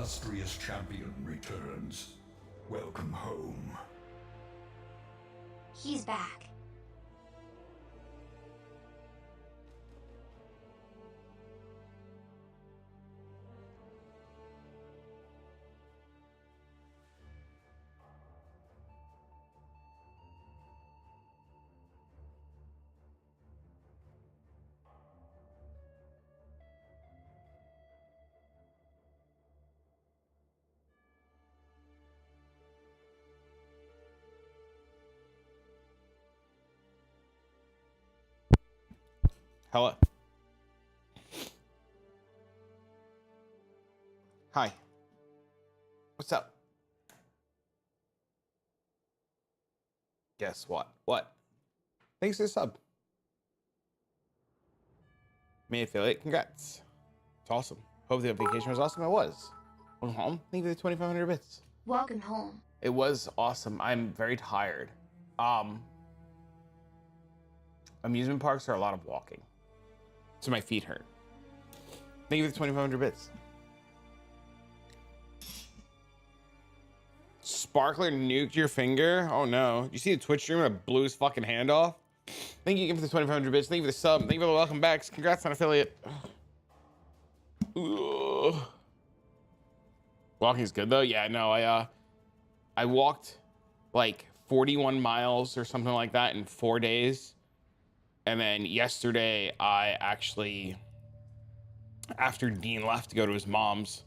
illustrious champion returns. Welcome home. He's back. Hello. Hi. What's up? Guess what? What? Thanks for the sub. Main affiliate, congrats. It's awesome. Hope the vacation was awesome. It was. Welcome home. Thank you for the 2,500 bits. Welcome home. It was awesome. I'm very tired. Amusement parks are a lot of walking, so my feet hurt. Thank you for the 2,500 bits. Sparkler nuked your finger. Oh no! You see the Twitch stream that blew his fucking hand off? Thank you again for the 2,500 bits. Thank you for the sub. Thank you for the welcome backs. Congrats on affiliate. Ugh. Walking's good though. Yeah, no, I walked like 41 miles or something like that in 4 days. And then yesterday I actually, after Dean left to go to his mom's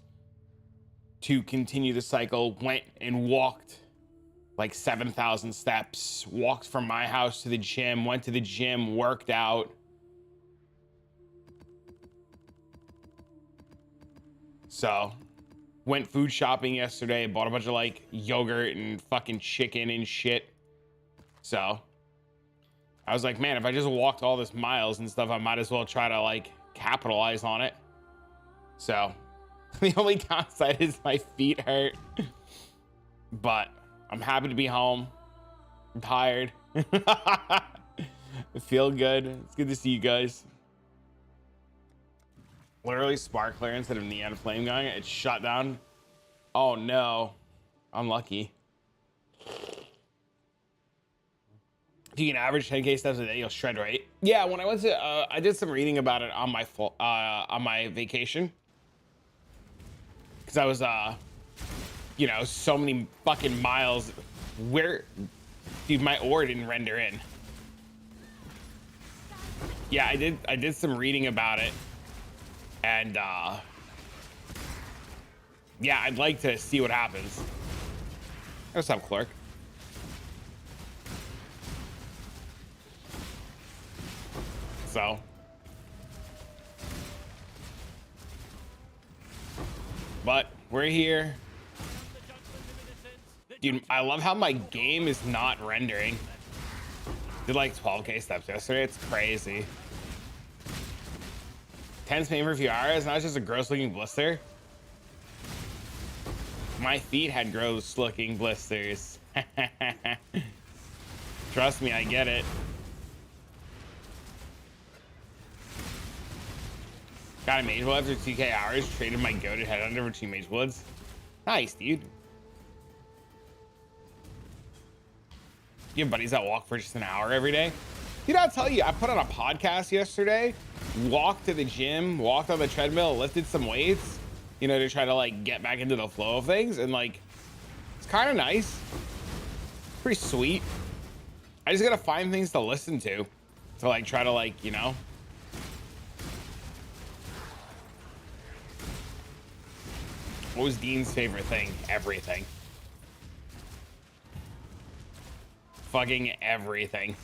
to continue the cycle, went and walked like 7,000 steps, walked from my house to the gym, went to the gym, worked out. So went food shopping yesterday, bought a bunch of like yogurt and fucking chicken and shit. So I was like, man, if I just walked all this miles and stuff, I might as well try to like capitalize on it. So the only downside is my feet hurt, but I'm happy to be home. I'm tired. I feel good. It's good to see you guys. Literally sparkler instead of neon flame going. It's shut down. Oh no, unlucky. If you can average 10K steps a day, you'll shred, right? Yeah, when I went to, I did some reading about it on my vacation. Cause I was, you know, so many fucking miles. Where, dude, my ore didn't render in. Yeah, I did some reading about it. And, yeah, I'd like to see what happens. What's up, Clark? So, but we're here. Dude, I love how my game is not rendering. Did like 12K steps yesterday. It's crazy. Tense pain for a few hours. Now it's just a gross looking blister. My feet had gross looking blisters. Trust me, I get it. Got a Mage Wood after 2K hours. Traded my goated head under for 2 Mage Woods. Nice, dude. You have buddies that walk for just an hour every day? Dude, I'll tell you, I put on a podcast yesterday, walked to the gym, walked on the treadmill, lifted some weights, you know, to try to like get back into the flow of things. And like, it's kind of nice. Pretty sweet. I just gotta find things to listen to like try to like, you know. What was Dean's favorite thing? Everything. Fucking everything.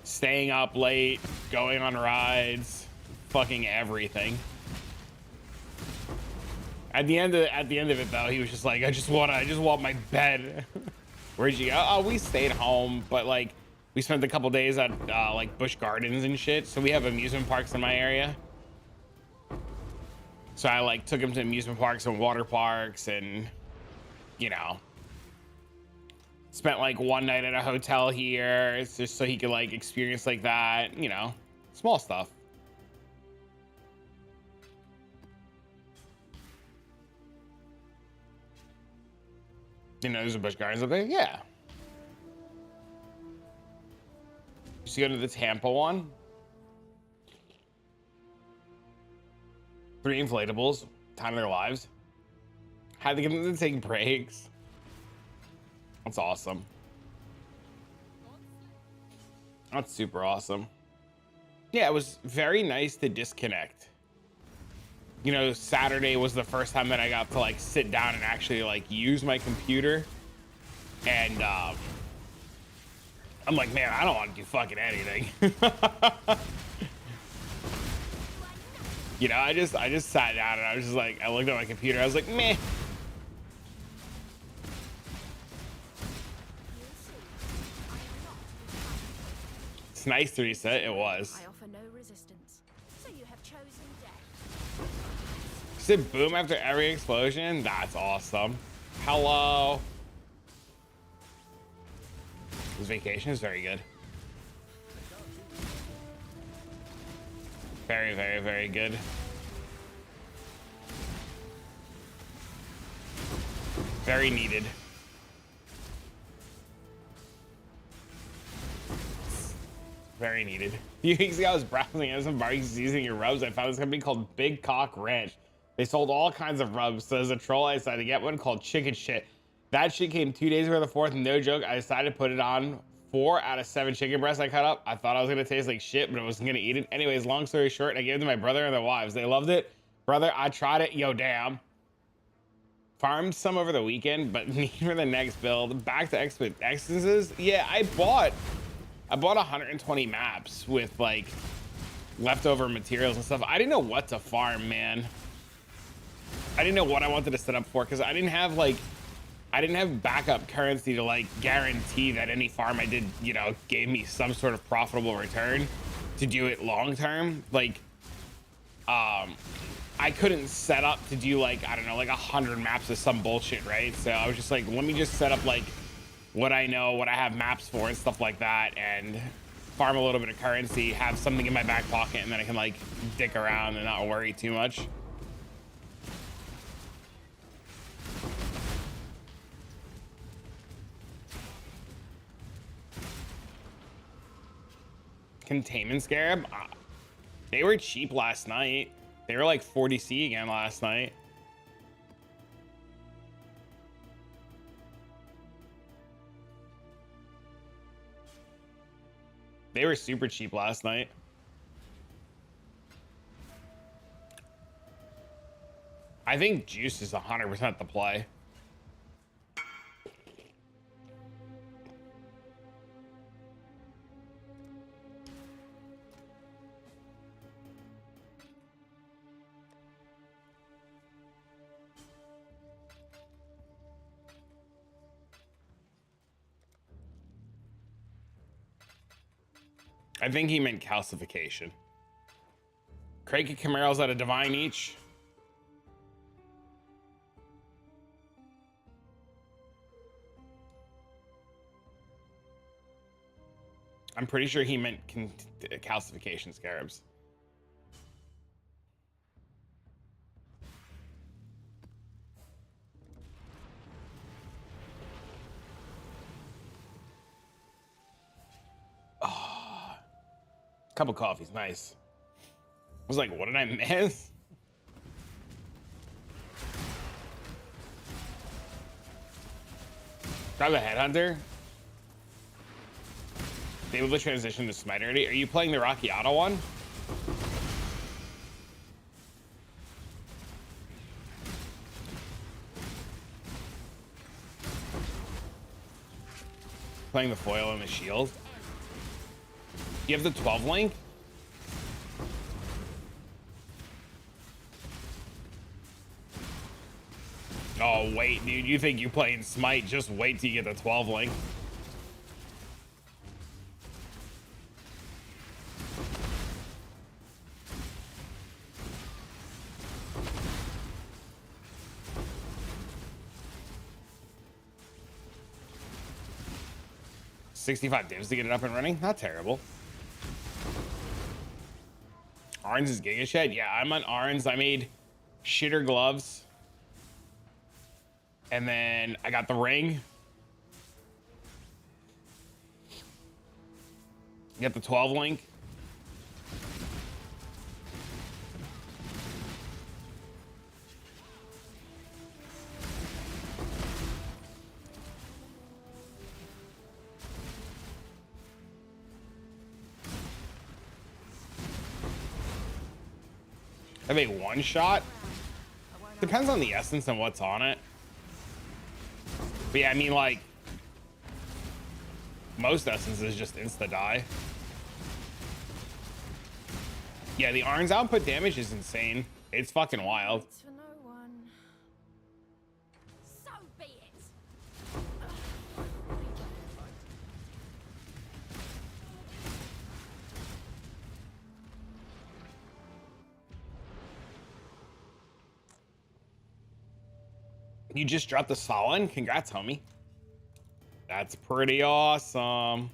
Staying up late, going on rides, fucking everything. At the end of it though, he was just like, I just want my bed. Where'd you go? Oh, we stayed home, but like we spent a couple days at like Busch Gardens and shit. So we have amusement parks in my area. So I like took him to amusement parks and water parks and, you know, spent like one night at a hotel here. It's just so he could like experience like that, you know, small stuff. You know, there's a Busch Gardens up there. Yeah. Used to go to the Tampa one. 3 inflatables, time of their lives. Had to get them to take breaks. That's awesome. That's super awesome. Yeah, it was very nice to disconnect. You know, Saturday was the first time that I got to like sit down and actually like use my computer. And I'm like, man, I don't want to do fucking anything. You know, I just sat down and I was just like, I looked at my computer, I was like, meh. It's nice to reset. It was. I offer no resistance. So you have chosen death. Said boom after every explosion. That's awesome. Hello. This vacation is very good. Very, very, very good. Very needed. Very needed. A few weeks ago, I was browsing at some barbecues using your rubs. I found this company called Big Cock Ranch. They sold all kinds of rubs. So as a troll, I decided to get one called Chicken Shit. That shit came 2 days before the 4th, and no joke, I decided to put it on 4 out of 7 chicken breasts I cut up. I thought I was gonna taste like shit, but I wasn't gonna eat it. Anyways, long story short, I gave it to my brother and their wives. They loved it. Brother, I tried it. Yo, damn. Farmed some over the weekend, but need for the next build. Back to expenses. Yeah, I bought 120 maps with like leftover materials and stuff. I didn't know what to farm, man. I didn't know what I wanted to set up for because I didn't have backup currency to like guarantee that any farm I did, you know, gave me some sort of profitable return to do it long term. Like, I couldn't set up to do like, I don't know, like 100 maps of some bullshit, right? So I was just like, let me just set up like what I know, what I have maps for and stuff like that, and farm a little bit of currency, have something in my back pocket, and then I can like dick around and not worry too much. Containment Scarab, they were cheap last night. They were like 40C again last night. They were super cheap last night. I think juice is 100% the play. I think he meant calcification. Craig and Camaro's at a divine each. I'm pretty sure he meant calcification scarabs. Cup of coffee's nice. I was like, what did I miss? Grab a headhunter. Able to transition to Smite already. Are you playing the Rockiata one? Playing the foil and the shield. You have the 12 link? Oh, wait, dude. You think you're playing Smite? Just wait till you get the 12 link. $65 divs to get it up and running? Not terrible. Arns is Giga Shed? Yeah, I'm on Arns. I made shitter gloves. And then I got the ring. Get the 12 link. Have a one shot. Depends on the essence and what's on it. But yeah, I mean, like, most essences just insta die. Yeah, the Arn's output damage is insane. It's fucking wild. It's for no one. So be it. You just dropped the svalin. Congrats, homie. That's pretty awesome.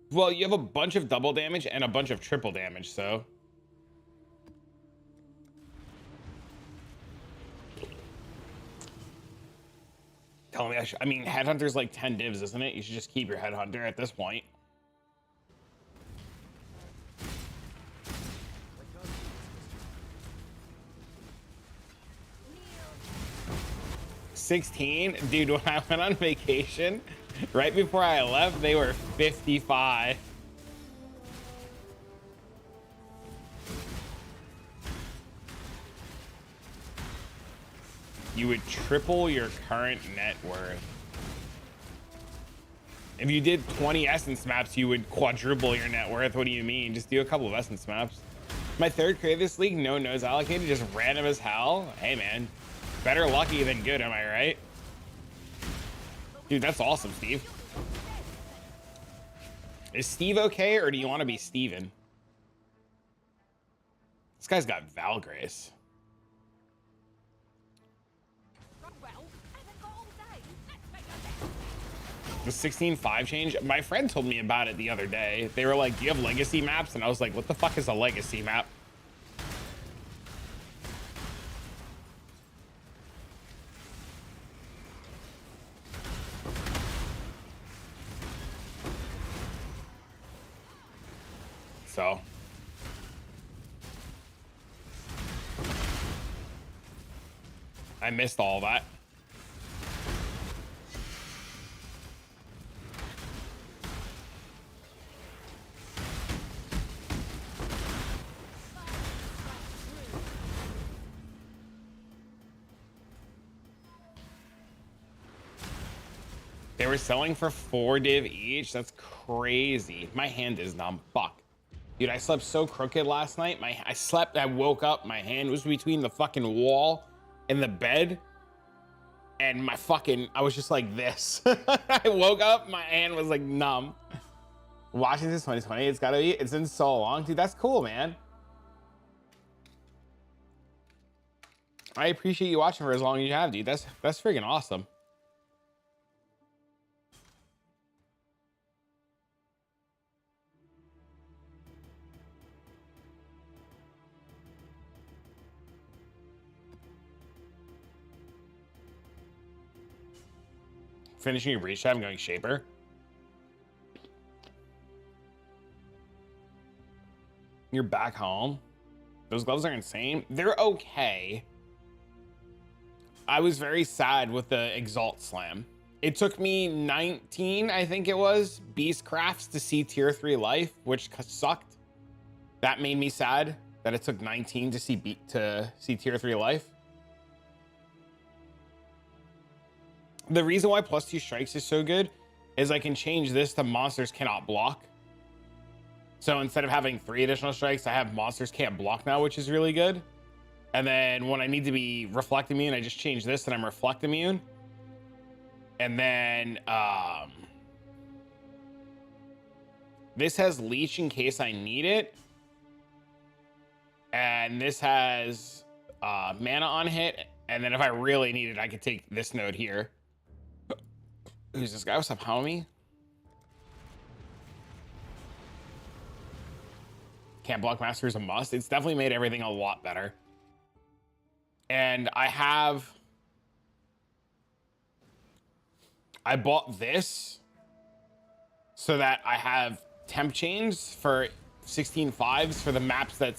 Well, you have a bunch of double damage and a bunch of triple damage, so. Tell me, I mean, Headhunter's like 10 divs, isn't it? You should just keep your Headhunter at this point. $16, dude. When I went on vacation, right before I left, they were 55. You would triple your current net worth. If you did 20 essence maps, you would quadruple your net worth. What do you mean? Just do a couple of essence maps. My third creative this league, no nose allocated, just random as hell. Hey man, better lucky than good, am I right? Dude, that's awesome, Steve. Is Steve okay, or do you want to be Steven? This guy's got Valgrace. The 16.5 change, my friend told me about it the other day. They were like, do you have legacy maps? And I was like, what the fuck is a legacy map? So I missed all that. They were selling for 4 div each. That's crazy. My hand is numb. Fuck. Dude, I slept so crooked last night. I woke up, my hand was between the fucking wall and the bed. And I was just like this. I woke up, my hand was like numb. Watching this 2020, it's been so long. Dude, that's cool, man. I appreciate you watching for as long as you have, dude. That's freaking awesome. Finishing your breach tab and going shaper. You're back home. Those gloves are insane. They're okay. I was very sad with the Exalt Slam. It took me 19, I think it was, Beast Crafts to see tier 3 life, which sucked. That made me sad that it took 19 to see tier 3 life. The reason why +2 strikes is so good is I can change this to monsters cannot block. So instead of having 3 additional strikes, I have monsters can't block now, which is really good. And then when I need to be reflect immune, I just change this and I'm reflect immune. And then this has leech in case I need it. And this has mana on hit. And then if I really need it, I could take this node here. Who's this guy? What's up, homie? Camp Blockmaster is a must. It's definitely made everything a lot better. And I bought this so that I have temp chains for 16.5s for the maps that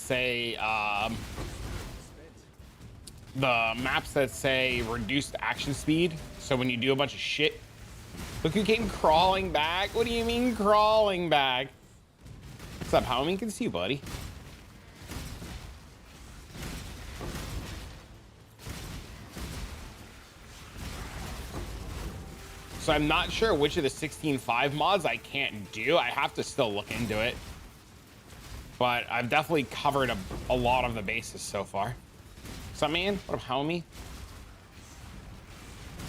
say reduced action speed. So when you do a bunch of shit, look who came crawling back. What do you mean crawling back? What's up, homie? Good to see you, buddy. So I'm not sure which of the 16.5 mods I can't do. I have to still look into it. But I've definitely covered a lot of the bases so far. What's up, man? What up, homie?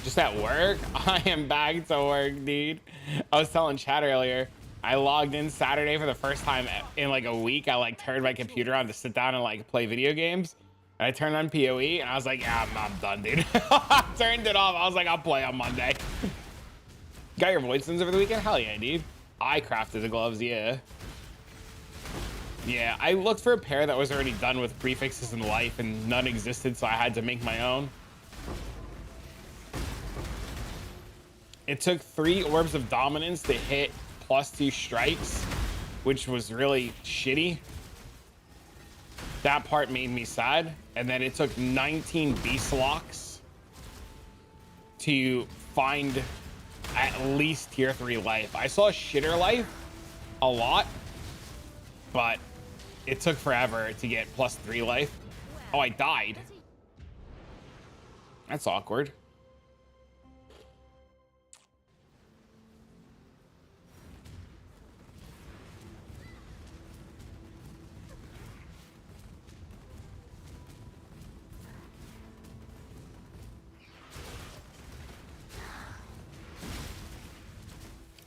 Just at work? I am back to work, dude. I was telling Chad earlier, I logged in Saturday for the first time in like a week. I like turned my computer on to sit down and like play video games. And I turned on PoE and I was like, yeah, I'm done, dude. I turned it off. I was like, I'll play on Monday. Got your voicings over the weekend? Hell yeah, dude. I crafted the gloves, yeah. Yeah, I looked for a pair that was already done with prefixes in life and none existed, so I had to make my own. It took 3 orbs of dominance to hit +2 strikes, which was really shitty. That part made me sad. And then it took 19 beast locks to find at least tier 3 life. I saw shitter life a lot, but it took forever to get +3 life. Oh, I died. That's awkward.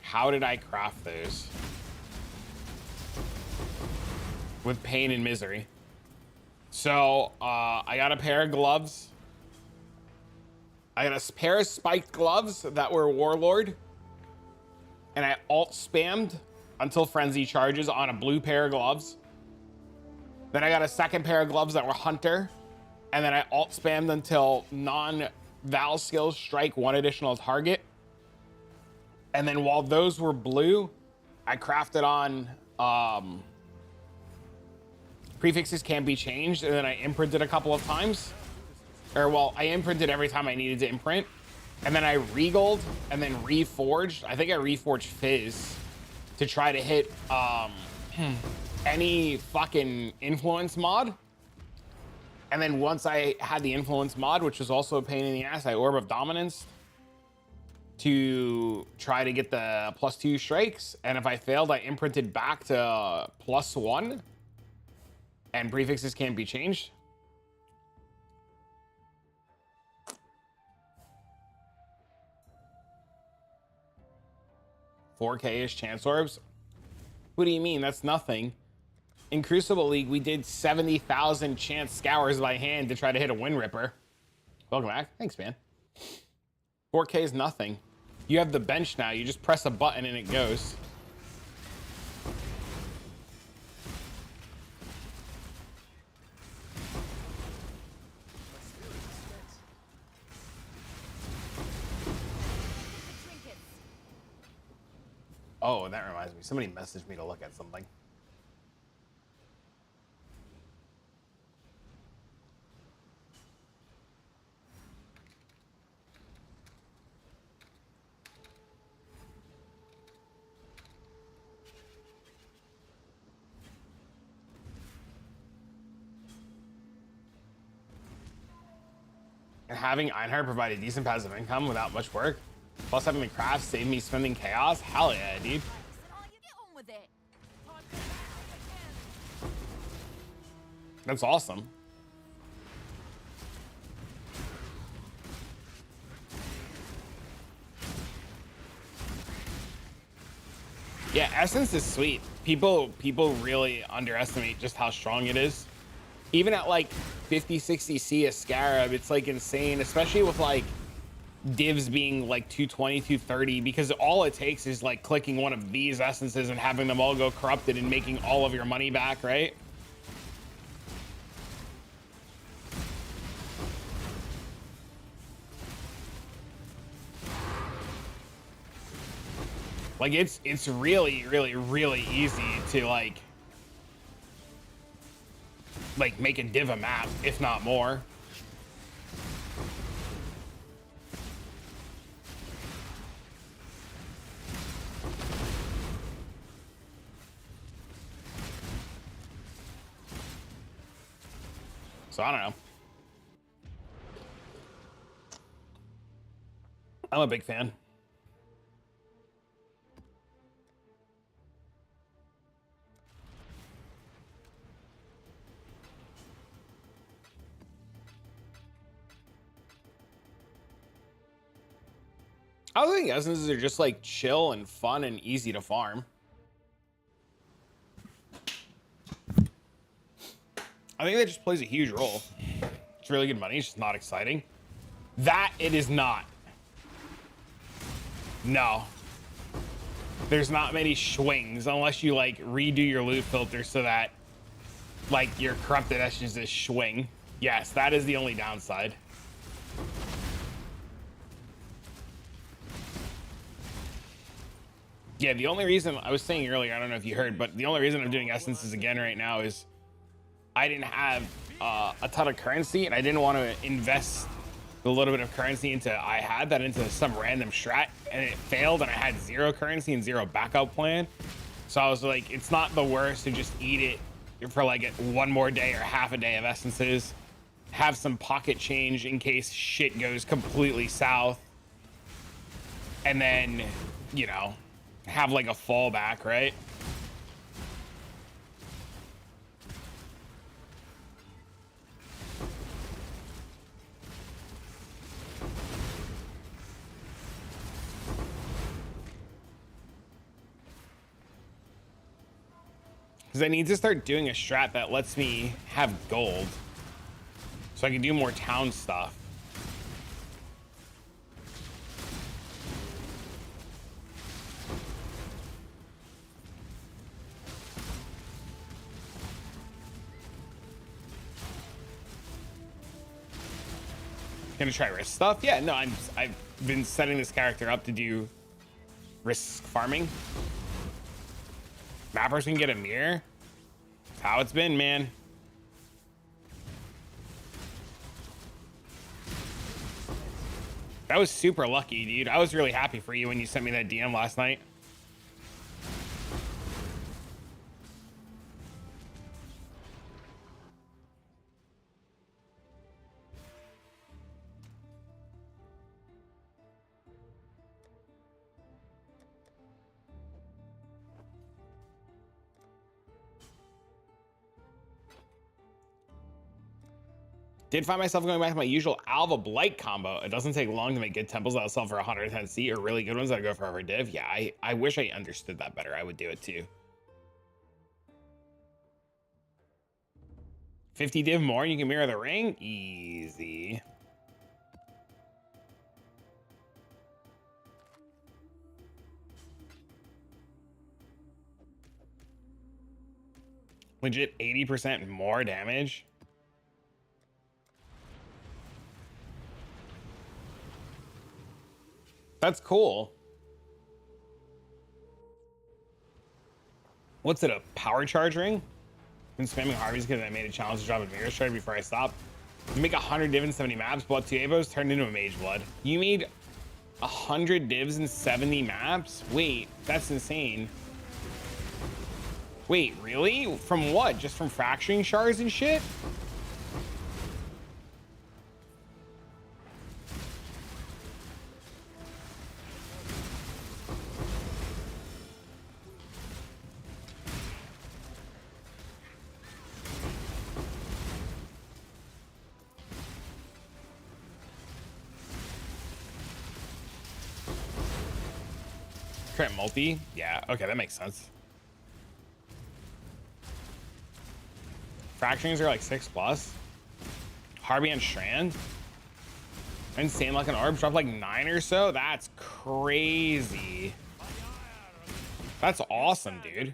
How did I craft those? With pain and misery. So I got a pair of gloves. I got a pair of spiked gloves that were Warlord. And I alt spammed until Frenzy charges on a blue pair of gloves. Then I got a second pair of gloves that were Hunter. And then I alt spammed until non-Val skills strike 1 additional target. And then while those were blue, I crafted on prefixes can't be changed, and then I imprinted a couple of times. Or well, I imprinted every time I needed to imprint. And then I regold and then reforged. I think I reforged Fizz to try to hit any fucking influence mod. And then once I had the influence mod, which was also a pain in the ass, I Orb of Dominance to try to get the +2 strikes. And if I failed, I imprinted back to +1. And prefixes can't be changed. $4K-ish chance orbs. What do you mean? That's nothing. In Crucible League, we did 70,000 chance scours by hand to try to hit a Wind Ripper. Welcome back. Thanks, man. 4K is nothing. You have the bench now. You just press a button and it goes. Oh, that reminds me. Somebody messaged me to look at something. And having Einhard provide a decent passive income without much work, plus having the craft save me spending chaos, hell yeah, dude. That's awesome. Yeah, Essence is sweet. People really underestimate just how strong it is. Even at like 50, 60 C a Scarab, it's like insane, especially with like divs being like 220, 230, because all it takes is like clicking one of these essences and having them all go corrupted and making all of your money back, right? Like it's really, really, really easy to like make a div a map, if not more. So I don't know. I'm a big fan. I think essences are just like chill and fun and easy to farm. I think that just plays a huge role. It's really good money. It's just not exciting. That it is not. No. There's not many swings unless you like redo your loot filter so that like your corrupted essences is swing. Yes, that is the only downside. Yeah, the only reason I was saying earlier, I don't know if you heard, but the only reason I'm doing essences again right now is I didn't have a ton of currency and I didn't want to invest the little bit of currency I had that into some random strat, and it failed and I had 0 currency and 0 backup plan. So I was like, it's not the worst to just eat it for like one more day or half a day of essences, have some pocket change in case shit goes completely south, and then, you know, have like a fallback, right? Because I need to start doing a strat that lets me have gold so I can do more town stuff. Gonna try risk stuff? Yeah, no, I've been setting this character up to do risk farming. Mappers can get a mirror. That's how it's been, man. That was super lucky, dude. I was really happy for you when you sent me that DM last night. Did find myself going back to my usual Alva Blight combo. It doesn't take long to make good temples that'll sell for 110C or really good ones that'll go for over div. Yeah, I wish I understood that better. I would do it too. 50 div more, you can mirror the ring? Easy. Legit 80% more damage. That's cool. What's it, a power charge ring? Been spamming Harvey's because I made a challenge to drop a mirror strike before I stop. You make 100 div and 70 maps, bought 2 Abos, turned into a mage blood. You made 100 divs and 70 maps? Wait, that's insane. Wait, really? From what? Just from fracturing shards and shit? Current multi? Yeah, okay, that makes sense. Fracturings are like 6+. Harvey and Strand? Insane like an orb dropped like 9 or so. That's crazy. That's awesome, dude.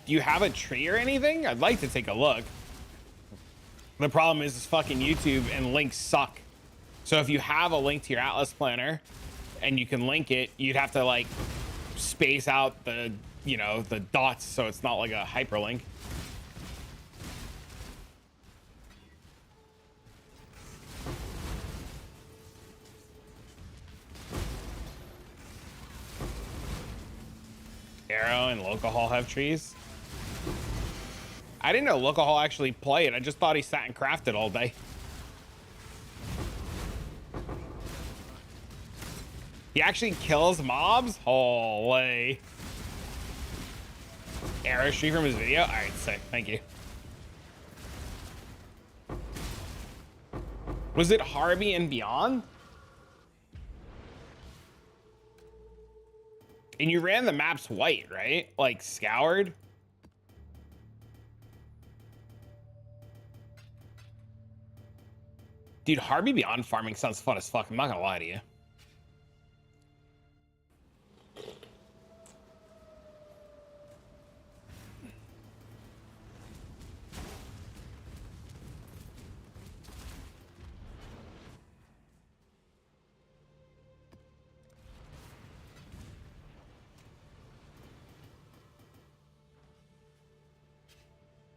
Do you have a tree or anything? I'd like to take a look. The problem is fucking YouTube and links suck. So if you have a link to your Atlas planner and you can link it, you'd have to like space out the, you know, the dots so it's not like a hyperlink. Arrow and Local Hall have trees. I didn't know Local Hall actually played. I just thought he sat and crafted all day. He actually kills mobs? Holy. Arrow tree from his video? All right, sick. Thank you. Was it Harvey and Beyond? And you ran the maps white, right? Like scoured? Dude, Harvey Beyond farming sounds fun as fuck. I'm not gonna lie to you.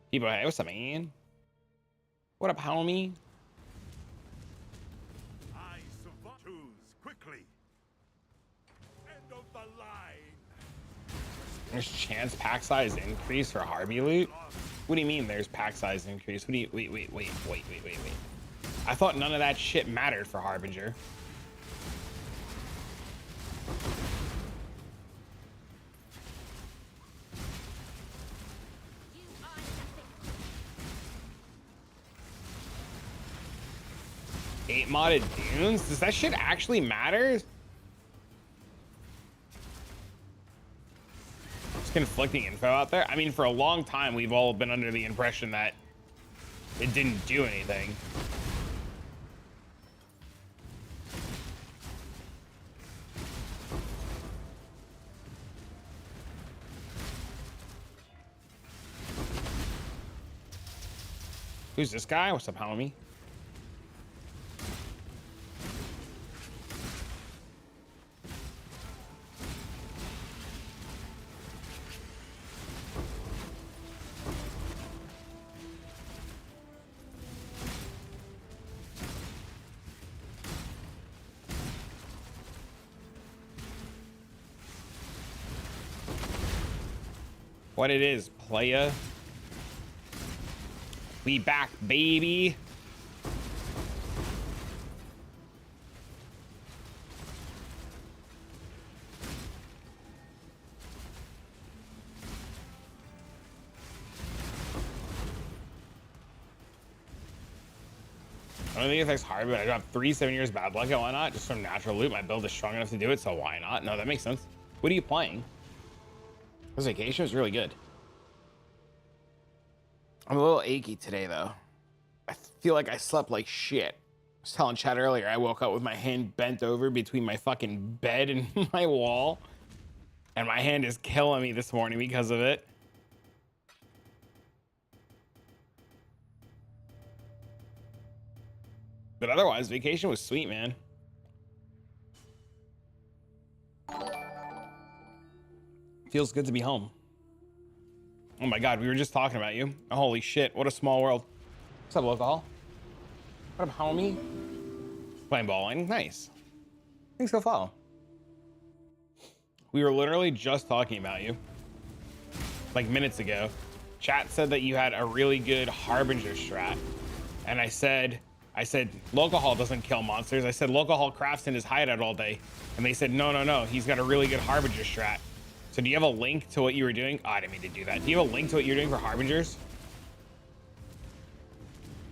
People, hey, what's up, man? What up, homie? Quickly. End of the line. There's chance pack size increase for Harvey loot? What do you mean there's pack size increase? What do you, wait. I thought none of that shit mattered for Harbinger. Eight modded dunes? Does that shit actually matter? It's conflicting info out there. I mean, for a long time, we've all been under the impression that it didn't do anything. Who's this guy? What's up, homie? What it is, playa. We back, baby. I don't think it affects hard, but I have 7 years bad luck, and why not? Just from natural loot, my build is strong enough to do it, so why not? No, that makes sense. What are you playing? This vacation was really good. I'm a little achy today, though. I feel like I slept like shit. I was telling Chad earlier, I woke up with my hand bent over between my fucking bed and my wall. And my hand is killing me this morning because of it. But otherwise, vacation was sweet, man. Feels good to be home. Oh my god, we were just talking about you. Holy shit, what a small world. What's up, local? What up, homie? Playing bowling, nice. Thanks for follow. We were literally just talking about you. Like minutes ago. Chat said that you had a really good Harbinger strat. And I said, Local Hall doesn't kill monsters. I said, Local Hall crafts in his hideout all day. And they said, no, he's got a really good Harbinger strat. So do you have a link to what you were doing? Oh, I didn't mean to do that. Do you have a link to what you're doing for Harbingers?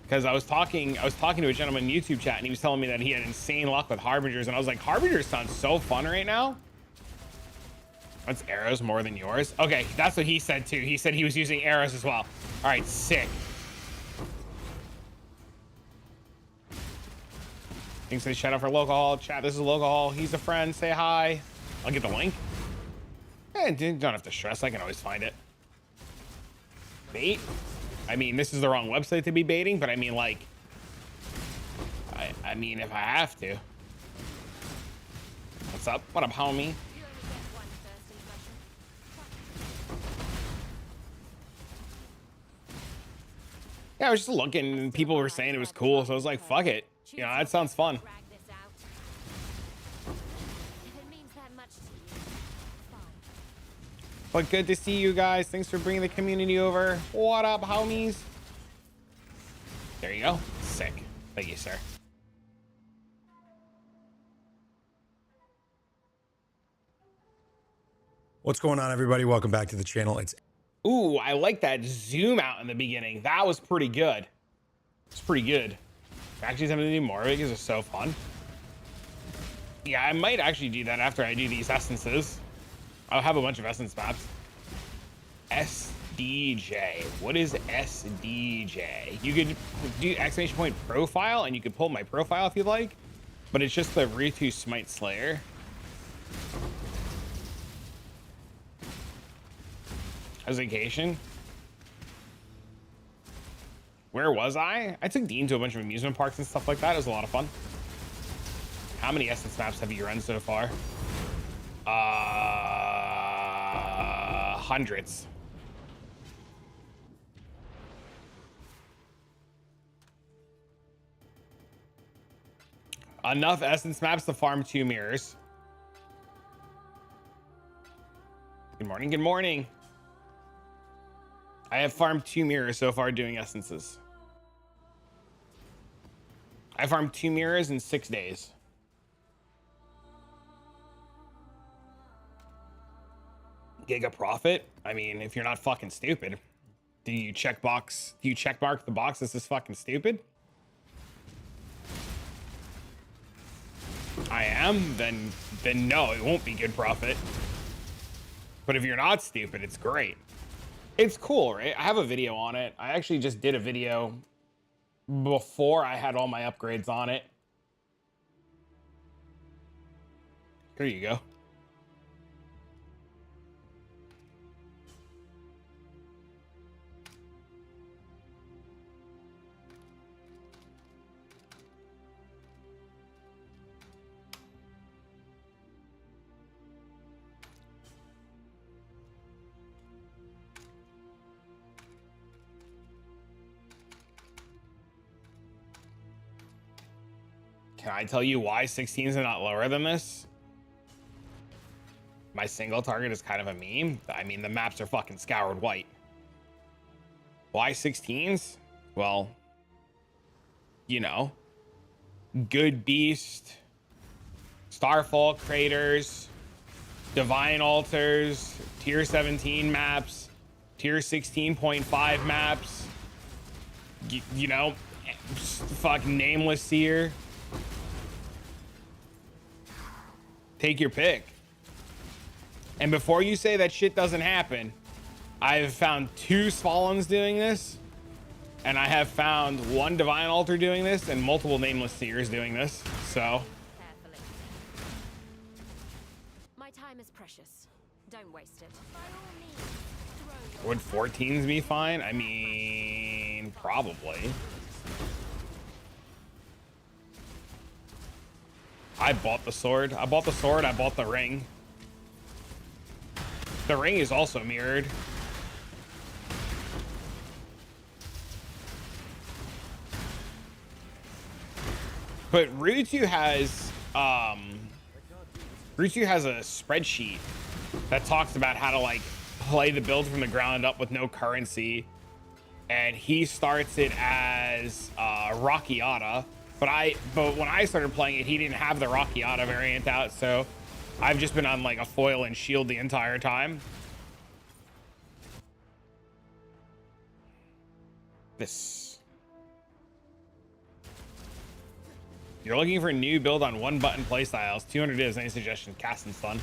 Because I was talking to a gentleman in YouTube chat, and he was telling me that he had insane luck with Harbingers, and I was like, Harbingers sounds so fun right now. That's arrows more than yours. Okay, that's what he said too. He said he was using arrows as well. All right, sick. Thanks for the shout out for local hall. Chat, this is local hall. He's a friend. Say hi. I'll get the link. Don't have to stress. I can always find it. Bait? I mean, this is the wrong website to be baiting, but I mean, like, I mean, if I have to. What's up? What up, homie? You only get one first impression. Yeah, I was just looking and people were saying it was cool, so I was like, fuck it. You know, that sounds fun. Drag this out. If it means that much to you, fine. But good to see you guys. Thanks for bringing the community over. What up, homies? There you go. Sick. Thank you, sir. What's going on, everybody? Welcome back to the channel. Ooh, I like that zoom out in the beginning. That was pretty good. It's pretty good. Actually, something to do more of it because it's so fun. Yeah, I might actually do that after I do these essences. I'll have a bunch of essence maps. SDJ. What is SDJ? You could do exclamation point profile and you could pull my profile if you'd like, but it's just the Ritu Smite Slayer. As a vacation. Where was I? I took Dean to a bunch of amusement parks and stuff like that. It was a lot of fun. How many essence maps have you run so far? Hundreds. Enough essence maps to farm 2 mirrors. Good morning, good morning. I have farmed 2 mirrors so far doing essences. I farmed 2 mirrors in 6 days. Giga profit? I mean, if you're not fucking stupid. Do you check mark the box this is fucking stupid? I am, then no, it won't be good profit. But if you're not stupid, it's great. It's cool, right? I have a video on it. I actually just did a video before I had all my upgrades on it. Here you go. Can I tell you why 16s are not lower than this? My single target is kind of a meme. I mean, the maps are fucking scoured white. Why 16s? Well, you know, Good Beast, Starfall Craters, Divine Altars, tier 17 maps, tier 16.5 maps, you know, fucking Nameless Seer. Take your pick. And before you say that shit doesn't happen, I've found 2 Svalins doing this, and I have found 1 Divine Altar doing this, and multiple Nameless Seers doing this. So Carefully. My time is precious. Don't waste it. By all means, throw your would 14s be fine? I mean, probably. I bought the sword. I bought the sword. I bought the ring. The ring is also mirrored. But Ritu has a spreadsheet that talks about how to like play the build from the ground up with no currency, and he starts it as Rockiata. But when I started playing it, he didn't have the Rockiata variant out, so I've just been on like a foil and shield the entire time. You're looking for a new build on 1 button playstyles. 200 is any suggestion. Casting's fun.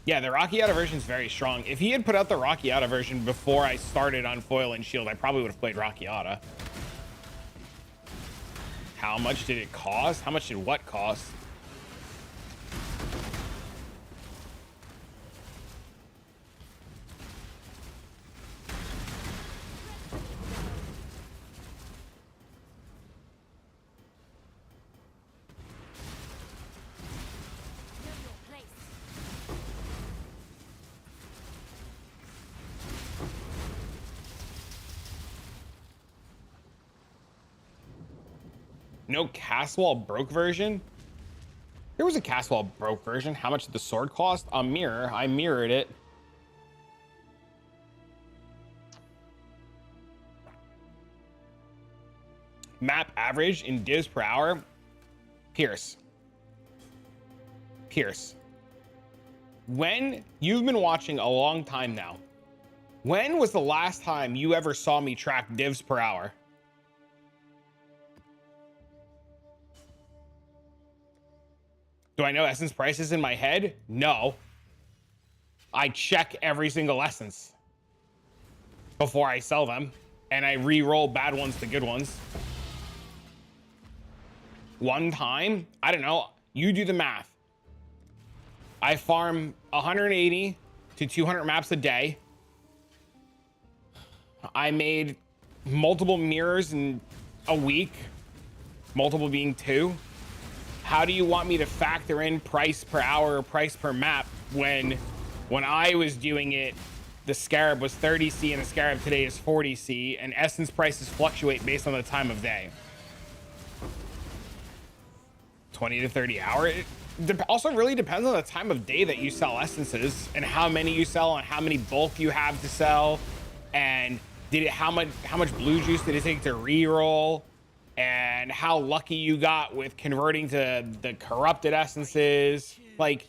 Yeah, the Rockiata version is very strong. If he had put out the Rockiata version before I started on Foil and Shield, I probably would have played Rockiata. How much did it cost? How much did what cost? No Caswall broke version? There was a Caswall broke version. How much did the sword cost? A mirror. I mirrored it. Map average in divs per hour. Pierce. When you've been watching a long time now, when was the last time you ever saw me track divs per hour? Do I know essence prices in my head? No. I check every single essence before I sell them, and I re-roll bad ones to good ones. One time, I don't know, you do the math. I farm 180 to 200 maps a day. I made multiple mirrors in a week, multiple being 2. How do you want me to factor in price per hour or price per map when I was doing it, the Scarab was 30C and the Scarab today is 40C, and essence prices fluctuate based on the time of day? 20 to 30 hours. It also really depends on the time of day that you sell essences and how many you sell and how many bulk you have to sell, and how much blue juice did it take to re-roll, and how lucky you got with converting to the corrupted essences. Like,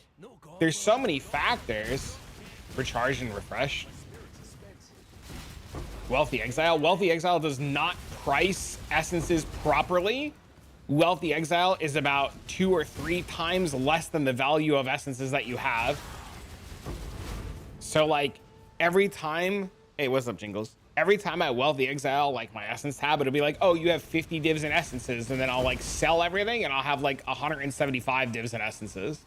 there's so many factors. Recharge and refresh. Wealthy Exile. Wealthy Exile does not price essences properly. Wealthy Exile is about 2 or 3 times less than the value of essences that you have. So like every time, hey, what's up, Jingles? Every time I Wealthy Exile like my essence tab, it'll be like, oh, you have 50 divs in essences, and then I'll like sell everything and I'll have like 175 divs in essences.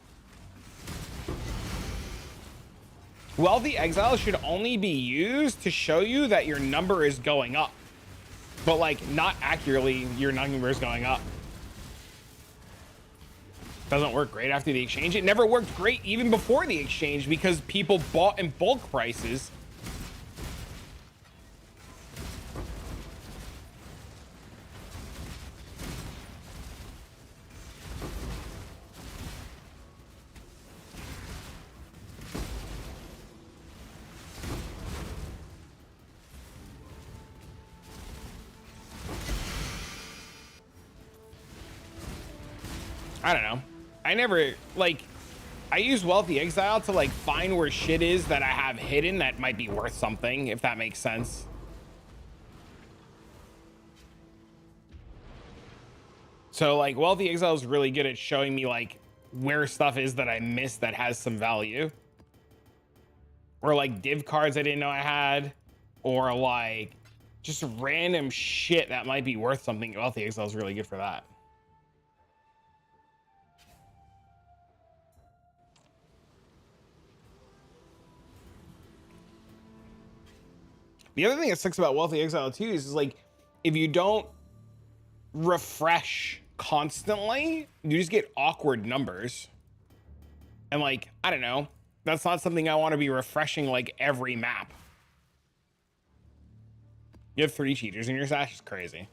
Wealthy Exile should only be used to show you that your number is going up, but like not accurately your number is going up. Doesn't work great after the exchange. It never worked great even before the exchange because people bought in bulk prices. I don't know. I never, like, I use Wealthy Exile to like find where shit is that I have hidden that might be worth something, if that makes sense. So like Wealthy Exile is really good at showing me like where stuff is that I missed that has some value. Or like div cards I didn't know I had, or like just random shit that might be worth something. Wealthy Exile is really good for that. The other thing that sucks about Wealthy Exile too is like, if you don't refresh constantly, you just get awkward numbers. And like, I don't know, that's not something I want to be refreshing like every map. You have 3 cheaters in your stash? It's crazy.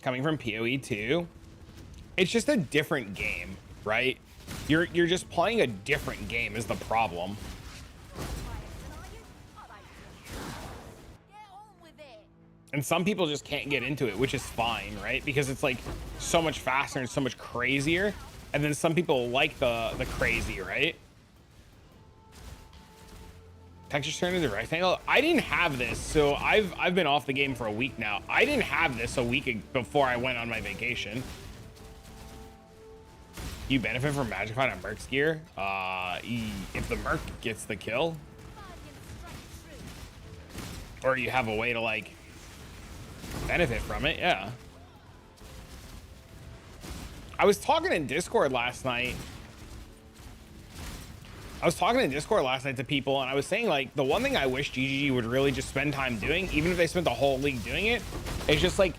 Coming from PoE 2. It's just a different game, right? You're just playing a different game is the problem. And some people just can't get into it, which is fine, right? Because it's like so much faster and so much crazier. And then some people like the crazy, right? Textures turn into rectangle. I didn't have this, so I've been off the game for a week now. I didn't have this a week before I went on my vacation. You benefit from Magifying on Merc's gear. If the Merc gets the kill, or you have a way to like benefit from it, yeah. I was talking in Discord last night. To people, and I was saying, like, the one thing I wish GGG would really just spend time doing, even if they spent the whole league doing it, is just like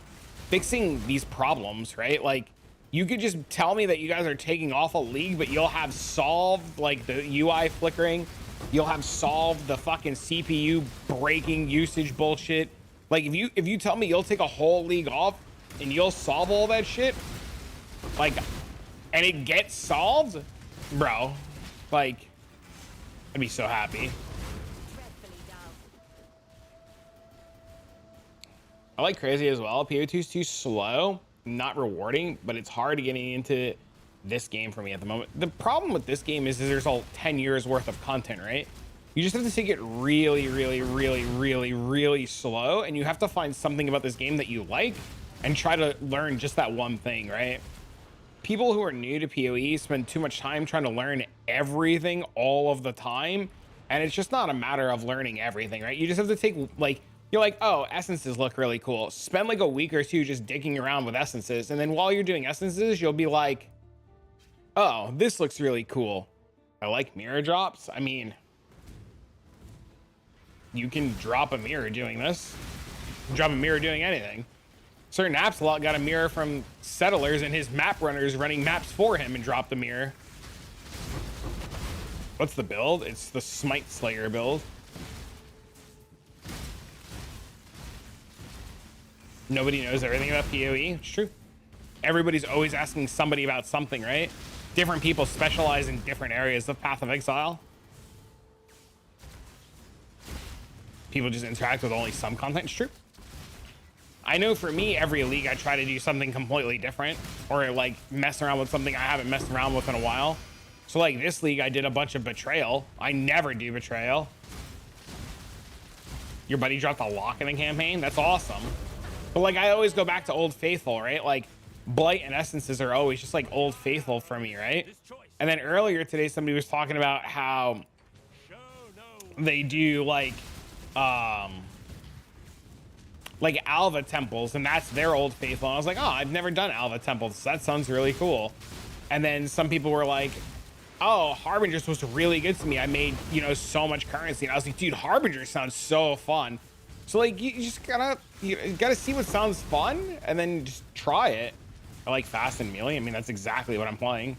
fixing these problems, right? Like, you could just tell me that you guys are taking off a league, but you'll have solved like the UI flickering, you'll have solved the fucking CPU breaking usage bullshit. Like, if you tell me you'll take a whole league off and you'll solve all that shit, like, and it gets solved, bro, like, I'd be so happy. I like crazy as well. PO2 is too slow, not rewarding, but it's hard to get into this game for me at the moment. The problem with this game is there's all 10 years worth of content, right? You just have to take it really, really, really, really, really slow, and you have to find something about this game that you like and try to learn just that one thing, right? People who are new to PoE spend too much time trying to learn everything all of the time, and it's just not a matter of learning everything, right? You just have to take, like, you're like, oh, essences look really cool. Spend like a week or two just digging around with essences, and then while you're doing essences, you'll be like, oh, this looks really cool. I like mirror drops. I mean, you can drop a mirror doing this. Drop a mirror doing anything. Certain Absolot got a mirror from Settlers, and his map runners running maps for him and dropped the mirror. What's the build? It's the Smite Slayer build. Nobody knows everything about PoE. It's true. Everybody's always asking somebody about something, right? Different people specialize in different areas of Path of Exile. People just interact with only some content. It's true. I know for me, every league I try to do something completely different, or like mess around with something I haven't messed around with in a while. So like this league, I did a bunch of Betrayal. I never do Betrayal. Your buddy dropped a lock in the campaign? That's awesome. But like, I always go back to Old Faithful, right? Like, Blight and Essences are always just like Old Faithful for me, right? And then earlier today, somebody was talking about how they do like Alva temples, and that's their Old Faithful. And I was like, oh, I've never done Alva temples. So that sounds really cool. And then some people were like, oh, Harbinger's was really good to me. I made, you know, so much currency. And I was like, dude, Harbinger sounds so fun. So like, you just gotta see what sounds fun and then just try it. I like fast and melee. I mean, that's exactly what I'm playing.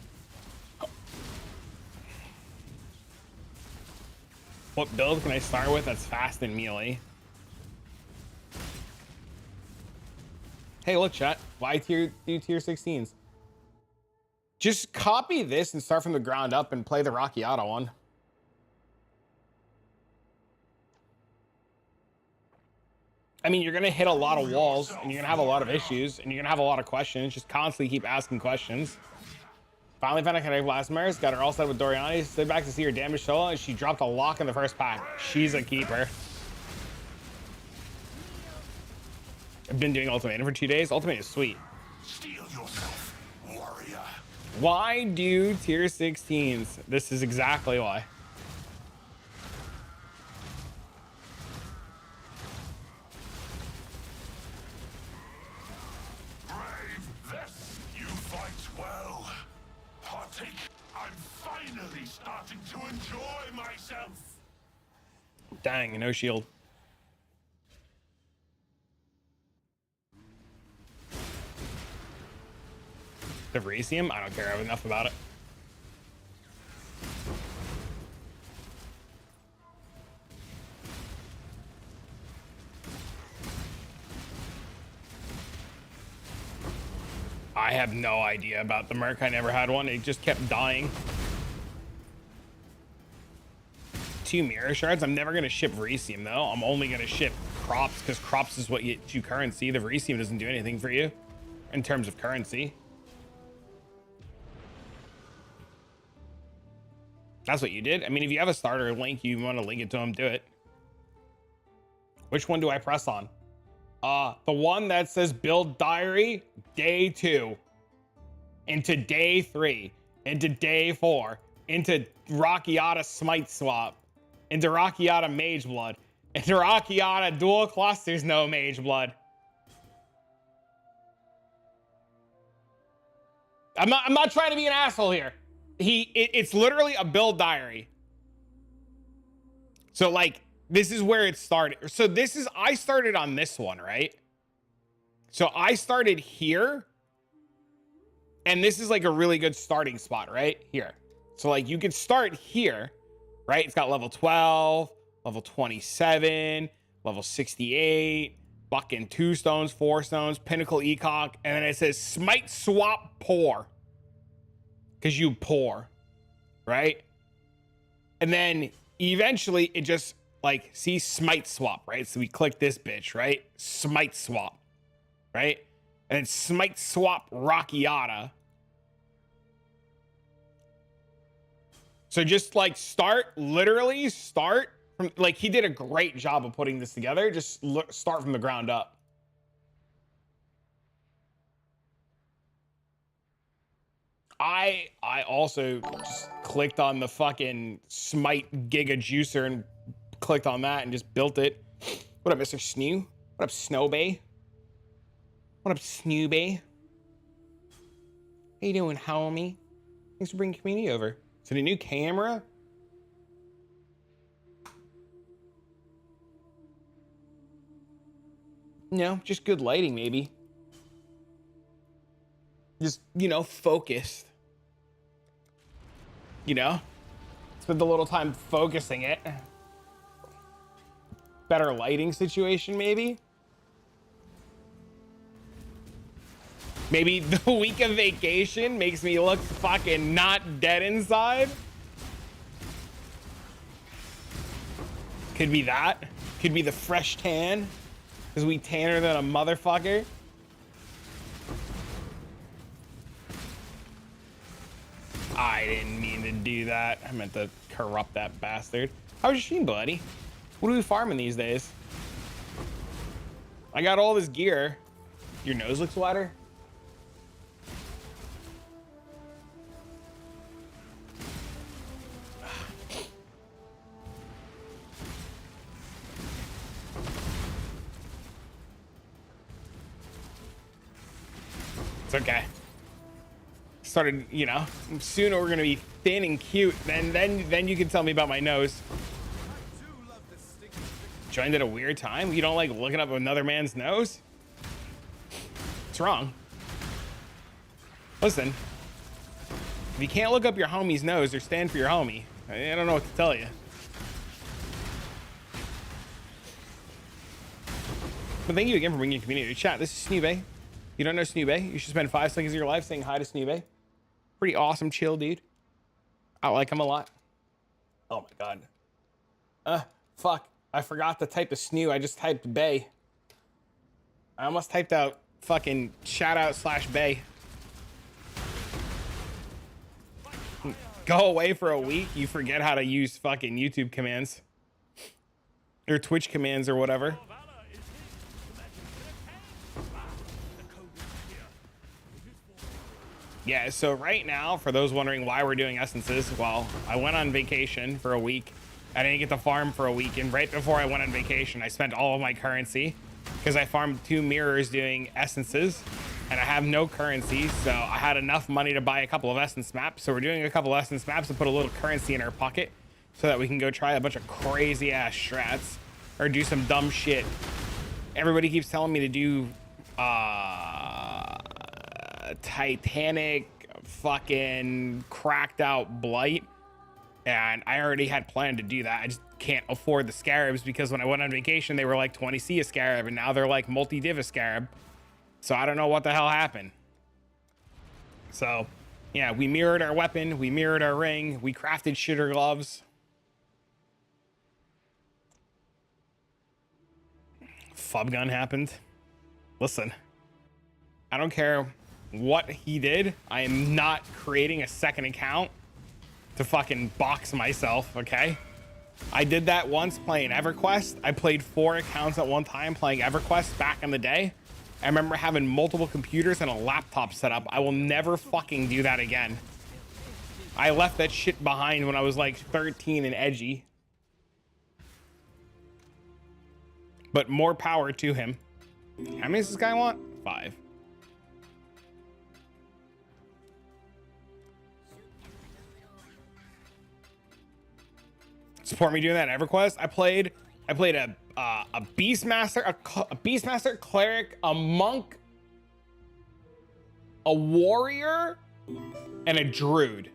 What build can I start with that's fast and melee? Hey, look, chat. Why do tier 16s? Just copy this and start from the ground up and play the Rocchiata one. I mean, you're going to hit a lot of walls, and you're going to have a lot of issues, and you're going to have a lot of questions. Just constantly keep asking questions. Finally found a connect last Maris. Got her all set with Doriani. Stood back to see her damage solo, and she dropped a lock in the first pack. She's a keeper. I've been doing Ultimate for 2 days. Ultimate is sweet. Steel yourself, warrior. Why do tier 16s? This is exactly why. Brave, this you fight well. Partake. I'm finally starting to enjoy myself. Dang, no shield. The Vrasium? I don't care. I have enough about it. I have no idea about the Merc. I never had one. It just kept dying. 2 mirror shards. I'm never going to ship Vrasium, though. I'm only going to ship crops, because crops is what gets you currency. The Vrasium doesn't do anything for you in terms of currency. That's what you did. I mean, if you have a starter link, you want to link it to him, do it. Which one do I press on? The one that says build diary, day 2, into day 3, into day 4, into Rockiata smite swap, into Rockiata mage blood, into Rockiata dual clusters, no mage blood. I'm not trying to be an asshole here. It's literally a build diary. So like, this is where it started. So I started on this one, right? So I started here, and this is like a really good starting spot right here. So like you could start here, right? It's got level 12, level 27, level 68, fucking 2 stones, 4 stones, pinnacle ecock, and then it says smite swap pour. Because you pour, right? And then eventually it just like, see, smite swap, right? So we click this bitch, right? Smite swap, right? And then smite swap Rockiata. So just like literally start from, like, he did a great job of putting this together. Just start from the ground up. I also just clicked on the fucking Smite Giga Juicer and clicked on that and just built it. What up, Mr. Snoo? What up, Snowbay? What up, Snoobay? How you doing, homie? Thanks for bringing community over. Is it a new camera? No, just good lighting, maybe. Just, you know, focused. You know? Spend a little time focusing it. Better lighting situation, maybe? Maybe the week of vacation makes me look fucking not dead inside? Could be that. Could be the fresh tan. Because we tanner than a motherfucker. I didn't mean to do that. I meant to corrupt that bastard. How's your stream, buddy? What are we farming these days? I got all this gear. Your nose looks wider? It's okay. Started, you know, soon we're gonna be thin and cute. Then you can tell me about my nose. Joined at a weird time. You don't like looking up another man's nose? What's wrong? Listen, if you can't look up your homie's nose or stand for your homie, I don't know what to tell you. But thank you again for bringing community to chat. This is Snoobay. You don't know Snoobay? You should spend 5 seconds of your life saying hi to Snoobay. Pretty awesome, chill dude. I like him a lot. Oh my god. Fuck. I forgot to type the snoo. I just typed bay. I almost typed out fucking shout out / bay. Go away for a week, you forget how to use fucking YouTube commands. Or Twitch commands or whatever. Yeah, so right now, for those wondering why we're doing essences, well, I went on vacation for a week. I didn't get to farm for a week, and right before I went on vacation, I spent all of my currency because I farmed 2 mirrors doing essences, and I have no currency, so I had enough money to buy a couple of essence maps. So we're doing a couple of essence maps to put a little currency in our pocket so that we can go try a bunch of crazy ass strats or do some dumb shit. Everybody keeps telling me to do Titanic fucking cracked out blight, and I already had planned to do that. I just can't afford the scarabs because when I went on vacation they were like 20C a scarab, and now they're like multi-div a scarab, so I don't know what the hell happened. So yeah, we mirrored our weapon, we mirrored our ring, we crafted shitter gloves. Fub gun happened. Listen, I don't care what he did. I am not creating a second account to fucking box myself, okay? I did that once playing EverQuest. I played 4 accounts at one time playing EverQuest back in the day. I remember having multiple computers and a laptop set up. I will never fucking do that again. I left that shit behind when I was like 13 and edgy. But more power to him. How many does this guy want? 5. Support me doing that EverQuest. I played a Beastmaster, a Beastmaster, cleric, a monk, a warrior, and a druid.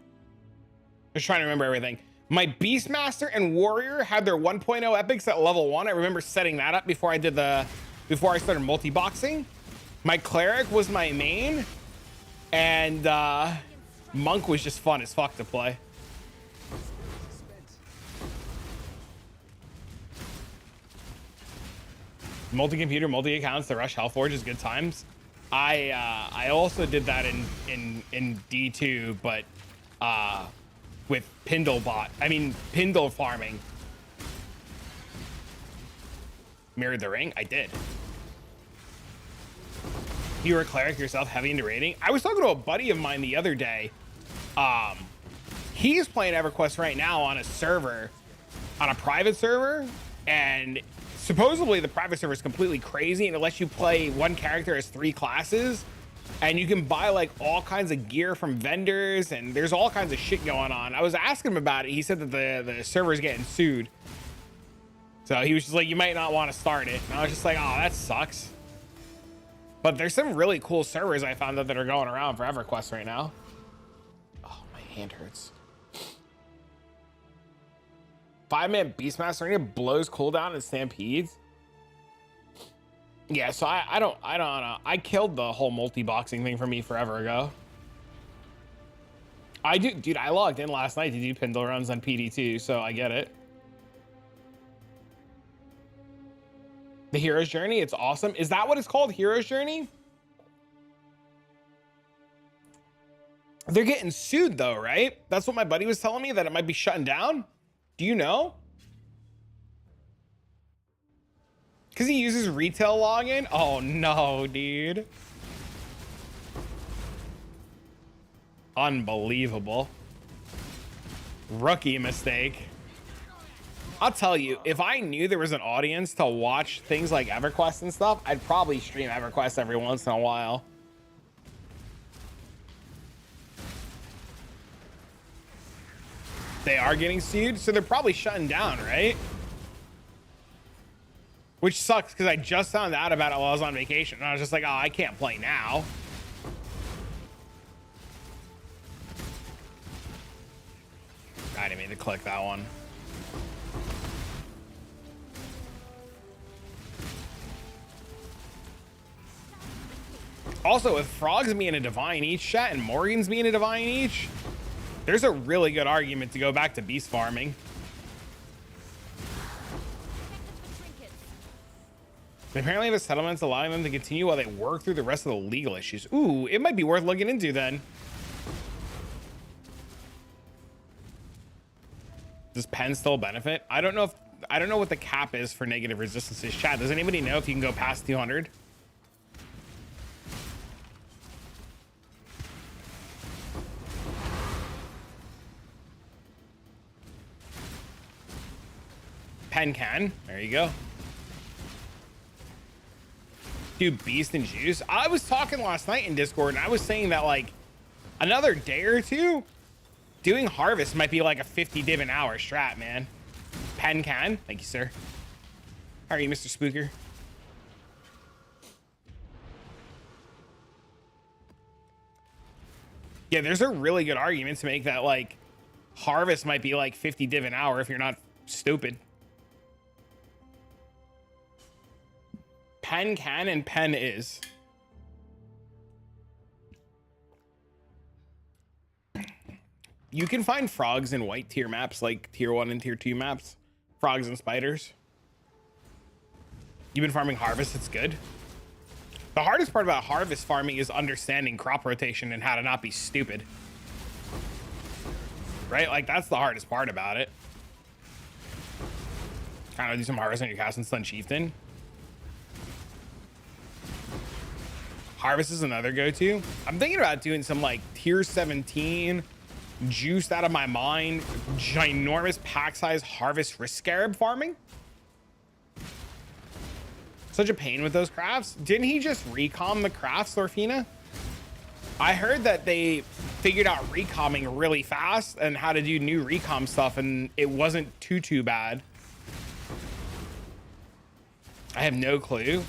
Just trying to remember everything. My Beastmaster and warrior had their 1.0 epics at level 1. I remember setting that up before I started multi-boxing. My cleric was my main, and monk was just fun as fuck to play. Multi-computer, multi-accounts, the Rush Hellforge is good times. I also did that in D2, but with Pindle farming. Mirrored the Ring? I did. You were a cleric yourself, heavy into raiding? I was talking to a buddy of mine the other day. He's playing EverQuest right now on a server, on a private server, and supposedly the private server is completely crazy and it lets you play one character as 3 classes, and you can buy like all kinds of gear from vendors, and there's all kinds of shit going on. I was asking him about it. He said that the server is getting sued. So he was just like, you might not want to start it. And I was just like, oh, that sucks. But there's some really cool servers I found out that are going around for EverQuest right now. Oh, my hand hurts. 5-man Beastmaster Arena blows cooldown and stampedes. Yeah, so I don't know. I killed the whole multi-boxing thing for me forever ago. Dude, I logged in last night to do Pindle runs on PD2, so I get it. The Hero's Journey, it's awesome. Is that what it's called, Hero's Journey? They're getting sued though, right? That's what my buddy was telling me, that it might be shutting down. Do you know? Because he uses retail login? Oh no, dude. Unbelievable. Rookie mistake. I'll tell you, if I knew there was an audience to watch things like EverQuest and stuff, I'd probably stream EverQuest every once in a while. They are getting sued, so they're probably shutting down, right? Which sucks, because I just found out about it while I was on vacation. And I was just like, oh, I can't play now. I didn't mean to click that one. Also, with Frogs being a Divine Each chat and Morgan's being a Divine Each, there's a really good argument to go back to beast farming. They apparently have a settlement allowing them to continue while they work through the rest of the legal issues. Ooh, it might be worth looking into then. Does Pen still benefit? I don't know what the cap is for negative resistances. Chat, does anybody know if you can go past 200? Pen can. There you go. Do Beast and Juice. I was talking last night in Discord, and I was saying that like another day or two, doing Harvest might be like a 50 div an hour strat, man. Pen can. Thank you, sir. How are you, Mr. Spooker? Yeah, there's a really good argument to make that like Harvest might be like 50 div an hour if you're not stupid. Pen can and pen is. You can find frogs in white tier maps, like tier 1 and tier 2 maps. Frogs and spiders. You've been farming Harvest, it's good. The hardest part about Harvest farming is understanding crop rotation and how to not be stupid. right? Like, that's the hardest part about it. Kind of do some harvest on your cast and stun chieftain. Harvest is another go-to. I'm thinking about doing some like tier 17 juiced out of my mind ginormous pack size harvest risk scarab farming. Such a pain with those crafts. Didn't he just recom the crafts, Lorfina? I heard that they figured out recomming really fast and how to do new recom stuff, and it wasn't too bad. I have no clue.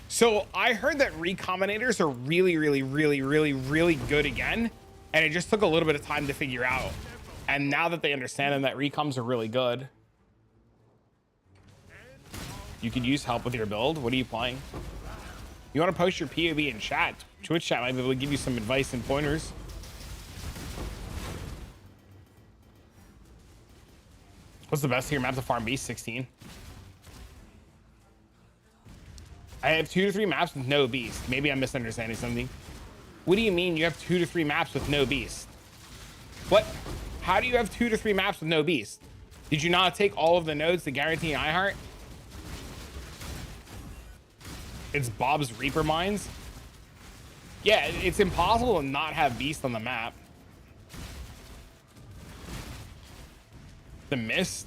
So I heard that recombinators are really good again, and it just took a little bit of time to figure out. And now that they understand them, that recoms are really good. You could use help with your build. What are you playing? You want to post your POV in chat? Twitch chat might be able to give you some advice and pointers. What's the best tier map to farm beast? 16. I have 2 to 3 maps with no beast. Maybe I'm misunderstanding something. What do you mean you have 2 to 3 maps with no beast? What? How do you have 2 to 3 maps with no beast? Did you not take all of the nodes to guarantee iHeart? It's Bob's Reaper Mines. Yeah, it's impossible to not have beast on the map. The mist.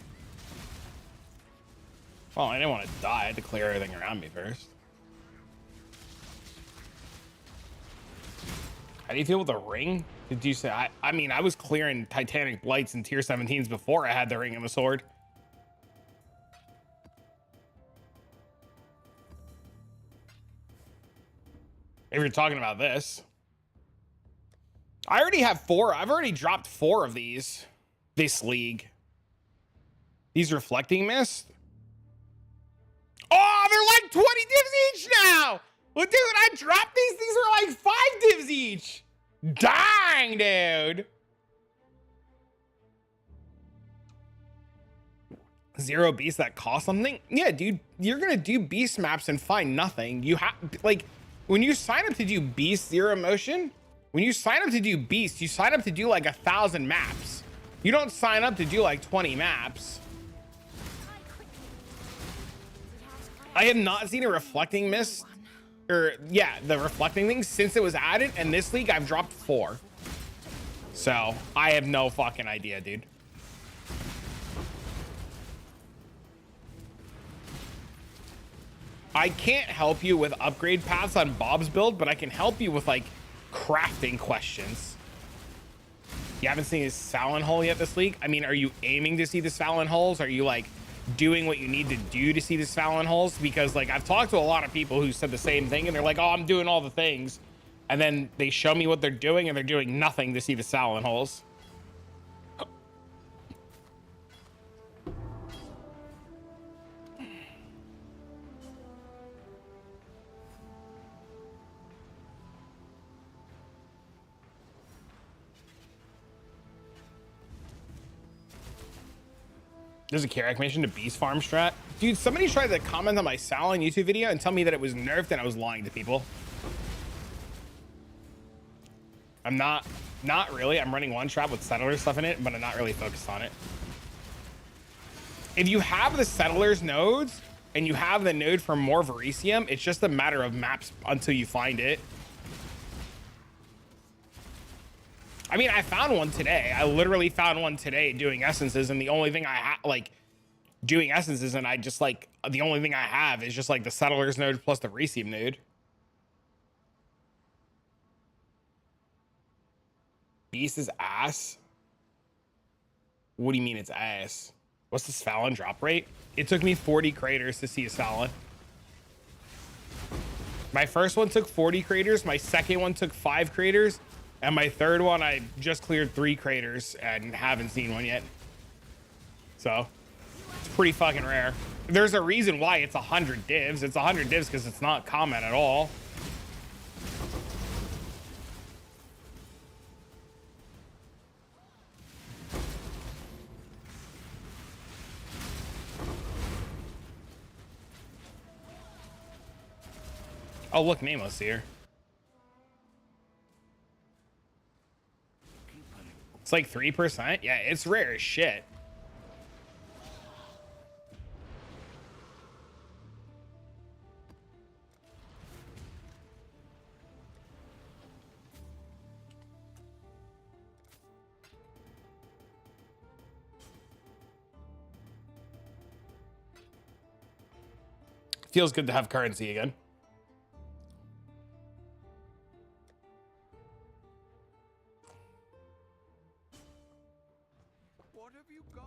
Well, I didn't want to die. I had to clear everything around me first. How do you feel with the ring? Did you say? I mean, I was clearing Titanic Blights and tier 17s before I had the ring and the sword. If you're talking about this, I already have 4. I've already dropped 4 of these this league. These reflecting mist. Oh, they're like 20 divs each now. Well, dude, I dropped these. These are like 5 divs each. Dang, dude. 0 beast that cost something? Yeah, dude, you're gonna do beast maps and find nothing. You have like when you sign up to do beast 0 motion, when you sign up to do beast, you sign up to do like 1,000 maps. You don't sign up to do like 20 maps. I have not seen a reflecting mist, or yeah, the reflecting thing since it was added, and this league I've dropped 4. So I have no fucking idea, dude. I can't help you with upgrade paths on Bob's build, but I can help you with like crafting questions. You haven't seen his svalin hole yet this league? I mean, are you aiming to see the svalin holes? Are you like doing what you need to do to see the svalin holes? Because like I've talked to a lot of people who said the same thing, and they're like, oh, I'm doing all the things, and then they show me what they're doing and they're doing nothing to see the svalin holes. There's a Carrack mission to beast farm strat. Dude, somebody tried to comment on my Svalin YouTube video and tell me that it was nerfed, and I was lying to people. I'm not really. I'm running one trap with settler stuff in it, but I'm not really focused on it. If you have the settlers nodes and you have the node for more Verisium, it's just a matter of maps until you find it. I mean, I found one today. I literally found one today doing essences, and the only thing I have, like, doing essences, and I just, like, the only thing I have is just, like, the settlers node plus the Verisium node. Beast is ass? What do you mean it's ass? What's the Svalin drop rate? It took me 40 craters to see a Svalin. My first one took 40 craters. My second one took 5 craters. And my third one, I just cleared 3 craters and haven't seen one yet. So it's pretty fucking rare. There's a reason why it's 100 divs. It's 100 divs because it's not common at all. Oh, look, Nameless here. It's like 3%. Yeah, it's rare as shit. Feels good to have currency again. What have you got?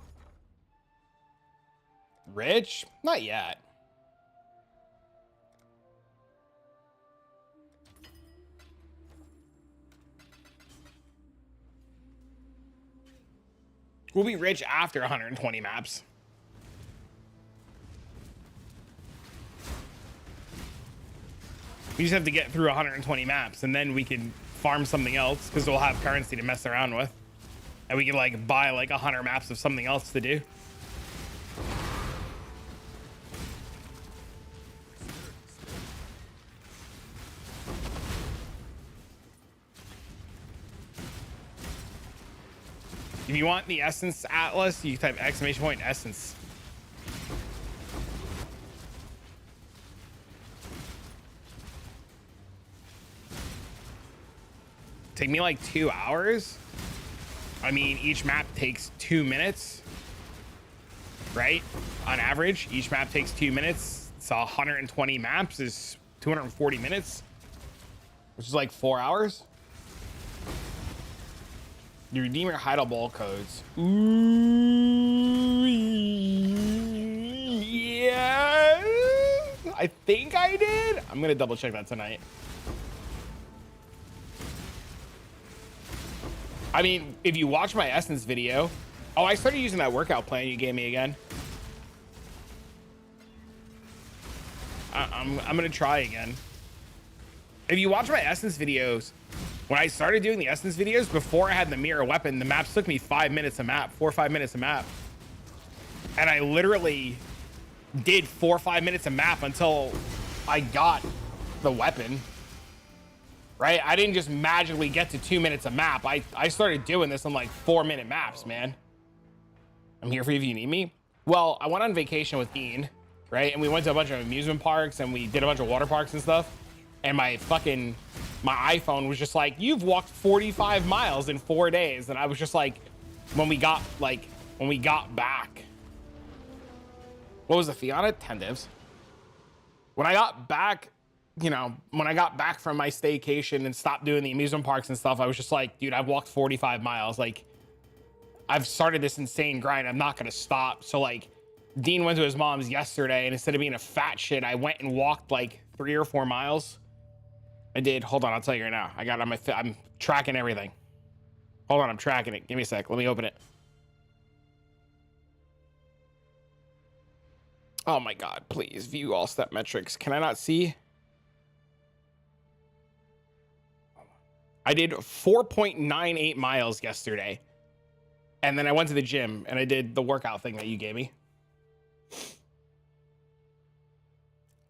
Rich? Not yet. We'll be rich after 120 maps. We just have to get through 120 maps, and then we can farm something else because we'll have currency to mess around with. And we can like buy like 100 maps of something else to do. If you want the Essence Atlas, you type !! Essence. Take me like 2 hours. I mean, each map takes 2 minutes, right? On average, each map takes 2 minutes. So 120 maps is 240 minutes, which is like 4 hours. You redeem your Heidelball codes. Ooh, yeah. I think I did. I'm gonna double check that tonight. I mean, if you watch my Essence video, oh, I started using that workout plan you gave me again. I'm gonna try again. If you watch my Essence videos, when I started doing the Essence videos, before I had the mirror weapon, the maps took me 5 minutes a map, 4 or 5 minutes a map. And I literally did 4 or 5 minutes a map until I got the weapon. Right? I didn't just magically get to 2 minutes a map. I started doing this on like 4-minute maps, man. I'm here for you if you need me. Well, I went on vacation with Dean, right? And we went to a bunch of amusement parks and we did a bunch of water parks and stuff. And my iPhone was just like, you've walked 45 miles in 4 days. And I was just like, when we got back, what was the fee on it? 10 divs. When I got back, you know, when I got back from my staycation and stopped doing the amusement parks and stuff, I was just like, dude, I've walked 45 miles. Like, I've started this insane grind. I'm not going to stop. So like, Dean went to his mom's yesterday, and instead of being a fat shit, I went and walked like 3 or 4 miles. I did. Hold on. I'll tell you right now. I got on my, I'm tracking everything. Hold on. I'm tracking it. Give me a sec. Let me open it. Oh my God, please view all step metrics. Can I not see? I did 4.98 miles yesterday. And then I went to the gym and I did the workout thing that you gave me.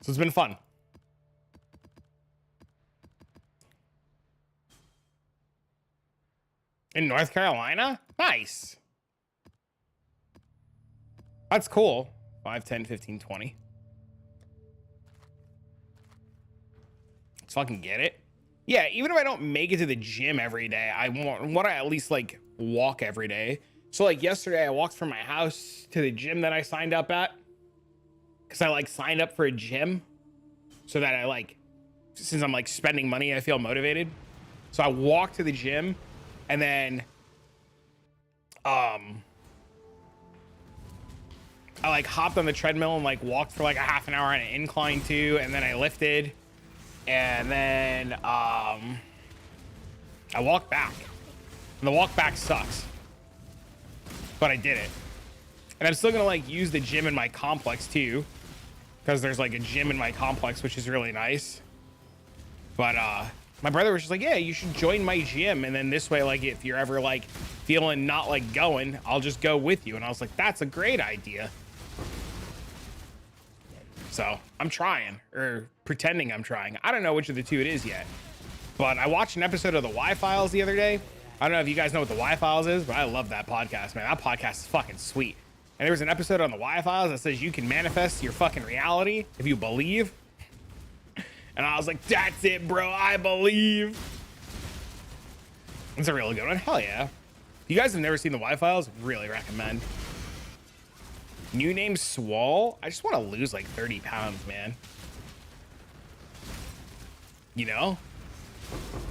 So it's been fun. In North Carolina? Nice. That's cool. 5, 10, 15, 20. Let's fucking get it. Yeah, even if I don't make it to the gym every day, I want to at least like walk every day. So like yesterday, I walked from my house to the gym that I signed up at. Because I like signed up for a gym so that I like, since I'm like spending money, I feel motivated. So I walked to the gym and then I like hopped on the treadmill and like walked for like a half an hour on an incline too, and then I lifted, and then I walked back. And the walk back sucks, but I did it. And I'm still gonna like use the gym in my complex too, because there's like a gym in my complex, which is really nice. But my brother was just like, yeah, you should join my gym, and then this way, like if you're ever like feeling not like going, I'll just go with you. And I was like, that's a great idea. So I'm trying, or pretending I'm trying. I don't know which of the two it is yet, but I watched an episode of the Y-Files the other day, I don't know if you guys know what the Y-Files is, but I love that podcast, man. That podcast is fucking sweet. And there was an episode on the Y-Files that says you can manifest your fucking reality if you believe. And I was like, that's it, bro. I believe. It's a really good one. Hell yeah. If you guys have never seen the Y-Files, really recommend. New name Swole. I just want to lose like 30 pounds, man. You know?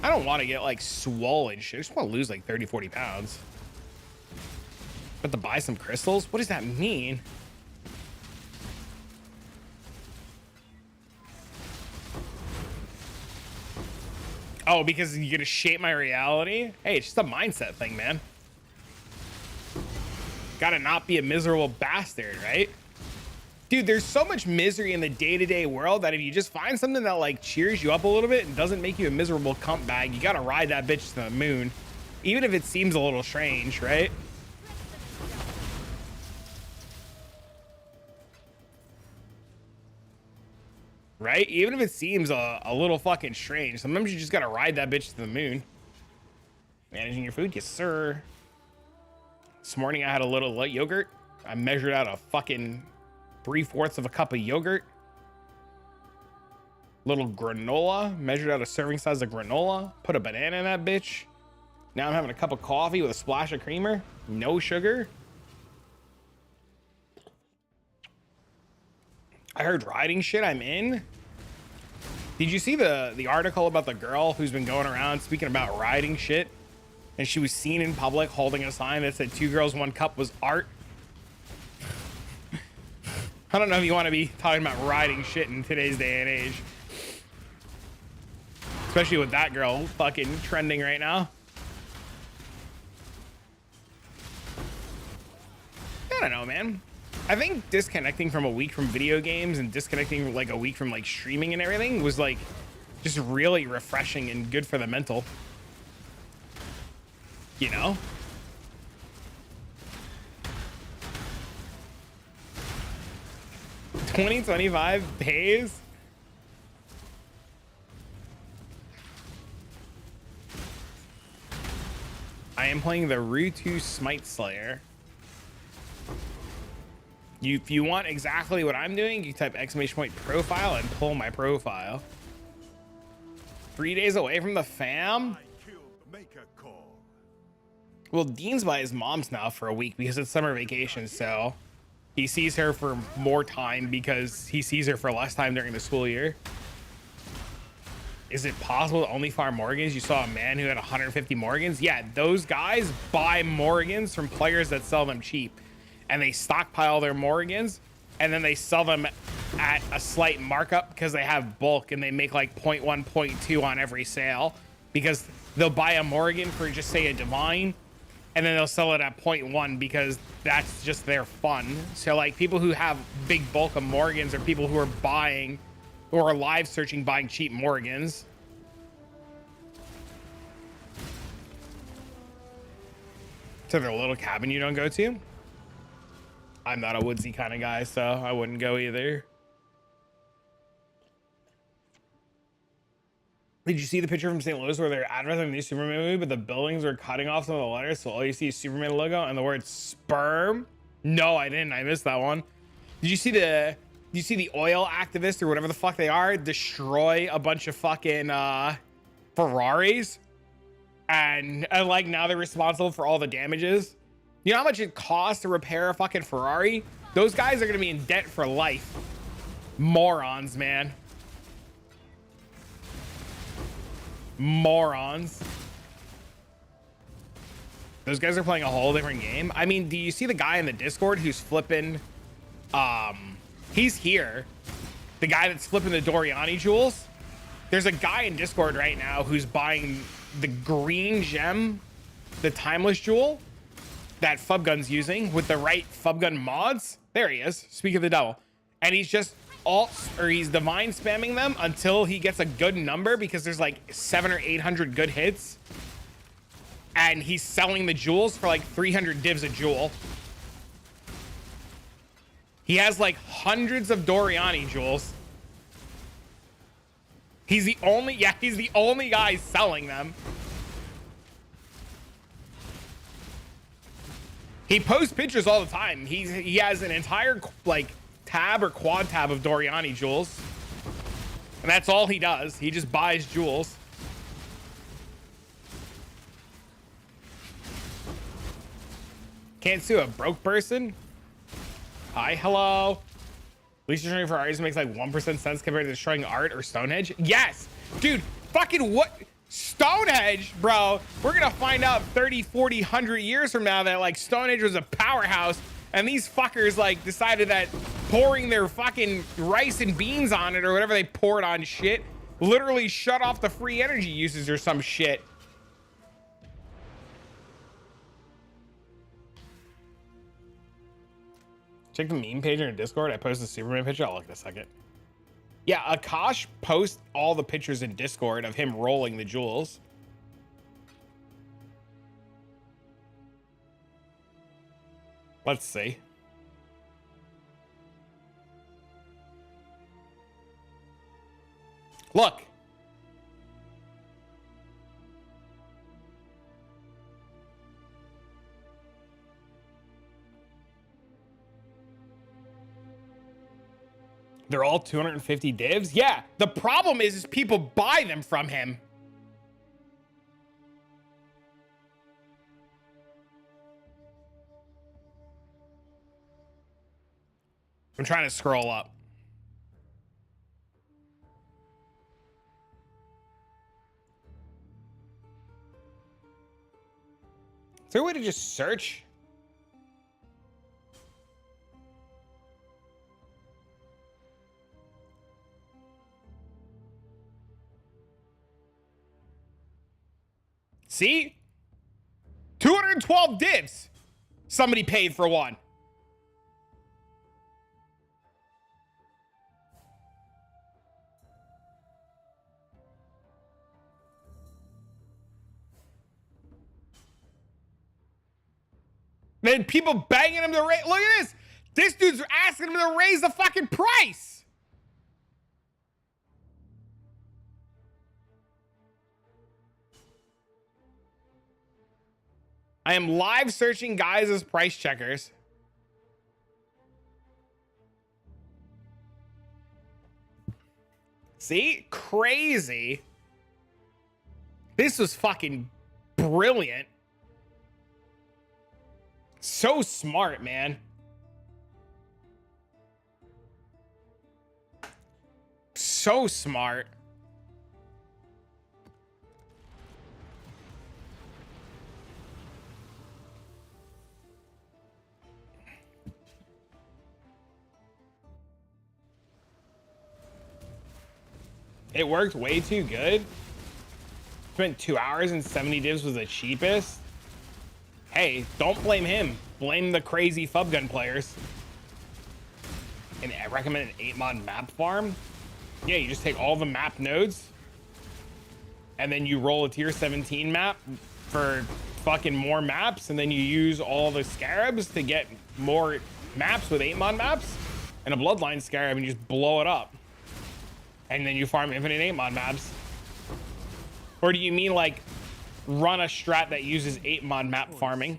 I don't want to get like swollen shit. I just want to lose like 30, 40 pounds. But to buy some crystals? What does that mean? Oh, because you're gonna shape my reality? Hey, it's just a mindset thing, man. Gotta not be a miserable bastard, right? Dude, there's so much misery in the day-to-day world that if you just find something that like cheers you up a little bit and doesn't make you a miserable cunt bag, you gotta ride that bitch to the moon. Even if it seems a little strange, right? Right? Even if it seems a little fucking strange, sometimes you just gotta ride that bitch to the moon. Managing your food? Yes, sir. This morning I had a little light yogurt. I measured out a fucking 3/4 of a cup of yogurt. Little granola. Measured out a serving size of granola. Put a banana in that bitch. Now I'm having a cup of coffee with a splash of creamer. No sugar. I heard riding shit. I'm in. Did you see the article about the girl who's been going around speaking about riding shit? And she was seen in public holding a sign that said 2 girls, 1 cup was art. I don't know if you want to be talking about riding shit in today's day and age. Especially with that girl fucking trending right now. I don't know, man. I think disconnecting from a week from video games and disconnecting like a week from like streaming and everything was like just really refreshing and good for the mental. You know? $20.25 pays? I am playing the Root 2 Smite Slayer. If you want exactly what I'm doing, you type !point profile and pull my profile. 3 days away from the fam? Well, Dean's by his mom's now for a week because it's summer vacation, so he sees her for more time because he sees her for less time during the school year. Is it possible to only farm Morgans? You saw a man who had 150 Morgans? Yeah, those guys buy Morgans from players that sell them cheap. And they stockpile their Morgans, and then they sell them at a slight markup because they have bulk and they make like 0.1, 0.2 on every sale because they'll buy a Morgan for just say a divine and then they'll sell it at 0.1 because that's just their fun. So like people who have big bulk of Morgans are people who are buying or are live searching buying cheap Morgans. To the little cabin you don't go to? I'm not a woodsy kind of guy, so I wouldn't go either. Did you see the picture from St. Louis where they're advertising the new Superman movie, but the buildings are cutting off some of the letters, so all you see is Superman logo and the word sperm? No, I didn't. I missed that one. Did you see the oil activists or whatever the fuck they are destroy a bunch of fucking Ferraris? And like now they're responsible for all the damages. You know how much it costs to repair a fucking Ferrari? Those guys are gonna be in debt for life. Morons, man. Morons. Those guys are playing a whole different game. I mean, do you see the guy in the Discord who's flipping? He's here. The guy that's flipping the Doriani jewels. There's a guy in Discord right now who's buying the green gem, the timeless jewel that Fubgun's using with the right Fubgun mods. There he is. Speak of the devil. And he's just he's divine spamming them until he gets a good number because there's like 700 or 800 good hits. And he's selling the jewels for like 300 divs a jewel. He has like hundreds of Doriani jewels. He's the only guy selling them. He posts pictures all the time. He has an entire like tab or quad tab of Doriani jewels. And that's all he does. He just buys jewels. Can't sue a broke person. Hi, hello. At least destroying for artists makes like 1% sense compared to destroying art or Stonehenge. Yes, dude, fucking what? Stonehenge, bro. We're gonna find out 30, 40, 100 years from now that like Stonehenge was a powerhouse and these fuckers like decided that pouring their fucking rice and beans on it or whatever they poured on shit literally shut off the free energy uses or some shit. Check the meme page in your Discord. I posted a Superman picture. I'll look in a second. Yeah, Akash posts all the pictures in Discord of him rolling the jewels. Let's see. Look. They're all 250 divs? Yeah, the problem is people buy them from him. I'm trying to scroll up. Is there a way to just search? See? 212 divs. Somebody paid for one. Then people banging him to raise. Look at this. This dude's asking him to raise the fucking price. I am live searching guys as price checkers. See? Crazy. This was fucking brilliant. So smart, man. So smart. It worked way too good. Spent 2 hours and 70 divs was the cheapest. Hey, don't blame him. Blame the crazy FUB gun players. And I recommend an 8-mod map farm. Yeah, you just take all the map nodes and then you roll a tier 17 map for fucking more maps, and then you use all the scarabs to get more maps with 8-mod maps and a bloodline scarab, and you just blow it up. And then you farm infinite 8-mod maps. Or do you mean like run a strat that uses 8-mod map farming?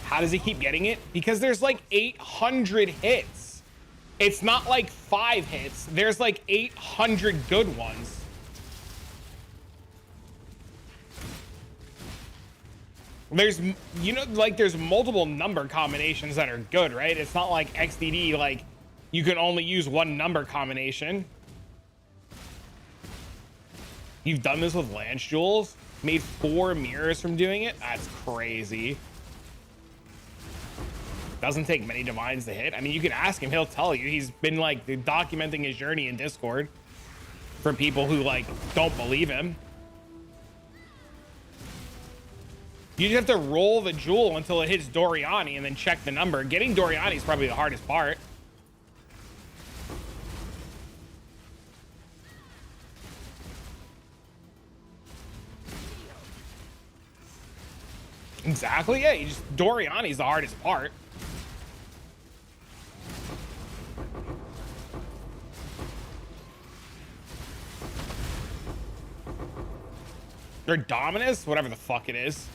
How does he keep getting it? Because there's like 800 hits. It's not like 5 hits. There's like 800 good ones. There's, you know, like there's multiple number combinations that are good, right? It's not like XDD, like you can only use one number combination. You've done this with Lance Jewels? Made 4 mirrors from doing it? That's crazy. Doesn't take many divines to hit. I mean, you can ask him, he'll tell you. He's been like documenting his journey in Discord for people who like don't believe him. You just have to roll the jewel until it hits Doriani and then check the number. Getting Doriani is probably the hardest part. Exactly, yeah, you just Doriani's the hardest part. Or Dominus, whatever the fuck it is.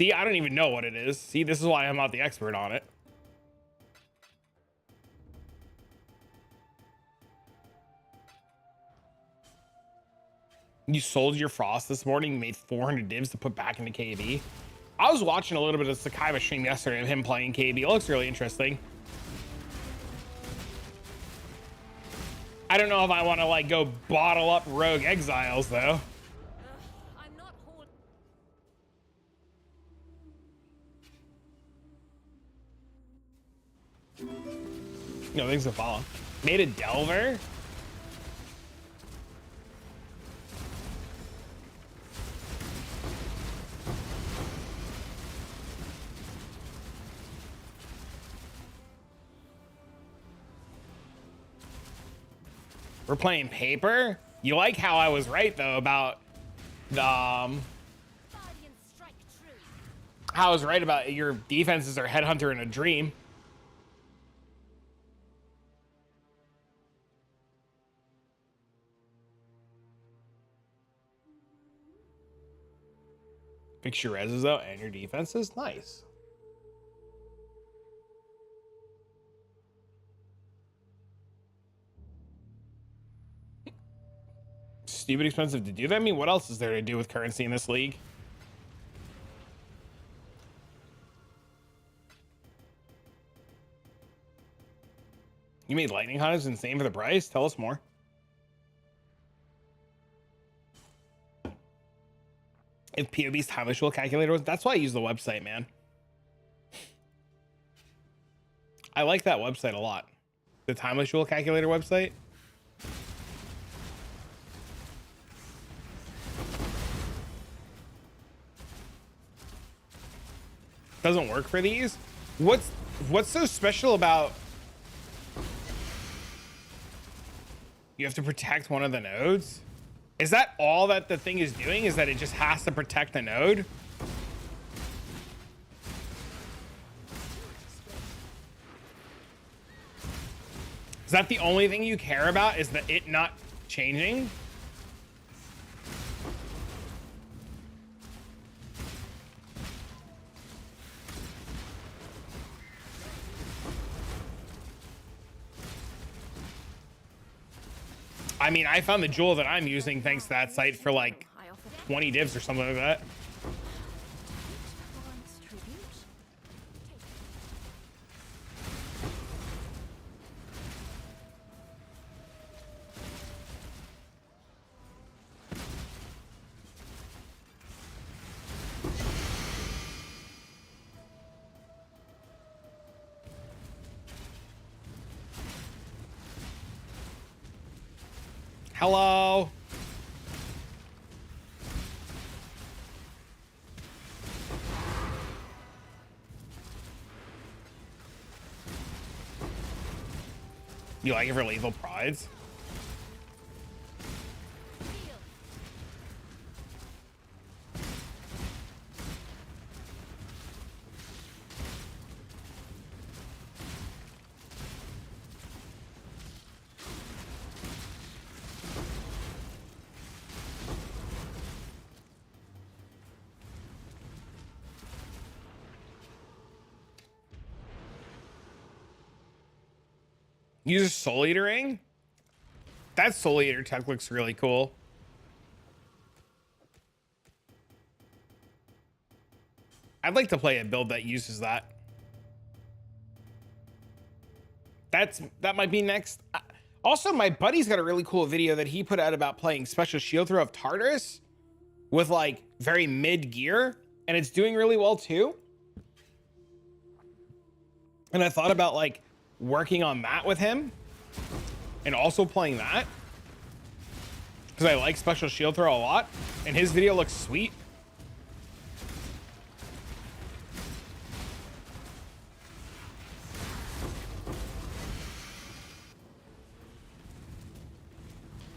See, I don't even know what it is. See, this is why I'm not the expert on it. You sold your frost this morning, made 400 divs to put back into KB. I was watching a little bit of Sakaiba stream yesterday of him playing KB. It looks really interesting. I don't know if I want to like go bottle up Rogue Exiles though. I'm not hold. No, thanks for follow. Made a Delver. We're playing paper. You like how I was right though about the how I was right about your defenses are Headhunter and a Dream. Fix your reses though and your defenses. Nice. Stupid expensive to do that. I mean, what else is there to do with currency in this league? You made lightning hunters insane for the price? Tell us more. If POB's time visual calculator was, that's why I use the website, man. I like that website a lot. The time visual calculator website. Doesn't work for these. What's so special about you have to protect one of the nodes? Is that all that the thing is doing? Is that it just has to protect the node? Is that the only thing you care about? Is that it not changing? I mean, I found the jewel that I'm using thanks to that site for like 20 divs or something like that. Hello. You like it for lethal prides? Use a Soul Eater ring? That Soul Eater tech looks really cool. I'd like to play a build that uses that. That might be next. Also, my buddy's got a really cool video that he put out about playing Special Shield Throw of Tartarus with like very mid gear, and it's doing really well too. And I thought about like working on that with him and also playing that because I like Special Shield Throw a lot, and his video looks sweet.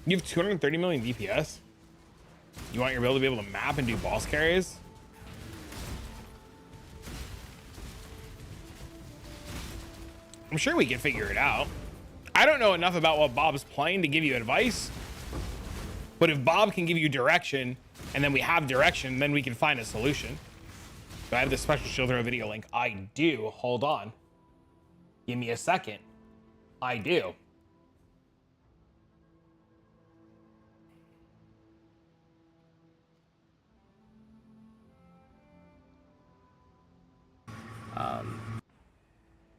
You have 230 million DPS. You want your build to be able to map and do boss carries? I'm sure we can figure it out. I don't know enough about what Bob's playing to give you advice, but if Bob can give you direction and then we have direction, then we can find a solution. Do I have the special shield hero video link? I do. Hold on. Give me a second. I do.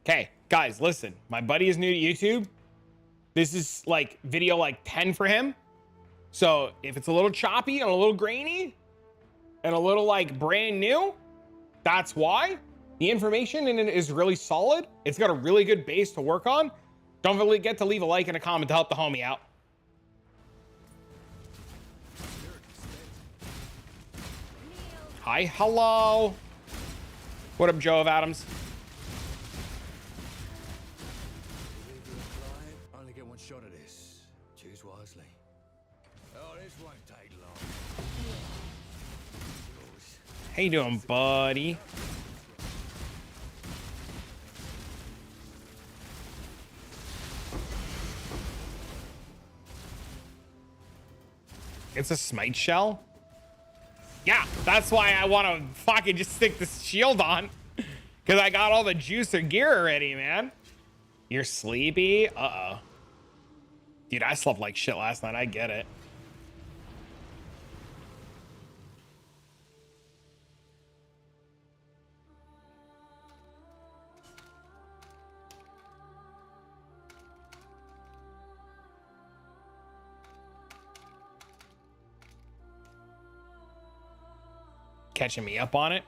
Okay, guys, listen. My buddy is new to YouTube. This is like video like 10 for him. So if it's a little choppy and a little grainy and a little like brand new, that's why. The information in it is really solid. It's got a really good base to work on. Don't forget to leave a like and a comment to help the homie out. Hi, hello. What up, Joe of Adams? Only get one shot at this. Choose wisely. Oh, this won't take long. How you doing, buddy? It's a smite shell? Yeah, that's why I want to fucking just stick this shield on. Because I got all the juice or gear already, man. You're sleepy? Uh-oh. Dude, I slept like shit last night. I get it. Catching me up on it.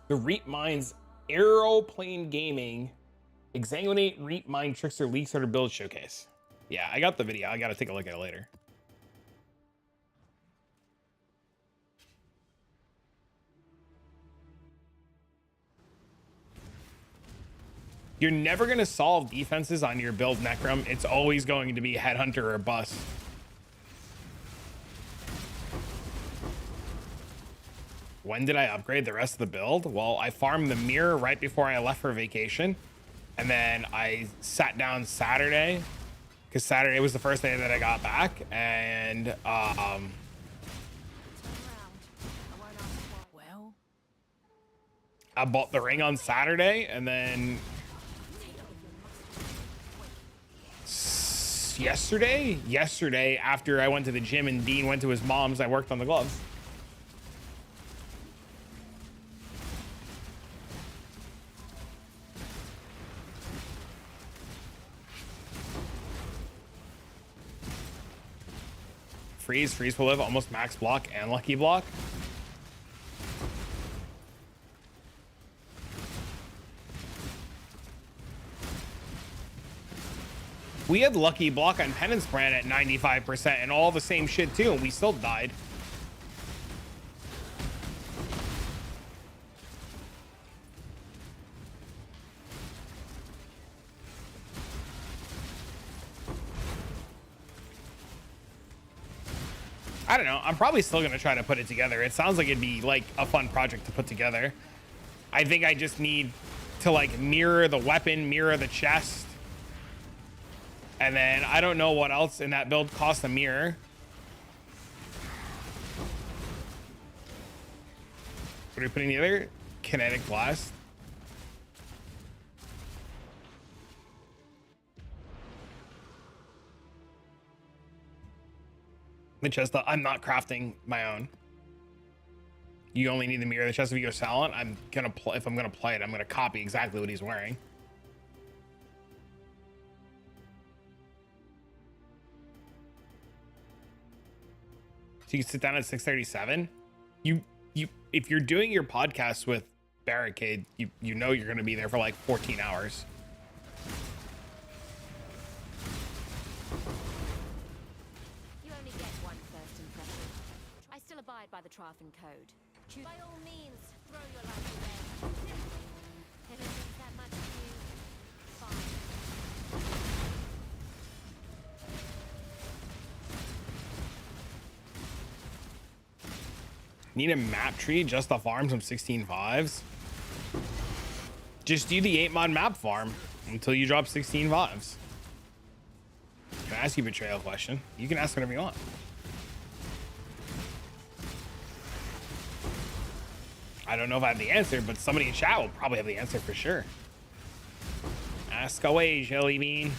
The Reap Mines Aeroplane Gaming Exsanguinate Reap Mine Trickster Leak Sorter Build Showcase. Yeah, I got the video. I gotta take a look at it later. You're never gonna solve defenses on your build, Necrum. It's always going to be Headhunter or bust. When did I upgrade the rest of the build? Well, I farmed the mirror right before I left for vacation. And then I sat down Saturday because Saturday was the first day that I got back. And Well, I bought the ring on Saturday. And then yesterday after I went to the gym and Dean went to his mom's, I worked on the gloves. Freeze will live almost max block and lucky block. We had lucky block on Penance Brand at 95% and all the same shit too, and we still died. I don't know. I'm probably still going to try to put it together. It sounds like it'd be like a fun project to put together. I think I just need to like mirror the weapon, mirror the chest. And then I don't know what else in that build costs a mirror. What are we putting together? Kinetic Blast. The chest, I'm not crafting my own. You only need the mirror. The chest, if you go silent, I'm gonna play. If I'm gonna play it, I'm gonna copy exactly what he's wearing. So you can sit down at 6:37. If you're doing your podcast with Barricade, you know you're gonna be there for like 14 hours. Abide by the Trafin Code. By all means, throw your life away. If it means that much to you, fine. Need a map tree just to farm some 16.5s? Just do the 8-mod map farm until you drop 16.5s. Can I ask you a betrayal question? You can ask whatever you want. I don't know if I have the answer, but somebody in chat will probably have the answer for sure. Ask away, Jelly Bean.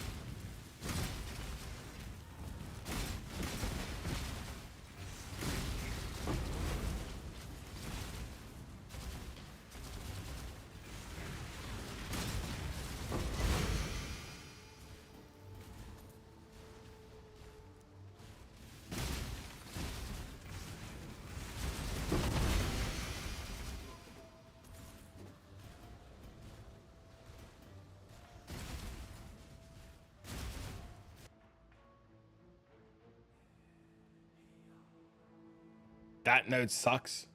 That node sucks.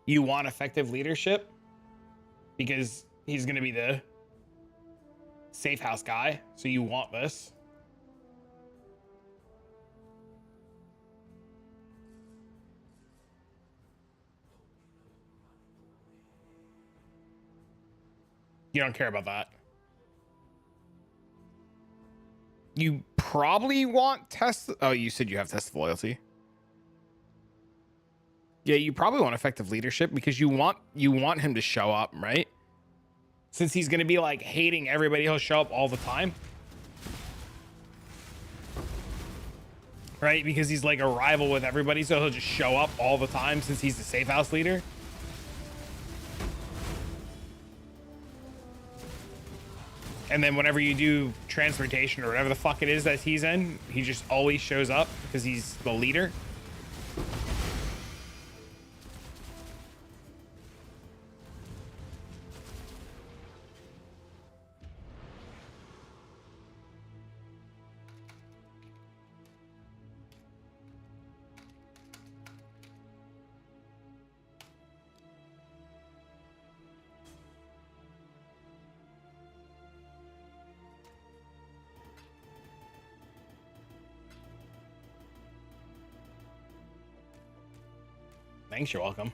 You want effective leadership because he's going to be the safe house guy. So you want this. You don't care about that. You probably want test. Oh, you said you have test loyalty. Yeah, you probably want effective leadership because you want him to show up, right? Since he's going to be like hating everybody, he'll show up all the time. Right? Because he's like a rival with everybody, so he'll just show up all the time since he's the safe house leader. And then whenever you do transportation or whatever the fuck it is that he's in, he just always shows up because he's the leader. Thanks, you're welcome.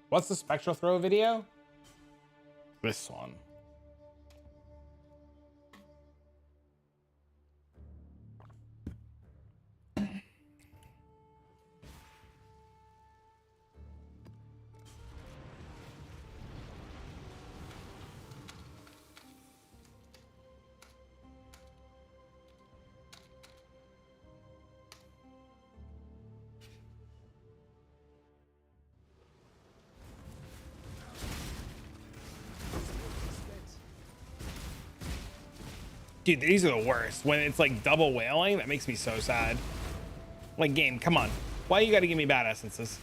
What's the spectral throw video? This one. Dude, these are the worst. When it's like double whaling, that makes me so sad. Like, game, come on. Why you gotta give me bad essences?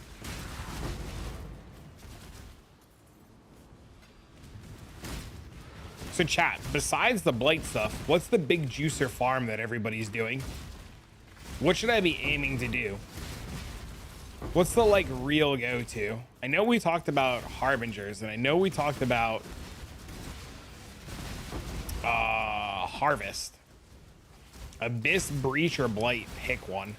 So chat, besides the blight stuff, what's the big juicer farm that everybody's doing? What should I be aiming to do? What's the like real go-to? I know we talked about harbingers, and I know we talked about harvest. Abyss, breach, or blight. Pick one.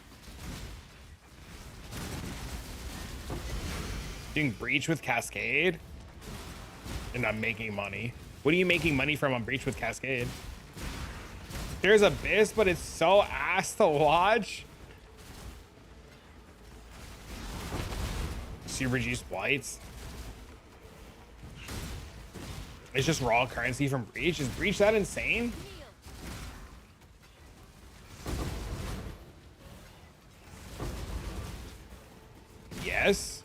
Doing breach with cascade, and I'm making money. What are you making money from on breach with cascade? There's abyss, but it's so ass to watch. So you reduce blights. It's just raw currency from breach. Is breach that insane? Yes.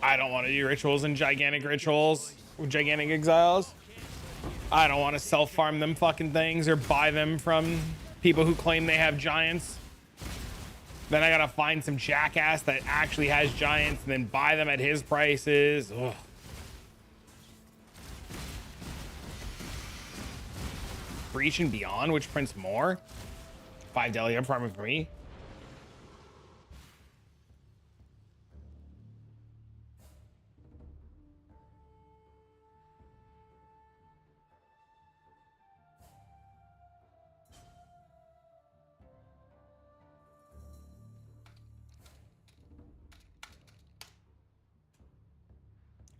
I don't want to do rituals and gigantic rituals with gigantic exiles. I don't want to self-farm them fucking things or buy them from people who claim they have giants. Then I gotta find some jackass that actually has giants and then buy them at his prices. Ugh. Breach and Beyond, which prints more? 5 Delia farming for me.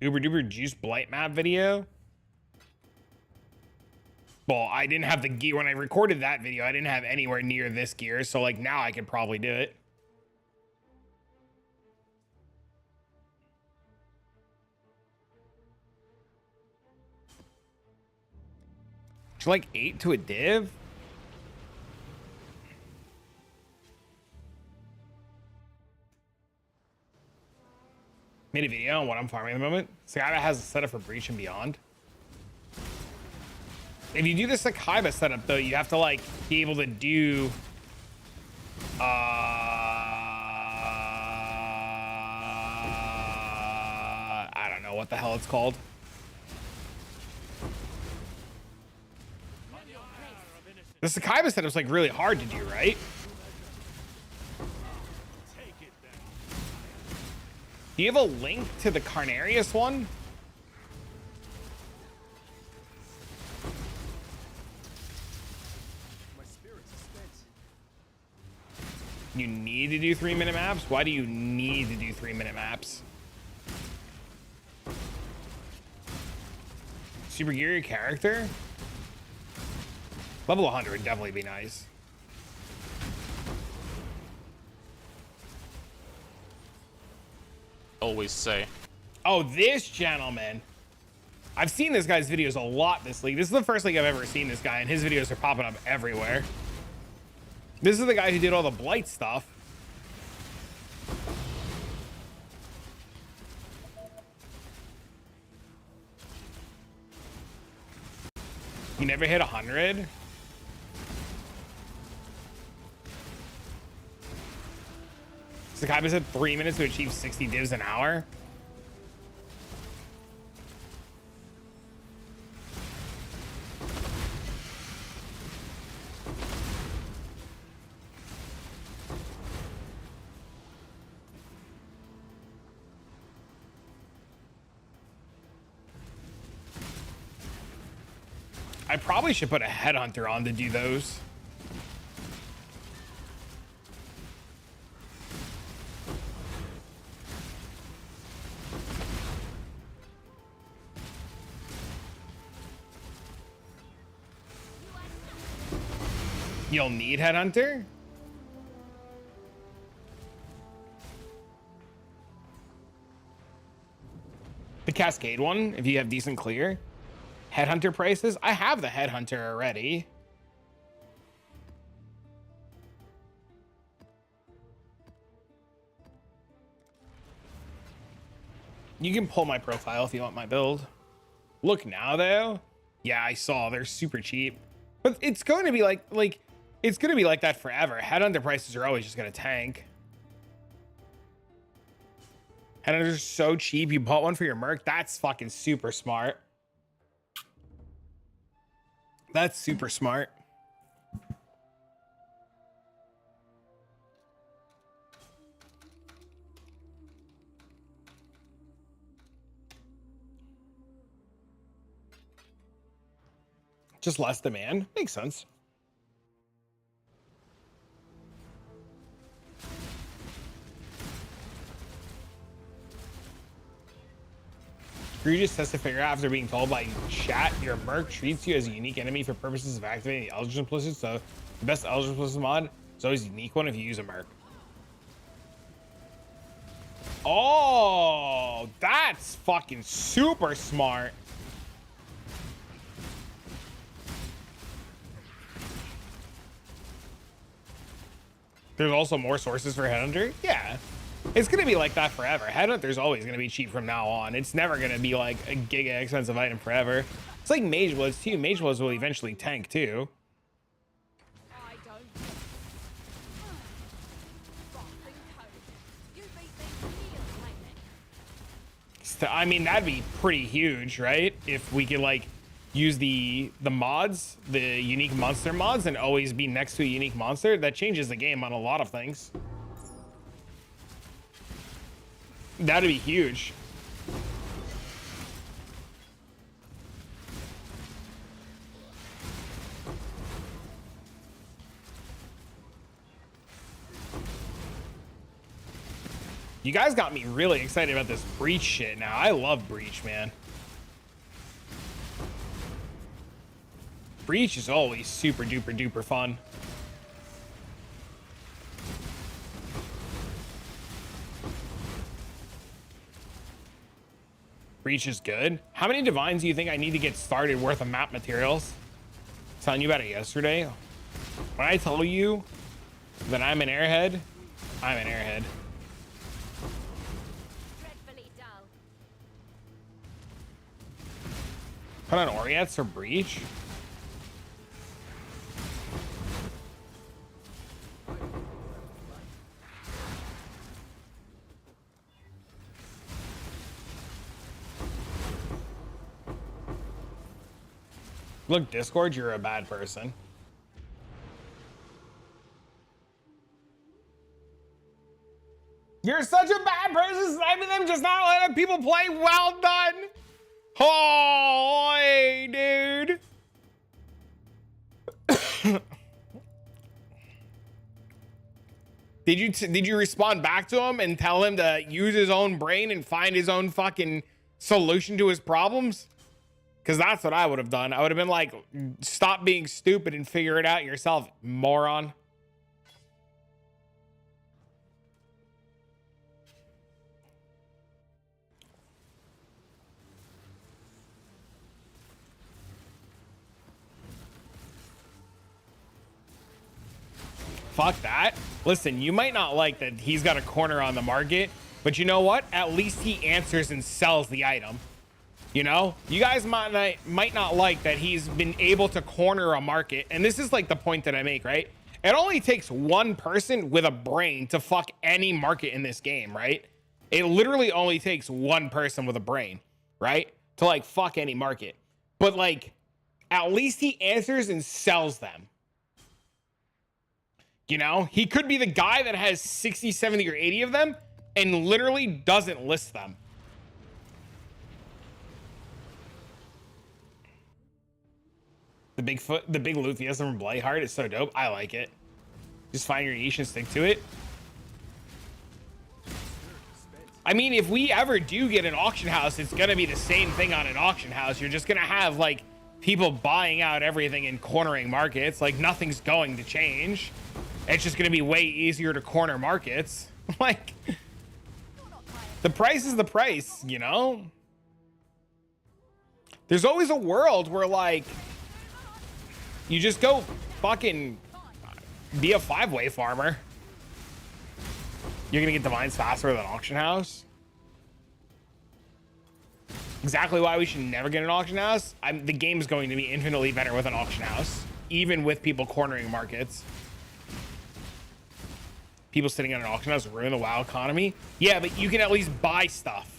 Uber duper juice blight map video. Well, I didn't have the gear when I recorded that video. I didn't have anywhere near this gear. So like now I could probably do it. It's like 8 to a div. Made a video on what I'm farming at the moment. Sakaiba has a setup for Breach and Beyond. If you do the Sakaiba setup though, you have to like be able to do I don't know what the hell it's called. The Sakaiba setup's like really hard to do, right? Do you have a link to the Carnarius one? You need to do 3-minute maps? Why do you need to do 3-minute maps? Super gear your character? Level 100 would definitely be nice. Always say. Oh, this gentleman. I've seen this guy's videos a lot this league. This is the first league I've ever seen this guy, and his videos are popping up everywhere. This is the guy who did all the blight stuff. You never hit 100? Sakaiba said 3 minutes to achieve 60 divs an hour. I probably should put a headhunter on to do those. You'll need headhunter? The Cascade one, if you have decent clear. Headhunter prices? I have the headhunter already. You can pull my profile if you want my build. Look now though. Yeah, I saw they're super cheap. But it's going to be like it's going to be like that forever. Headhunter prices are always just going to tank. Headhunters are so cheap. You bought one for your merc. That's fucking super smart. That's super smart. Just less demand. Makes sense. Egregious has to figure out after being told by chat your merc treats you as a unique enemy for purposes of activating the Eldritch Implicit. So the best Eldritch Implicit mod is always a unique one if you use a merc. Oh, that's fucking super smart. There's also more sources for Headhunter? Yeah. It's going to be like that forever. Headhunter's always going to be cheap from now on. It's never going to be like a giga expensive item forever. It's like Mage Bloods too. Mage Bloods will eventually tank too. I don't. Fucking code. You beat me to heal, mate. So, I mean, that'd be pretty huge, right? If we could like use the mods, the unique monster mods, and always be next to a unique monster. That changes the game on a lot of things. That'd be huge. You guys got me really excited about this breach shit now. I love breach, man. Breach is always super duper duper fun. Breach is good. How many divines do you think I need to get started worth of map materials? I was telling you about it yesterday. When I tell you that I'm an airhead, I'm an airhead. Dreadfully dull. Put on Oriats or breach? Look, Discord, you're a bad person. You're such a bad person, sniping them, just not letting people play. Well done. Oh, hey, dude. Did you respond back to him and tell him to use his own brain and find his own fucking solution to his problems? Because that's what I would have done. I would have been like, stop being stupid and figure it out yourself, moron. Fuck that. Listen, you might not like that he's got a corner on the market, but you know what? At least he answers and sells the item. You know, you guys might not like that he's been able to corner a market. And this is like the point that I make, right? It only takes one person with a brain to fuck any market in this game, right? It literally only takes one person with a brain, right? To like fuck any market. But like, at least he answers and sells them. You know, he could be the guy that has 60, 70, or 80 of them and literally doesn't list them. The big loot fiesta from Blightheart is so dope. I like it. Just find your niche and stick to it. I mean, if we ever do get an auction house, it's gonna be the same thing on an auction house. You're just gonna have like people buying out everything and cornering markets. Like nothing's going to change. It's just gonna be way easier to corner markets. Like the price is the price, you know? There's always a world where like you just go fucking be a 5-way farmer. You're gonna get divines faster with an auction house. Exactly why we should never get an auction house. The game is going to be infinitely better with an auction house, even with people cornering markets. People sitting at an auction house ruin the WoW economy. Yeah, but you can at least buy stuff.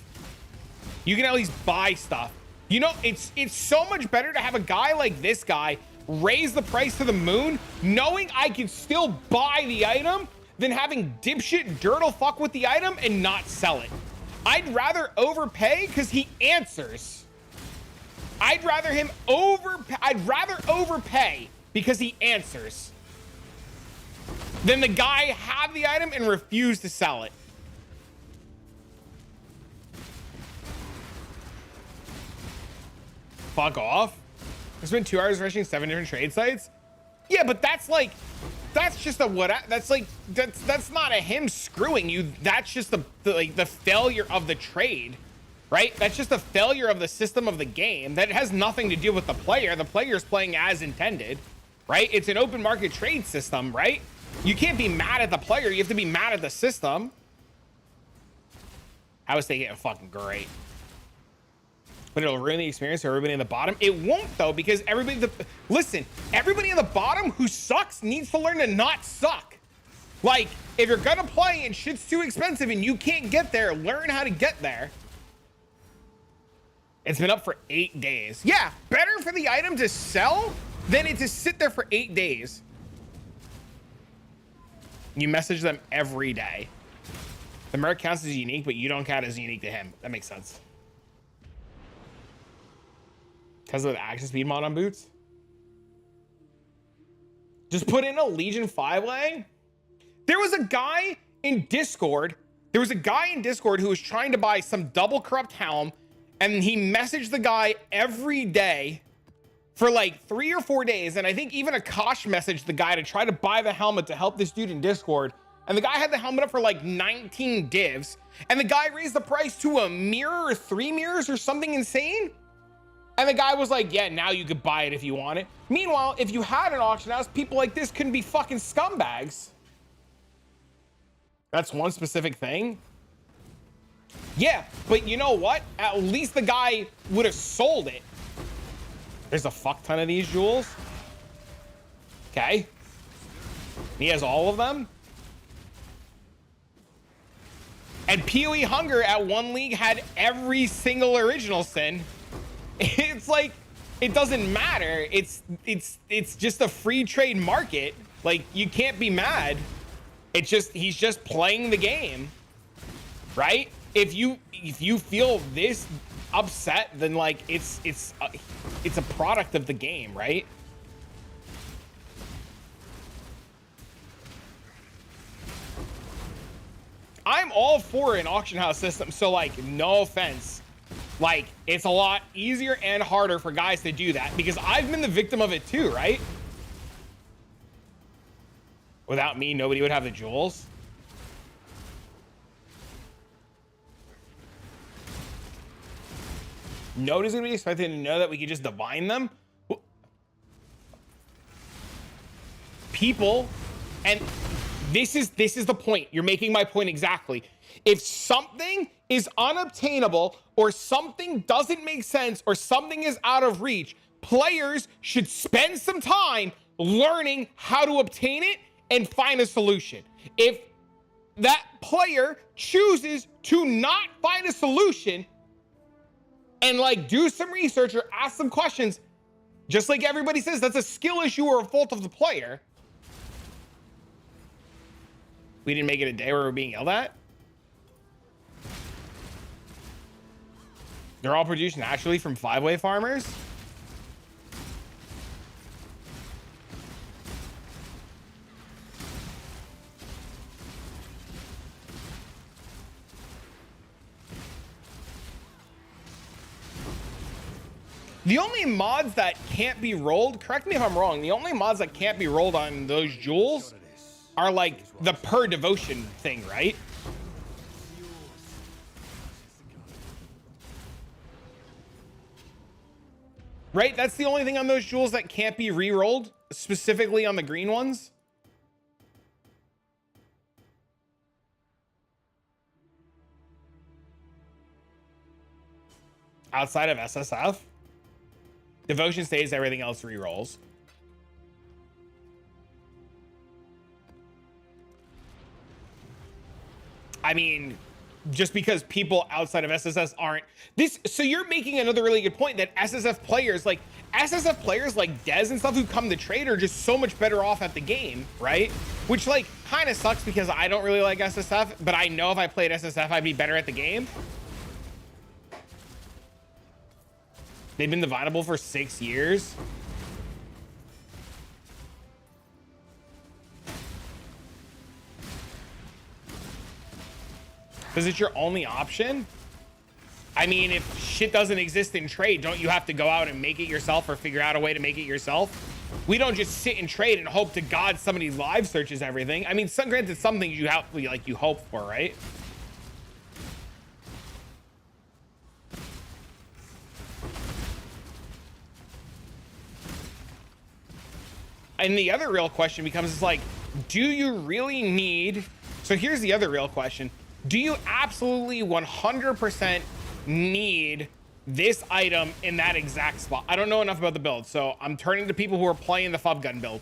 You can at least buy stuff. You know, it's so much better to have a guy like this guy raise the price to the moon, knowing I can still buy the item, than having dipshit Dirtle fuck with the item and not sell it. I'd rather overpay because he answers. I'd rather overpay because he answers than the guy have the item and refuse to sell it. Fuck off. I spent 2 hours refreshing 7 different trade sites. Yeah, but that's like, that's just a what? That's like, that's not a him screwing you. That's just the failure of the trade, right? That's just a failure of the system of the game. That has nothing to do with the player. The player's playing as intended, right? It's an open market trade system, right? You can't be mad at the player. You have to be mad at the system. I was thinking it fucking great. But it'll ruin the experience for everybody in the bottom. It won't though, because listen, everybody in the bottom who sucks needs to learn to not suck. Like, if you're gonna play and shit's too expensive and you can't get there, learn how to get there. It's been up for 8 days. Yeah, better for the item to sell than it to sit there for 8 days. You message them every day. The merc counts as unique, but you don't count as unique to him. That makes sense. Because of the action speed mod on boots. Just put in a Legion 5 lane. There was a guy in Discord There was a guy in Discord who was trying to buy some double corrupt helm, and he messaged the guy every day for like 3 or 4 days. And I think even Akash messaged the guy to try to buy the helmet to help this dude in Discord. And the guy had the helmet up for like 19 divs. And the guy raised the price to a mirror or 3 mirrors or something insane. And the guy was like, yeah, now you could buy it if you want it. Meanwhile, if you had an auction house, people like this couldn't be fucking scumbags. That's one specific thing. Yeah, but you know what? At least the guy would have sold it. There's a fuck ton of these jewels. Okay. He has all of them. And PoE Hunger at one league had every single original sin. It's like, it doesn't matter. It's just a free trade market. Like, you can't be mad. It's just, he's just playing the game, right? If you feel this upset, then like it's a product of the game, right? I'm all for an auction house system, so like, no offense, like, it's a lot easier and harder for guys to do that because I've been the victim of it too, right? Without me, nobody would have the jewels. Nobody's gonna be expected to know that we could just divine them. People, and this is the point. You're making my point exactly. If something is unobtainable or something doesn't make sense or something is out of reach, players should spend some time learning how to obtain it and find a solution. If that player chooses to not find a solution and like do some research or ask some questions, just like everybody says, that's a skill issue or a fault of the player. We didn't make it a day where we're being yelled at. They're all produced naturally from 5-way farmers. The only mods that can't be rolled, correct me if I'm wrong, the only mods that can't be rolled on those jewels are like the per devotion thing, right? Right? That's the only thing on those jewels that can't be re-rolled, specifically on the green ones. Outside of SSF. Devotion stays, everything else re-rolls. I mean, just because people outside of SSS aren't this, so you're making another really good point that SSF players like Dez and stuff who come to trade are just so much better off at the game, right? Which like kind of sucks because I don't really like SSF, but I know if I played SSF, I'd be better at the game. They've been divinable for 6 years. Because it's your only option. I mean, if shit doesn't exist in trade, don't you have to go out and make it yourself or figure out a way to make it yourself? We don't just sit and trade and hope to God somebody live searches everything. I mean, granted, some things you have, like, you hope for, right? And the other real question becomes, is like, do you really need, so here's the other real question. Do you absolutely 100% need this item in that exact spot? I don't know enough about the build, so I'm turning to people who are playing the FUB gun build.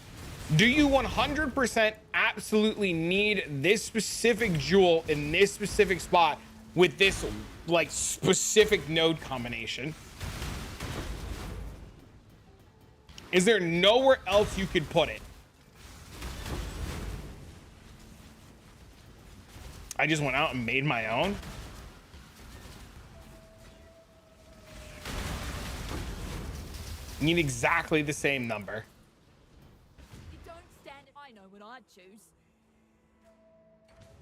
Do you 100% absolutely need this specific jewel in this specific spot with this like specific node combination? Is there nowhere else you could put it? I just went out and made my own. You need exactly the same number. You don't stand it. I know what I'd choose.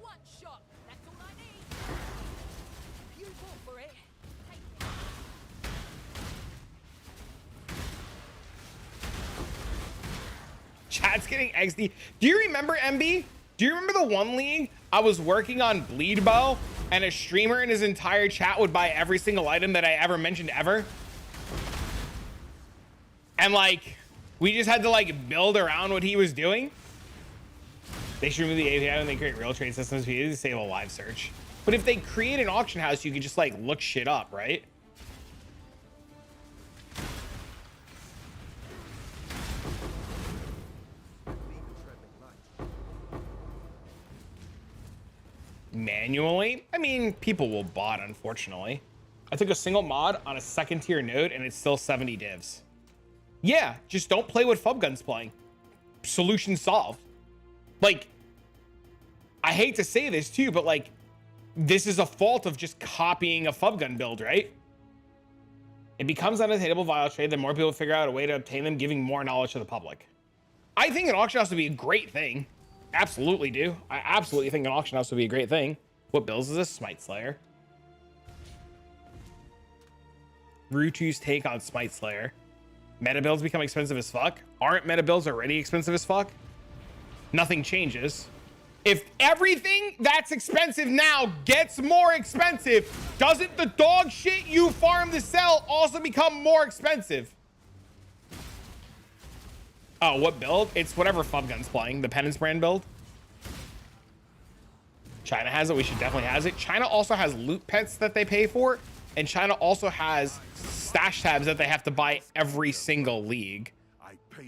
One shot. That's all I need. Chat's getting XD. Do you remember, MB? Do you remember the one league I was working on Bleed Bow and a streamer in his entire chat would buy every single item that I ever mentioned ever? And like, we just had to like build around what he was doing. They should remove the API when they create real trade systems to disable live search. But if they create an auction house, you can just like look shit up, right? Manually? I mean, people will bot, unfortunately. I took a single mod on a second tier node and it's still 70 divs. Yeah, just don't play what Fubgun's playing. Solution solved. Like, I hate to say this too, but like, this is a fault of just copying a Fubgun build, right? It becomes unattainable via trade, the more people figure out a way to obtain them, giving more knowledge to the public. I think an auction house would be a great thing. Absolutely do. I absolutely think an auction house would be a great thing. What builds is a Smite Slayer? Rutu's take on Smite Slayer. Meta builds become expensive as fuck. Aren't meta builds already expensive as fuck? Nothing changes. If everything that's expensive now gets more expensive, doesn't the dog shit you farm to sell also become more expensive? Oh, what build? It's whatever Fubgun's playing. The Penance brand build. China has it. We should definitely has it. China also has loot pets that they pay for. And China also has stash tabs that they have to buy every single league.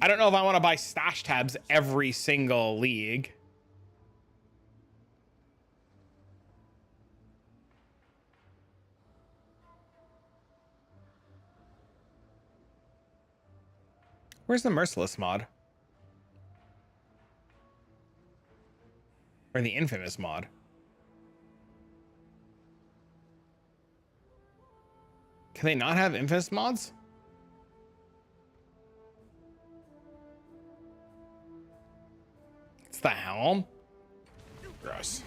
I don't know if I want to buy stash tabs every single league. Where's the Merciless mod? Or the Infamous mod? Can they not have Infamous mods? It's the Helm? Gross.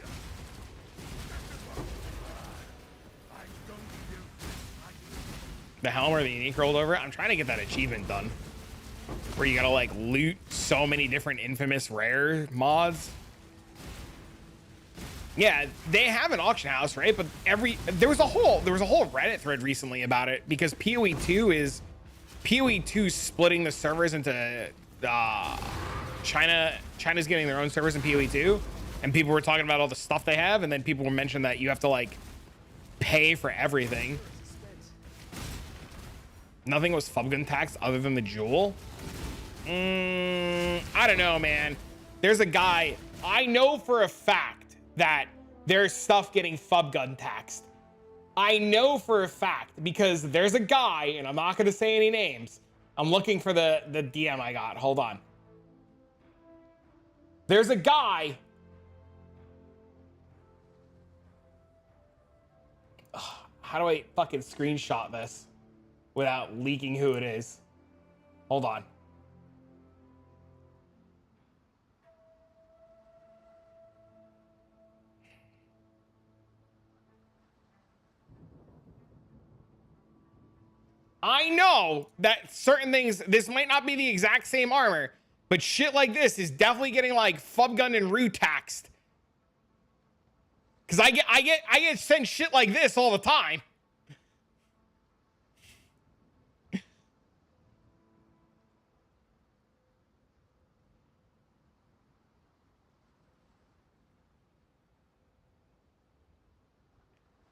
The Helm or the Unique rolled over? I'm trying to get that achievement done. Where you gotta like loot so many different Infamous rare mods. Yeah, they have an auction house, right? But there was a whole Reddit thread recently about it because PoE2 splitting the servers into China's getting their own servers in PoE2, and people were talking about all the stuff they have, and then people were mentioning that you have to like pay for everything. Nothing was Fubgun taxed other than the jewel. I don't know, man. There's a guy I know for a fact that there's stuff getting Fubgun taxed. I know for a fact because there's a guy, and I'm not going to say any names. I'm looking for the DM I got. Hold on. There's a guy. Ugh, how do I fucking screenshot this without leaking who it is? Hold on. I know that certain things, this might not be the exact same armor, but shit like this is definitely getting like Fubgun and Rue taxed. Cause I get sent shit like this all the time.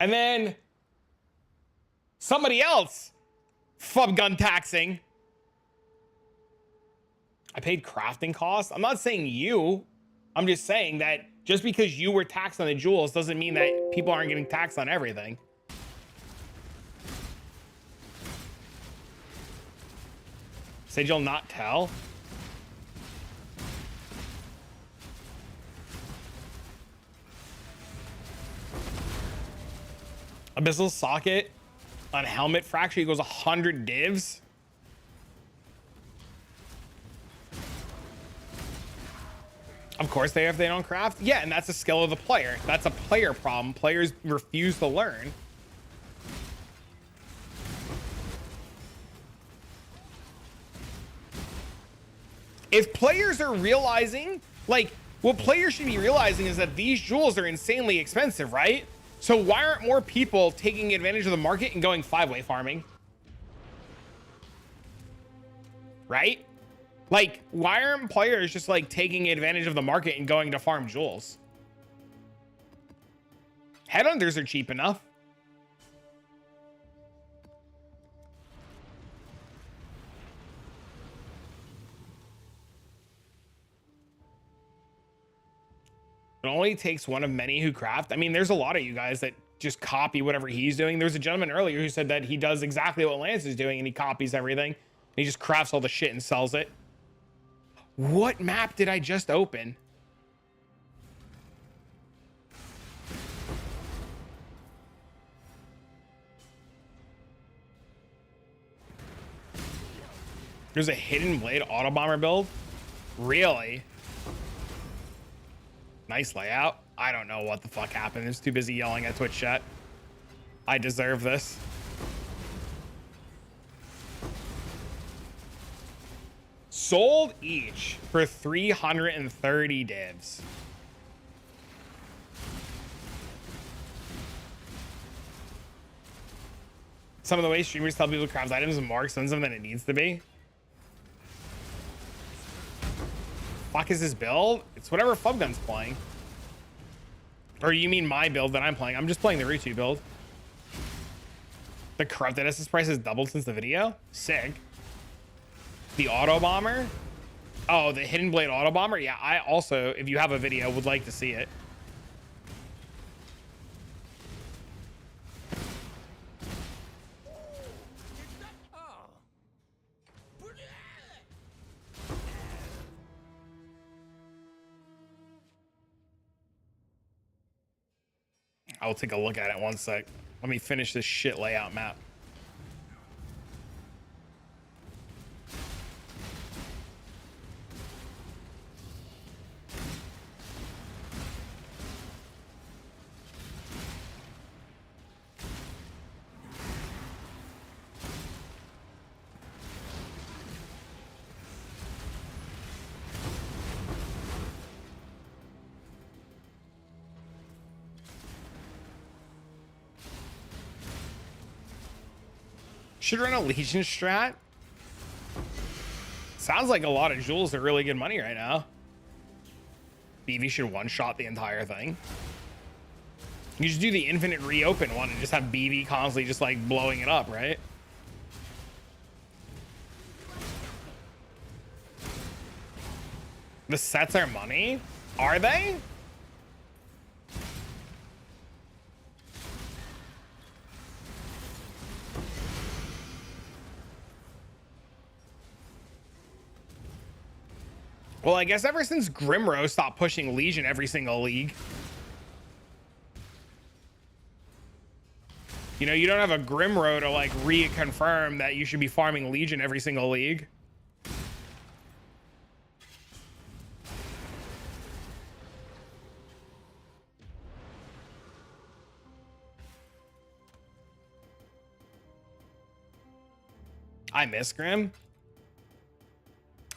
And then somebody else Fubgun taxing. I paid crafting costs. I'm not saying you. I'm just saying that just because you were taxed on the jewels doesn't mean that people aren't getting taxed on everything. Said you'll not tell? Abyssal socket on helmet fracture equals 100 divs. Of course they don't craft. Yeah, and that's a skill of the player. That's a player problem. Players refuse to learn. If players are realizing, like, what players should be realizing is that these jewels are insanely expensive, right? So why aren't more people taking advantage of the market and going 5-way farming? Right? Like, why aren't players just like taking advantage of the market and going to farm jewels? Headhunters are cheap enough. It only takes one of many who craft. I mean, there's a lot of you guys that just copy whatever he's doing. There's a gentleman earlier who said that he does exactly what Lance is doing and he copies everything. He just crafts all the shit and sells it. What map did I just open? There's a hidden blade auto bomber build. Really? Nice layout. I don't know what the fuck happened. I was too busy yelling at Twitch chat. I deserve this. Sold each for 330 divs. Some of the way streamers tell people to craft items is more expensive than it needs to be. Fuck is this build? It's whatever Fubgun's playing. Or you mean my build that I'm playing? I'm just playing the Rutu build. The corrupted SS price has doubled since the video. Sick. The auto bomber. Oh, the hidden blade auto bomber. Yeah, I also, if you have a video, would like to see it. I'll take a look at it one sec. Let me finish this shit layout map. Should run a Legion strat. Sounds like a lot of jewels are really good money right now. BV should one-shot the entire thing. You just do the infinite reopen one and just have BV constantly just like blowing it up, right? The sets are money? Are they? Well, I guess ever since Grimro stopped pushing Legion every single league. You know, you don't have a Grimro to like reconfirm that you should be farming Legion every single league. I miss Grim.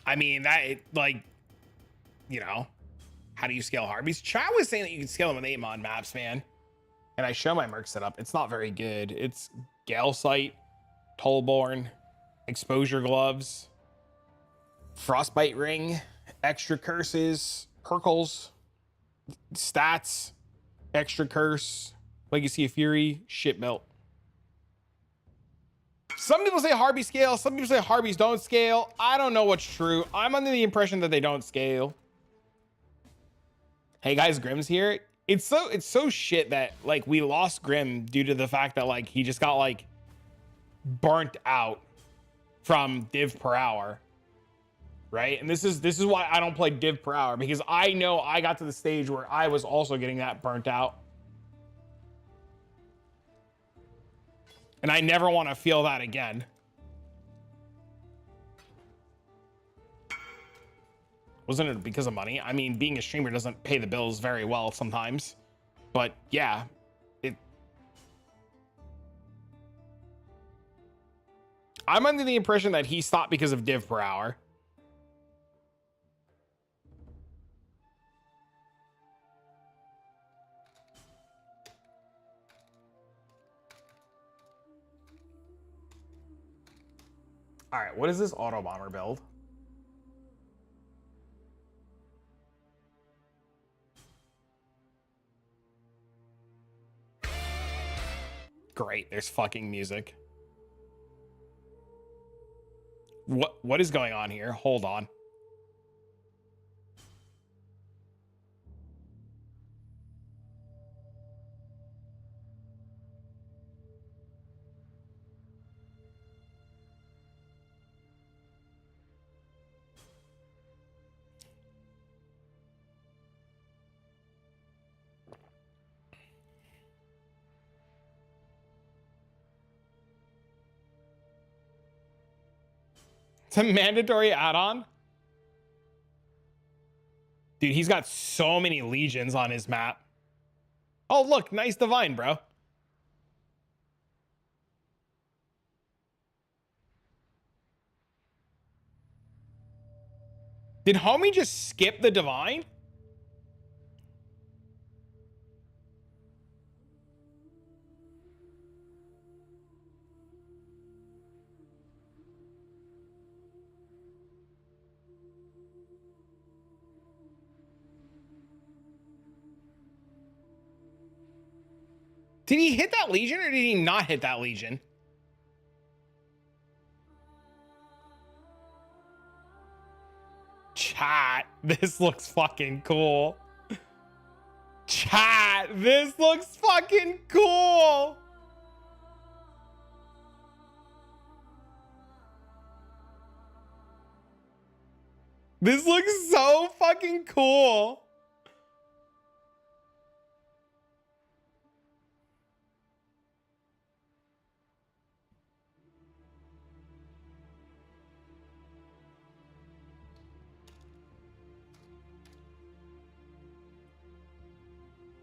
I mean, that, like, you know, how do you scale Harpies? Chat was saying that you can scale them with 8-mod maps, man. And I show my merc setup. It's not very good. It's Gale Sight, Tollborn, Exposure Gloves, Frostbite Ring, Extra Curses, Perkles, Stats, Extra Curse, Legacy of Fury, Shit Belt. Some people say Harpies scale. Some people say Harpies don't scale. I don't know what's true. I'm under the impression that they don't scale. Hey guys, Grim's here. It's so shit that like we lost Grim due to the fact that like he just got like burnt out from div per hour, right? And this is why I don't play div per hour, because I know I got to the stage where I was also getting that burnt out. And I never want to feel that again. Wasn't it because of money? I mean, being a streamer doesn't pay the bills very well sometimes. But yeah, I'm under the impression that he stopped because of div per hour. All right, what is this auto bomber build? Great, there's fucking music. What is going on here? Hold on. It's a mandatory add-on. Dude, he's got so many legions on his map. Oh, look, nice divine, bro. Did homie just skip the divine? Did he hit that legion or did he not hit that legion? Chat, this looks fucking cool. Chat, this looks fucking cool. This looks so fucking cool.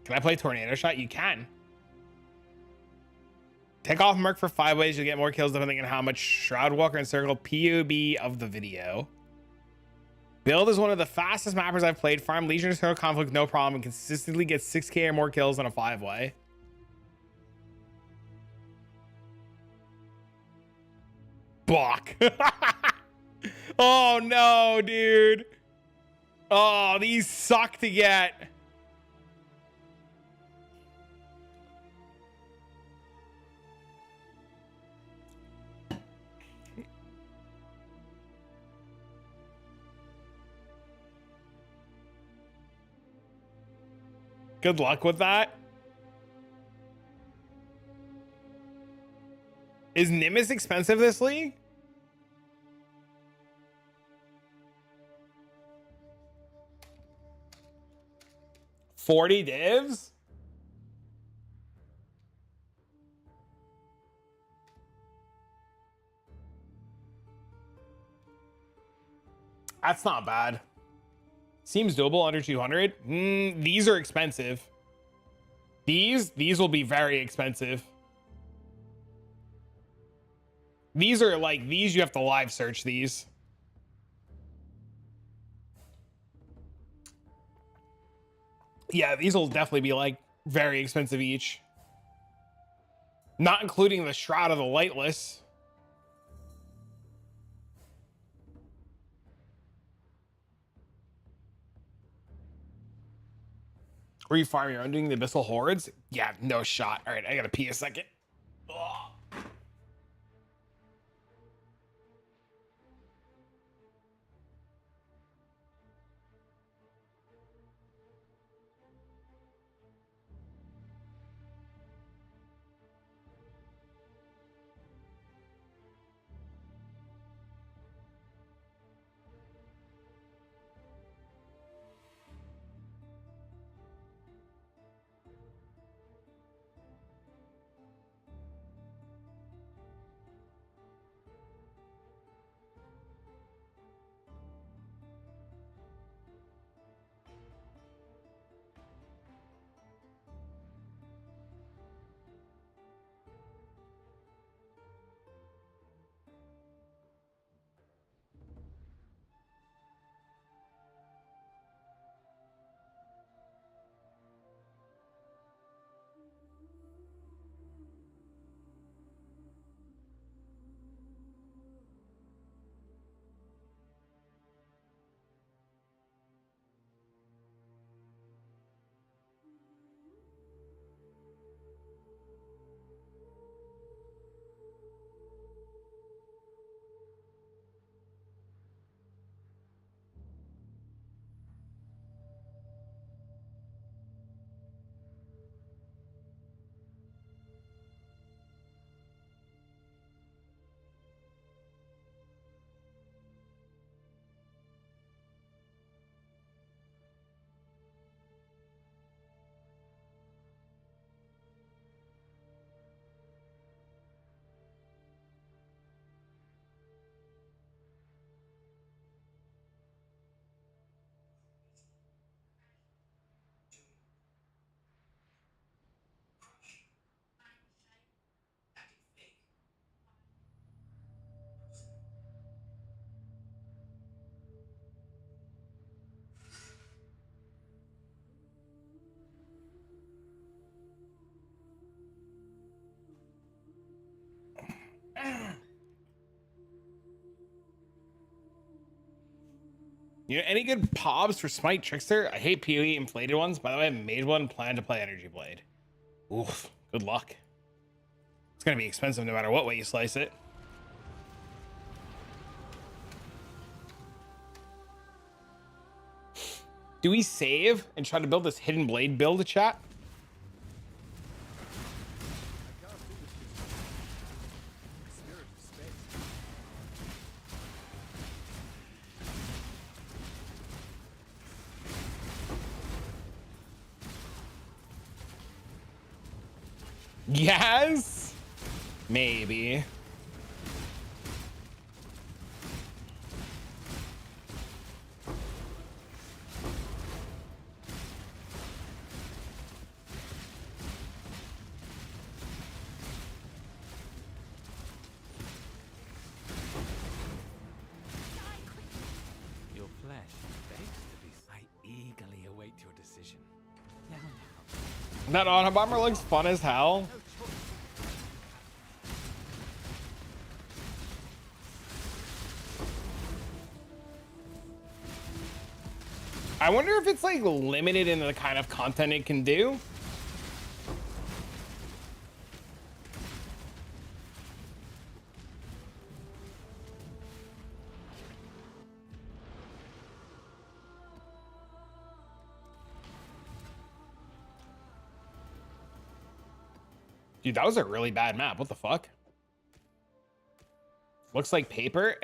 Can I play Tornado Shot? You can. Take off Merc for 5 ways. You'll get more kills depending on how much Shroud Walker and Circle PUB of the video. Build is one of the fastest mappers I've played. Farm Legion or Circle Conflict, no problem. And consistently get 6k or more kills on a 5-way. Block. Oh no, dude. Oh, these suck to get. Good luck with that. Is Nimbus expensive this league? $40 divs? That's not bad. Seems doable under 200. These are expensive. These will be very expensive. These are like, these you have to live search these. Yeah, these will definitely be like very expensive each. Not including the Shroud of the Lightless. Were you farming your own doing the Abyssal Hordes? Yeah, no shot. All right, I gotta pee a second. Ugh. You know, any good pobs for Smite Trickster? I hate PoE inflated ones. By the way, I made one, plan to play Energy Blade. Oof, good luck. It's gonna be expensive no matter what way you slice it. Do we save and try to build this hidden blade build, chat? Yes, maybe. Your flesh begs to be. I eagerly await your decision. Now. That auto bomber looks fun as hell. I wonder if it's like limited in the kind of content it can do. Dude, that was a really bad map. What the fuck? Looks like paper.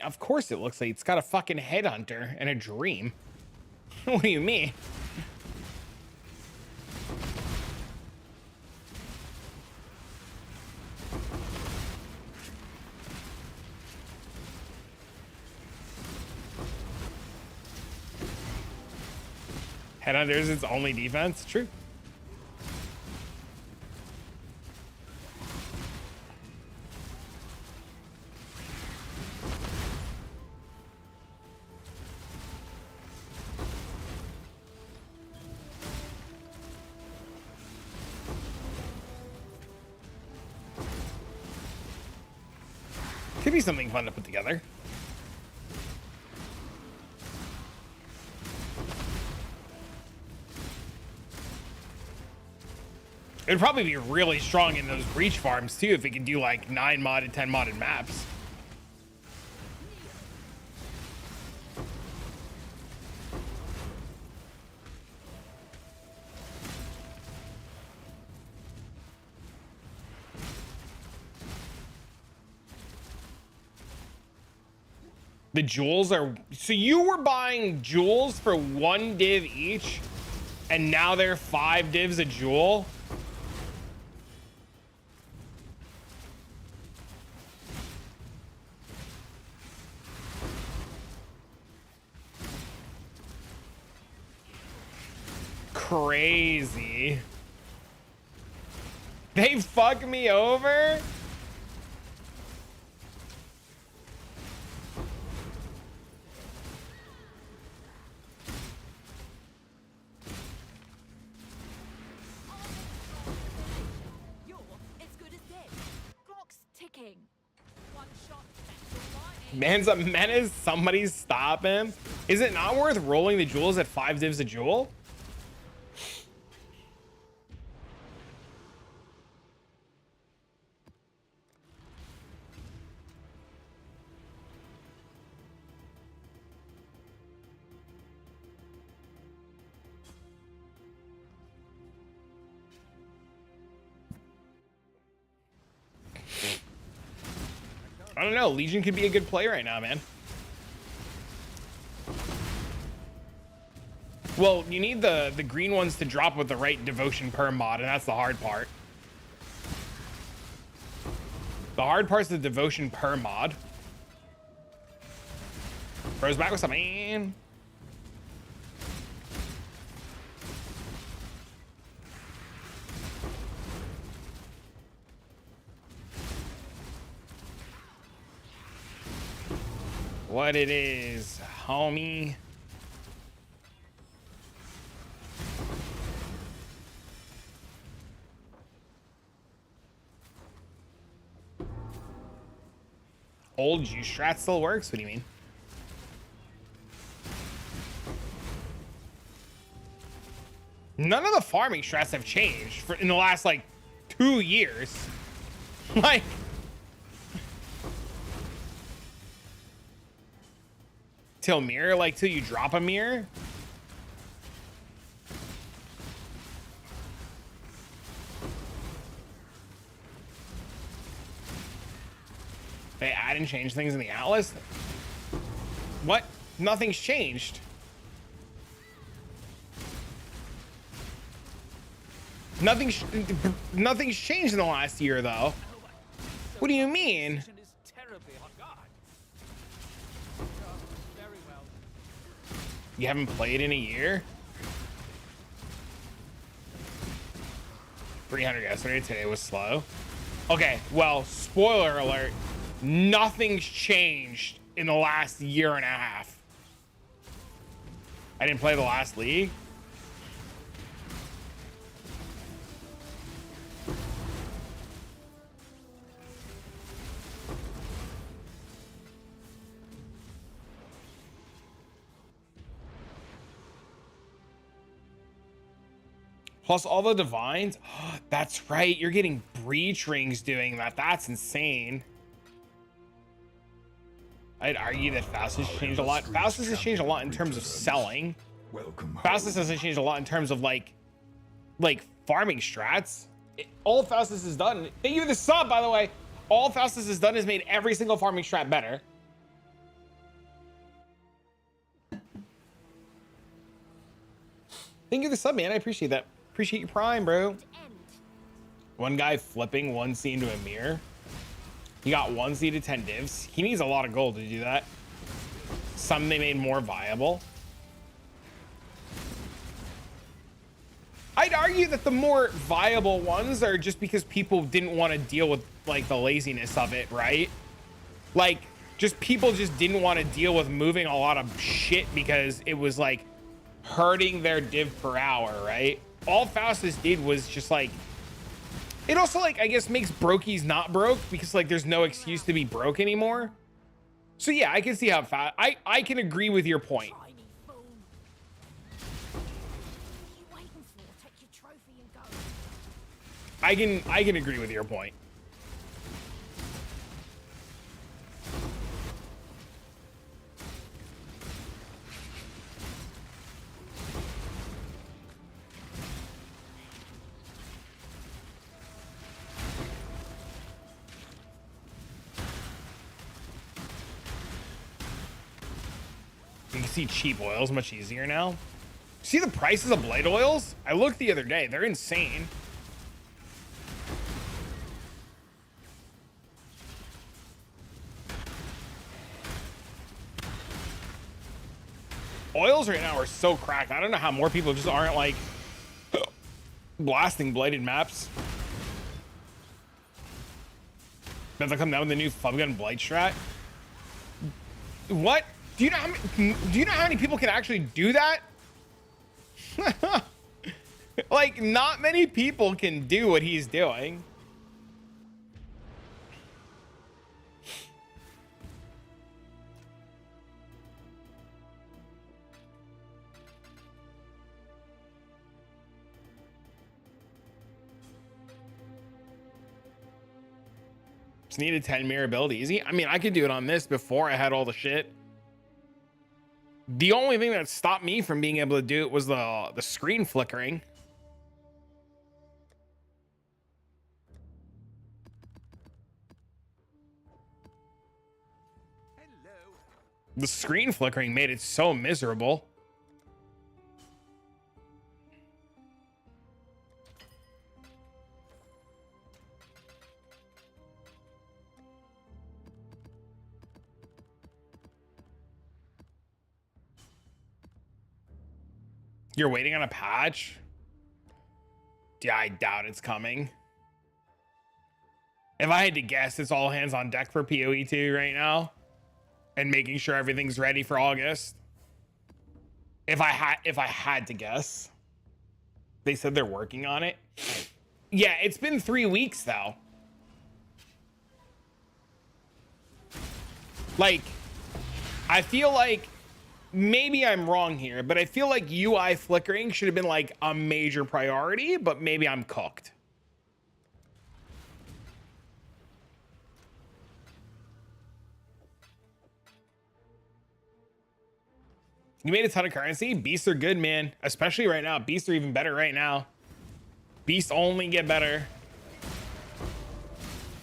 Of course it looks like it's got a fucking headhunter and a dream. What do you mean? Headhunter is its only defense. True. Could be something fun to put together. It'd probably be really strong in those breach farms too if it could do like 9 modded, 10 modded maps. The jewels are, so you were buying jewels for 1 div each, and now they're 5 divs a jewel? Crazy. They fuck me over? Man's a menace. Somebody stop him. Is it not worth rolling the jewels at 5 divs a jewel? I don't know. Legion could be a good play right now, man. Well, you need the green ones to drop with the right devotion per mod, and that's the hard part. The hard part's the devotion per mod. Bros back with some man. What it is, homie. Old G strat still works? What do you mean? None of the farming strats have changed in the last like 2 years. Like, till mirror, like till you drop a mirror. They add and change things in the Atlas. What? Nothing's changed. Nothing's changed in the last year, though. What do you mean? Is terribly on guard. Very well. You haven't played in a year? 300 yesterday. Today was slow. Okay, well, spoiler alert. Nothing's changed in the last year and a half. I didn't play the last league. Plus all the divines. Oh, that's right. You're getting breach rings doing that. That's insane. I'd argue that Faustus has changed a lot. Faustus has changed a lot in terms of selling. Faustus hasn't changed a lot in terms of like farming strats. All Faustus has done, thank you for the sub, by the way. All Faustus has done is made every single farming strat better. Thank you for the sub, man. I appreciate that. Appreciate your prime, bro. One guy flipping 1C into a mirror. He got 1C to 10 divs. He needs a lot of gold to do that. Some they made more viable. I'd argue that the more viable ones are just because people didn't want to deal with like the laziness of it, right? Like just people just didn't want to deal with moving a lot of shit because it was like hurting their div per hour, right? All Faustus did was just like, it also like, I guess makes brokies not broke because like there's no excuse to be broke anymore. So yeah, I can see how fast, I can agree with your point. Tiny fool. What are you waiting for? Take your trophy and go. I can agree with your point. You can see cheap oils much easier now. See the prices of blade oils? I looked the other day. They're insane. Oils right now are so cracked. I don't know how more people just aren't like blasting bladed maps. Does it come down with the new flub gun blade strat? What? Do you know how many people can actually do that? Like, not many people can do what he's doing. Just needed 10 mirror build easy. I mean, I could do it on this before I had all the shit. The only thing that stopped me from being able to do it was the screen flickering. Hello. The screen flickering made it so miserable. You're waiting on a patch? Yeah, I doubt it's coming. If I had to guess, it's all hands on deck for PoE 2 right now. And making sure everything's ready for August. If I had to guess. They said they're working on it. Yeah, it's been 3 weeks though. Like, I feel like maybe I'm wrong here, but I feel like UI flickering should have been like a major priority, but maybe I'm cooked. You made a ton of currency. Beasts are good, man. Especially right now. Beasts are even better right now. Beasts only get better.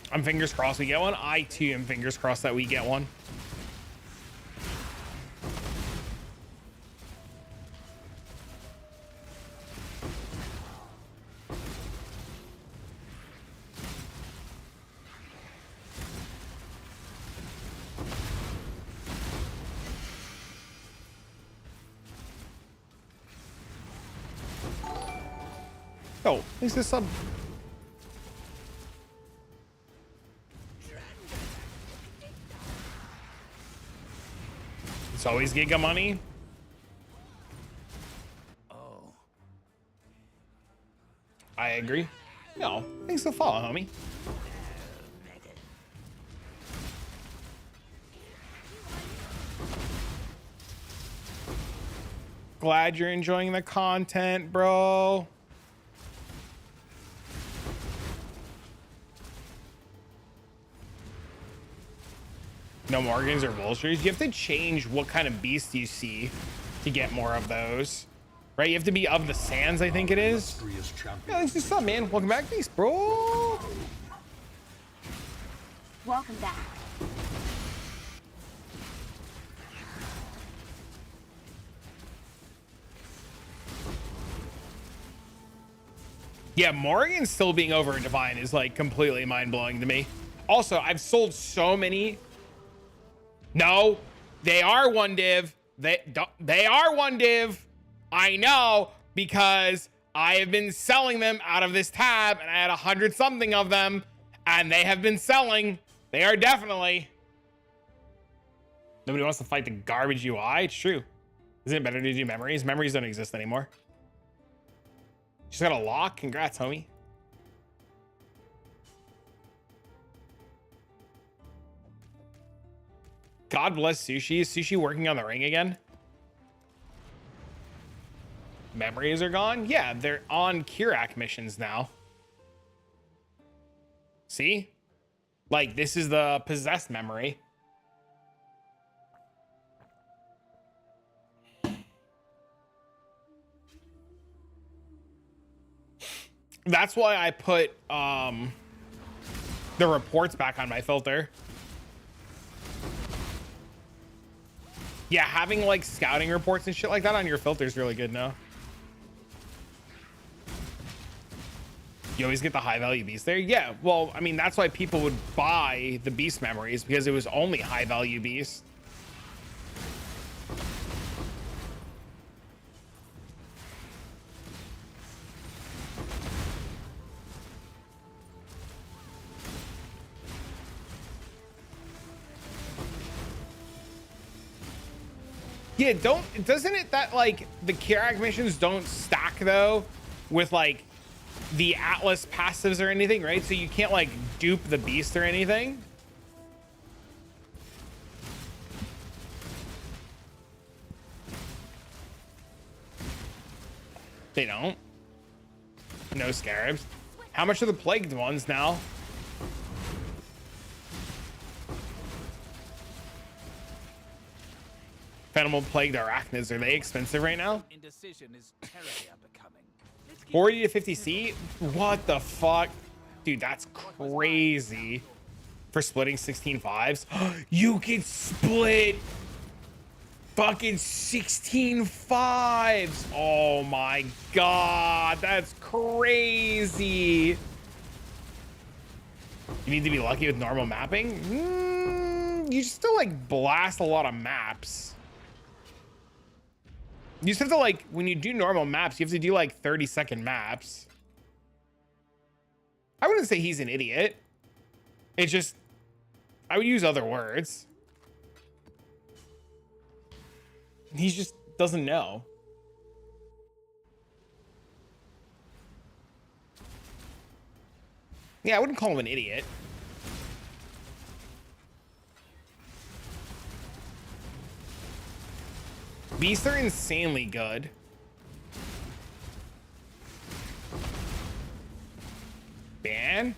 I'm fingers crossed we get one. I too am fingers crossed that we get one. Oh, thanks for the sub. It's always Giga money. Oh. I agree. No, thanks for the follow, homie. Glad you're enjoying the content, bro. No Morgans or Vultures. You have to change what kind of beast you see to get more of those, right? You have to be of the sands, I think it is. Yeah, thanks for up, man. Welcome back, beast, bro. Welcome back. Yeah, Morgan still being over in Divine is like completely mind-blowing to me. Also, I've sold so many. No, they are one div. They are one div. I know, because I have been selling them out of this tab, and I had 100 something of them, and they have been selling. They are definitely. Nobody wants to fight the garbage UI. It's true. Isn't it better to do memories? Memories don't exist anymore. She's got a lock. Congrats, homie. God bless Sushi. Is Sushi working on the ring again? Memories are gone? Yeah, they're on Kirak missions now. See? Like, this is the possessed memory. That's why I put the reports back on my filter. Yeah, having like scouting reports and shit like that on your filter is really good now. You always get the high value beast there. Yeah, well, I mean, that's why people would buy the beast memories, because it was only high value beast. Yeah, doesn't it that like the Kirak missions don't stack though with like the Atlas passives or anything, right? So you can't like dupe the beast or anything. They don't. No scarabs. How much are the plagued ones now? Fenimal plagued arachnids, are they expensive right now? Indecision is terribly unbecoming. 40 to 50 C? What the fuck? Dude, that's crazy. For splitting 16 fives? You can split fucking 16 fives. Oh my God, that's crazy. You need to be lucky with normal mapping? You still like blast a lot of maps. You just have to like, when you do normal maps, you have to do like 30-second maps. I wouldn't say he's an idiot. It's just, I would use other words. He just doesn't know. Yeah, I wouldn't call him an idiot. Beasts are insanely good. Ban?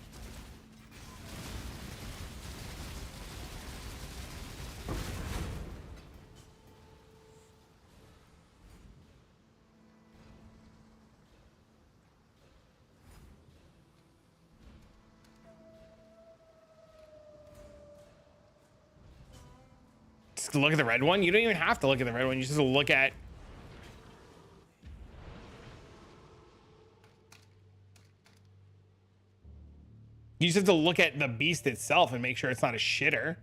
Just look at the red one. You don't even have to look at the red one. You just look at. You just have to look at the beast itself and make sure it's not a shitter.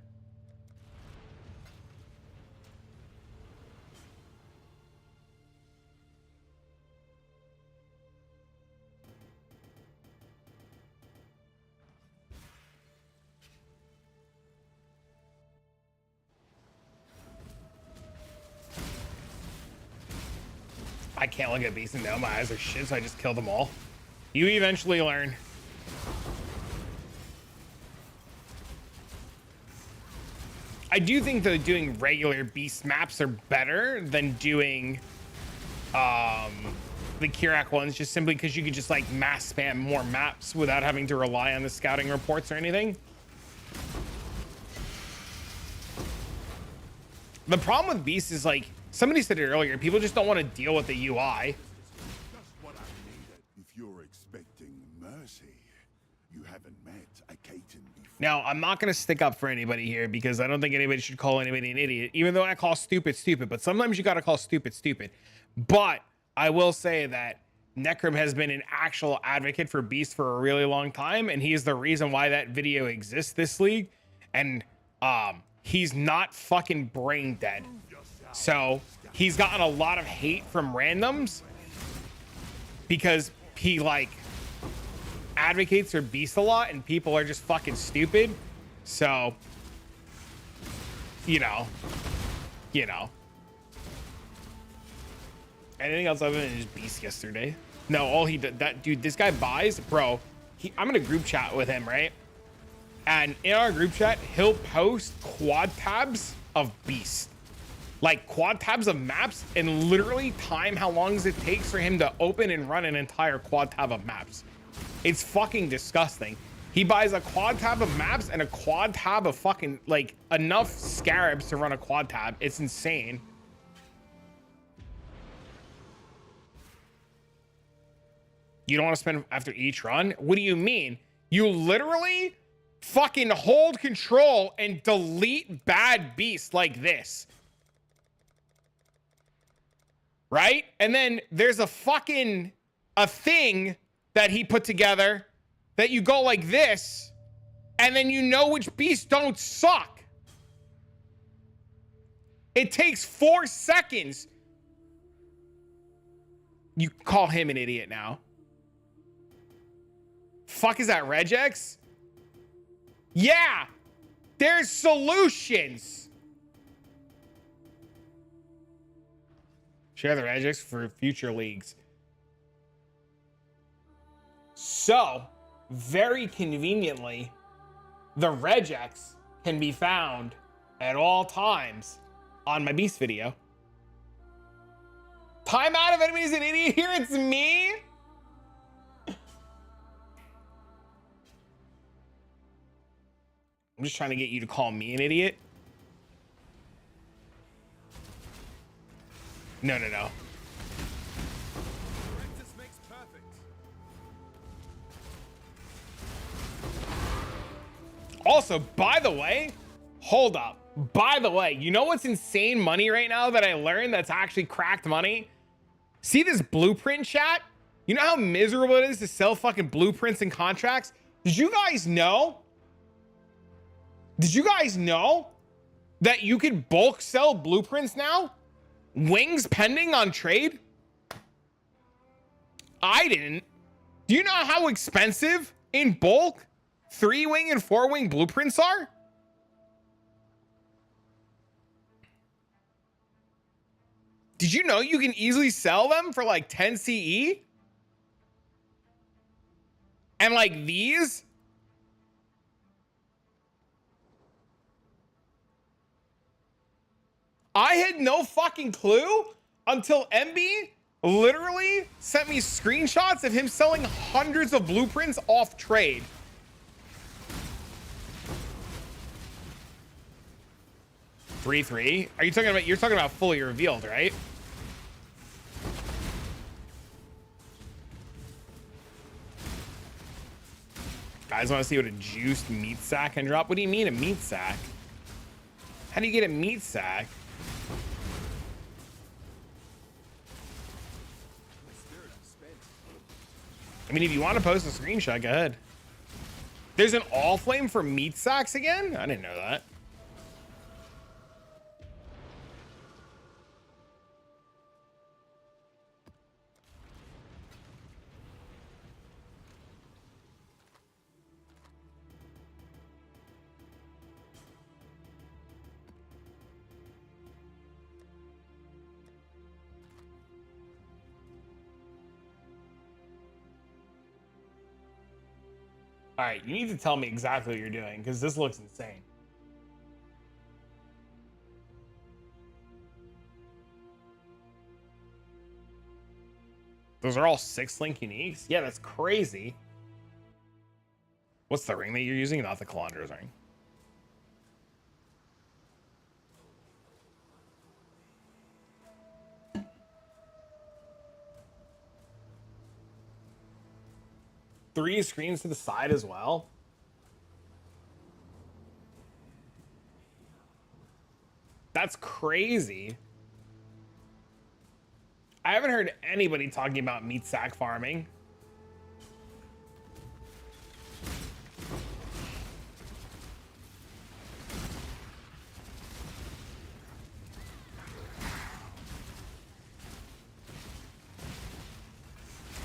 I can't look at beasts and know my eyes are shit, so I just kill them all. You eventually learn. I do think that doing regular beast maps are better than doing the Kirak ones, just simply because you could just like mass spam more maps without having to rely on the scouting reports or anything. The problem with beasts is, like somebody said it earlier, people just don't want to deal with the UI. Just what I needed. If you're expecting mercy, you haven't met a Caton before. Now, I'm not going to stick up for anybody here because I don't think anybody should call anybody an idiot, even though I call stupid stupid. But sometimes you got to call stupid stupid. But I will say that Necrom has been an actual advocate for Beast for a really long time, and he is the reason why that video exists this league. And he's not fucking brain dead. So he's gotten a lot of hate from randoms because he like advocates for Beast a lot and people are just fucking stupid. So, you know. Anything else other than just Beast yesterday? No, all he did, that dude, this guy buys, bro. I'm in a group chat with him, right? And in our group chat, he'll post quad tabs of Beast. Like quad tabs of maps, and literally time how long it takes for him to open and run an entire quad tab of maps. It's fucking disgusting. He buys a quad tab of maps and a quad tab of fucking, like, enough scarabs to run a quad tab. It's insane. You don't want to spend after each run? What do you mean? You literally fucking hold control and delete bad beasts like this. Right? And then there's a thing that he put together that you go like this, and then you know which beasts don't suck. It takes 4 seconds. You call him an idiot now. Fuck is that, Regex? Yeah, there's solutions. Share the Regex for future leagues. So, very conveniently, the Regex can be found at all times on my Beast video. Time out if anybody's an idiot here, it's me. I'm just trying to get you to call me an idiot. No. Practice makes perfect. Also, by the way, hold up. By the way, you know what's insane money right now that I learned that's actually cracked money? See this blueprint chat? You know how miserable it is to sell fucking blueprints and contracts? Did you guys know? Did you guys know that you could bulk sell blueprints now? Wings pending on trade? I didn't. Do you know how expensive in bulk 3-wing and 4-wing blueprints are? Did you know you can easily sell them for like 10 CE? And like these? I had no fucking clue until MB literally sent me screenshots of him selling hundreds of blueprints off trade. Three? Are you talking about, you're talking about fully revealed, right? Guys want to see what a juiced meat sack can drop? What do you mean a meat sack? How do you get a meat sack? I mean, if you want to post a screenshot, go ahead. There's an all flame for meat sacks again? I didn't know that. All right, you need to tell me exactly what you're doing because this looks insane. Those are all 6-link uniques? Yeah, that's crazy. What's the ring that you're using? Not the Calandra's ring. Three screens to the side as well. That's crazy. I haven't heard anybody talking about meat sack farming.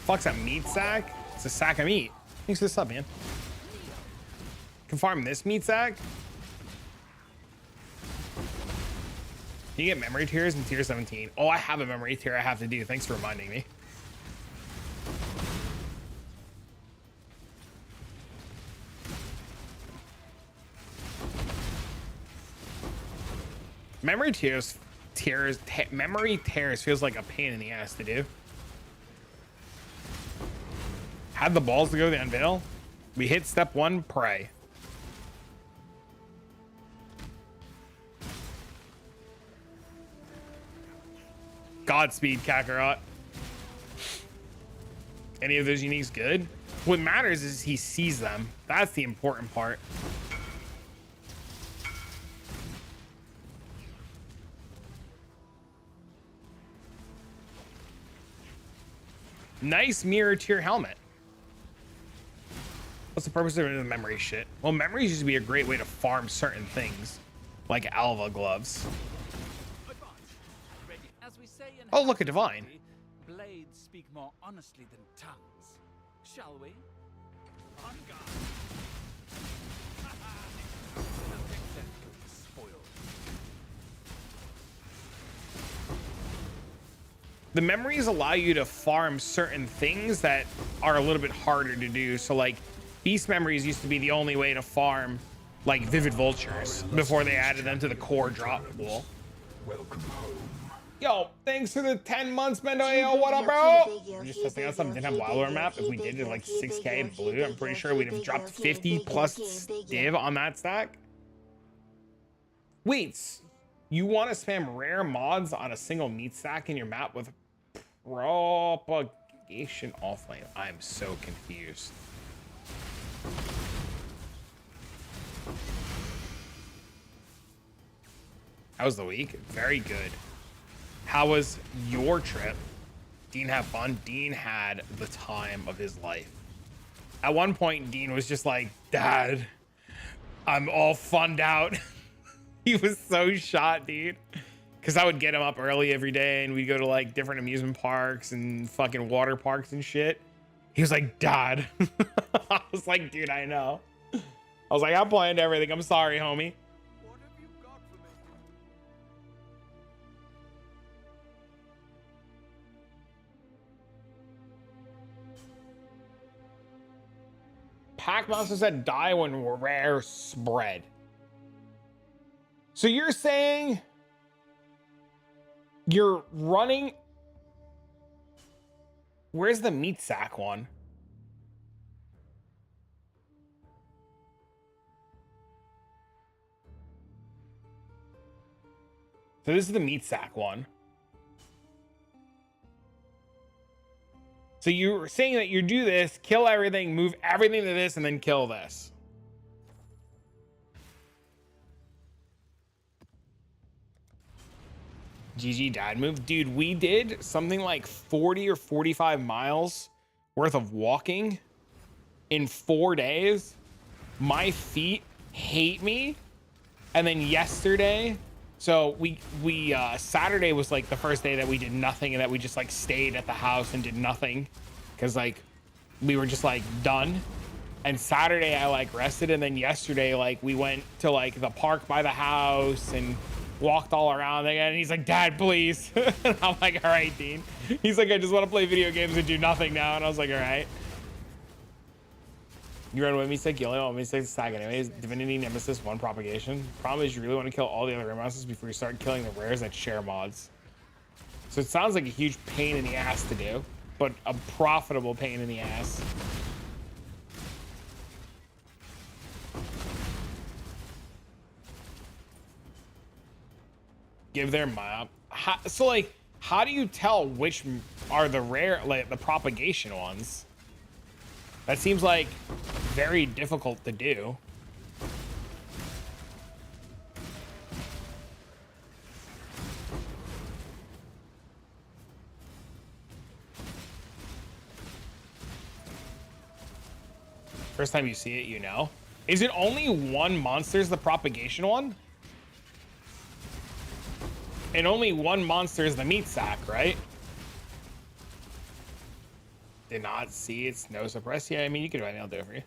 Fuck's a meat sack? It's a sack of meat. Thanks for the sub, man. Can farm this meat sack? You get memory tiers in tier 17. Oh, I have a memory tier I have to do. Thanks for reminding me. Memory tears feels like a pain in the ass to do. Had the balls to go to the unveil. We hit step 1, pray. Godspeed, Kakarot. Any of those uniques good? What matters is he sees them. That's the important part. Nice mirror tier helmet. What's the purpose of the memory shit? Well, memories used to be a great way to farm certain things, like Alva gloves. Oh, look at Divine. Blades speak more honestly than tongues. Shall we? On guard. The memories allow you to farm certain things that are a little bit harder to do. So like beast memories used to be the only way to farm like vivid vultures before they added them to the core drop pool. Welcome home. Yo, thanks for the 10 months, Mendo. Yo, what up, bro? We're just testing out something. Didn't have Wild Lore map. If we did it like 6K blue, I'm pretty sure we'd have dropped 50 plus div on that stack. Wait, you want to spam rare mods on a single meat stack in your map with propagation offlane? I'm so confused. How was the week? Very good. How was your trip? Dean have fun? Dean had the time of his life. At one point, Dean was just like, Dad, I'm all funned out. He was so shot, dude. Because I would get him up early every day and we'd go to like different amusement parks and fucking water parks and shit. He was like, Dad. I was like, dude, I know. I was like, I planned everything. I'm sorry, homie. What have you got for me? Pack Monster said die when rare spread. So you're saying You're running. Where's the meat sack one? So this is the meat sack one. So you're saying that you do this, kill everything, move everything to this, and then kill this. GG dad move. Dude, we did something like 40 or 45 miles worth of walking in 4 days. My feet hate me. And then yesterday, so we Saturday was like the first day that we did nothing and that we just like stayed at the house and did nothing because like we were just like done. And Saturday I like rested, and then yesterday like we went to like the park by the house and walked all around again. And he's like, Dad, please. And I'm like, all right, Dean. He's like, I just want to play video games and do nothing now. And I was like, all right. You run with me, say Gillian, let me say Stag anyways. Divinity Nemesis 1 propagation. Problem is you really want to kill all the other rare monsters before you start killing the rares that share mods. So it sounds like a huge pain in the ass to do, but a profitable pain in the ass. Give their mob. So like, how do you tell which are the rare, like the propagation ones? That seems like very difficult to do. First time you see it, you know. Is it only one monster's the propagation one? And only one monster is the meat sack, right? Did not see it's no suppress. Yeah, I mean, you can do it. I'll do it for you.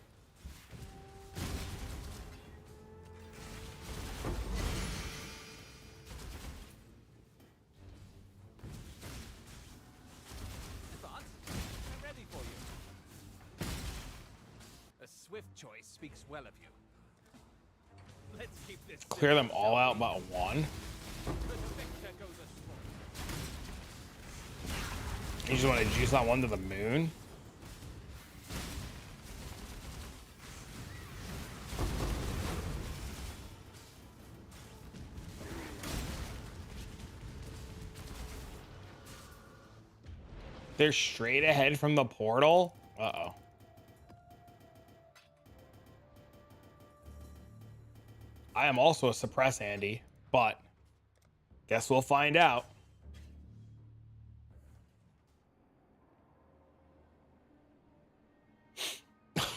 I'm ready for you. A swift choice speaks well of you. Let's keep this. Clear them all out but one. You just want to juice that one to the moon? They're straight ahead from the portal? Uh-oh. I am also a suppress Andy, but guess we'll find out.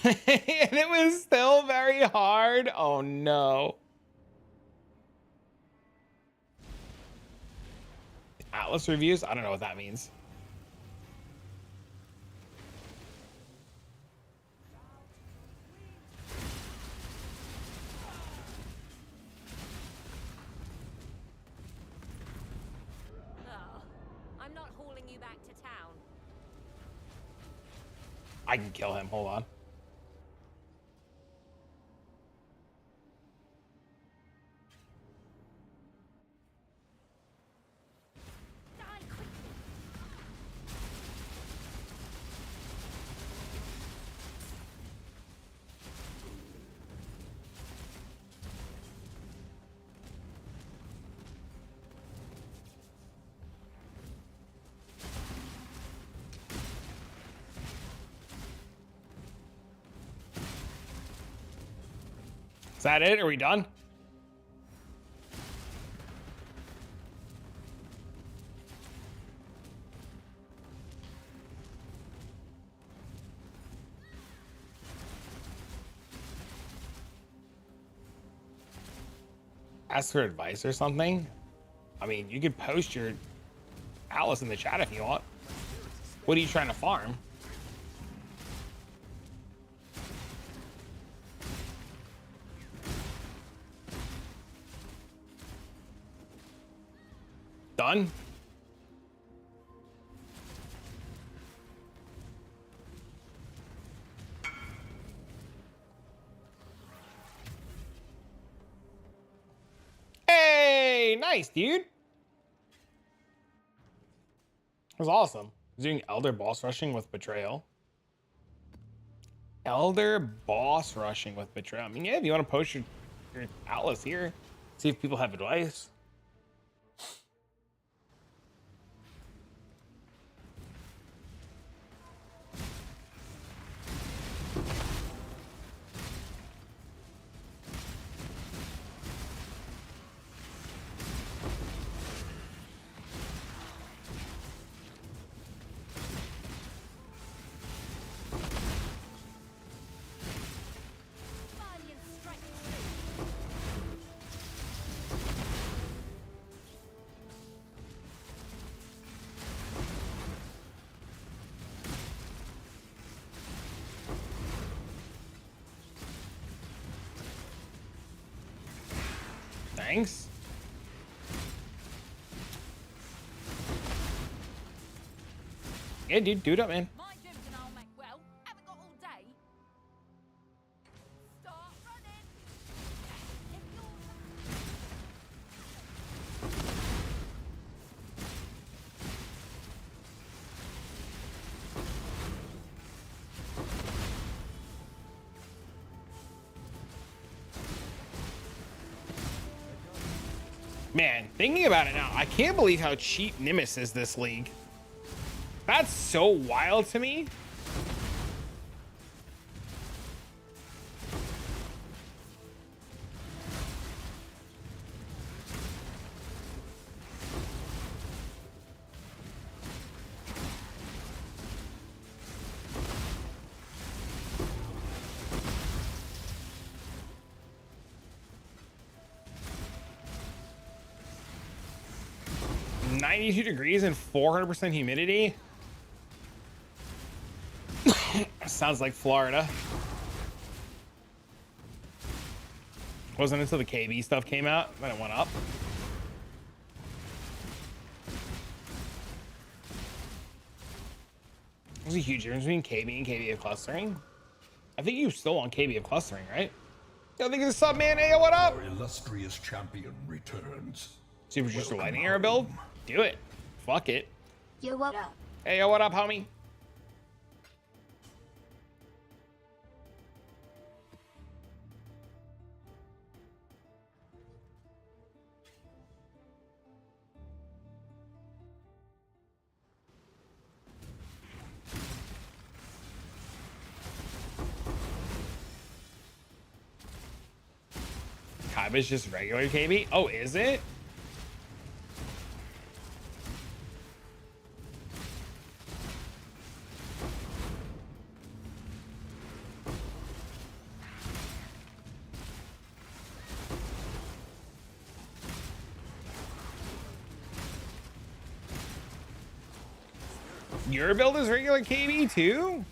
And it was still very hard. Oh no. Atlas reviews? I don't know what that means. Oh, I'm not hauling you back to town. I can kill him. Hold on. Die quickly. Is that it? Are we done? Ask for advice or something? I mean, you could post your Alice in the chat if you want. What are you trying to farm? Done? Hey, nice, dude. was awesome. I was doing elder boss rushing with betrayal. Elder boss rushing with betrayal. I mean, yeah, if you want to post your atlas here, see if people have advice. Valiant strike true. Thanks. Yeah, dude, do it up, man. My Jim's and I'll make well. Haven't got all day. Start running. If you're Man, thinking about it now, I can't believe how cheap Nimbus is this league. That's so wild to me. "92 degrees and 400% humidity." Sounds like Florida. Wasn't until the KB stuff came out that it went up. There's a huge difference between KB and KBF clustering. I think you still want KBF clustering, right? Yo, thank you for the sub, man. Hey, what up? Our illustrious champion returns. Super Juicer Lightning Arrow build? Do it. Fuck it. Yo, what up? Hey, yo, what up, homie? Kaiba's just regular KB? Oh, is it? Your build is regular KB too?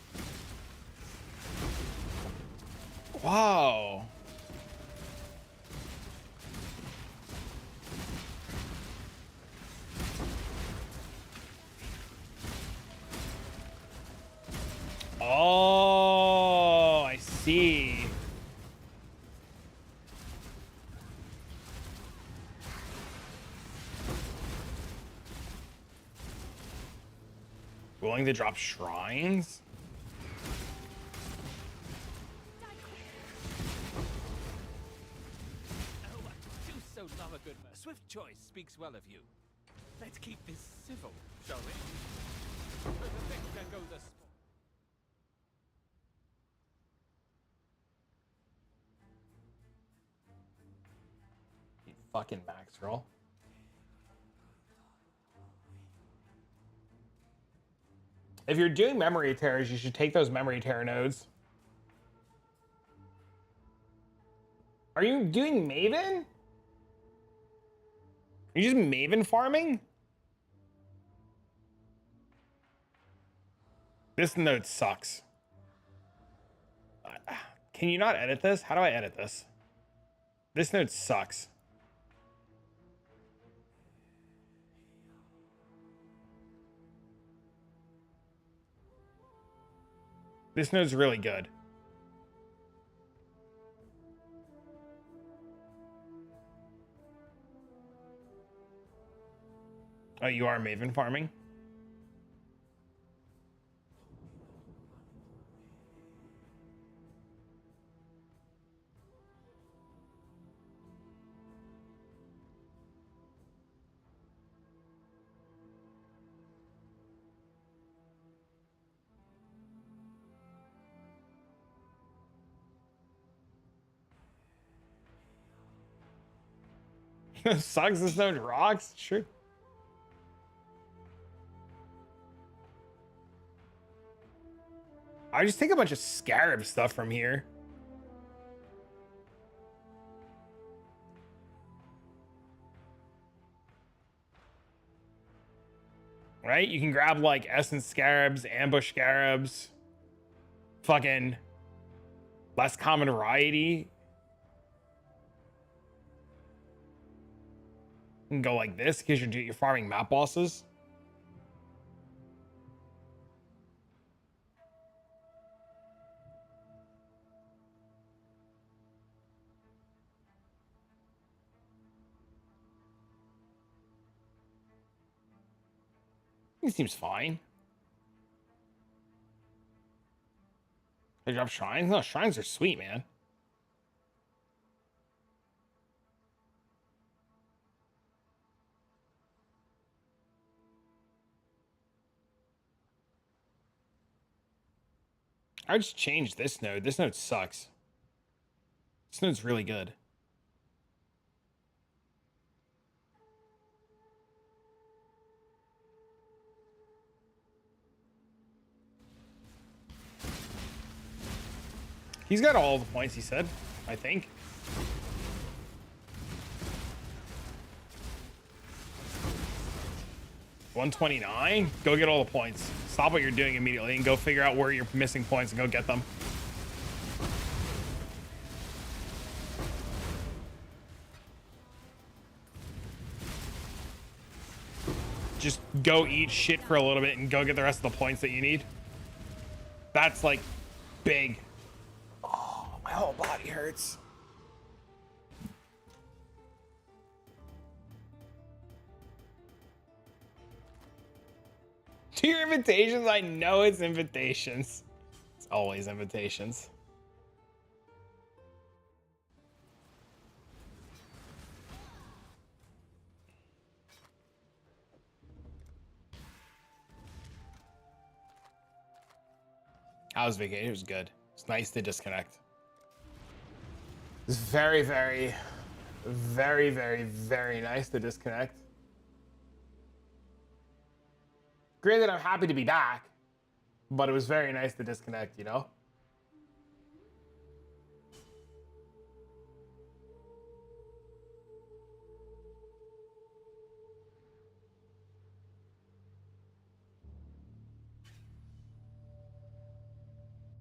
Wow. Oh, I see. Willing to drop shrines? Oh, I do so love a good man. Swift choice speaks well of you. Let's keep this civil, shall we? So the thing can go the small. You fucking max roll. If you're doing memory tears, you should take those memory tear nodes. Are you doing Maven? Are you just Maven farming? This node sucks. Can you not edit this? How do I edit this? This node sucks. This node's really good. Oh, you are Maven farming? Sucks there's no rocks. Sure. I just take a bunch of scarab stuff from here. Right? You can grab like essence scarabs, ambush scarabs, fucking less common variety. You can go like this because you're farming map bosses. He seems fine. They drop shrines? No, shrines are sweet, man. I just changed this node. This node sucks. This node's really good. He's got all the points he said, I think. $129? Go get all the points. Stop what you're doing immediately and go figure out where you're missing points and go get them. Just go eat shit for a little bit and go get the rest of the points that you need. That's like big. Oh, my whole body hurts. To your invitations, I know it's invitations. It's always invitations. How was vacation? It was good. It's nice to disconnect. It's very, very, very, very, very nice to disconnect. Granted, I'm happy to be back, but it was very nice to disconnect, you know?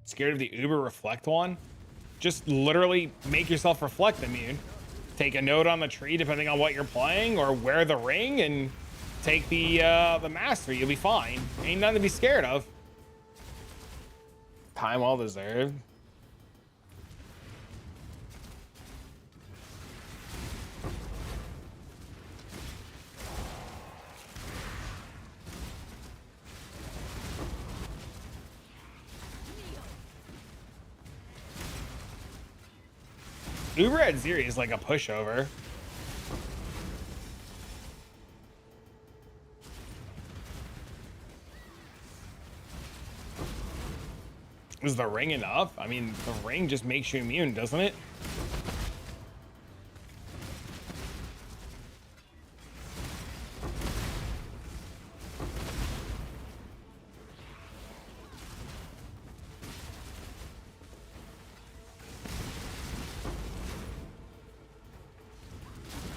Scared of the Uber reflect one? Just literally make yourself reflect immune. Take a note on the tree depending on what you're playing, or wear the ring and take the master. You'll be fine. Ain't nothing to be scared of. Time well deserved. Uber at Ziri is like a pushover. Is the ring enough? I mean, the ring just makes you immune, doesn't it?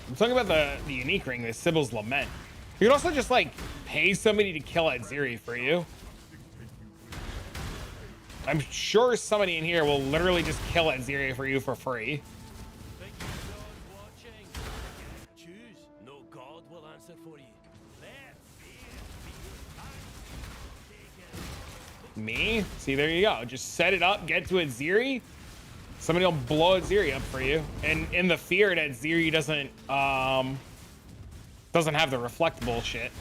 I'm talking about the unique ring, the Sybil's Lament. You could also just like pay somebody to kill at Ziri for you. I'm sure somebody in here will literally just kill at Ziri for you for free. Think you God watching? Choose. No God will answer for you. Let fear be your Me? See, there you go. Just set it up, get to a Ziri. Somebody will blow a Ziri up for you. And in the fear that Ziri doesn't have the reflect bullshit.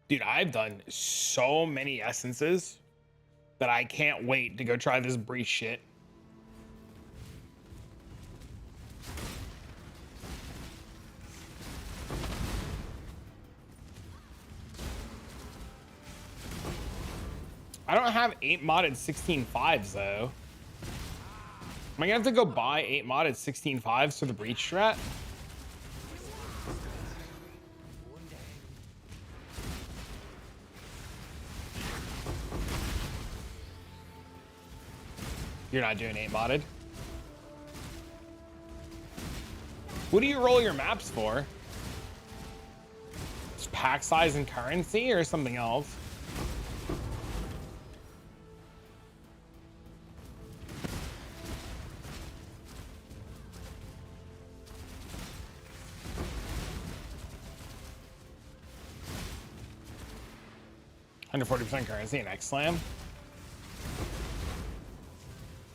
Dude, I've done so many essences that I can't wait to go try this breach shit. I don't have 8 modded 16.5s though. Am I gonna have to go buy 8 modded 16.5s for the breach strat? You're not doing 8 modded. What do you roll your maps for? Just pack size and currency or something else? Under 40% currency and X Slam.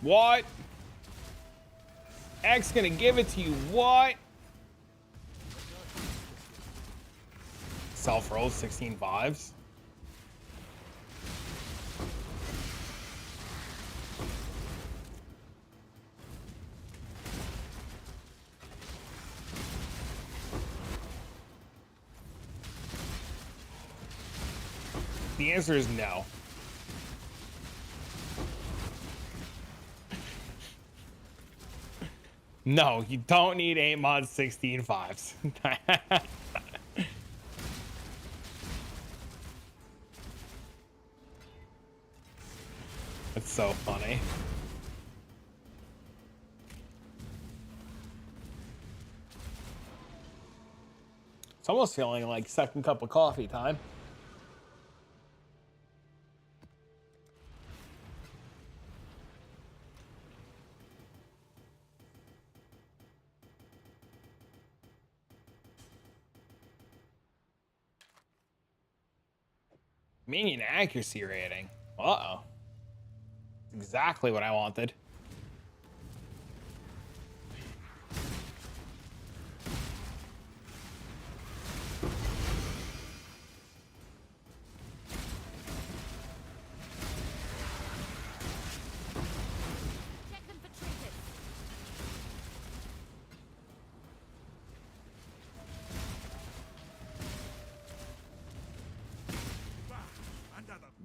What? X gonna give it to you. What? Self rolls 16.5s. The answer is no. No, you don't need 8 mod 16.5s. It's so funny. It's almost feeling like second cup of coffee time. Minion accuracy rating. Uh-oh. Exactly what I wanted. Check them for trinkets.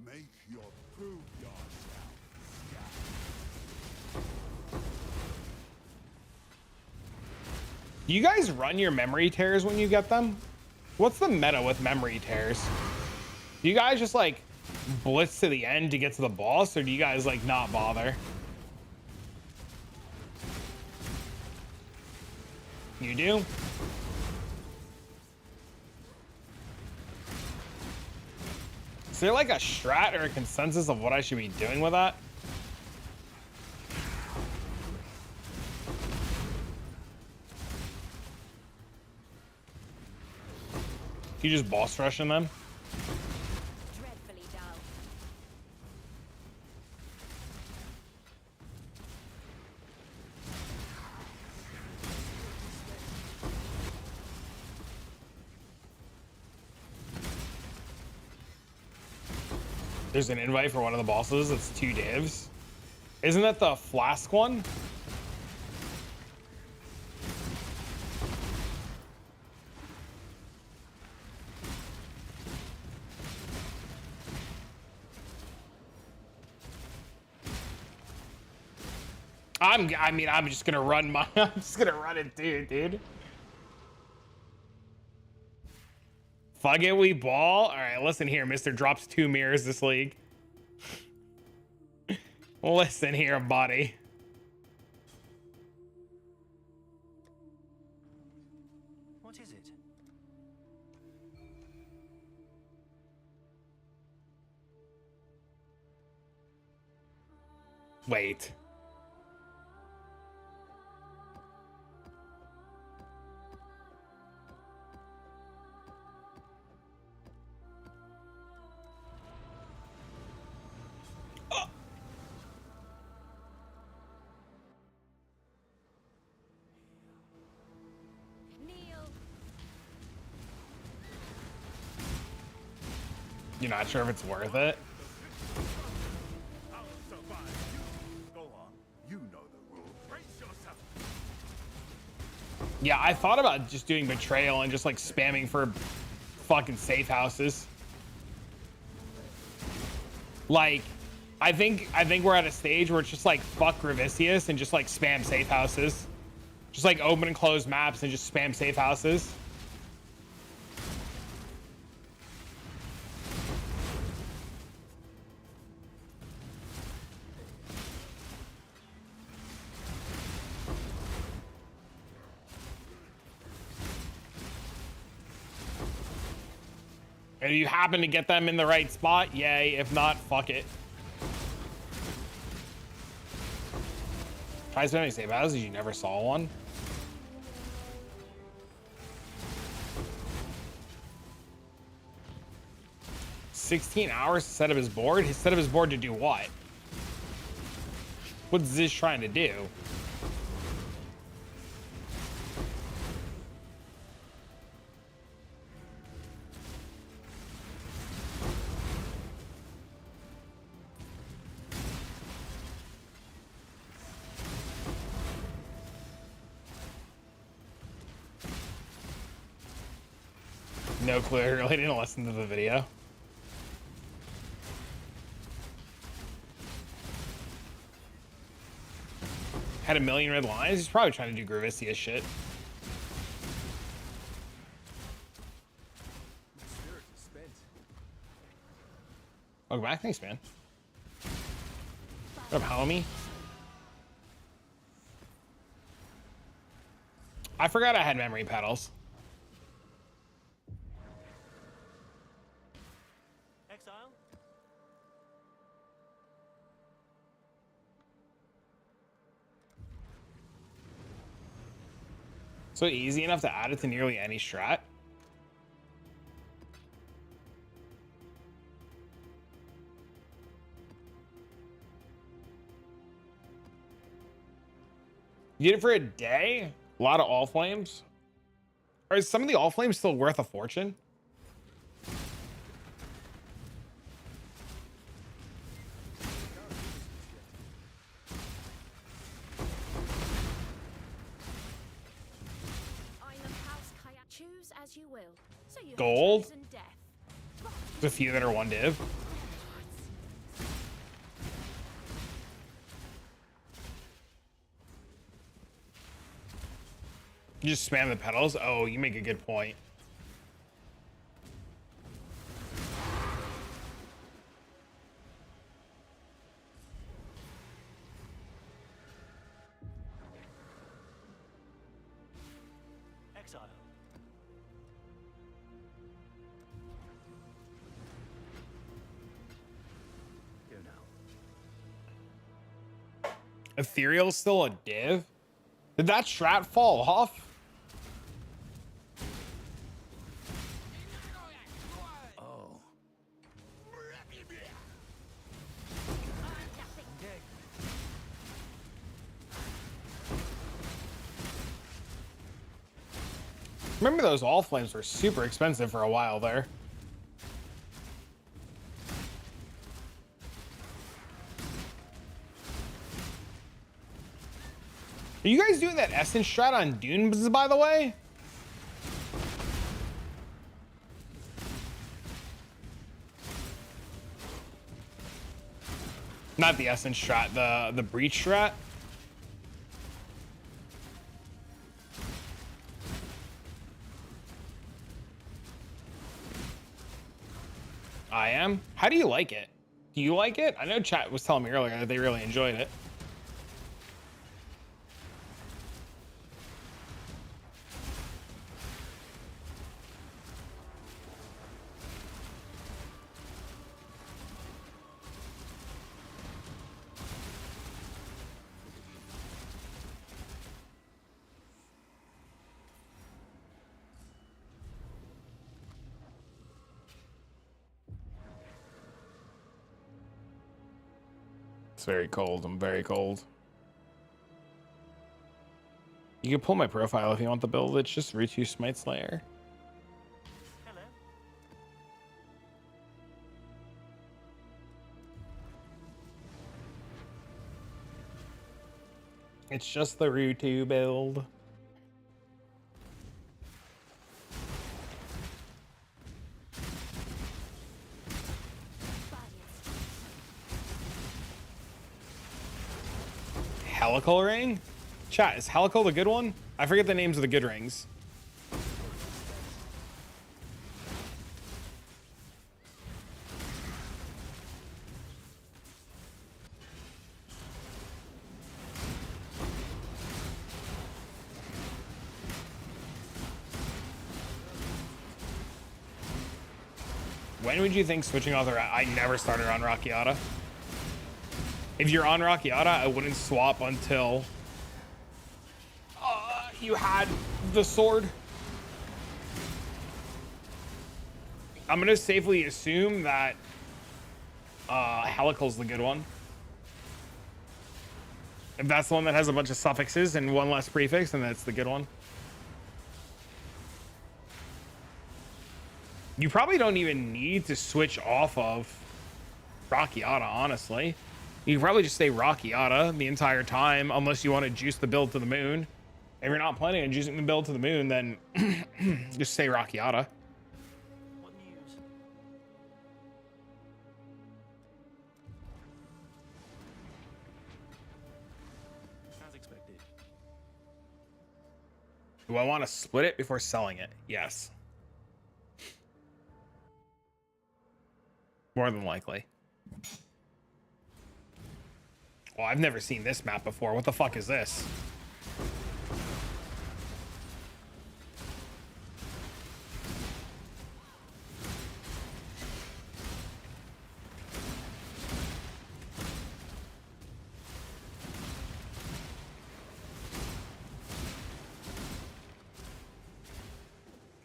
Make your prove yourself. Do you guys run your memory tears when you get them? What's the meta with memory tears? Do you guys just like blitz to the end to get to the boss, or do you guys like not bother? You do? Is there like a strat or a consensus of what I should be doing with that? You just boss rushing them? Dreadfully dull. There's an invite for one of the bosses. It's 2 divs. Isn't that the flask one? I'm just gonna run my, I'm just gonna run it too, dude. Fuck it, we ball. All right, listen here, Mr. Drops 2 mirrors this league. Listen here, buddy. What is it? Wait. Kneel. You're not sure if it's worth it? I'll survive. Go on. You know the rules. Brace yourself. Yeah, I thought about just doing betrayal and just like spamming for fucking safe houses. Like, think we're at a stage where it's just like fuck Gravicius and just like spam safe houses. Just like open and close maps and just spam safe houses. And if you happen to get them in the right spot, yay. If not, fuck it. Try spamming safe houses, you never saw one. $16 hours to set up his board? He set up his board to do what? What's Ziz trying to do? No clue. I really didn't listen to the video. Had a million red lines. He's probably trying to do Gravicius shit. Welcome back. Thanks, man. What up, homie? I forgot I had memory pedals. Exile? So easy enough to add it to nearly any strat. You did it for a day? A lot of all flames? Or is some of the all flames still worth a fortune? Choose as you will. So you have Gold? chosen death. There's a few that are one div. You just spam the pedals? Oh, you make a good point. Exile. Go now. Ethereal's still a div? Did that strat fall off? Oh. Remember those all flames were super expensive for a while there. Are you guys doing that essence strat on Dunes, by the way? Not the essence strat, the breach strat. I am. How do you like it? Do you like it? I know chat was telling me earlier that they really enjoyed it. It's very cold. I'm very cold. You can pull my profile if you want the build. It's just Ritu Smite Slayer. Hello. It's just the Ritu build. Helical ring? Chat, is Helical the good one? I forget the names of the good rings. When would you think switching off the... I never started on Rockiata. If you're on Rockiata, I wouldn't swap until you had the sword. I'm going to safely assume that Helical's the good one. If that's the one that has a bunch of suffixes and one less prefix, then that's the good one. You probably don't even need to switch off of Rockiata, honestly. You can probably just stay Rockiata the entire time, unless you want to juice the build to the moon. If you're not planning on juicing the build to the moon, then just stay Rockiata. What news? As expected. Do I want to split it before selling it? Yes. More than likely. Oh, I've never seen this map before. What the fuck is this?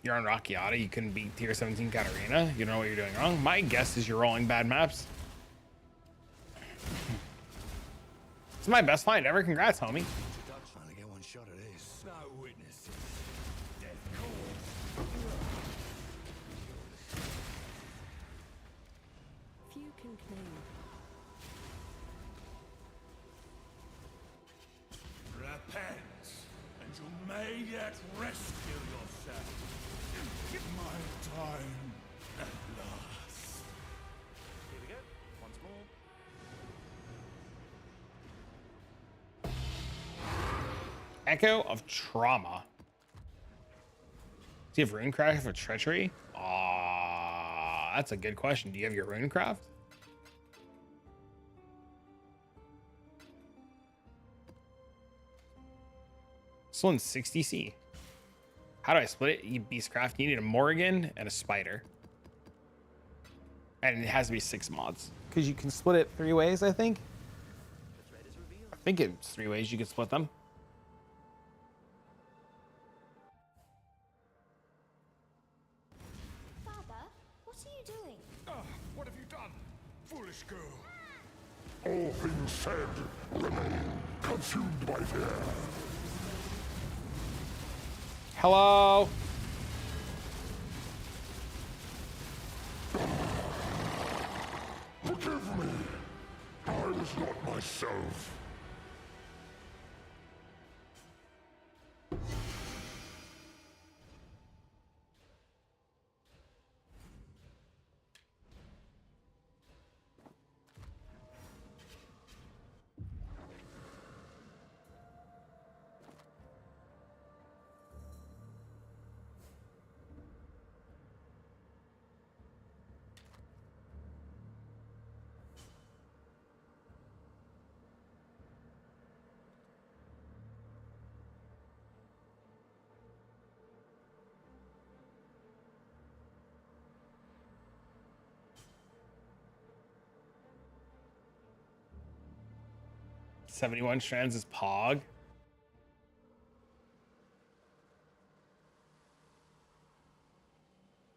You're on Rockiata, you couldn't beat tier 17 Katarina. You know what you're doing wrong. My guess is you're rolling bad maps. It's my best find ever. Congrats, homie. Finally get one shot at this. No witnesses. Death calls. Few can claim. Repent, and you may yet rescue yourself. My time at last. Here we go. Once more. Echo of Trauma. Do you have Runecraft for Treachery? That's a good question. Do you have your Runecraft? This one's 60C. How do I split it? You Beastcraft. You need a Morrigan and a Spider. And it has to be 6 mods. Because you can split it 3 ways, I think. The thread is revealed. I think it's 3 ways you can split them. Father, what are you doing? What have you done, foolish girl? All things said remain consumed by fear. Hello? Forgive me. I was not myself. $71 strands is Pog.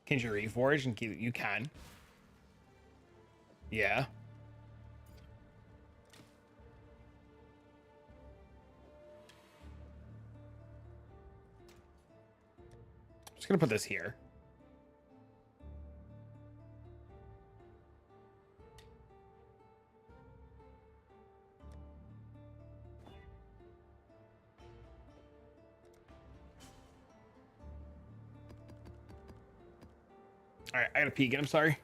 Can you reforge and keep it? You can. Yeah. I'm just gonna put this here. All right, I gotta pee again. I'm sorry.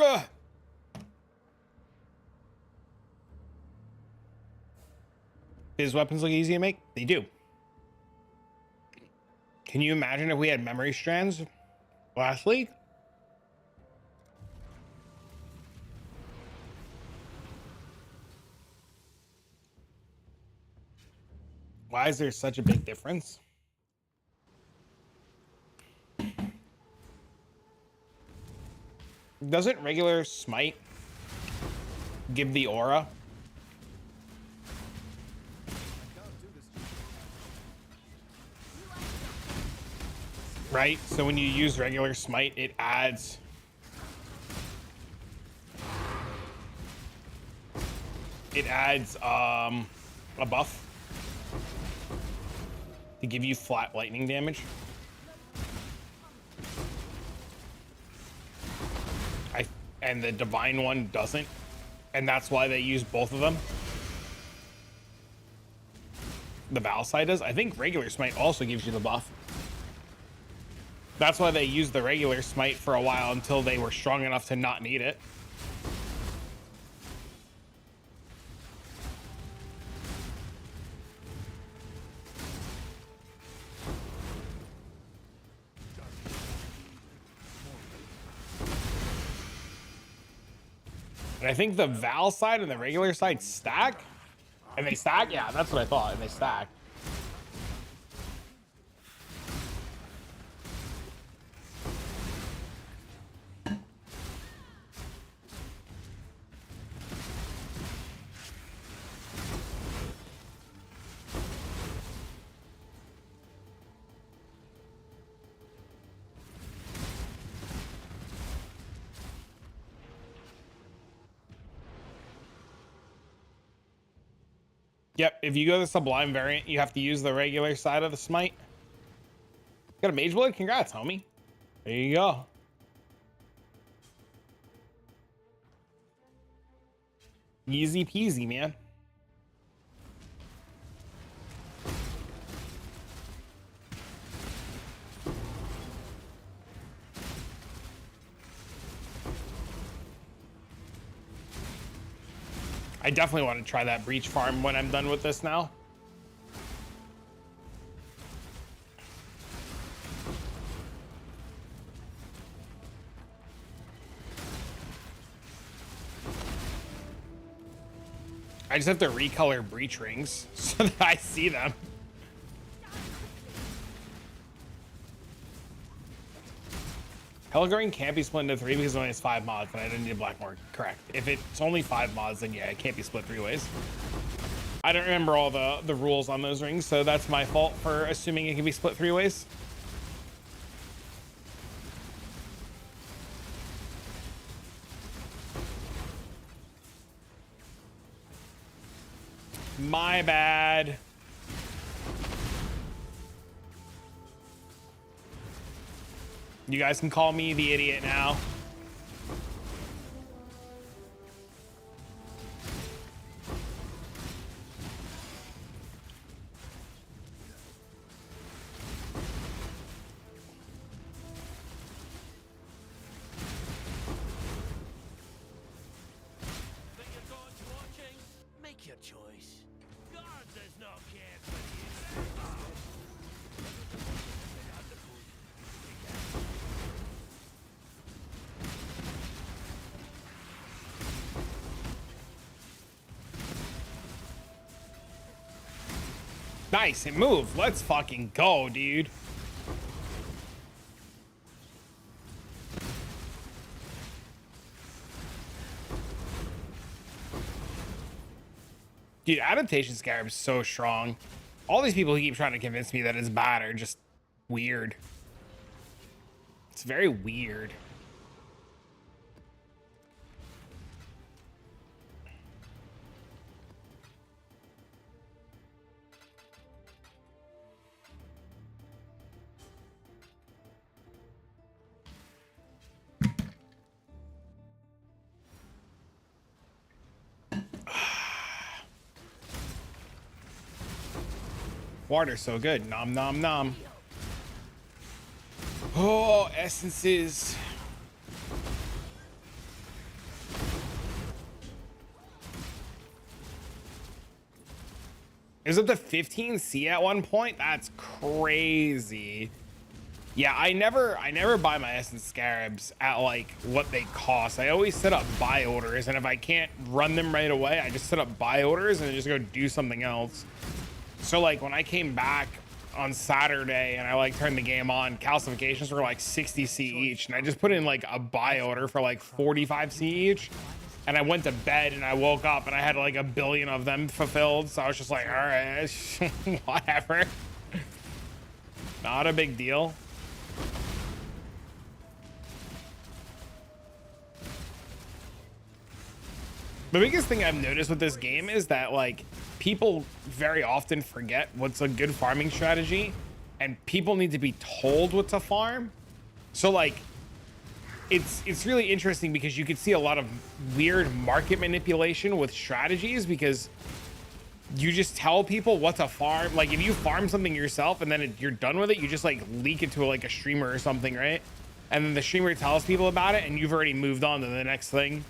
Ugh. His weapons look easy to make? They do. Can you imagine if we had memory strands last week? Why is there such a big difference? Doesn't regular smite give the aura? Right? So when you use regular smite, it adds a buff to give you flat lightning damage. And the divine one doesn't, and that's why they use both of them. The Val side does. I think regular smite also gives you the buff. That's why they used the regular smite for a while until they were strong enough to not need it. And I think the Val side and the regular side stack. And they stack? Yeah, that's what I thought. And they stack. Yep, if you go the Sublime variant, you have to use the regular side of the smite. Got a Mage Blade? Congrats, homie. There you go. Easy peasy, man. I definitely want to try that breach farm when I'm done with this now. I just have to recolor breach rings so that I see them. Helgreen can't be split into 3 because it only has 5 mods, and I didn't need a black mark. Correct. If it's only 5 mods, then yeah, it can't be split 3 ways. I don't remember all the rules on those rings, so that's my fault for assuming it can be split 3 ways. My bad. You guys can call me the idiot now. Think your God's watching? Make your choice. God does not care for you. Nice, it moved. Let's fucking go, dude. Dude, Adaptation Scarab is so strong. All these people who keep trying to convince me that it's bad are just weird. It's very weird. Water's so good. Nom nom nom. Oh, essences. It was up to 15C at one point. That's crazy. Yeah, I never buy my Essence Scarabs at like what they cost. I always set up buy orders, and if I can't run them right away, I just set up buy orders and just go do something else. So like when I came back on Saturday and I like turned the game on, calcifications were like 60C each, and I just put in like a buy order for like 45C each, and I went to bed and I woke up and I had like a billion of them fulfilled. So I was just like, all right, whatever. Not a big deal. The biggest thing I've noticed with this game is that like people very often forget what's a good farming strategy, and people need to be told what to farm. So like it's really interesting because you can see a lot of weird market manipulation with strategies, because you just tell people what to farm. Like if you farm something yourself and then you're done with it, you just like leak it to like a streamer or something, right? And then the streamer tells people about it and you've already moved on to the next thing.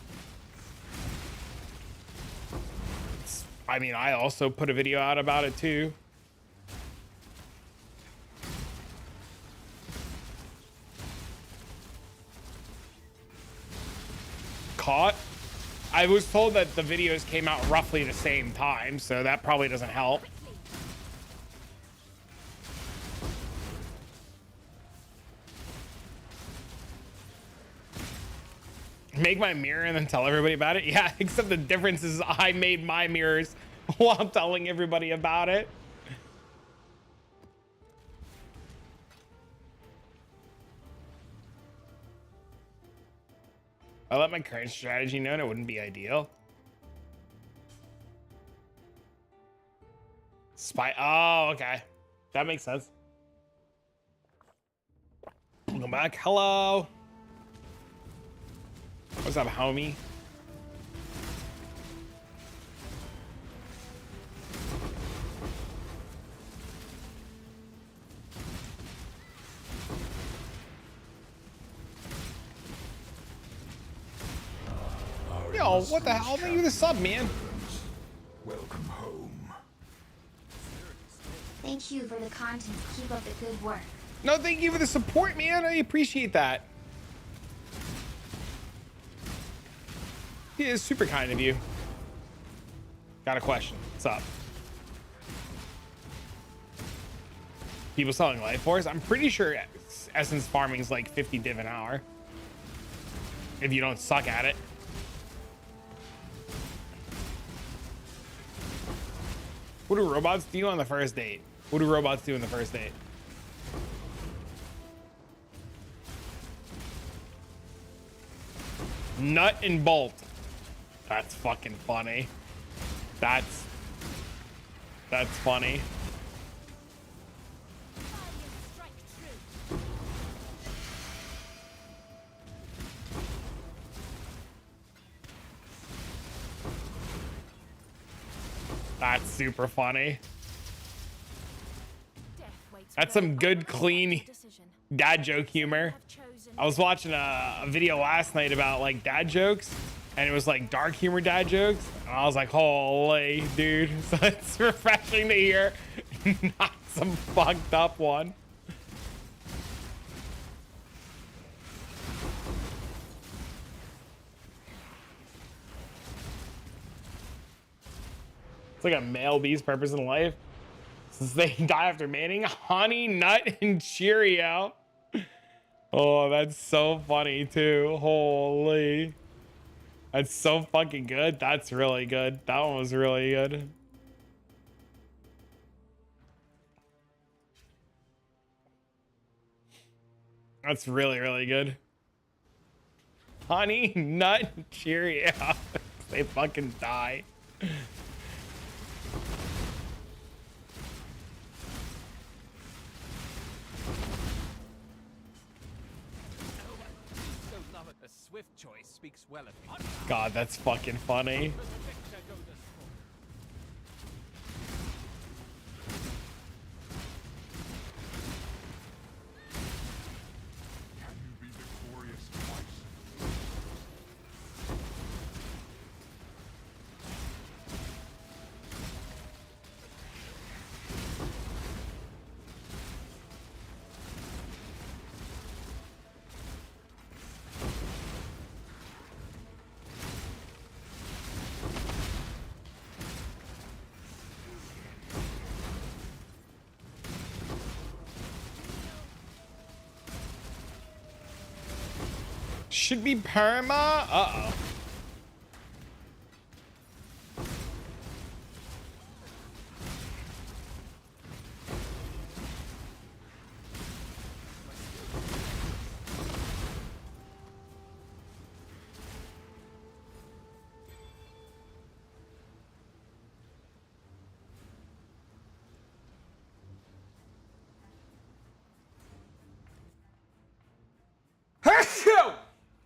I mean, I also put a video out about it too. Caught? I was told that the videos came out roughly the same time, so that probably doesn't help. Make my mirror and then tell everybody about it? Yeah, except the difference is I made my mirrors while telling everybody about it. I let my current strategy known, it wouldn't be ideal. Spy. Oh, okay. That makes sense. Welcome back. Hello. What's up, homie? Yo, what the hell? Thank you for the sub, man. Welcome home. Thank you for the content. Keep up the good work. No, thank you for the support, man. I appreciate that. It is super kind of you. Got a question. What's up? People selling life force? I'm pretty sure essence farming is like 50 div an hour. If you don't suck at it. What do robots do on the first date? What do robots do on the first date? Nut and bolt. That's fucking funny. That's funny. That's super funny. That's some good, clean dad joke humor. I was watching a video last night about like dad jokes, and it was like dark humor dad jokes, and I was like, holy dude. So it's refreshing to hear not some fucked up one. It's like a male bee's purpose in life. Since they die after mating, honey, nut, and Cheerio. Oh, that's so funny too. Holy. That's so fucking good. That's really good. That one was really good. That's really, really good. Honey, nut, Cheerio. They fucking die. A swift choice speaks well of you. God, that's fucking funny. Can you be victorious twice? Should be perma. Uh-oh.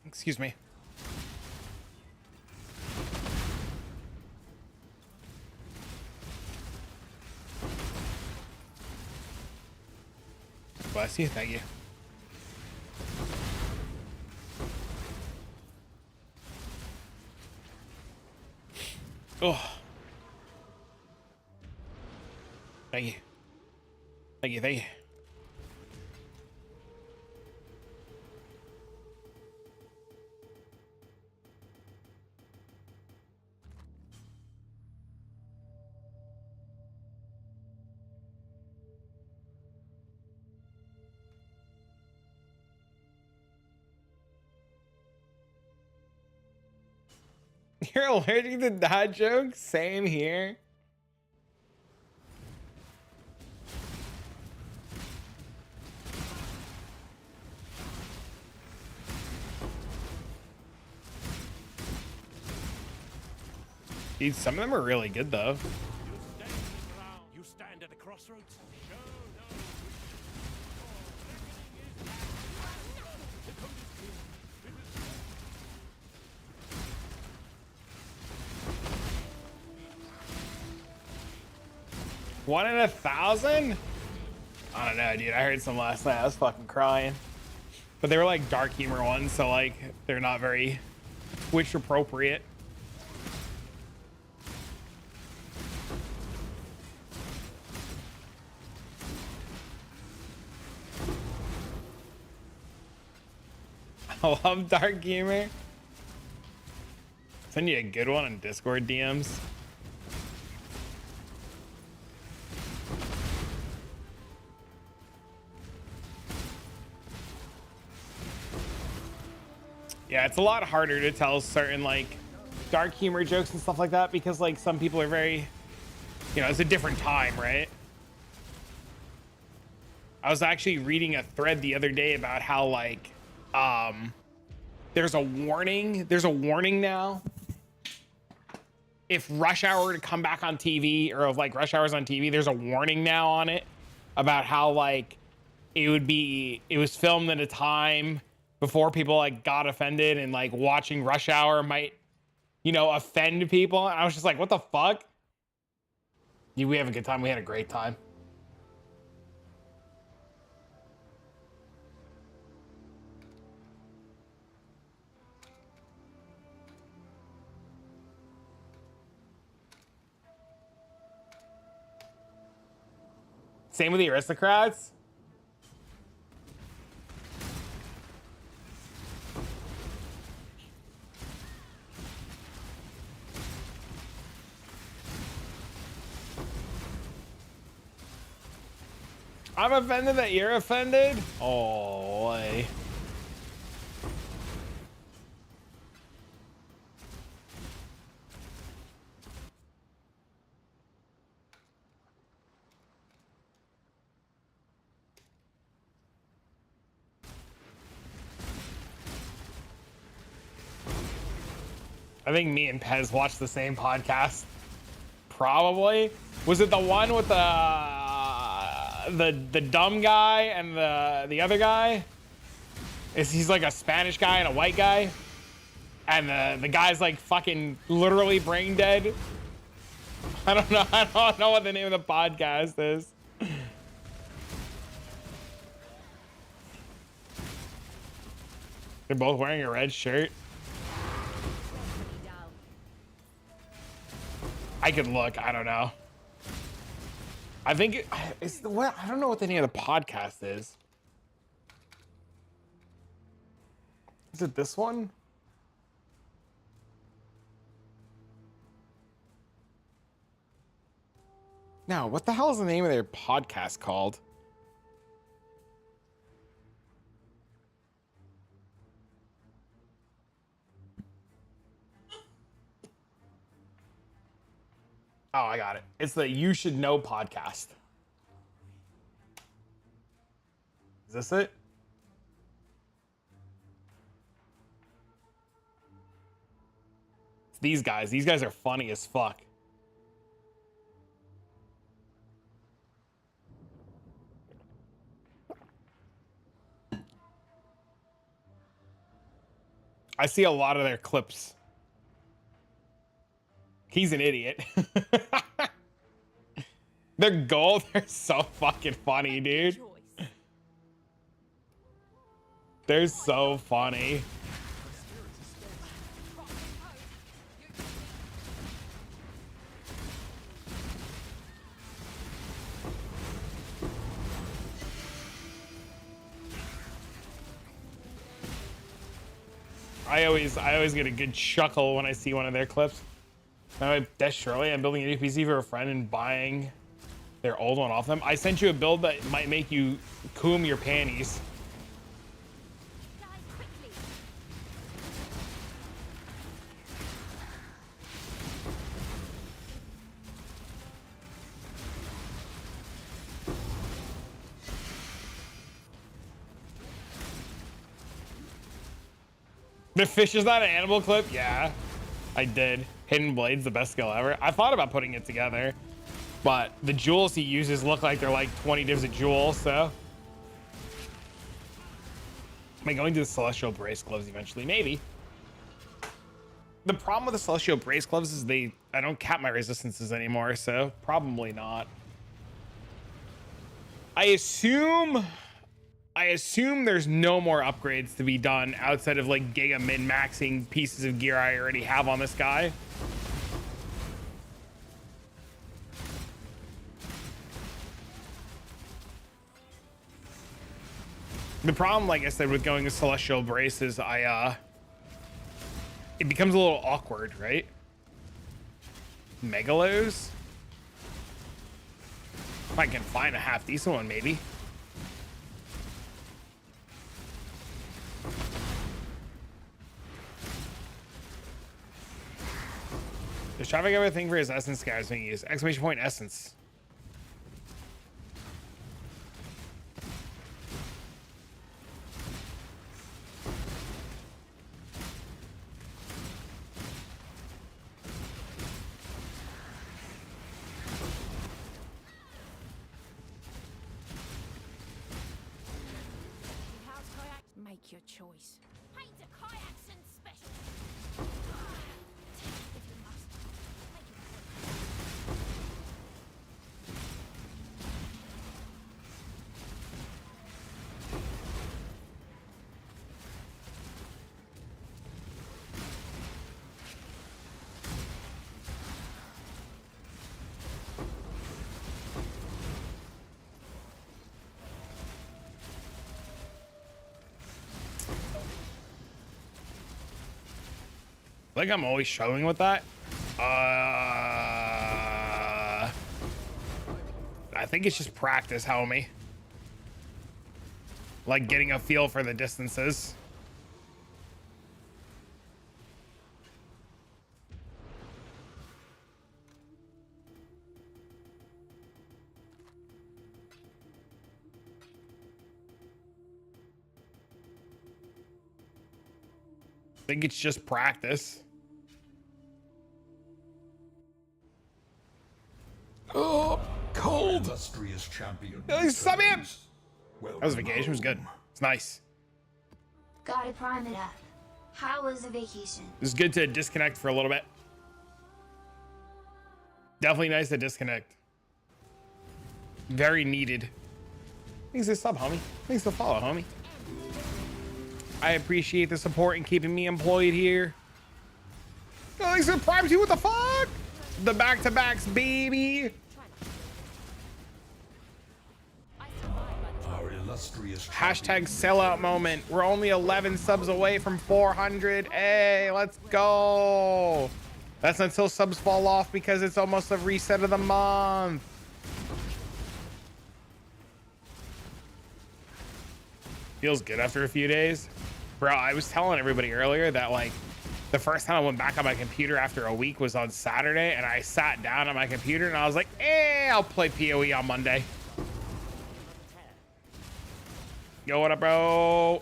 Excuse me. Bless you. Thank you. Oh. Thank you. Thank you. Thank you. You're allergic to dad jokes? Same here. Dude, some of them are really good though. You stand at the crossroads. Show no. One in 1,000? I don't know, dude. I heard some last night. I was fucking crying. But they were like dark humor ones, so like they're not very Twitch appropriate. I love dark humor. Send you a good one on Discord DMs. Yeah, it's a lot harder to tell certain like dark humor jokes and stuff like that because like some people are very, you know, it's a different time, right? I was actually reading a thread the other day about how like there's a warning now if Rush Hour were to come back on TV, or if like Rush Hour's on TV, there's a warning now on it about how like it was filmed at a time before people like got offended, and like watching Rush Hour might, you know, offend people. And I was just like, what the fuck? Yeah, we have a good time. We had a great time. Same with the Aristocrats. I'm offended that you're offended. Oh, boy. I think me and Pez watched the same podcast. Probably. Was it the one with the dumb guy and the other guy? He's like a Spanish guy and a white guy, and the guy's like fucking literally brain dead. I don't know what the name of the podcast is. They're both wearing a red shirt. I could look. I don't know. I think it's the what. I don't know what the name of the podcast is. Is it this one? No. What the hell is the name of their podcast called? Oh, I got it. It's the You Should Know podcast. Is this it? It's these guys. These guys are funny as fuck. I see a lot of their clips. He's an idiot. Their gold, they're so fucking funny, dude. They're so funny. I always get a good chuckle when I see one of their clips. That's Shirley. I'm building a new PC for a friend and buying their old one off them. I sent you a build that might make you coom your panties. Die quickly. The fish is not an animal clip? Yeah, I did. Hidden Blade's the best skill ever. I thought about putting it together, but the jewels he uses look like they're like 20 different jewels, so. Am I going to the Celestial Brace Gloves eventually? Maybe. The problem with the Celestial Brace Gloves is I don't cap my resistances anymore, so probably not. I assume there's no more upgrades to be done outside of like giga min-maxing pieces of gear I already have on this guy. The problem, like I said, with going to Celestial Brace is it becomes a little awkward, right? Megalos? If I can find a half decent one, maybe. Does traffic have a thing for his essence guys being used? Exclamation point essence. How's kayak? Make your choice. Paint a kayaks and special. If you must, make it work. Like I'm always struggling with that. I think it's just practice, homie. Like getting a feel for the distances. I think it's just practice. Oh, cold. Illustrious champion. Sub in. returns. Welcome That was vacation. It was good. home. It's nice. Gotta prime it up. How was the vacation? It was good to disconnect for a little bit. Definitely nice to disconnect. Very needed. Thanks for the sub, homie. Thanks for the follow, homie. I appreciate the support and keeping me employed here. Oh, thanks for the Prime 2. What the fuck? The back-to-backs, baby. I survived by the Our illustrious Hashtag sellout moment. We're only 11 subs away from 400. Hey, let's go. That's until subs fall off because it's almost the reset of the month. Feels good after a few days. Bro, I was telling everybody earlier that like The first time I went back on my computer after a week was on Saturday, and I sat down on my computer and I was like, I'll play PoE on Monday. Yo, what up, bro?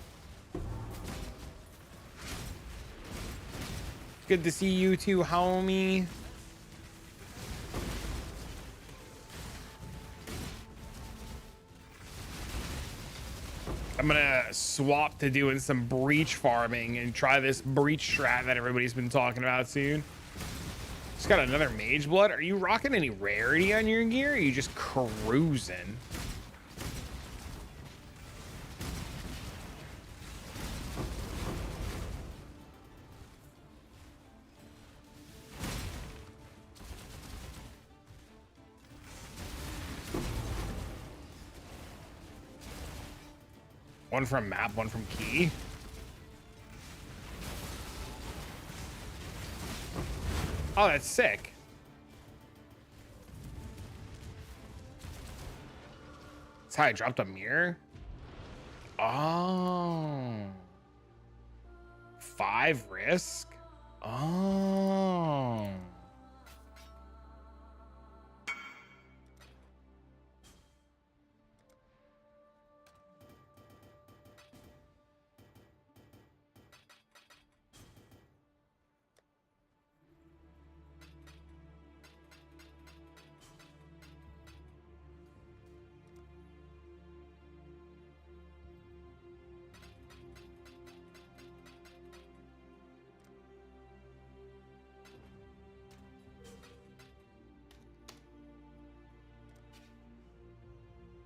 Good to see you too, homie. I'm gonna swap to doing some breach farming and try this breach strat that everybody's been talking about soon. Just got another mage blood. Are you rocking any rarity on your gear? Or are you just cruising? One from map, one from key. Oh, that's sick. That's how I dropped a mirror. Oh. 5 risk. Oh.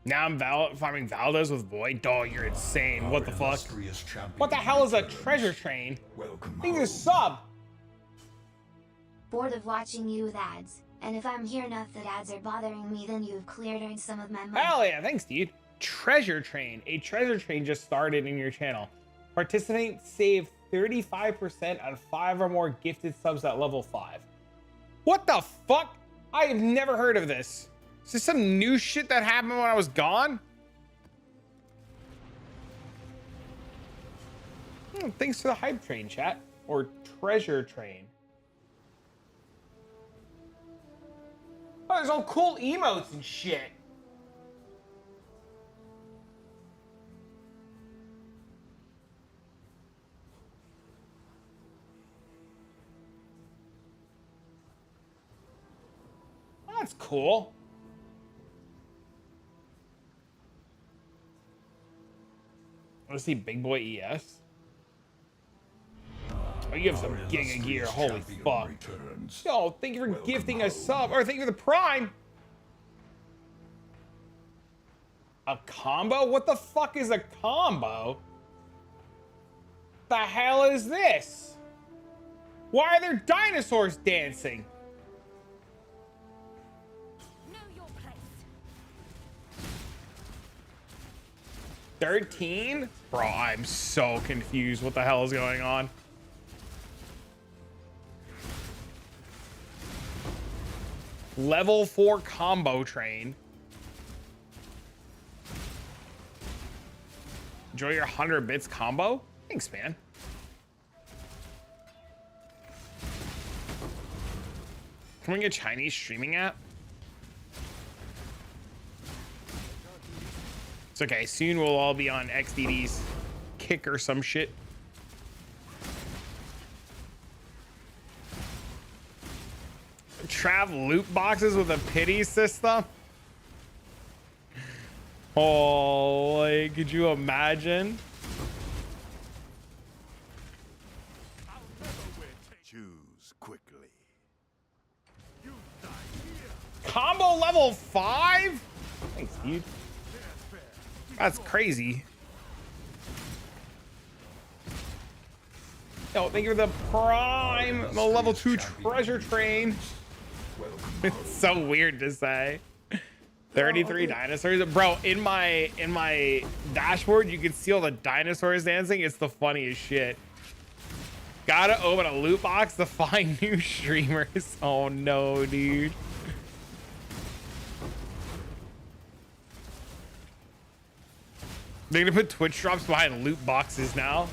Now I'm farming Valdez with Void. Dog, you're insane. What the fuck? What the hell is a treasure train? Thing is sub. Bored of watching you with ads, and if I'm here enough that ads are bothering me, then you've cleared earned some of my money. Hell yeah, thanks, dude. Treasure train. A treasure train just started in your channel. Participate, save 35% on 5 or more gifted subs at level 5. What the fuck? I have never heard of this. Is this some new shit that happened when I was gone? Thanks to the hype train, chat. Or treasure train. Oh, there's all cool emotes and shit. That's cool. Let's see Big Boy ES. Oh, you have some Giga gear. Holy fuck. Yo, thank you for gifting a sub. Or thank you for the prime. A combo? What the fuck is a combo? The hell is this? Why are there dinosaurs dancing? Know your place. 13? Bro, I'm so confused. What the hell is going on? Level 4 combo train. Enjoy your 100 bits combo? Thanks, man. Can we get a Chinese streaming app? It's okay. Soon we'll all be on XDD's Kick or some shit. Trav loot boxes with a pity system. Holy, could you imagine? Choose quickly. Combo level 5? Thanks, dude. That's crazy. Yo, thank you for the prime, the level 2 treasure train. It's so weird to say. 33 dinosaurs, bro. In my dashboard, you can see all the dinosaurs dancing. It's the funniest shit. Gotta open a loot box to find new streamers. Oh no, dude. They're gonna put Twitch drops behind loot boxes now.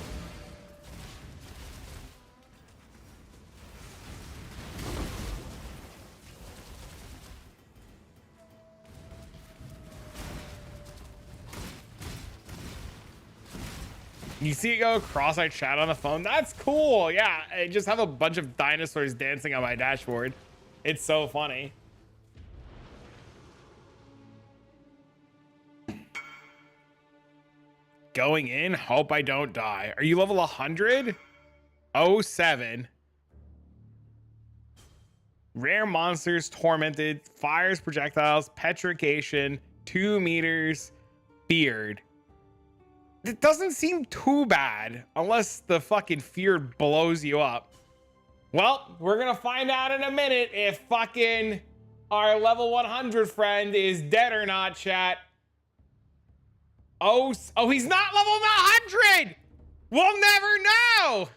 You see it go across our chat on the phone? That's cool. Yeah, I just have a bunch of dinosaurs dancing on my dashboard. It's so funny. Going in, hope I don't die. Are you level 100? 07. Rare monsters, tormented, fires, projectiles, petrification, 2 meters, beard. It doesn't seem too bad unless the fucking fear blows you up. Well, we're gonna find out in a minute if fucking our level 100 friend is dead or not, chat. Oh, he's not level 100. We'll never know.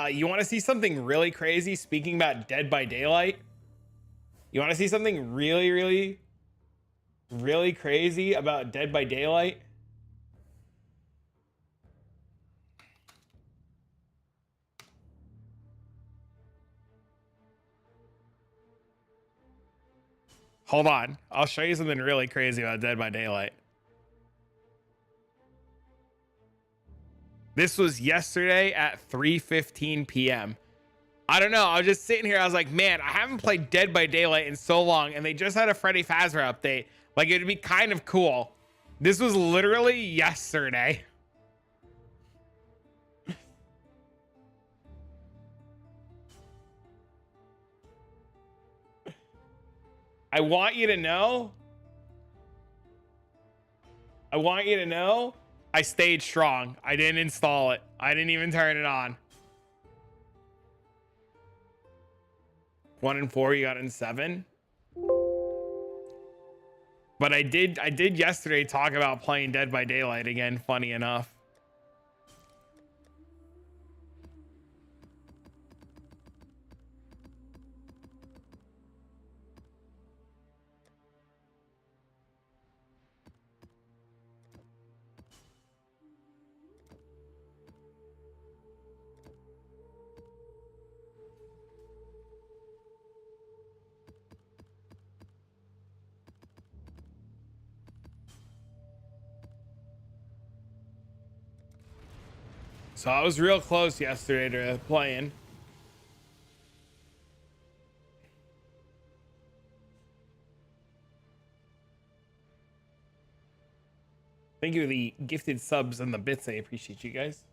You want to see something really crazy? Speaking about Dead by Daylight, you want to see something really crazy about Dead by Daylight? Hold on. I'll show you something really crazy about Dead by Daylight. This was yesterday at 3:15 p.m. I don't know. I was just sitting here. I was like, man, I haven't played Dead by Daylight in so long. And they just had a Freddy Fazbear update. Like, it'd be kind of cool. This was literally yesterday. I want you to know. I stayed strong. I didn't install it. I didn't even turn it on. 1 and 4, you got in 7. But I did yesterday talk about playing Dead by Daylight again, funny enough. So I was real close yesterday to playing. Thank you for the gifted subs and the bits. I appreciate you guys.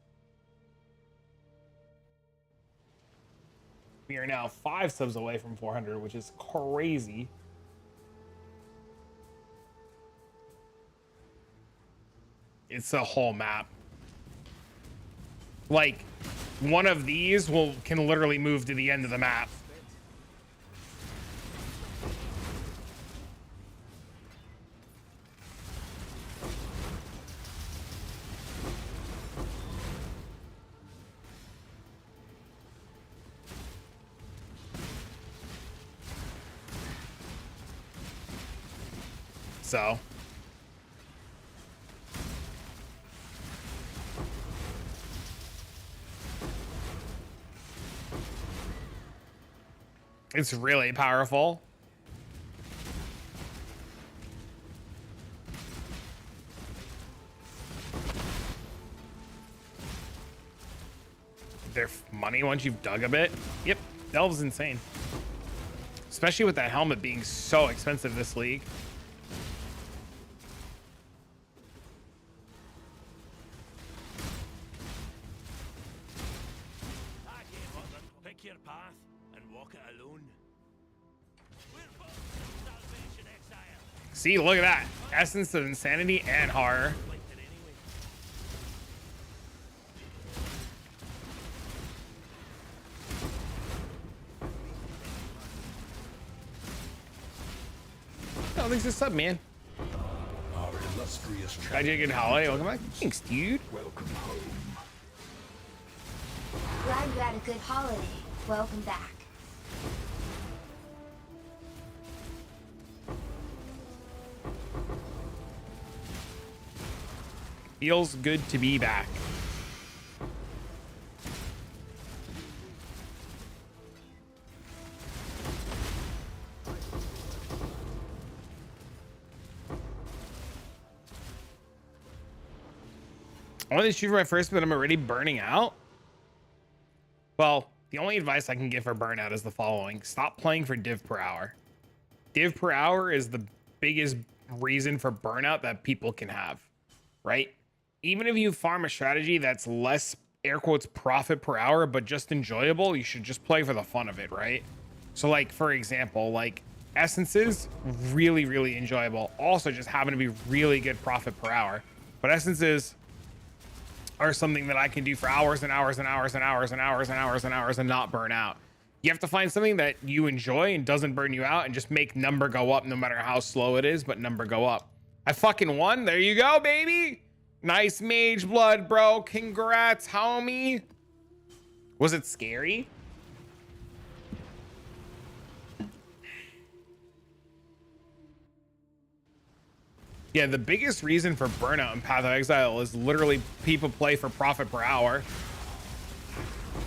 We are now 5 subs away from 400, which is crazy. It's a whole map. Like, one of these can literally move to the end of the map. So it's really powerful. Their money once you've dug a bit. Yep, Delve's insane. Especially with that helmet being so expensive this league. Pick your path and walk it alone. See, look at that. Essence of insanity and horror. Oh, thanks for the sub, man. Our illustrious I did a good holiday. Welcome back. Thanks, dude. welcome home. Glad you had a good holiday. Welcome back. Feels good to be back. I want to shoot for my first, but I'm already burning out. Well, the only advice I can give for burnout is the following. Stop playing for div per hour. Div per hour is the biggest reason for burnout that people can have, right? Even if you farm a strategy that's less, air quotes, profit per hour, but just enjoyable, you should just play for the fun of it, right? So like, for example, like essences, really, really enjoyable. Also just happen to be really good profit per hour. But essences are something that I can do for hours and hours and hours and hours and hours and hours and hours and not burn out. You have to find something that you enjoy and doesn't burn you out and just make number go up no matter how slow it is, but number go up. I fucking won. There you go, baby. Nice mage blood, bro. Congrats, homie. Was it scary? Yeah, the biggest reason for burnout in Path of Exile is literally people play for profit per hour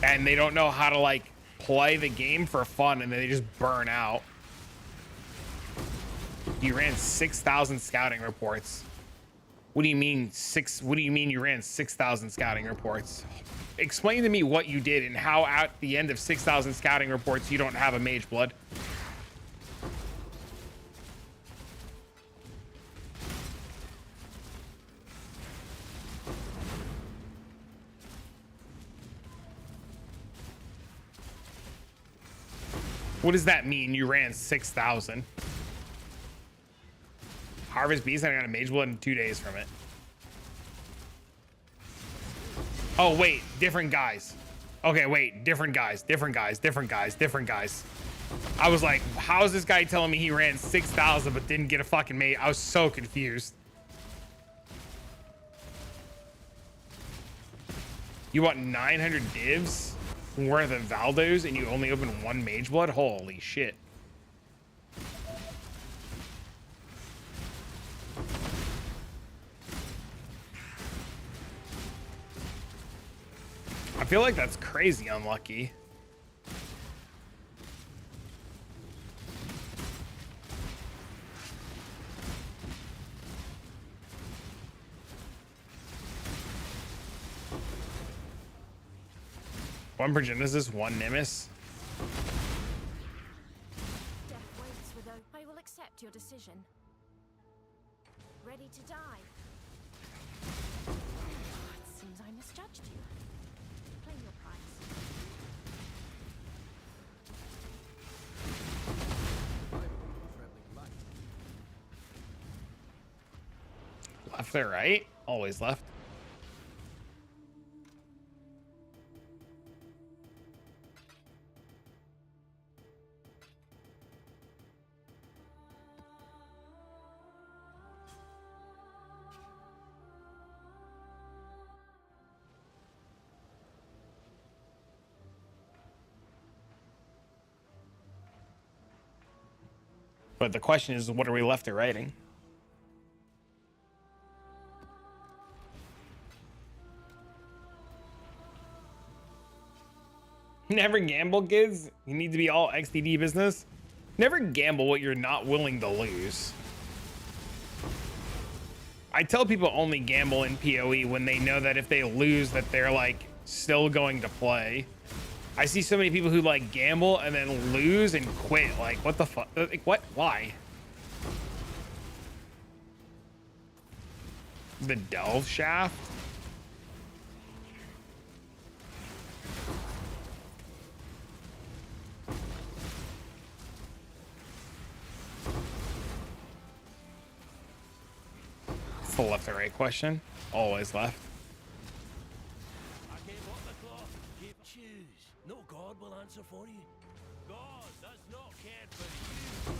and they don't know how to like play the game for fun and they just burn out. You ran 6,000 scouting reports. What do you mean what do you mean you ran 6,000 scouting reports? Explain to me what you did and how at the end of 6,000 scouting reports you don't have a mage blood. What does that mean? You ran 6,000. Harvest Beast, and I got a mage blood in 2 days from it. Oh, wait, different guys. Okay, wait, different guys. I was like, how is this guy telling me he ran 6,000 but didn't get a fucking mate? I was so confused. You want 900 divs worth of Valdos and you only open one mage blood? Holy shit. I feel like that's crazy unlucky. One per Genesis, one Nemesis. Death waits without. I will accept your decision. Ready to die. It seems I misjudged you. Claim your price. Left or right? Always left. But the question is, what are we left or righting? Never gamble, kids. You need to be all XDD business. Never gamble what you're not willing to lose. I tell people only gamble in PoE when they know that if they lose that they're like still going to play. I see so many people who like gamble and then lose and quit. Like, what the fuck? Like, what? Why? The Delve Shaft? It's the left or right question. Always left. I gave up the cloth. Choose. No God will answer for you. God does not care for you.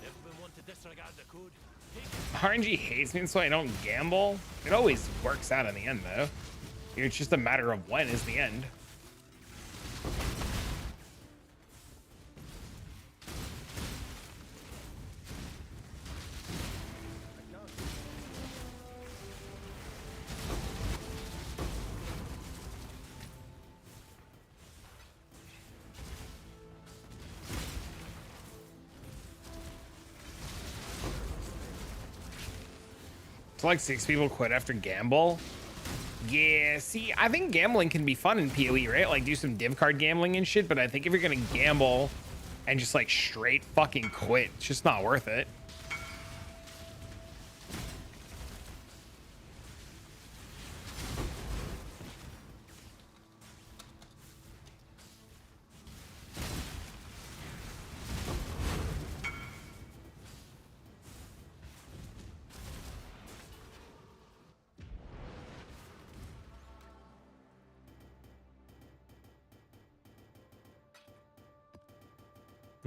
Never been one to disregard the code. RNG hates me, so I don't gamble. It always works out in the end, though. It's just a matter of when is the end. So like 6 people quit after gamble. Yeah, see, I think gambling can be fun in PoE, right? Like do some div card gambling and shit, but I think if you're gonna gamble and just like straight fucking quit, it's just not worth it.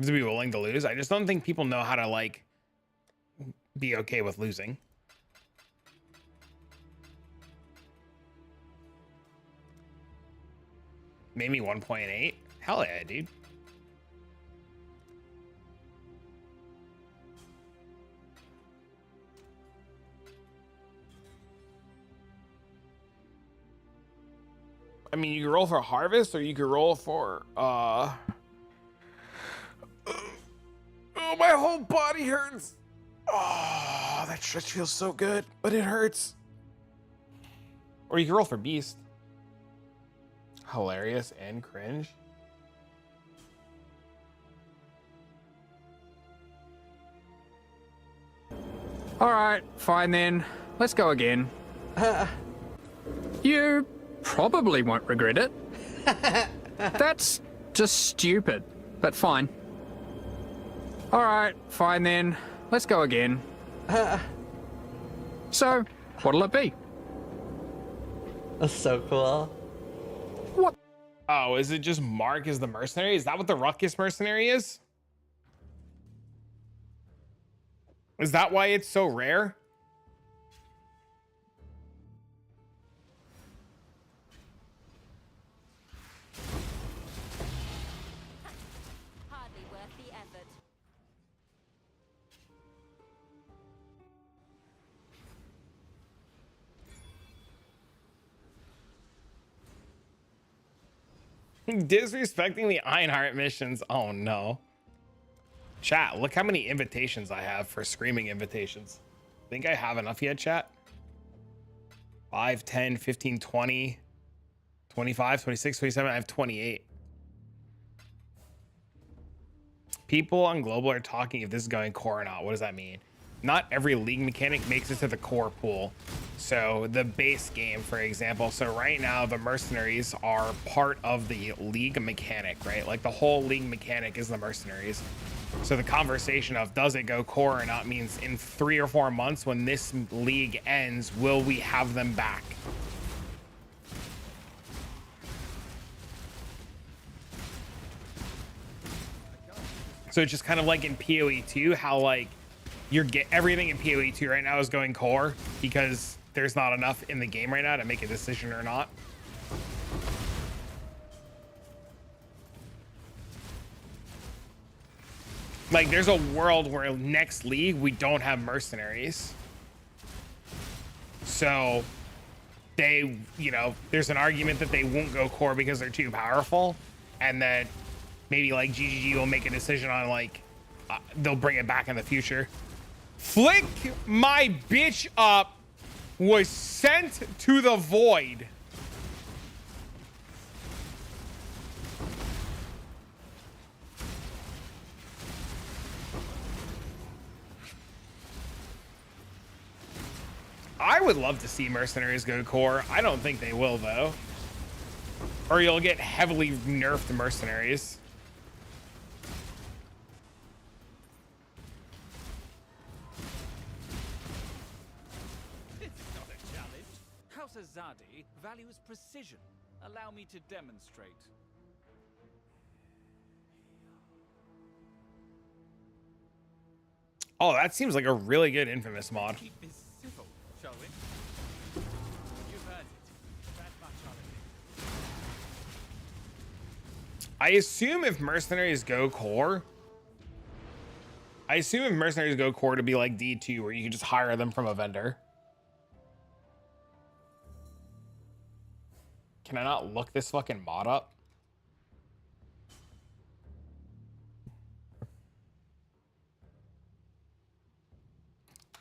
To be willing to lose. I just don't think people know how to like be okay with losing. Maybe 1.8. Hell yeah, dude. I mean, you can roll for harvest or you can roll for oh, my whole body hurts. Oh, that stretch feels so good, but it hurts. Or you can roll for beast. Hilarious and cringe. All right, fine then. Let's go again. You probably won't regret it. That's just stupid, but fine. All right, fine then. Let's go again. So, what'll it be? That's so cool. What? Oh, is it just Mark as the mercenary? Is that what the Ruckus mercenary is? Is that why it's so rare? Hardly worth the effort. Disrespecting the Ironheart missions. Oh no. Chat, look how many invitations I have for screaming invitations. Think I have enough yet, chat? 5, 10, 15, 20, 25, 26, 27. I have 28. People on global are talking if this is going core or not. What does that mean? Not every league mechanic makes it to the core pool. So the base game, for example. So right now the mercenaries are part of the league mechanic, right? Like the whole league mechanic is the mercenaries. So the conversation of does it go core or not means in 3 or 4 months when this league ends, will we have them back? So it's just kind of like in PoE 2, how like you're everything in PoE 2 right now is going core because there's not enough in the game right now to make a decision or not. Like there's a world where next league we don't have mercenaries. So they, you know, there's an argument that they won't go core because they're too powerful, and that maybe like GGG will make a decision on like they'll bring it back in the future. Flick my bitch up was sent to the void. I would love to see mercenaries go core. I don't think they will though. Or you'll get heavily nerfed mercenaries. This is not a challenge. House Azadi values precision. Allow me to demonstrate. Oh, that seems like a really good Infamous mod. Keep this civil, shall we? You've heard it. That much holiday. I assume if mercenaries go core, to be like D2 where you can just hire them from a vendor. Can I not look this fucking mod up?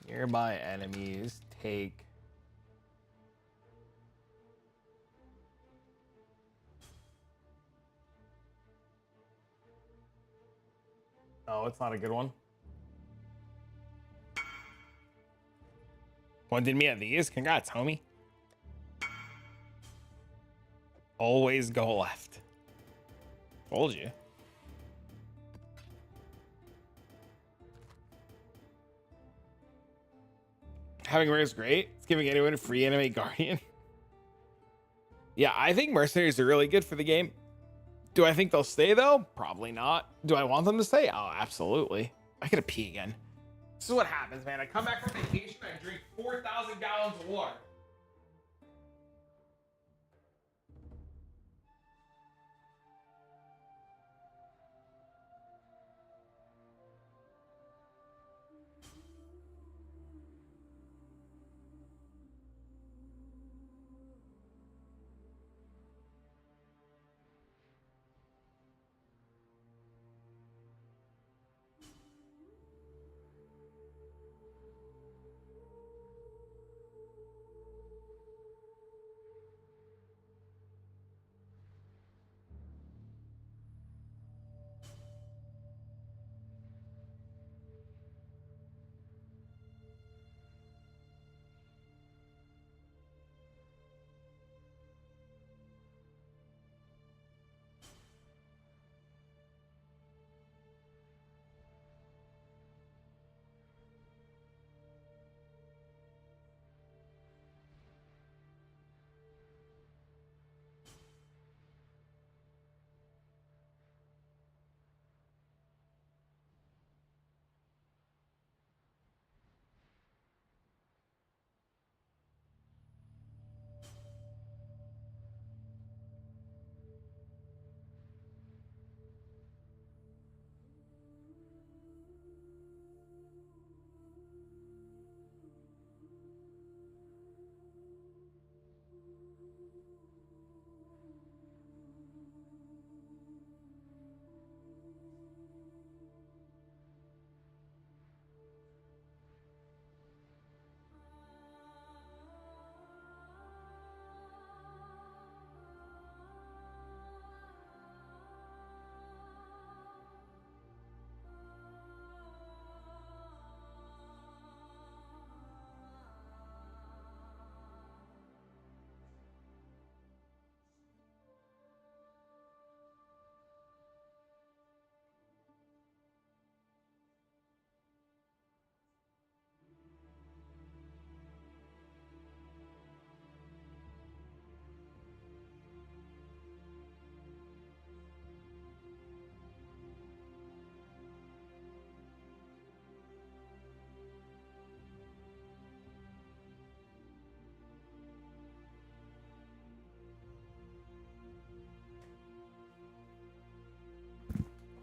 Nearby enemies take Oh, it's not a good one. One did me at these. Congrats, homie. Always go left. Told you. Having rare is great. It's giving anyone a free anime guardian. Yeah, I think mercenaries are really good for the game. Do I think they'll stay though? Probably not. Do I want them to stay? Oh, absolutely. I gotta pee again. This is what happens, man. I come back from vacation, I drink 4,000 gallons of water.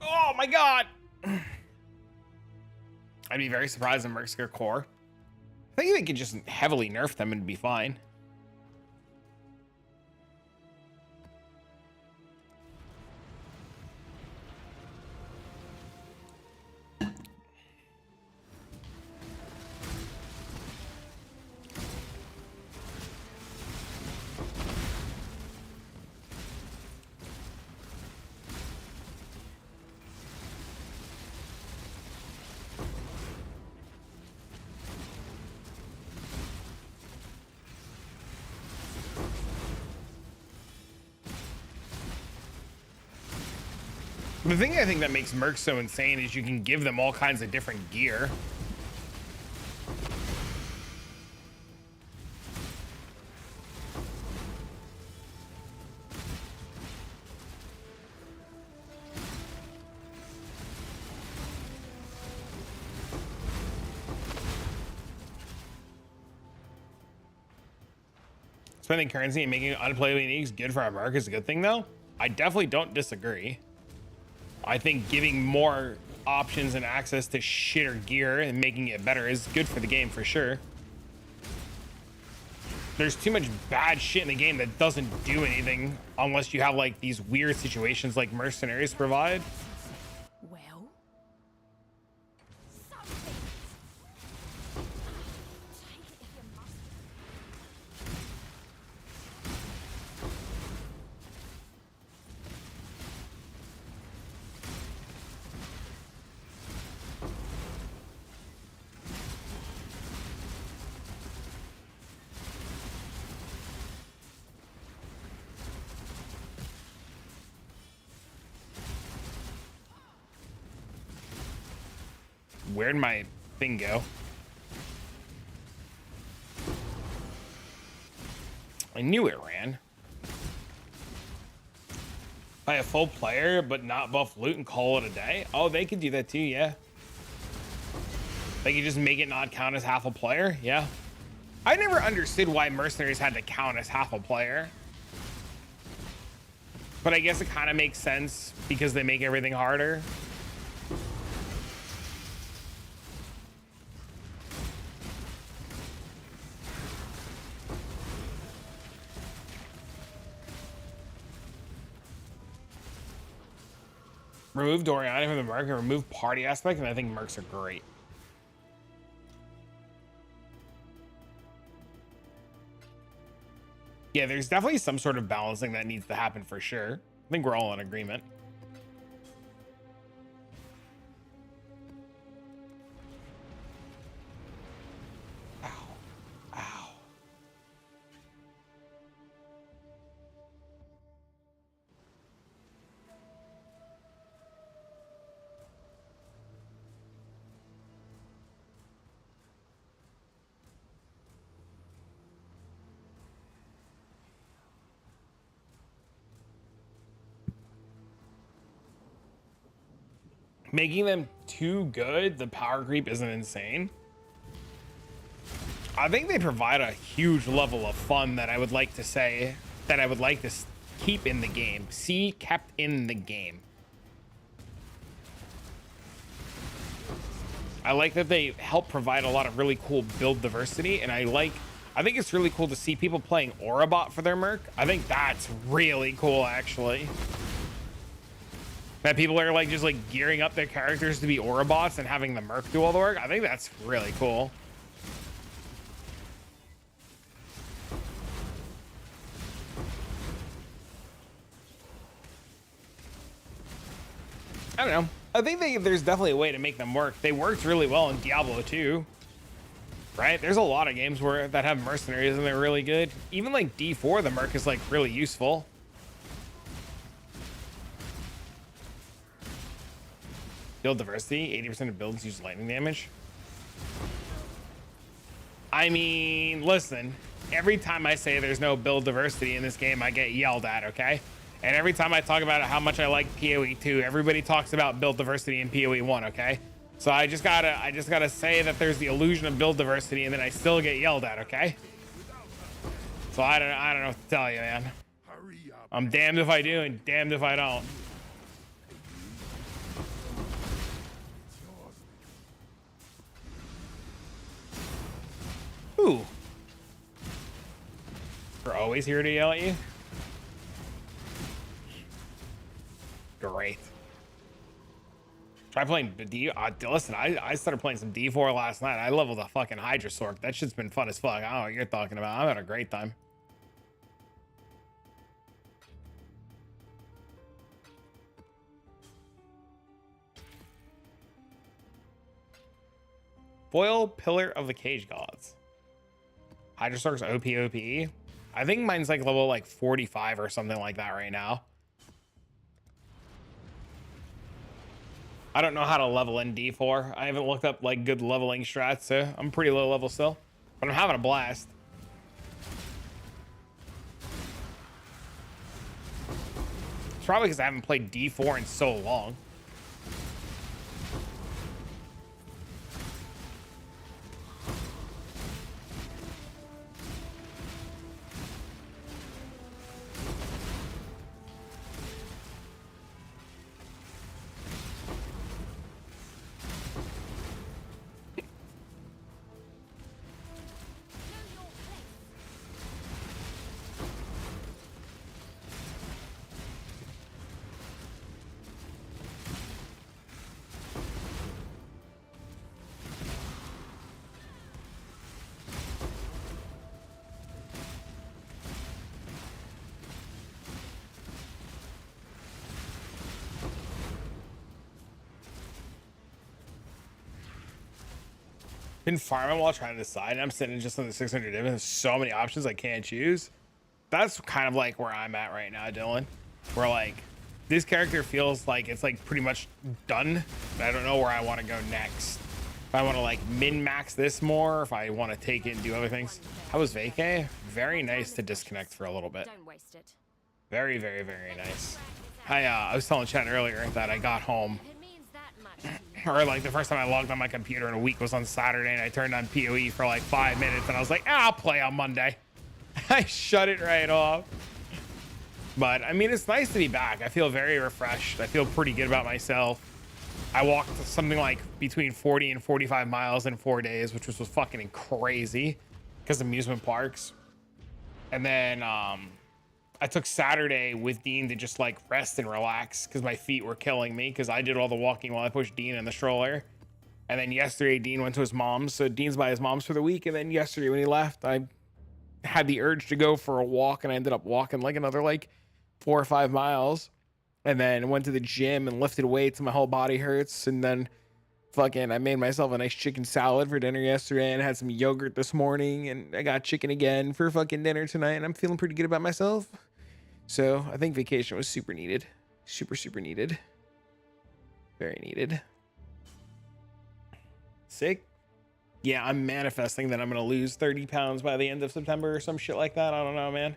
Oh my god! I'd be very surprised if Mercs get core. I think they could just heavily nerf them and be fine. The thing I think that makes Mercs so insane is you can give them all kinds of different gear. Spending currency and making unplayable uniques good for our mark is a good thing, though. I definitely don't disagree. I think giving more options and access to shitter gear and making it better is good for the game for sure. There's too much bad shit in the game that doesn't do anything unless you have like these weird situations like mercenaries provide. Well, Where'd my thing go? I knew it ran. Buy a full player, but not buff loot and call it a day. Oh, they could do that too, yeah. They could just make it not count as half a player, yeah. I never understood why mercenaries had to count as half a player. But I guess it kind of makes sense because they make everything harder. Remove Doriani from the merc and remove party aspect, and I think mercs are great. Yeah, there's definitely some sort of balancing that needs to happen for sure. I think we're all in agreement. Ow. Ow. Making them too good, the power creep isn't insane. I think they provide a huge level of fun that I would like to say that I would like to keep in the game. See kept in the game. I like that they help provide a lot of really cool build diversity, and I think it's really cool to see people playing Orabot for their merc. I think that's really cool, actually. That people are like just like gearing up their characters to be Orabots and having the merc do all the work. I think that's really cool. I don't know. I think there's definitely a way to make them work. They worked really well in Diablo 2. Right? There's a lot of games that have mercenaries and they're really good. Even like D4, the merc is like really useful. Build diversity, 80% of builds use lightning damage. I mean, listen, every time I say there's no build diversity in this game, I get yelled at, okay? And every time I talk about how much I like PoE 2, everybody talks about build diversity in PoE 1, okay? So I just gotta say that there's the illusion of build diversity, and then I still get yelled at, okay? So I don't know what to tell you, man. I'm damned if I do and damned if I don't. Ooh. We're always here to yell at you. Great. Try playing D. Listen, I started playing some D4 last night. I leveled a fucking Hydra Sork. That shit's been fun as fuck. I don't know what you're talking about. I'm having a great time. Foil Pillar of the Cage Gods. Hydra Sork's OP. I think mine's like level like 45 or something like that right now. I don't know how to level in D4. I haven't looked up like good leveling strats, so I'm pretty low level still. But I'm having a blast. It's probably because I haven't played D4 in so long. Been farming while trying to decide. I'm sitting just on the 600 dividends. There's so many options I can't choose. That's kind of like where I'm at right now, Dylan. Where like this character feels like it's like pretty much done, but I don't know where I want to go next. If I want to like min-max this more, if I want to take it and do other things. How was vacay? Very nice to disconnect for a little bit. Don't waste it. Very, very, very nice. I was telling Chad earlier that I got home, It means that much to you. or like the first time I logged on my computer in a week was on Saturday, and I turned on PoE for like 5 minutes, and I was like, I'll play on Monday. I shut it right off. But I mean, it's nice to be back. I feel very refreshed. I feel pretty good about myself. I walked something like between 40 and 45 miles in 4 days, which was fucking crazy because amusement parks. And then I took Saturday with Dean to just like rest and relax because my feet were killing me because I did all the walking while I pushed Dean in the stroller. And then yesterday, Dean went to his mom's. So Dean's by his mom's for the week. And then yesterday when he left, I had the urge to go for a walk, and I ended up walking like another like 4 or 5 miles. And then went to the gym and lifted weights and my whole body hurts. And then fucking I made myself a nice chicken salad for dinner yesterday and had some yogurt this morning. And I got chicken again for fucking dinner tonight. And I'm feeling pretty good about myself. So I think vacation was super needed. Super, super needed. Very needed. Sick. Yeah, I'm manifesting that I'm going to lose 30 pounds by the end of September or some shit like that. I don't know, man.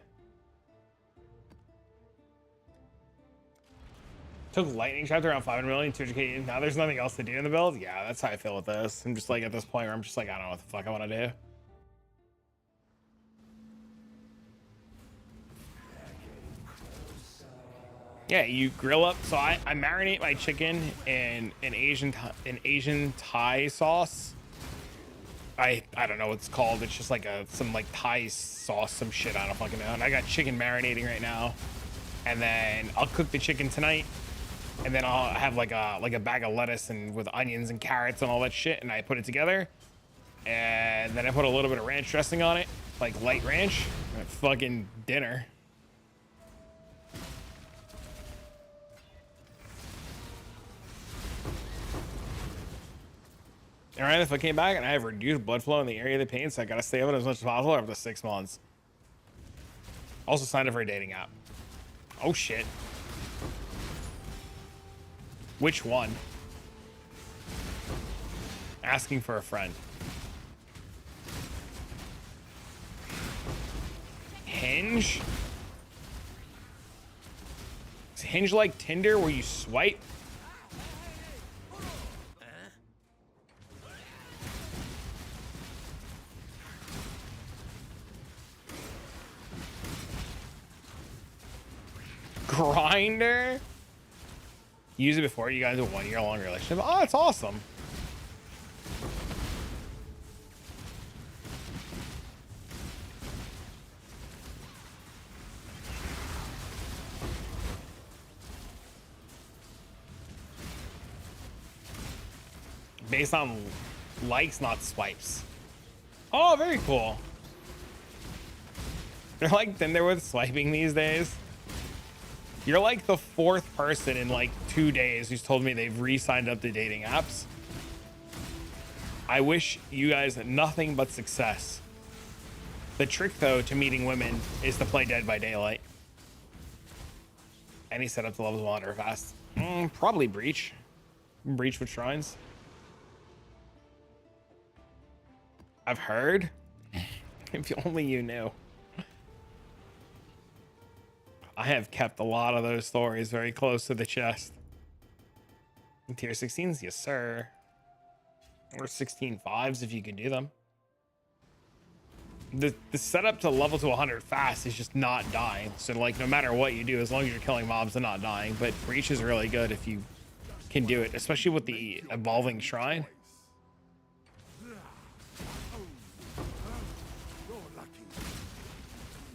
Took lightning shots around 500 million, 200k. Now there's nothing else to do in the build. Yeah, that's how I feel with this. I'm just like at this point where I'm just like, I don't know what the fuck I want to do. Yeah, you grill up. So I marinate my chicken in an Asian Thai sauce. I don't know what it's called. It's just like some like Thai sauce, some shit. I don't fucking know. And I got chicken marinating right now, and then I'll cook the chicken tonight. And then I'll have like a bag of lettuce and with onions and carrots and all that shit, and I put it together. And then I put a little bit of ranch dressing on it, like light ranch. And fucking dinner. All right, if I came back and I have reduced blood flow in the area of the pain, so I gotta stay with it as much as possible after 6 months. Also signed up for a dating app. Oh shit. Which one? Asking for a friend. Hinge? Is Hinge like Tinder where you swipe? Grinder? Use it before you guys a 1 year long relationship. Oh, that's awesome. Based on likes, not swipes. Oh, very cool. They're like Tinder with swiping these days. You're like the 4th person in like 2 days who's told me they've re-signed up to dating apps. I wish you guys nothing but success. The trick though to meeting women is to play Dead by Daylight. Any setup to levels 100 fast? Probably Breach. Breach with shrines. I've heard. If only you knew. I have kept a lot of those stories very close to the chest. And tier 16s, yes sir. Or 16.5s if you can do them. The setup to level to 100 fast is just not dying. So like no matter what you do, as long as you're killing mobs, they're not dying. But Breach is really good if you can do it, especially with the evolving shrine.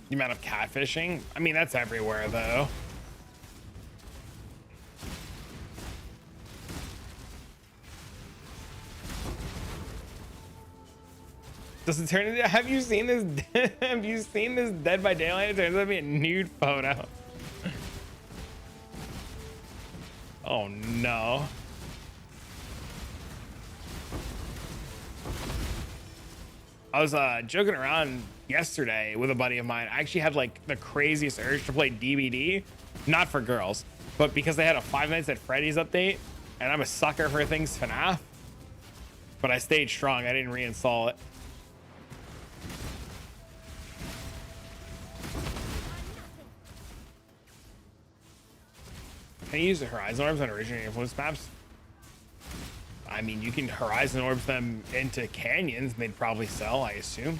The amount of catfishing, I mean, that's everywhere though. Does it turn into, have you seen this? Have you seen this Dead by Daylight? It turns out to be a nude photo. Oh no. I was joking around yesterday with a buddy of mine. I actually had like the craziest urge to play DBD, not for girls, but because they had a 5 Nights at Freddy's update, and I'm a sucker for things FNAF. But I stayed strong. I didn't reinstall it. Can you use the Horizon Orbs on original influence maps? I mean, you can Horizon Orbs them into canyons and they'd probably sell, I assume.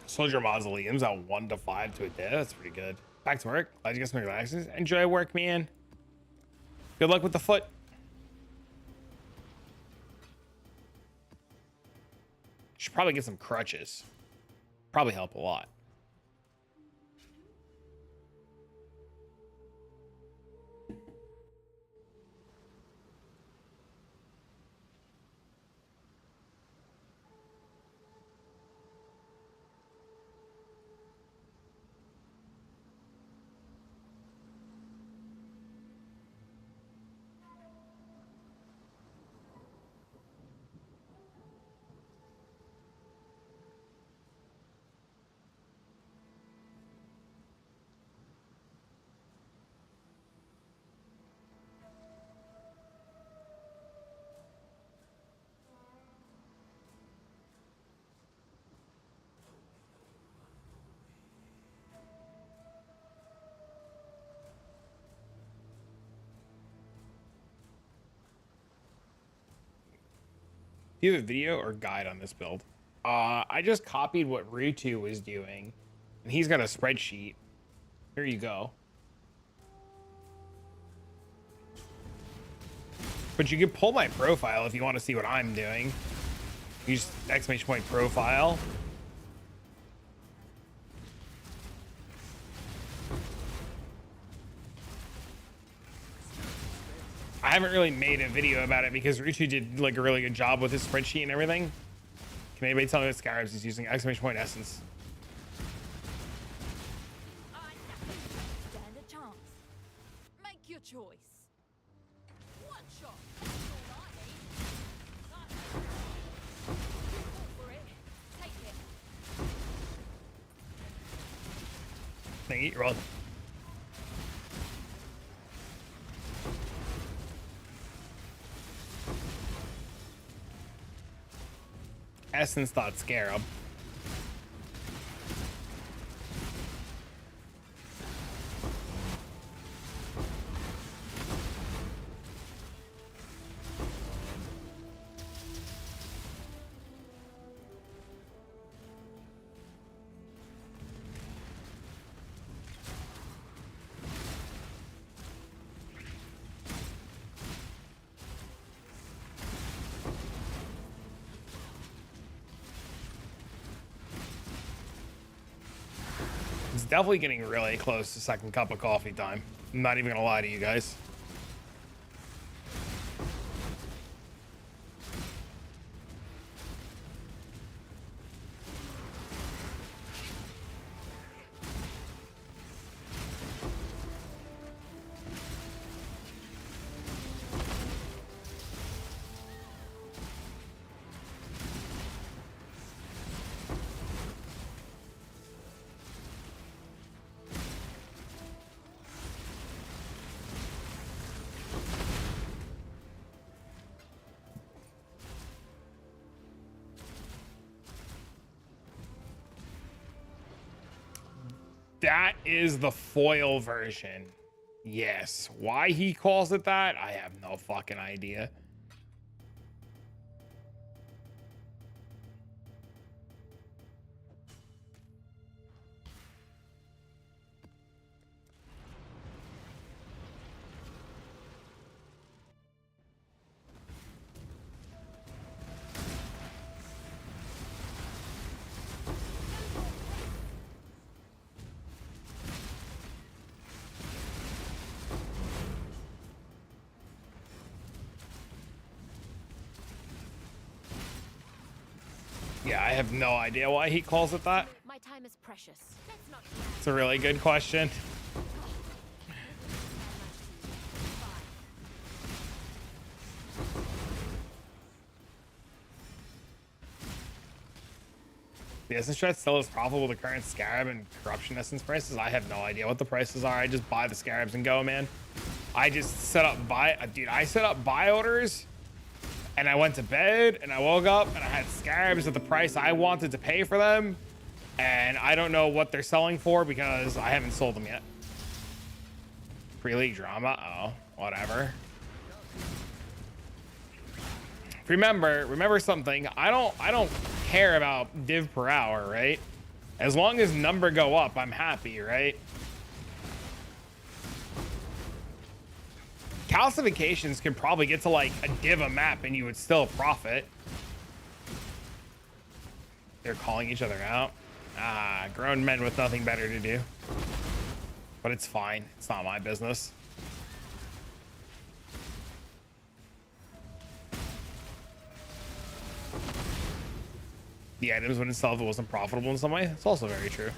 Soldier Mausoleums at 1 to 5 to a day. That's pretty good. Back to work. Glad you get some relaxes. Enjoy work, man. Good luck with the foot. Should probably get some crutches. Probably help a lot. Do you have a video or guide on this build? I just copied what Rutu was doing, and he's got a spreadsheet. Here you go. But you can pull my profile if you want to see what I'm doing. Use ! profile. I haven't really made a video about it because Rutu did like a really good job with his spreadsheet and everything. Can anybody tell me what Scarabs is using? ! Essence. Stand a chance. Make your choice. One shot. That's all I need. Go for it. Take it. Thank you, you're welcome. Essence thought Scarab. It's definitely getting really close to second cup of coffee time. I'm not even gonna lie to you guys. That is the foil version. Yes. Why he calls it that, I have no fucking idea. Yeah, I have no idea why he calls it that. My time is precious. Let's not It's a really good question. The essence shred still is profitable with the current scarab and corruption essence prices. I have no idea what the prices are. I just buy the scarabs and go, man. I just set up dude, I set up buy orders and I went to bed and I woke up and I had scarabs at the price I wanted to pay for them. And I don't know what they're selling for because I haven't sold them yet. Pre-league drama. Oh, whatever. Remember something. I don't care about div per hour, right? As long as number go up, I'm happy, right? Calcifications could probably get to like a div a map and you would still profit. They're calling each other out. Ah, grown men with nothing better to do. But it's fine. It's not my business. The items wouldn't sell if it wasn't profitable in some way. It's also very true.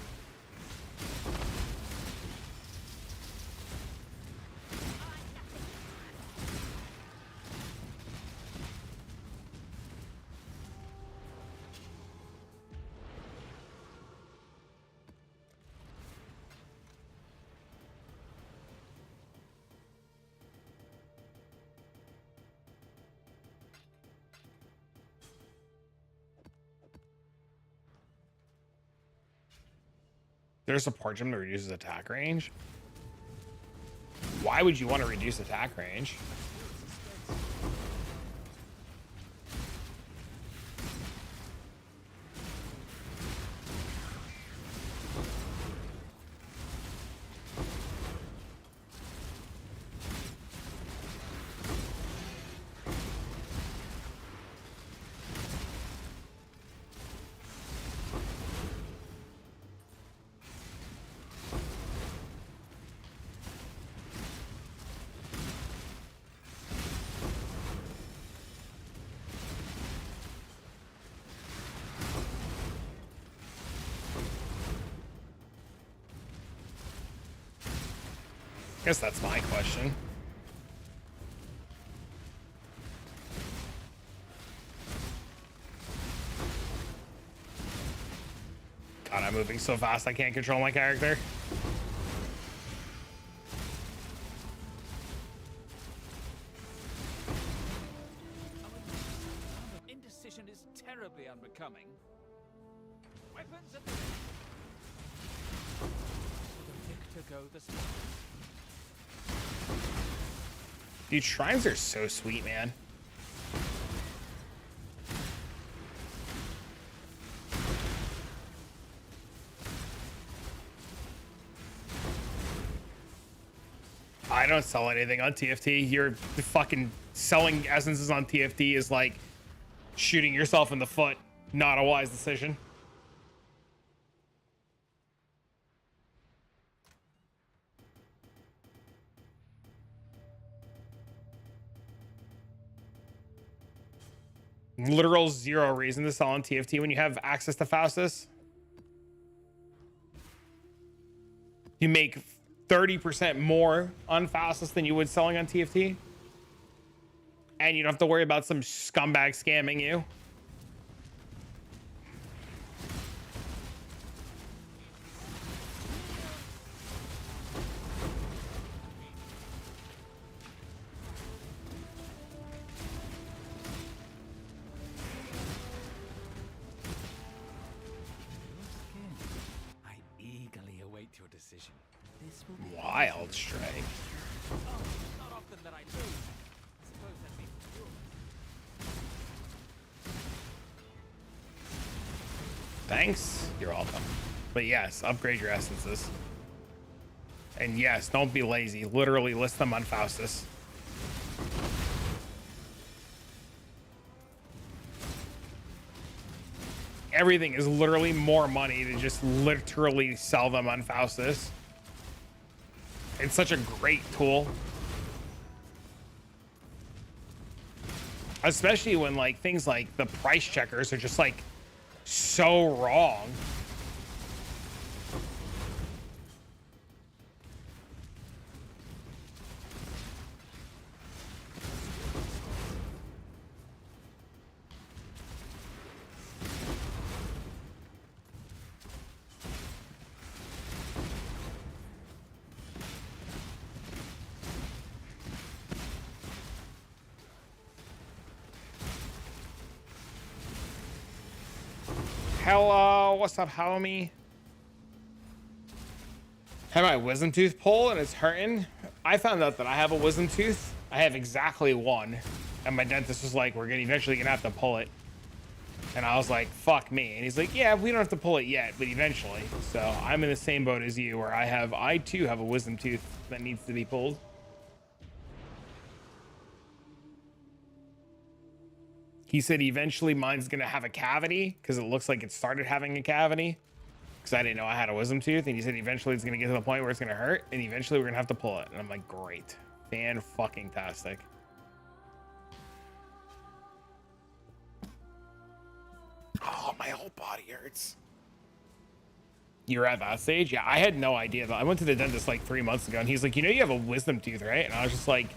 There's a support gem that reduces attack range. Why would you want to reduce attack range? I guess that's my question. God, I'm moving so fast I can't control my character. Indecision is terribly unbecoming. Weapons at the victor go the spot. Dude, shrines are so sweet, man. I don't sell anything on TFT. You're fucking selling essences on TFT is like shooting yourself in the foot. Not a wise decision. Literal zero reason to sell on TFT when you have access to Faustus. You make 30% more on Faustus than you would selling on TFT. And you don't have to worry about some scumbag scamming you. I eagerly await your decision. This will be Wild strike. not often that I lose. I suppose that means you. Thanks. You're welcome. But yes, upgrade your essences. And yes, don't be lazy. Literally list them on Faustus. Everything is literally more money to just literally sell them on Faustus. It's such a great tool. Especially when like things like the price checkers are just like so wrong. Hello, what's up, homie? Had my wisdom tooth pulled and it's hurting. I found out that I have a wisdom tooth. I have exactly one. And my dentist was like, we're eventually gonna have to pull it. And I was like, fuck me. And he's like, yeah, we don't have to pull it yet, but eventually. So I'm in the same boat as you where I too have a wisdom tooth that needs to be pulled. He said eventually mine's gonna have a cavity because it looks like it started having a cavity because I didn't know I had a wisdom tooth. And he said eventually it's gonna get to the point where it's gonna hurt and eventually we're gonna have to pull it. And I'm like, great, fan-fucking-tastic. Oh, my whole body hurts. You're at that stage? Yeah, I had no idea. I went to the dentist like 3 months ago and he's like, you know, you have a wisdom tooth, right? And I was just like,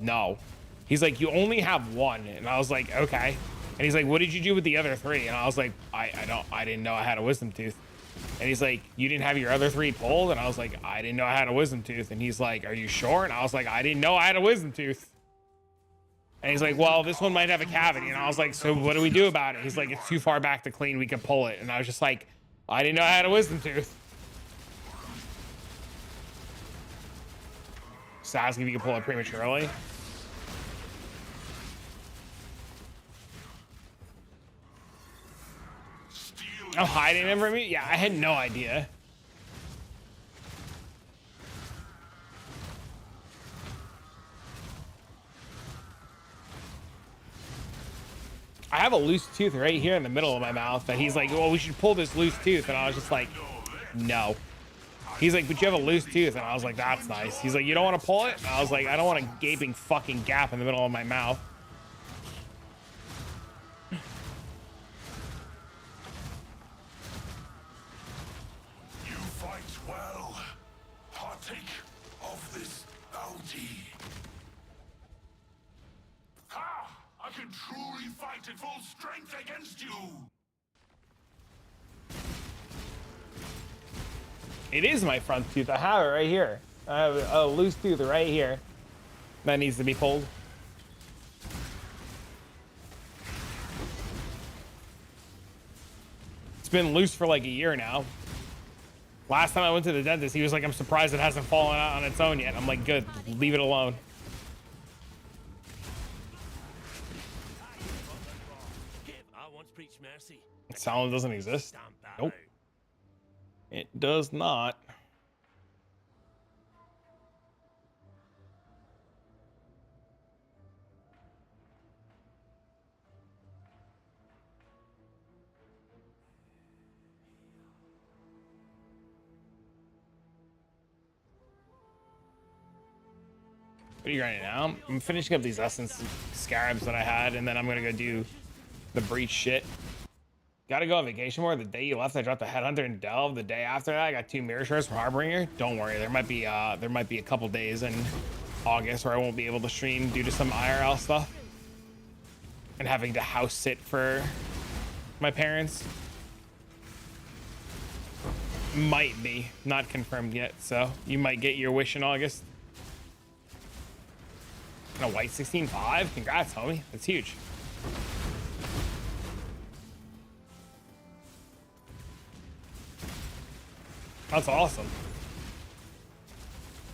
no. He's like, you only have one. And I was like, okay. And he's like, what did you do with the other three? And I was like, I didn't know I had a wisdom tooth. And he's like, you didn't have your other three pulled? And I was like, I didn't know I had a wisdom tooth. And he's like, are you sure? And I was like, I didn't know I had a wisdom tooth. And he's like, well, this one might have a cavity. And I was like, so what do we do about it? He's like, it's too far back to clean. We can pull it. And I was just like, I didn't know I had a wisdom tooth. So asking if you can pull it prematurely. I'm hiding it from me? Yeah, I had no idea. I have a loose tooth right here in the middle of my mouth that he's like, well, we should pull this loose tooth. And I was just like, no. He's like, but you have a loose tooth. And I was like, that's nice. He's like, you don't want to pull it? And I was like, I don't want a gaping fucking gap in the middle of my mouth. You fight well. Partake of this bounty. Ha! I can truly fight at full strength against you. It is my front tooth. I have it right here. I have a loose tooth right here that needs to be pulled. It's been loose for like a year now. Last time I went to the dentist, he was like, I'm surprised it hasn't fallen out on its own yet. I'm like, good, leave it alone. I once preached mercy. Svalin doesn't exist. Nope. It does not. What are you grinding now? I'm finishing up these essence scarabs that I had, and then I'm gonna go do the breach shit. Gotta go on vacation more. The day you left, I dropped the headhunter and delve. The day after that, I got 2 mirror shards from Harbinger. Don't worry, there might be a couple days in August where I won't be able to stream due to some IRL stuff and having to house sit for my parents. Might be not confirmed yet, so you might get your wish in August. And a white 16.5. Congrats, homie. That's huge. That's awesome.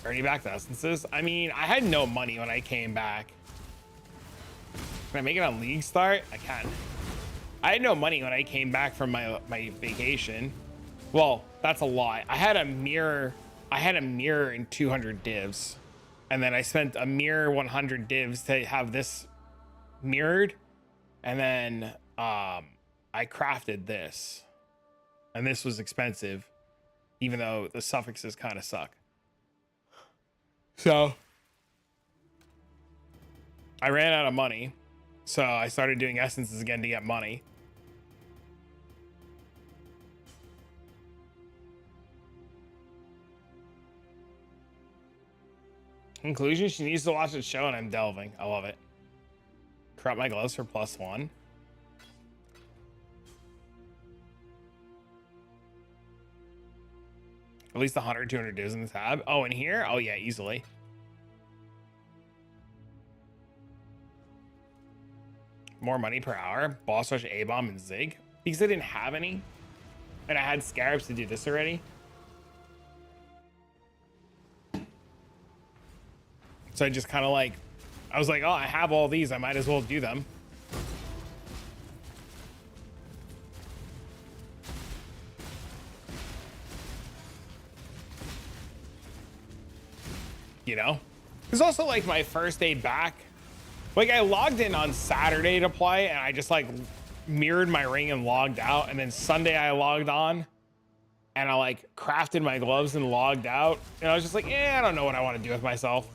Already back to essences. I mean, I had no money when I came back. Can I make it on League Start? I can. I had no money when I came back from my vacation. Well, that's a lie. I had a mirror and 200 divs. And then I spent a mirror 100 divs to have this mirrored. And then I crafted this. And this was expensive, even though the suffixes kind of suck. So I ran out of money. So I started doing essences again to get money. Conclusion, she needs to watch the show and I'm delving. I love it. Corrupt my gloves for +1. At least 100, 200 dudes in the tab. Oh, in here? Oh, yeah, easily. More money per hour. Boss rush, A-bomb, and Zig. Because I didn't have any. And I had scarabs to do this already. So I just kind of like, I was like, oh, I have all these. I might as well do them. You know? It's also like my first day back. Like I logged in on Saturday to play and I just like mirrored my ring and logged out. And then Sunday I logged on and I like crafted my gloves and logged out. And I was just like, yeah, I don't know what I want to do with myself.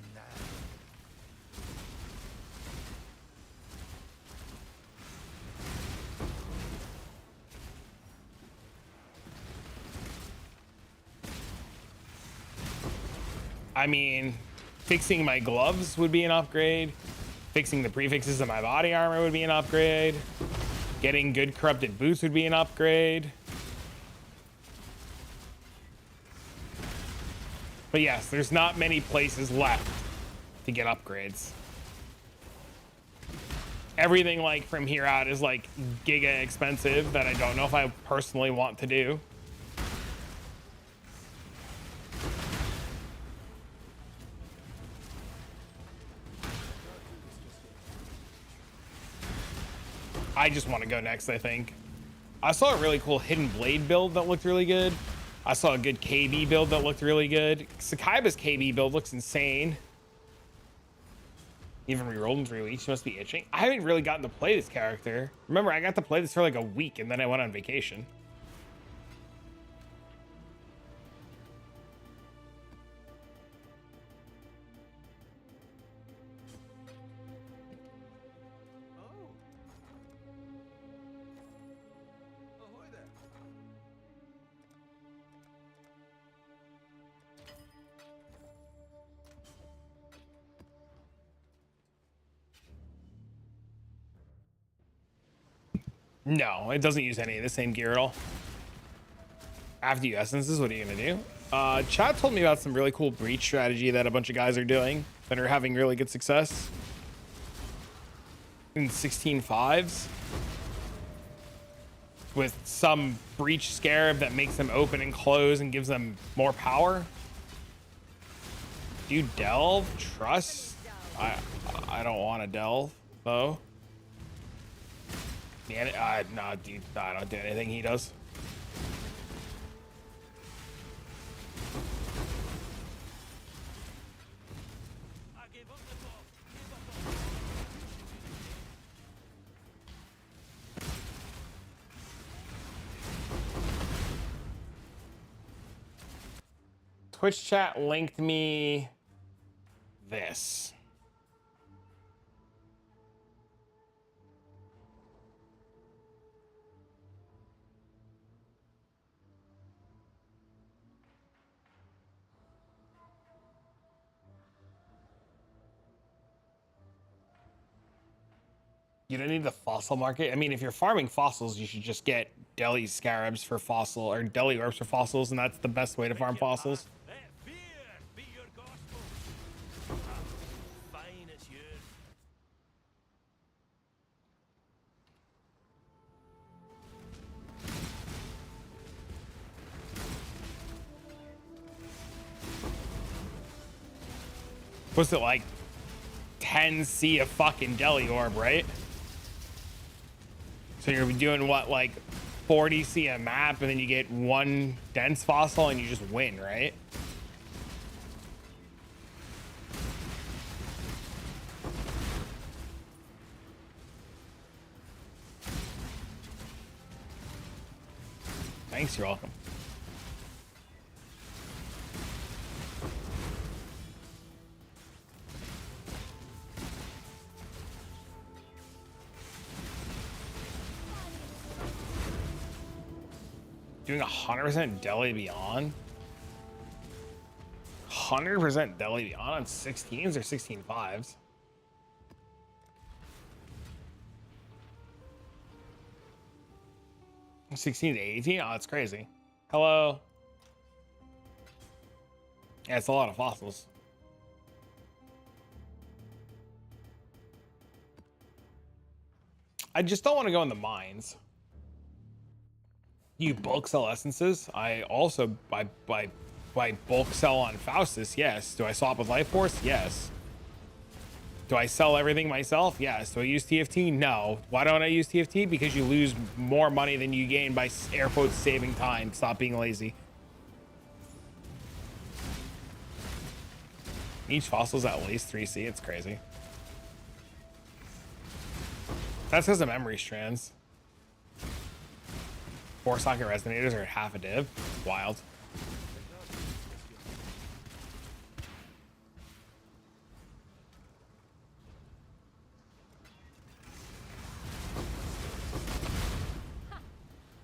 I mean, fixing my gloves would be an upgrade. Fixing the prefixes of my body armor would be an upgrade. Getting good corrupted boots would be an upgrade. But yes, there's not many places left to get upgrades. Everything like from here out is like giga expensive that I don't know if I personally want to do. I just want to go next, I think. I saw a really cool hidden blade build that looked really good. I saw a good KB build that looked really good. Sakaiba's KB build looks insane. Even re-rolled in 3 weeks. You must be itching. I haven't really gotten to play this character. Remember, I got to play this for like a week and then I went on vacation. No, it doesn't use any of the same gear at all. After you essences, what are you gonna do? Chat told me about some really cool breach strategy that a bunch of guys are doing that are having really good success in 16.5s with some breach scarab that makes them open and close and gives them more power. Do you delve? Trust? I don't want to delve though. Yeah, no, dude, I don't do anything he does. Twitch chat linked me this. You don't need the fossil market. I mean, if you're farming fossils, you should just get deli scarabs for fossil or deli orbs for fossils, and that's the best way to farm fossils. What's it like? 10C a fucking deli orb, right? So you're doing what, like 40C a map, and then you get one dense fossil and you just win, right? Thanks, you're welcome. Doing 100% deli beyond. 100% deli beyond on 16s or 16.5s. 16 to 18? Oh, that's crazy. Hello. Yeah, it's a lot of fossils. I just don't want to go in the mines. You bulk sell essences? I also buy bulk sell on Faustus, yes. Do I swap with Life Force? Yes. Do I sell everything myself? Yes. Do I use TFT? No. Why don't I use TFT? Because you lose more money than you gain by air quotes saving time. Stop being lazy. Each fossil's at least 3C. It's crazy. That's because of memory strands. 4 socket resonators are at half a div. Wild.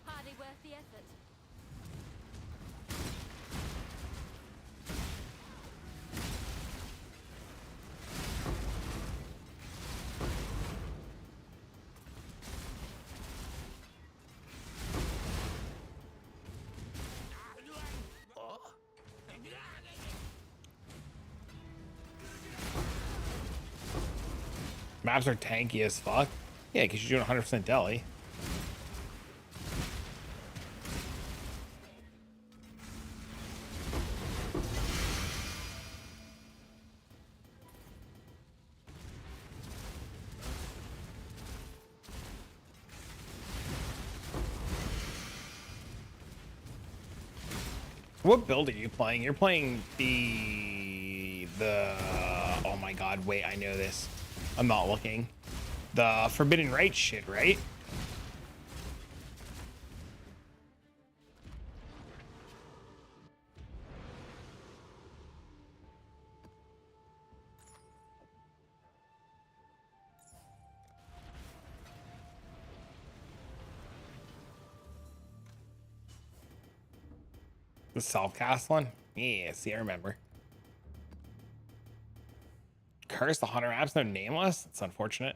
Hardly worth the effort. Maps are tanky as fuck. Yeah, because you're doing 100% deli. What build are you playing? You're playing the oh my god, wait, I know this. I'm not looking. The Forbidden Rites shit, right? The self-cast one? Yeah, see, I remember. Curse the Hunter app's no nameless? It's unfortunate.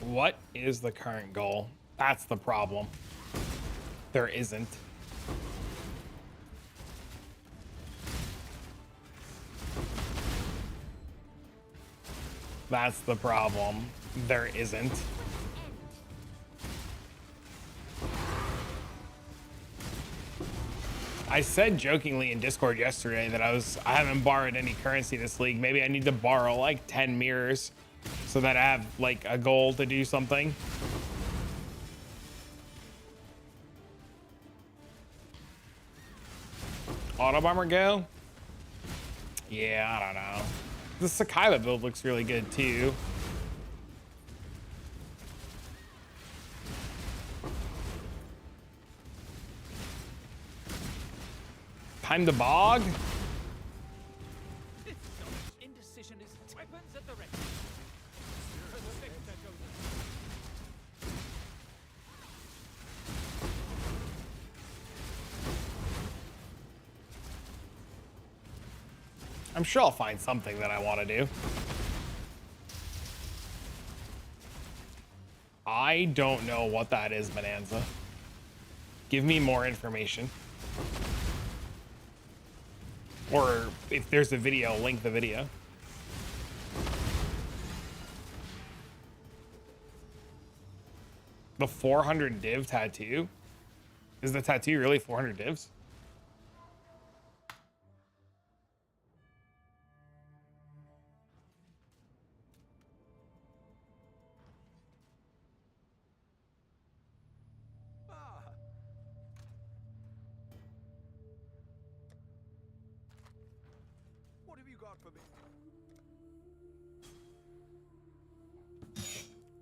What is the current goal? That's the problem. There isn't. That's the problem. There isn't. I said jokingly in Discord yesterday that I haven't borrowed any currency this league. Maybe I need to borrow like 10 mirrors so that I have like a goal to do something. Auto bomber go? Yeah, I don't know. The Sakaiba build looks really good too. Time to bog? Indecision is weapons at the ready. I'm sure I'll find something that I want to do. I don't know what that is, Bonanza. Give me more information. Or if there's a video, link the video. The 400 div tattoo? Is the tattoo really 400 divs?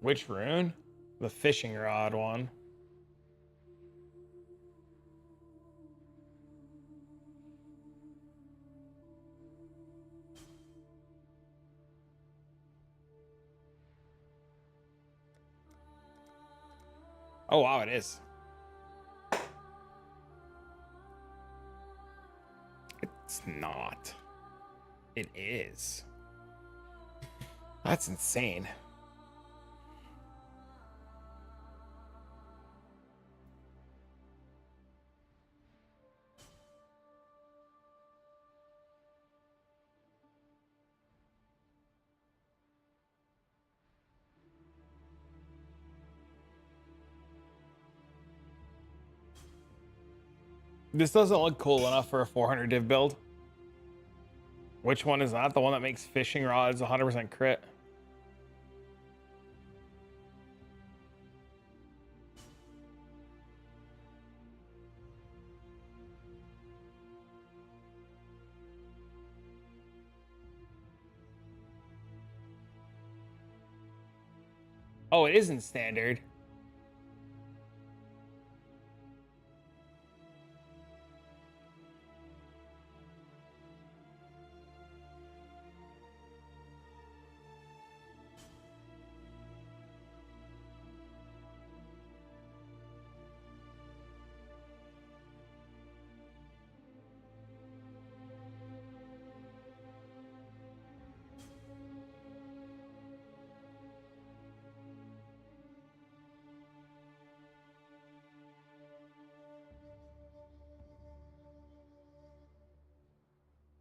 Which rune? The fishing rod one. Oh wow, it is. It's not. It is. That's insane. This doesn't look cool enough for a 400 div build. Which one is that? The one that makes fishing rods 100% crit. Oh, it isn't standard.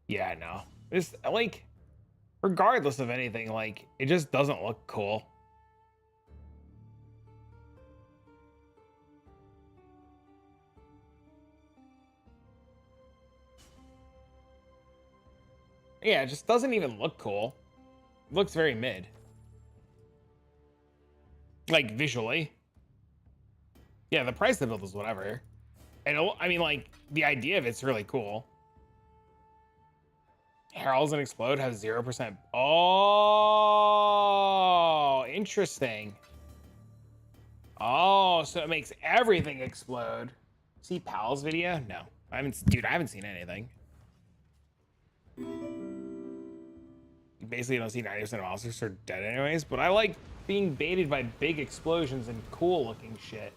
Yeah, no. This, like, regardless of anything, like, it just doesn't look cool. Yeah, it just doesn't even look cool. It looks very mid. Like, visually. Yeah, the price of the build is whatever. And, I mean, like, the idea of it's really cool. Heralds and Explode have 0%. Oh, interesting. Oh, so it makes everything explode. See Pal's video? No. I haven't seen anything. You basically don't see 90% of monsters are dead anyways, but I like being baited by big explosions and cool looking shit.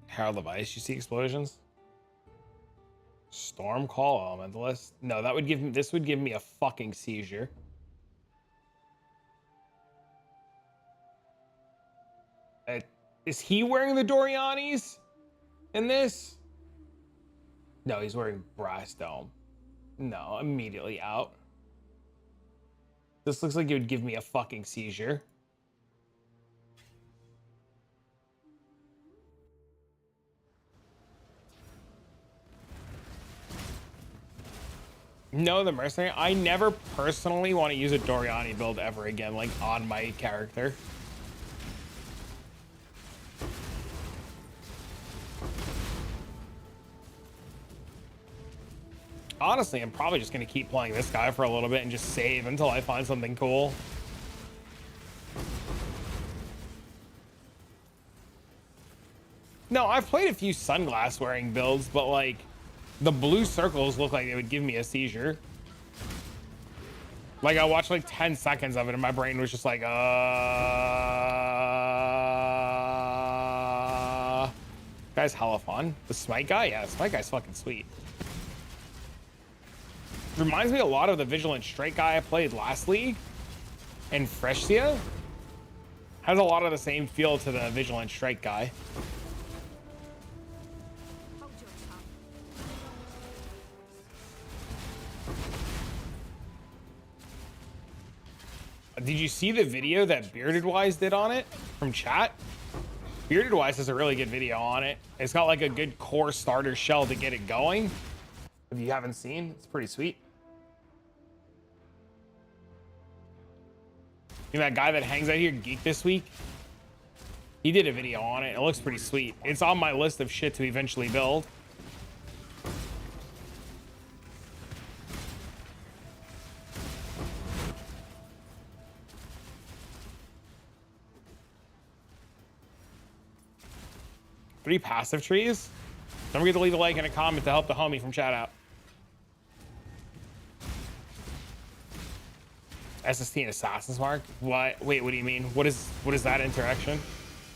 Herald of Ice, you see explosions? Storm Call Elementalist? No, that would give me, this would give me a fucking seizure. Is he wearing the Dorianis in this? No, he's wearing Brass Dome. No, immediately out. This looks like it would give me a fucking seizure. No, the Mercenary. I never personally want to use a Doriani build ever again, like on my character. Honestly, I'm probably just going to keep playing this guy for a little bit and just save until I find something cool. No, I've played a few sunglass wearing builds, but like the blue circles look like they would give me a seizure. Like I watched like 10 seconds of it and my brain was just like, Guy's hella fun. The Smite guy? Yeah, the Smite guy's fucking sweet. Reminds me a lot of the Vigilant Strike guy I played last league. And Freshia has a lot of the same feel to the Vigilant Strike guy. Did you see the video that Bearded Wise did on it from chat? Bearded Wise has a really good video on it. It's got like a good core starter shell to get it going. If you haven't seen, it's pretty sweet. You know that guy that hangs out here, Geek This Week? He did a video on it. It looks pretty sweet. It's on my list of shit to eventually build. Three passive trees? Don't forget to leave a like and a comment to help the homie from chat out. SST and Assassin's Mark? What? Wait, what do you mean? What is that interaction?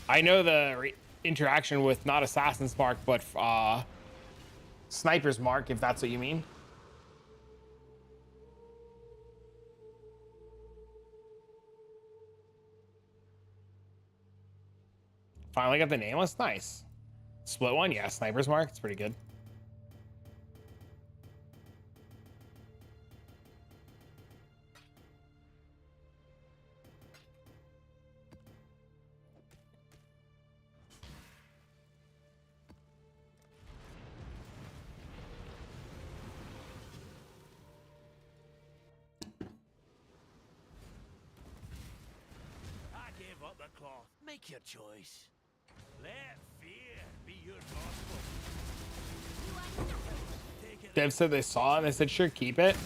I know the interaction with not Assassin's Mark, but Sniper's Mark, if that's what you mean. Finally got the nameless. Nice. Split one, yeah. Sniper's Mark, it's pretty good. I gave up the cloth. Make your choice. Let fear be your gospel. Take it. Dev said they saw it and they said, sure, keep it.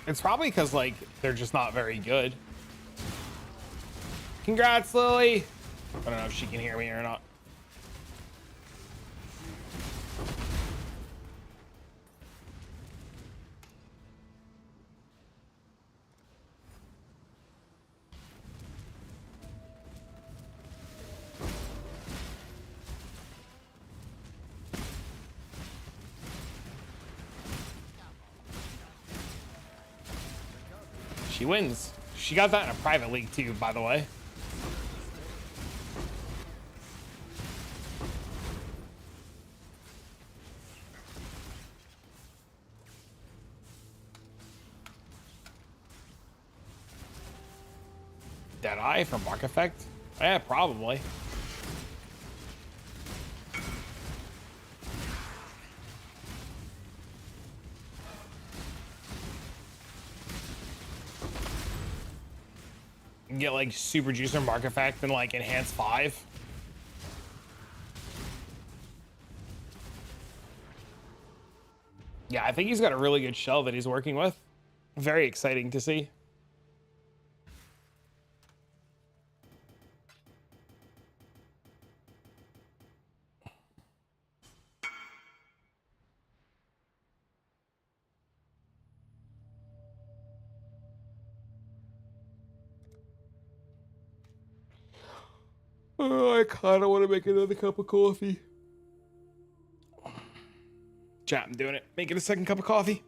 It's probably because, like, they're just not very good. Congrats, Lily. I don't know if she can hear me or not. She wins. She got that in a private league too, by the way. Deadeye for Mark Effect? Yeah, probably. You can get like Super Juicer Mark Effect and like Enhance 5. Yeah, I think he's got a really good shell that he's working with. Very exciting to see. Oh, I kind of want to make another cup of coffee. Chat, I'm doing it. Making a second cup of coffee.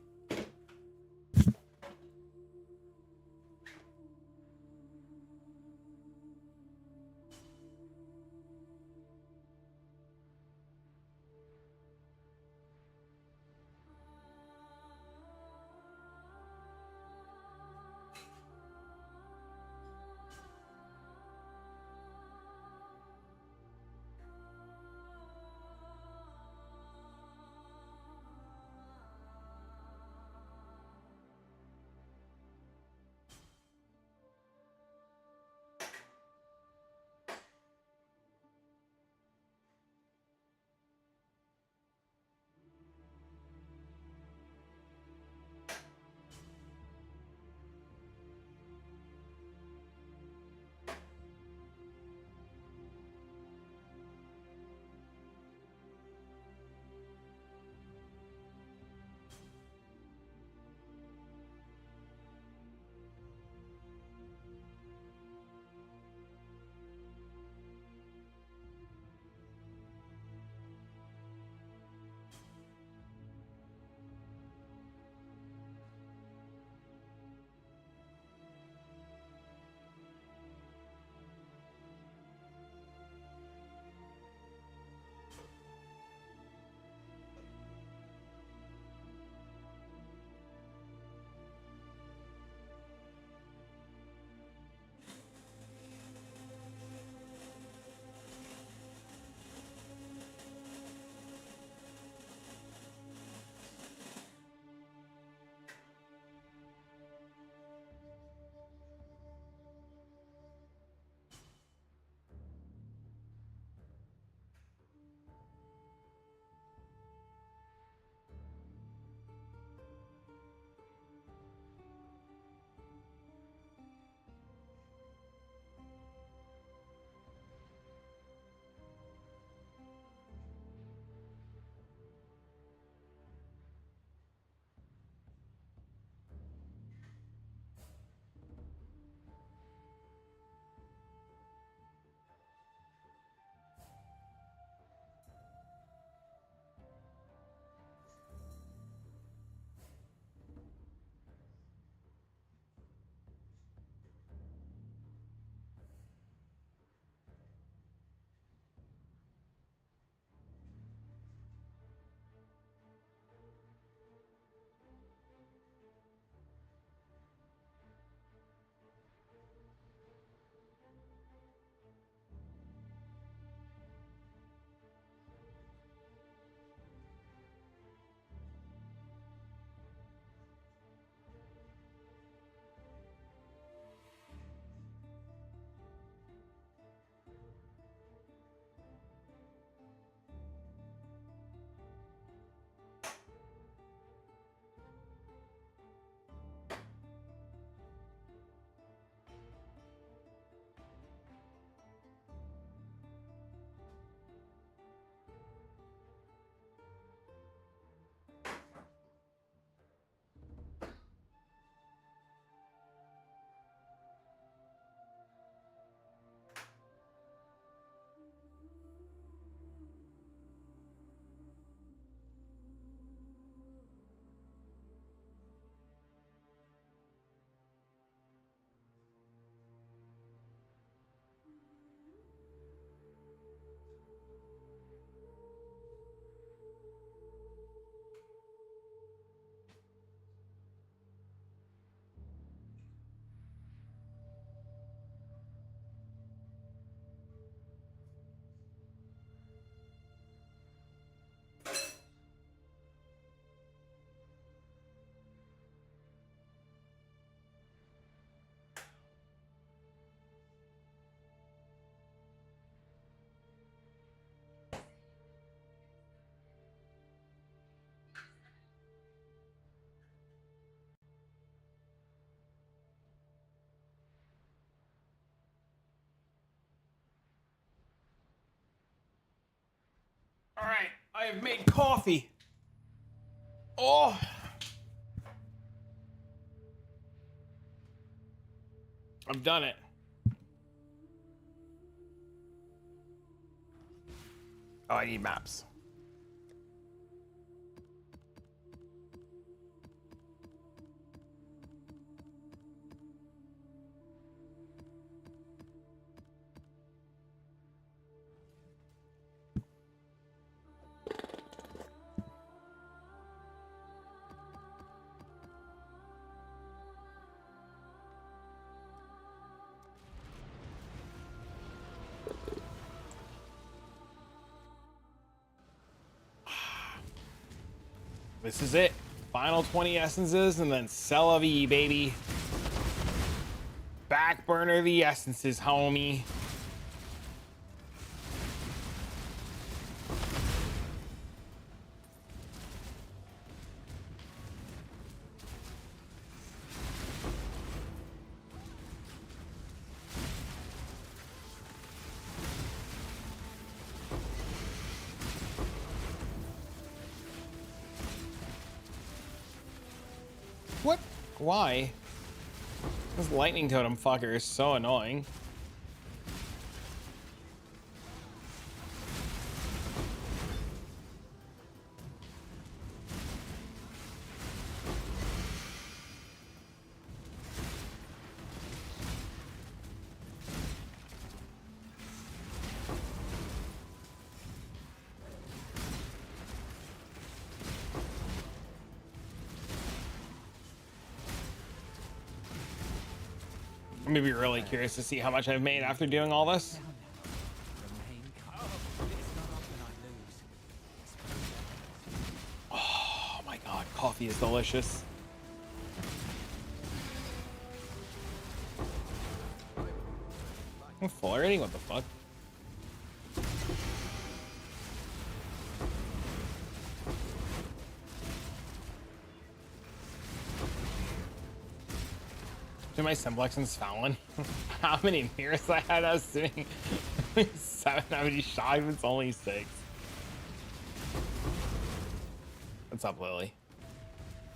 have made coffee. Oh. I've done it. Oh, I need maps. This is it. Final 20 essences and then c'est la vie, baby. Back burner the essences, homie. What? Why? This lightning totem fucker is so annoying. I'm gonna be really curious to see how much I've made after doing all this. Oh my god, coffee is delicious. I'm full already? What the fuck? To my simplex and svalin. How many mirrors I had? I was doing 7. I would be shocked if it's only 6. What's up, Lily?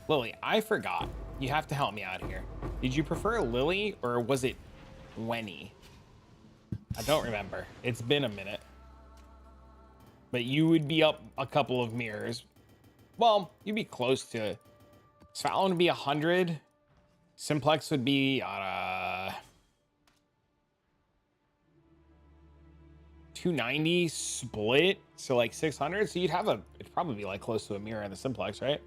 Lily, I forgot. You have to help me out here. Did you prefer Lily or was it Wenny? I don't remember. It's been a minute. But you would be up a couple of mirrors. Well, you'd be close to. Svalin would be 100. Simplex would be 290 split, so like 600. So you'd have it'd probably be like close to a mirror in the simplex, right?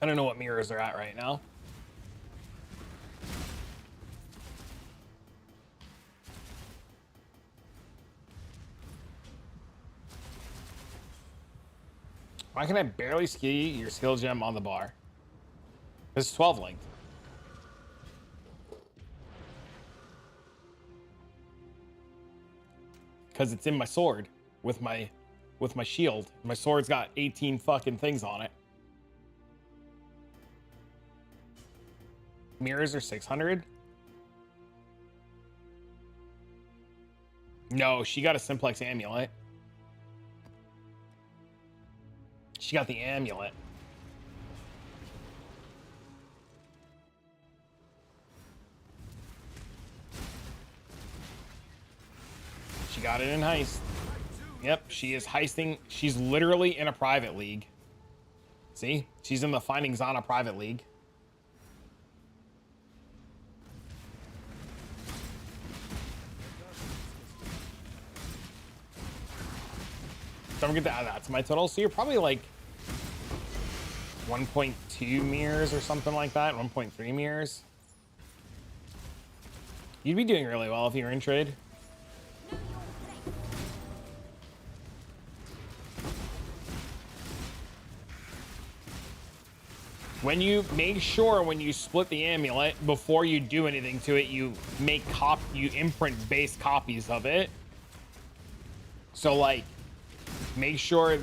I don't know what mirrors they're at right now. Why can I barely ski your skill gem on the bar? This is 12 linked. Because it's in my sword with my shield. My sword's got 18 fucking things on it. Mirrors are 600. No, she got a simplex amulet. She got the amulet. She got it in heist. Yep, she is heisting. She's literally in a private league. See? She's in the Finding Zana private league. Don't forget to add that to my total. So you're probably like 1.2 mirrors or something like that. 1.3 mirrors. You'd be doing really well if you were in trade. When you make sure when you split the amulet, before you do anything to it, you imprint base copies of it. So like, make sure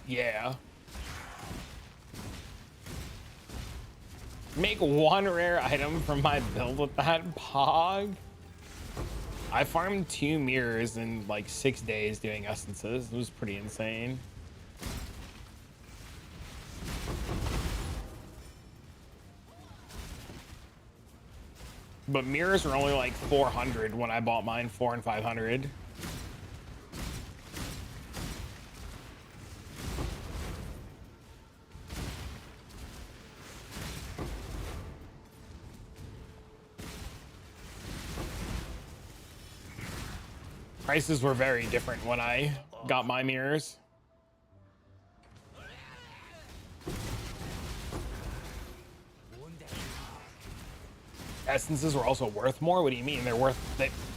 yeah. Make one rare item from my build with that pog. I farmed 2 mirrors in like 6 days doing essences. It was pretty insane. But mirrors were only like 400 when I bought mine, 400 and 500. Prices were very different when I got my mirrors. Essences were also worth more? What do you mean? They're worth...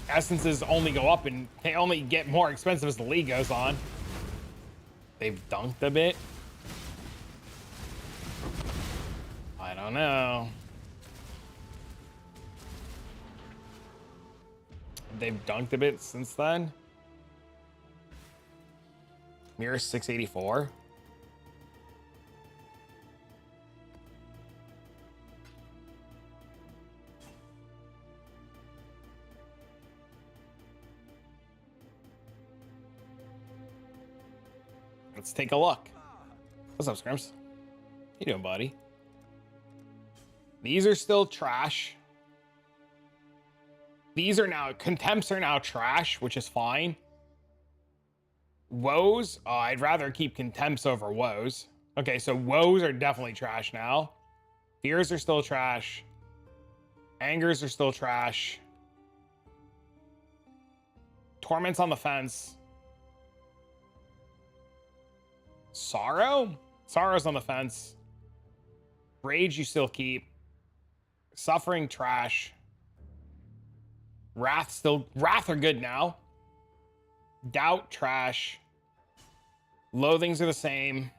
Essences only go up and they only get more expensive as the league goes on. They've dunked a bit. I don't know. They've dunked a bit since then. Mirror 684. Let's take a look. What's up, Scrimps? How you doing, buddy? These are still trash. These are now, contempts are now trash, which is fine. Woes, I'd rather keep contempts over woes. Okay, so woes are definitely trash now. Fears are still trash. Angers are still trash. Torments on the fence. Sorrow? Sorrow's on the fence. Rage you still keep. Suffering trash. Wrath are good now. Doubt trash. Loathings are the same.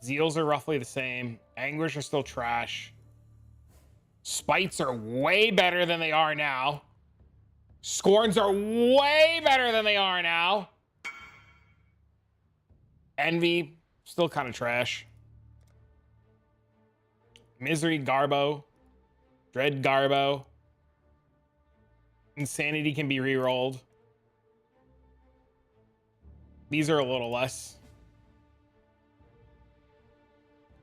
Zeals are roughly the same. Anguish are still trash. Spites are way better than they are now. Scorns are way better than they are now. Envy, still kind of trash. Misery, Garbo. Dread, Garbo. Insanity can be re-rolled. These are a little less.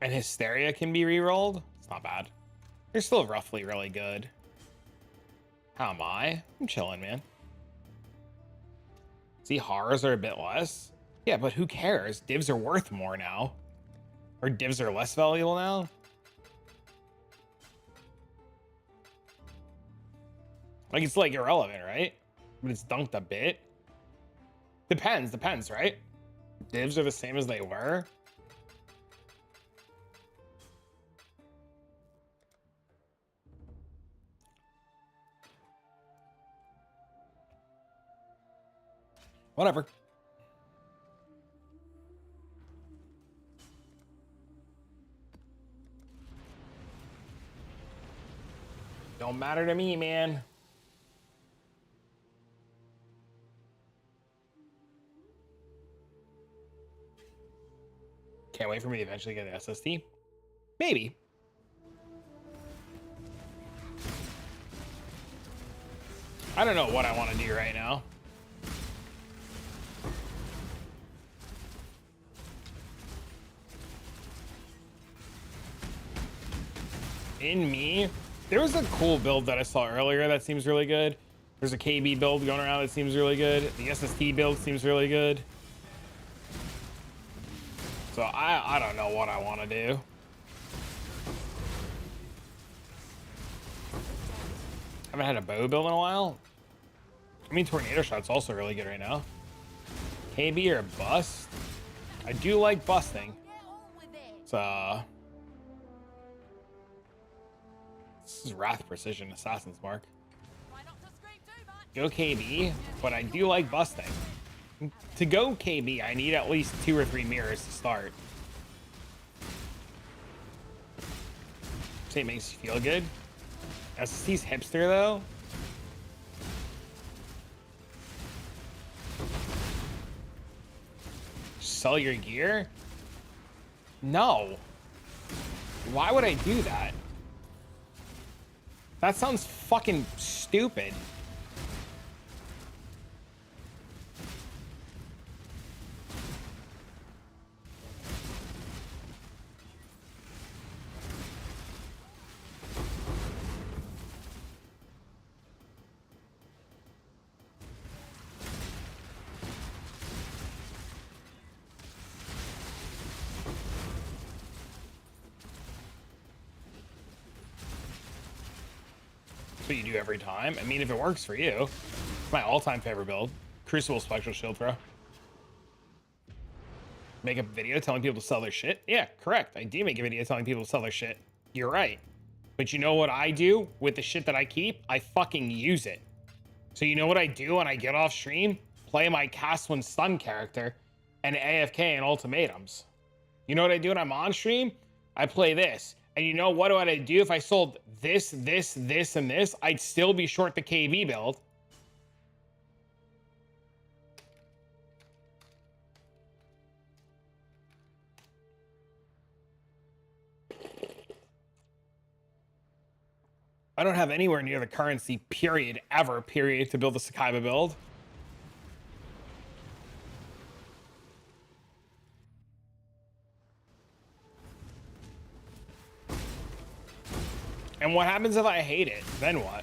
And Hysteria can be re-rolled. It's not bad. They're still roughly really good. How am I? I'm chilling, man. See, horrors are a bit less. Yeah, but who cares? Divs are worth more now. Or divs are less valuable now. Like, it's like irrelevant, right? But it's dunked a bit. Depends, right? Divs are the same as they were. Whatever. Don't matter to me, man. Can't wait for me to eventually get an SSD. Maybe. I don't know what I want to do right now. In me, there was a cool build that I saw earlier that seems really good. There's a KB build going around that seems really good. The SST build seems really good. So I don't know what I want to do. Haven't had a bow build in a while. I mean, Tornado Shot's also really good right now. KB or bust? I do like busting. So this is Wrath Precision Assassin's Mark. Go KB, but I do like busting. To go KB, I need at least 2 or 3 mirrors to start. Say it makes you feel good. SST's hipster though. Sell your gear? No. Why would I do that? That sounds fucking stupid. That's what you do every time. I mean, if it works for you. My all-time favorite build. Crucible Spectral Shield Throw. Make a video telling people to sell their shit? Yeah, correct. I do make a video telling people to sell their shit. You're right. But you know what I do with the shit that I keep? I fucking use it. So you know what I do when I get off stream? Play my Cast When Stun character and AFK and ultimatums. You know what I do when I'm on stream? I play this. And you know what would I do if I sold this, this, this, and this? I'd still be short the KB build. I don't have anywhere near the currency, period, ever, period, to build the Sakaiba build. And what happens if I hate it? Then what?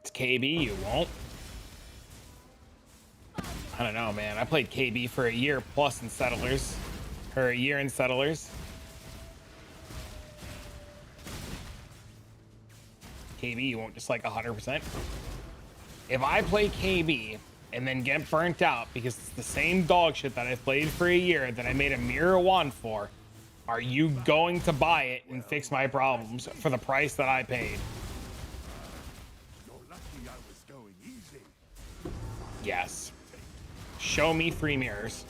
It's KB, you won't. I don't know, man. I played KB for a year plus in Settlers. Or a year in Settlers. KB, you won't just like 100%. If I play KB and then get burnt out because it's the same dog shit that I played for a year that I made a mirror wand for, are you going to buy it and fix my problems for the price that I paid? You're lucky I was going easy. Yes. Show me 3 mirrors.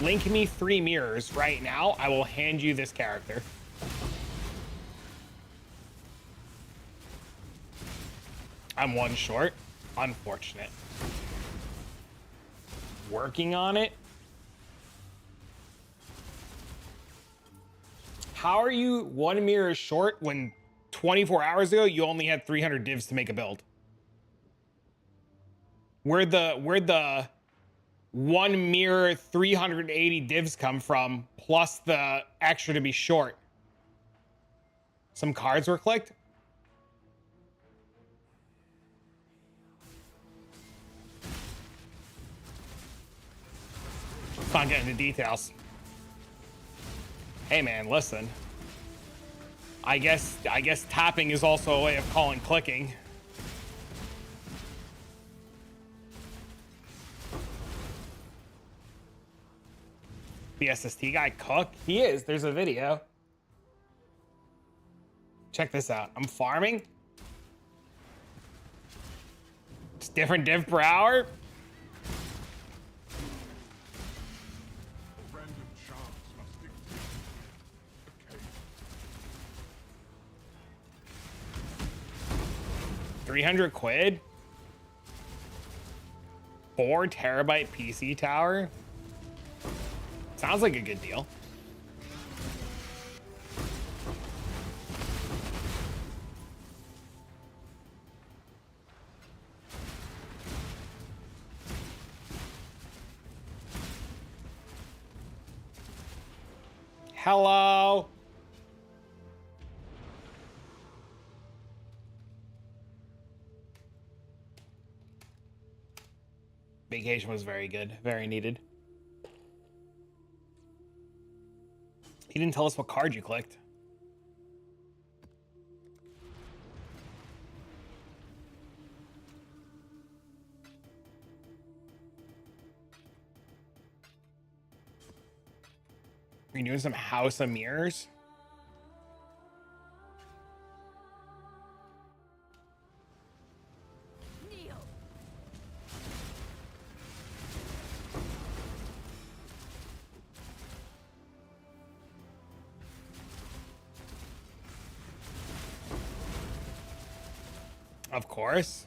Link me 3 mirrors right now. I will hand you this character. I'm 1 short. Unfortunate. Working on it. How are you 1 mirror short when 24 hours ago you only had 300 divs to make a build? Where'd the 1 mirror 380 divs come from, plus the extra to be short? Some cards were clicked? Let's not get into details. Hey man, listen. I guess tapping is also a way of calling clicking. The SST guy cook? He is. There's a video. Check this out. I'm farming. It's different div per hour. Random chance must dictate. Okay. 300 quid? 4 terabyte PC tower? Sounds like a good deal. Hello. Vacation was very good, very needed. He didn't tell us what card you clicked. Are you doing some House of Mirrors? Kneel. Of course.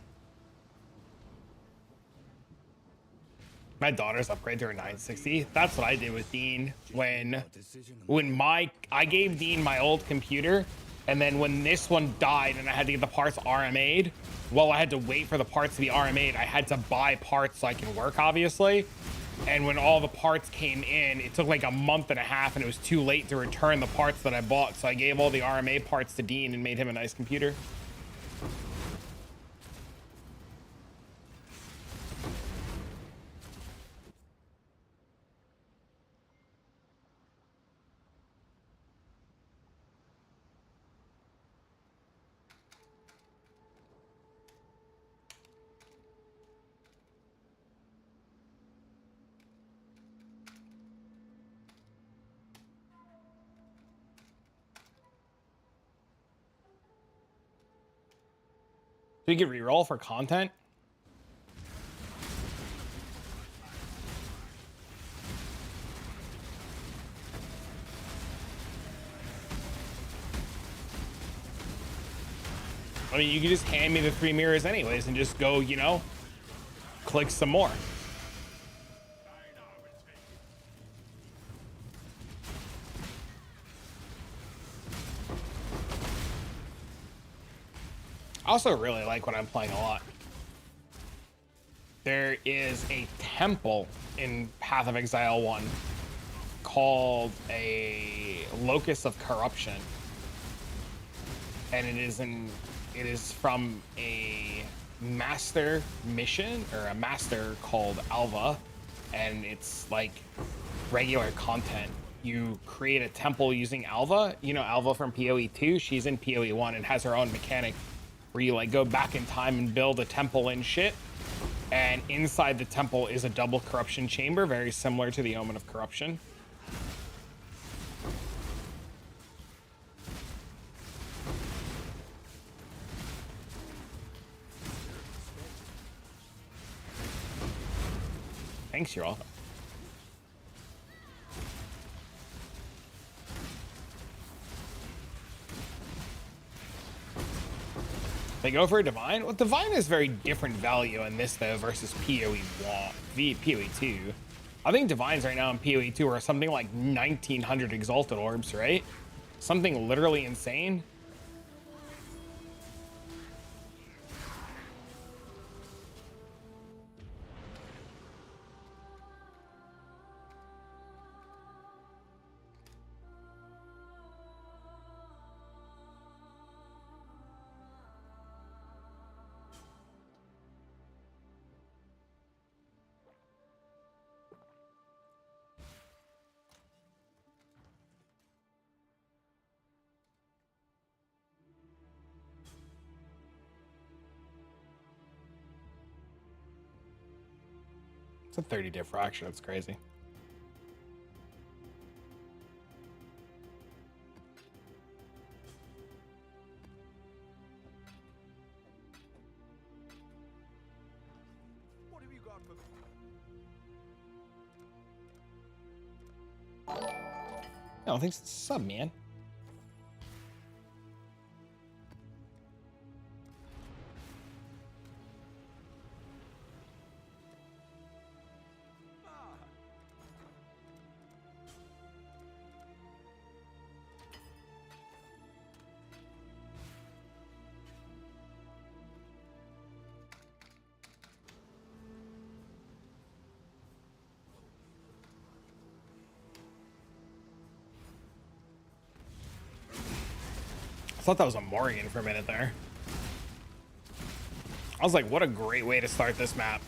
My daughter's upgrade to her 960. That's what I did with Dean when I gave Dean my old computer, and then when this one died and I had to get the parts RMA'd, well, I had to wait for the parts to be RMA'd. I had to buy parts so I can work, obviously. And when all the parts came in, it took like a month and a half, and it was too late to return the parts that I bought. So I gave all the RMA parts to Dean and made him a nice computer. So you can reroll for content? I mean, you can just hand me the 3 mirrors anyways and just go, you know, click some more. I also really like when I'm playing a lot. There is a temple in Path of Exile 1 called a Locus of Corruption. And it is from a master mission, or a master called Alva, and it's like regular content. You create a temple using Alva. You know Alva from PoE 2? She's in PoE 1 and has her own mechanic where you like go back in time and build a temple and shit. And inside the temple is a double corruption chamber, very similar to the Omen of Corruption. Thanks, you're welcome. They go for a Divine? Well, Divine is very different value in this, though, versus PoE 2. I think Divines right now in PoE 2 are something like 1,900 Exalted Orbs, right? Something literally insane. It's a 30 diffraction. That's crazy. What have you got for me? No, thanks. Sub, man. I thought that was a Morrigan for a minute there. I was like, what a great way to start this map.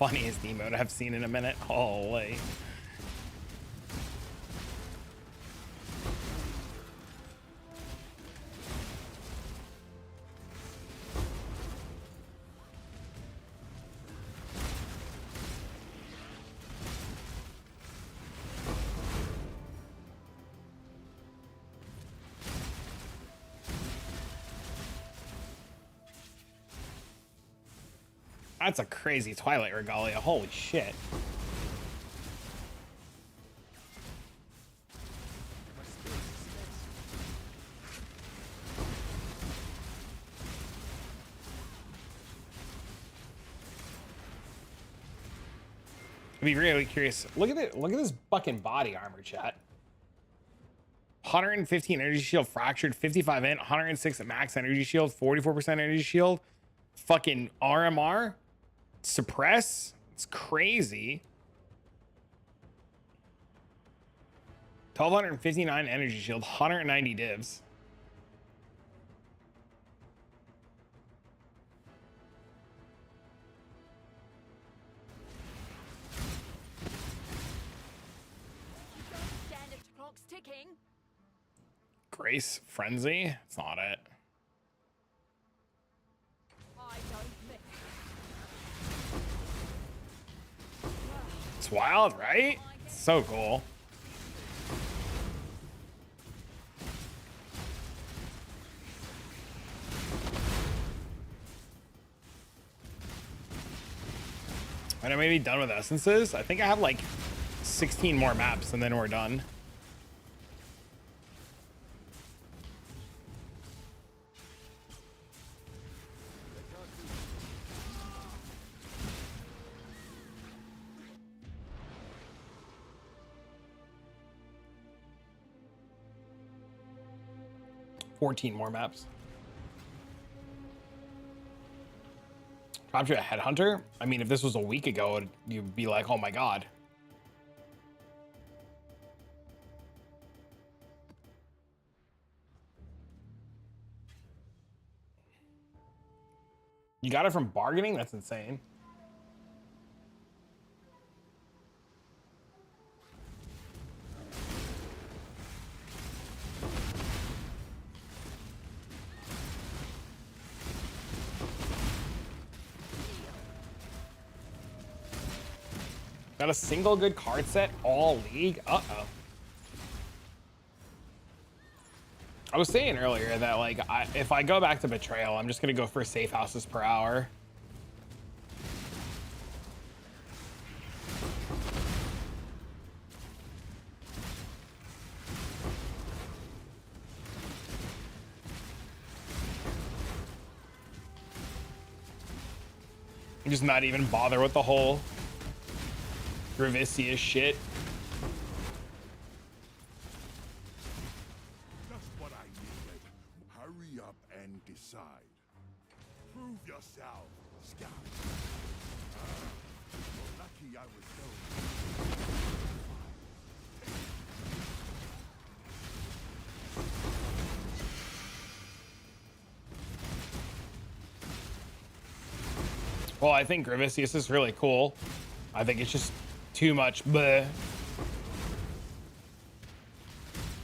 Funniest emote I've seen in a minute. Holy. That's a crazy Twilight Regalia. Holy shit. I'd be really curious. Look at it. Look at this fucking body armor, chat. 115 energy shield fractured, 55 int, 106 at max energy shield, 44% energy shield. Fucking RMR. Suppress. It's crazy. 1259 energy shield, 190 divs. Stand it, clock's ticking. Grace Frenzy. It's not it. I don't miss. It's wild, right? It's so cool. And I may be done with essences. I think I have like 16 more maps and then we're done. $14 more maps. Capture a headhunter? I mean, if this was a week ago, you'd be like, oh my god. You got it from bargaining? That's insane. Got a single good card set all league? Uh-oh. I was saying earlier that like if I go back to Betrayal, I'm just gonna go for safe houses per hour. Just not even bother with the whole Gravicious shit. Just what I needed. Hurry up and decide. Prove yourself, scout. Lucky I was so. Well, I think Gravicious is really cool. I think it's just too much bleh.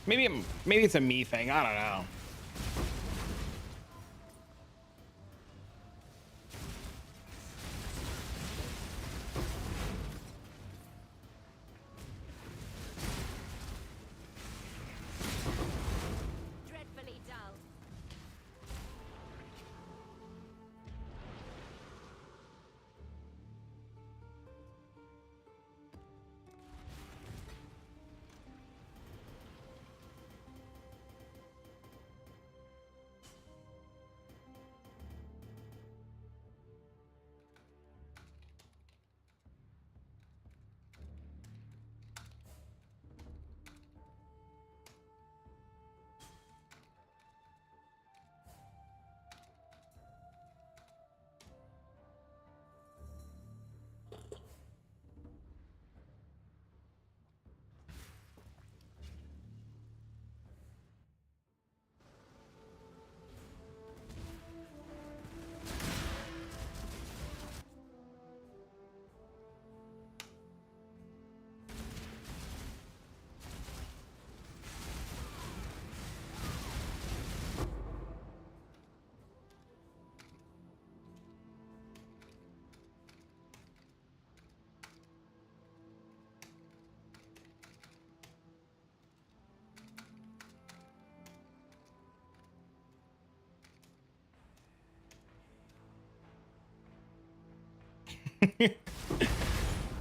Maybe it's a me thing. I don't know. Dreadfully dull.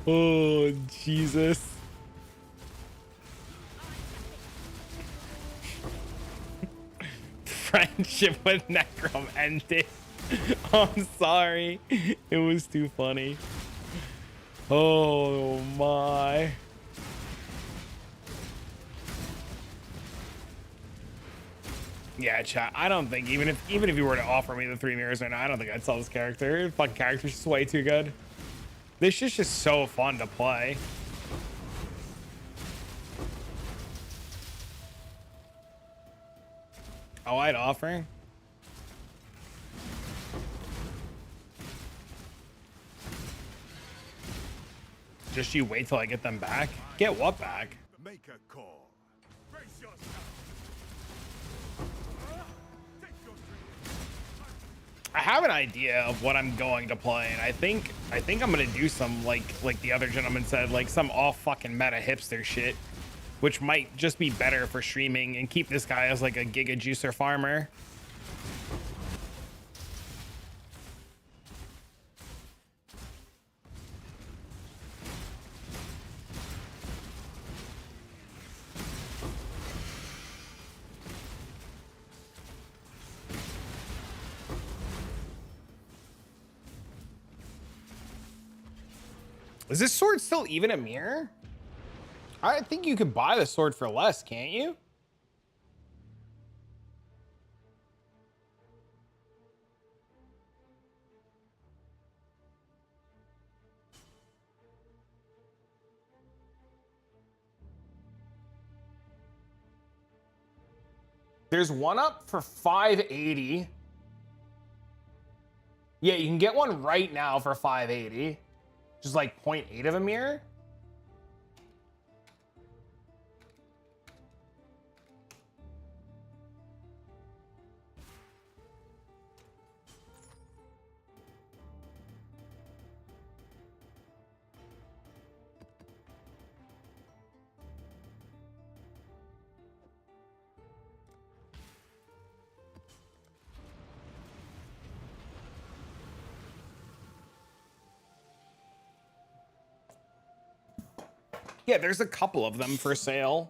Oh, Jesus. Friendship with Necrom ended. Oh, I'm sorry. It was too funny. Oh my. Yeah, chat. I don't think even if you were to offer me the 3 mirrors right now, I don't think I'd sell this character. Fucking character's just way too good. This shit's just so fun to play. Oh, I'd offer. Just you wait till I get them back. Get what back? Make a call. Brace yourself. I have an idea of what I'm going to play, and I think I'm gonna do some like the other gentleman said, like some all fucking meta hipster shit, which might just be better for streaming and keep this guy as like a giga juicer farmer. Is this sword still even a mirror? I think you could buy the sword for less, can't you? There's one up for 580. Yeah, you can get one right now for 580. Just like 0.8 of a mirror. Yeah, there's a couple of them for sale.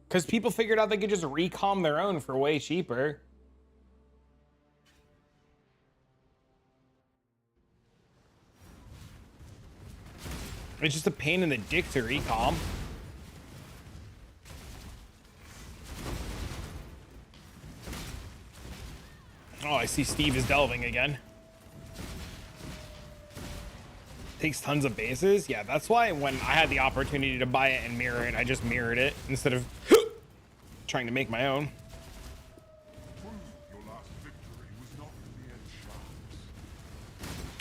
Because people figured out they could just recom their own for way cheaper. It's just a pain in the dick to recom. Oh, I see Steve is delving again. Takes tons of bases. Yeah, that's why when I had the opportunity to buy it and mirror it, I just mirrored it instead of trying to make my own. Your last victory was not mere chance.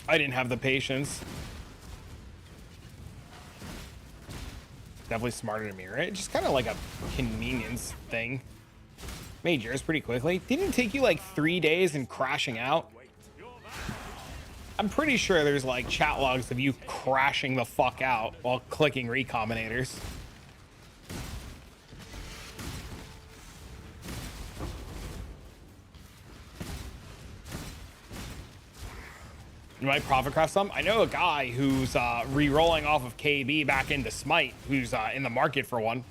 I didn't have the patience. Definitely smarter to mirror it. Just kind of like a convenience thing. Made yours pretty quickly. Didn't it take you like 3 days and crashing out? I'm pretty sure there's like chat logs of you crashing the fuck out while clicking recombinators. You might profit craft some. I know a guy who's re-rolling off of KB back into Smite, who's in the market for one.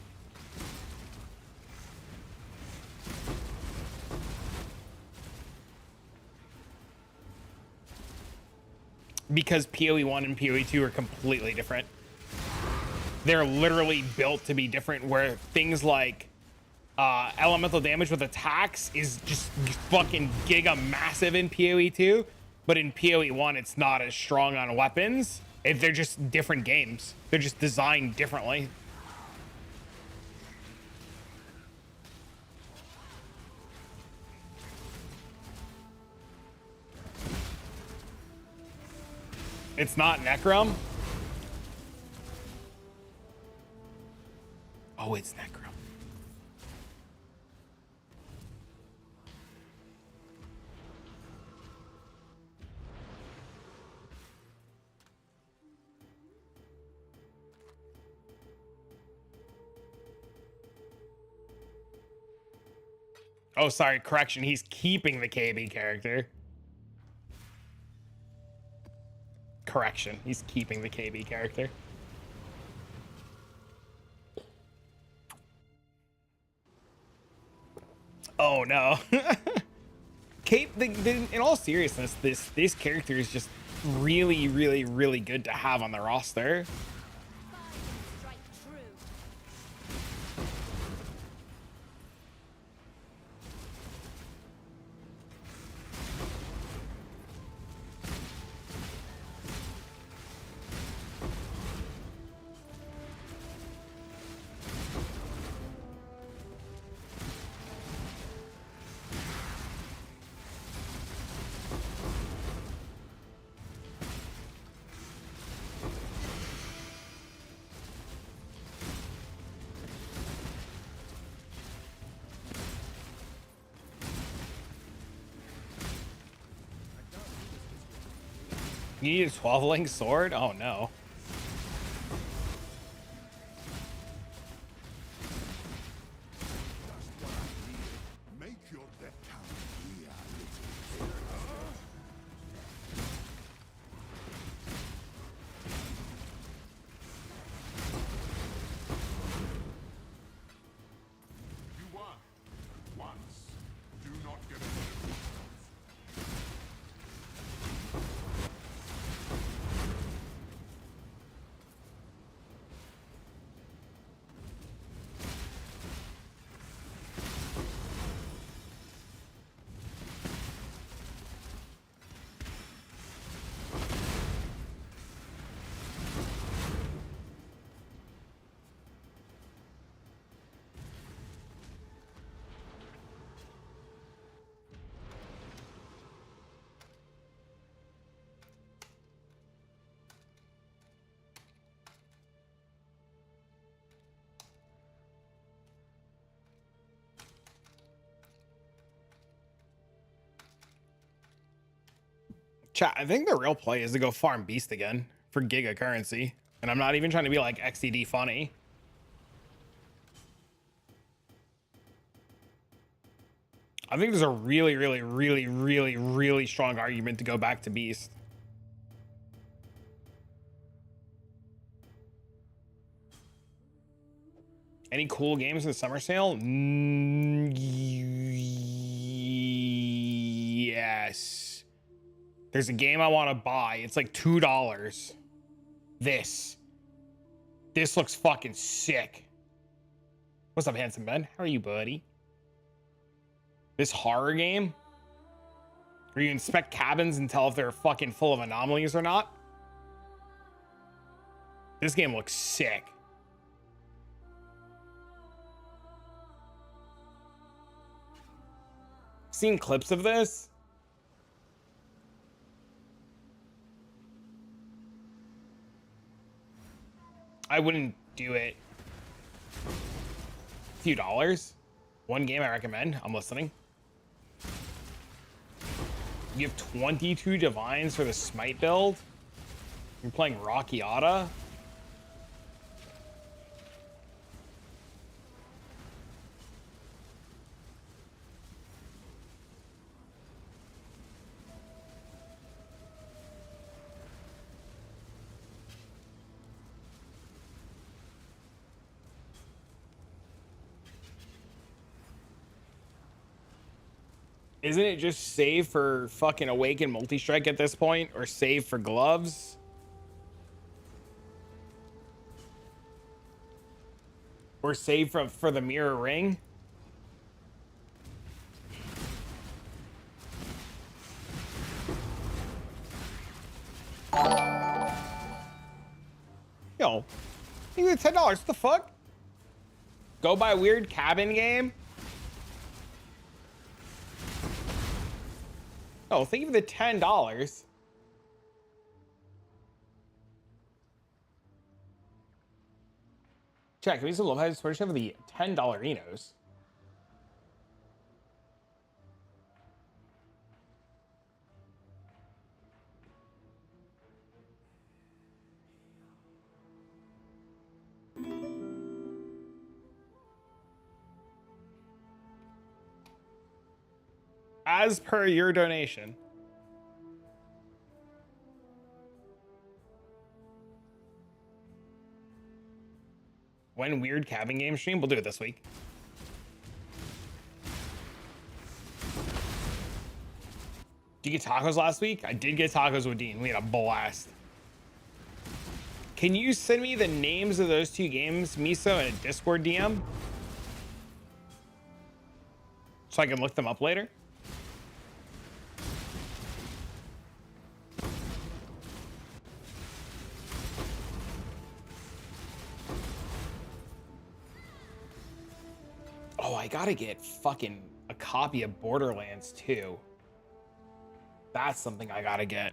Because PoE 1 and PoE 2 are completely different. They're literally built to be different, where things like elemental damage with attacks is just fucking giga massive in PoE 2, but in PoE 1 it's not as strong on weapons. They're just different games. They're just designed differently. It's not Necrom? Oh, it's Necrom. Oh, sorry, correction. He's keeping the KB character. Correction, he's keeping the KB character. Oh no. In all seriousness, this character is just really, really, really good to have on the roster. Strike true. You need a 12-link sword? Oh no. Make your death count reality. You won. Once. Do not get ahead of yourself. Chat, I think the real play is to go farm beast again for giga currency. And I'm not even trying to be like XCD funny. I think there's a really, really, really, really, really strong argument to go back to beast. Any cool games in the summer sale? Yes. There's a game I want to buy. It's like $2. This looks fucking sick. What's up, handsome Ben? How are you, buddy? This horror game where you inspect cabins and tell if they're fucking full of anomalies or not. This game looks sick. Seen clips of this. I wouldn't do it. A few dollars. One game I recommend. I'm listening. You have 22 divines for the smite build. You're playing Rockiata. Isn't it just save for fucking Awaken Multi-Strike at this point? Or save for gloves? Or save for the mirror ring? Yo, you get $10. What the fuck? Go buy a weird cabin game? Oh, thank you for the $10. Check. Can we still love how Swedish have the $10 Enos? As per your donation. When weird cabin game stream, we'll do it this week. Did you get tacos last week? I did get tacos with Dean. We had a blast. Can you send me the names of those 2 games, Miso, in a Discord DM? So I can look them up later? Oh, I gotta get fucking a copy of Borderlands 2. That's something I gotta get.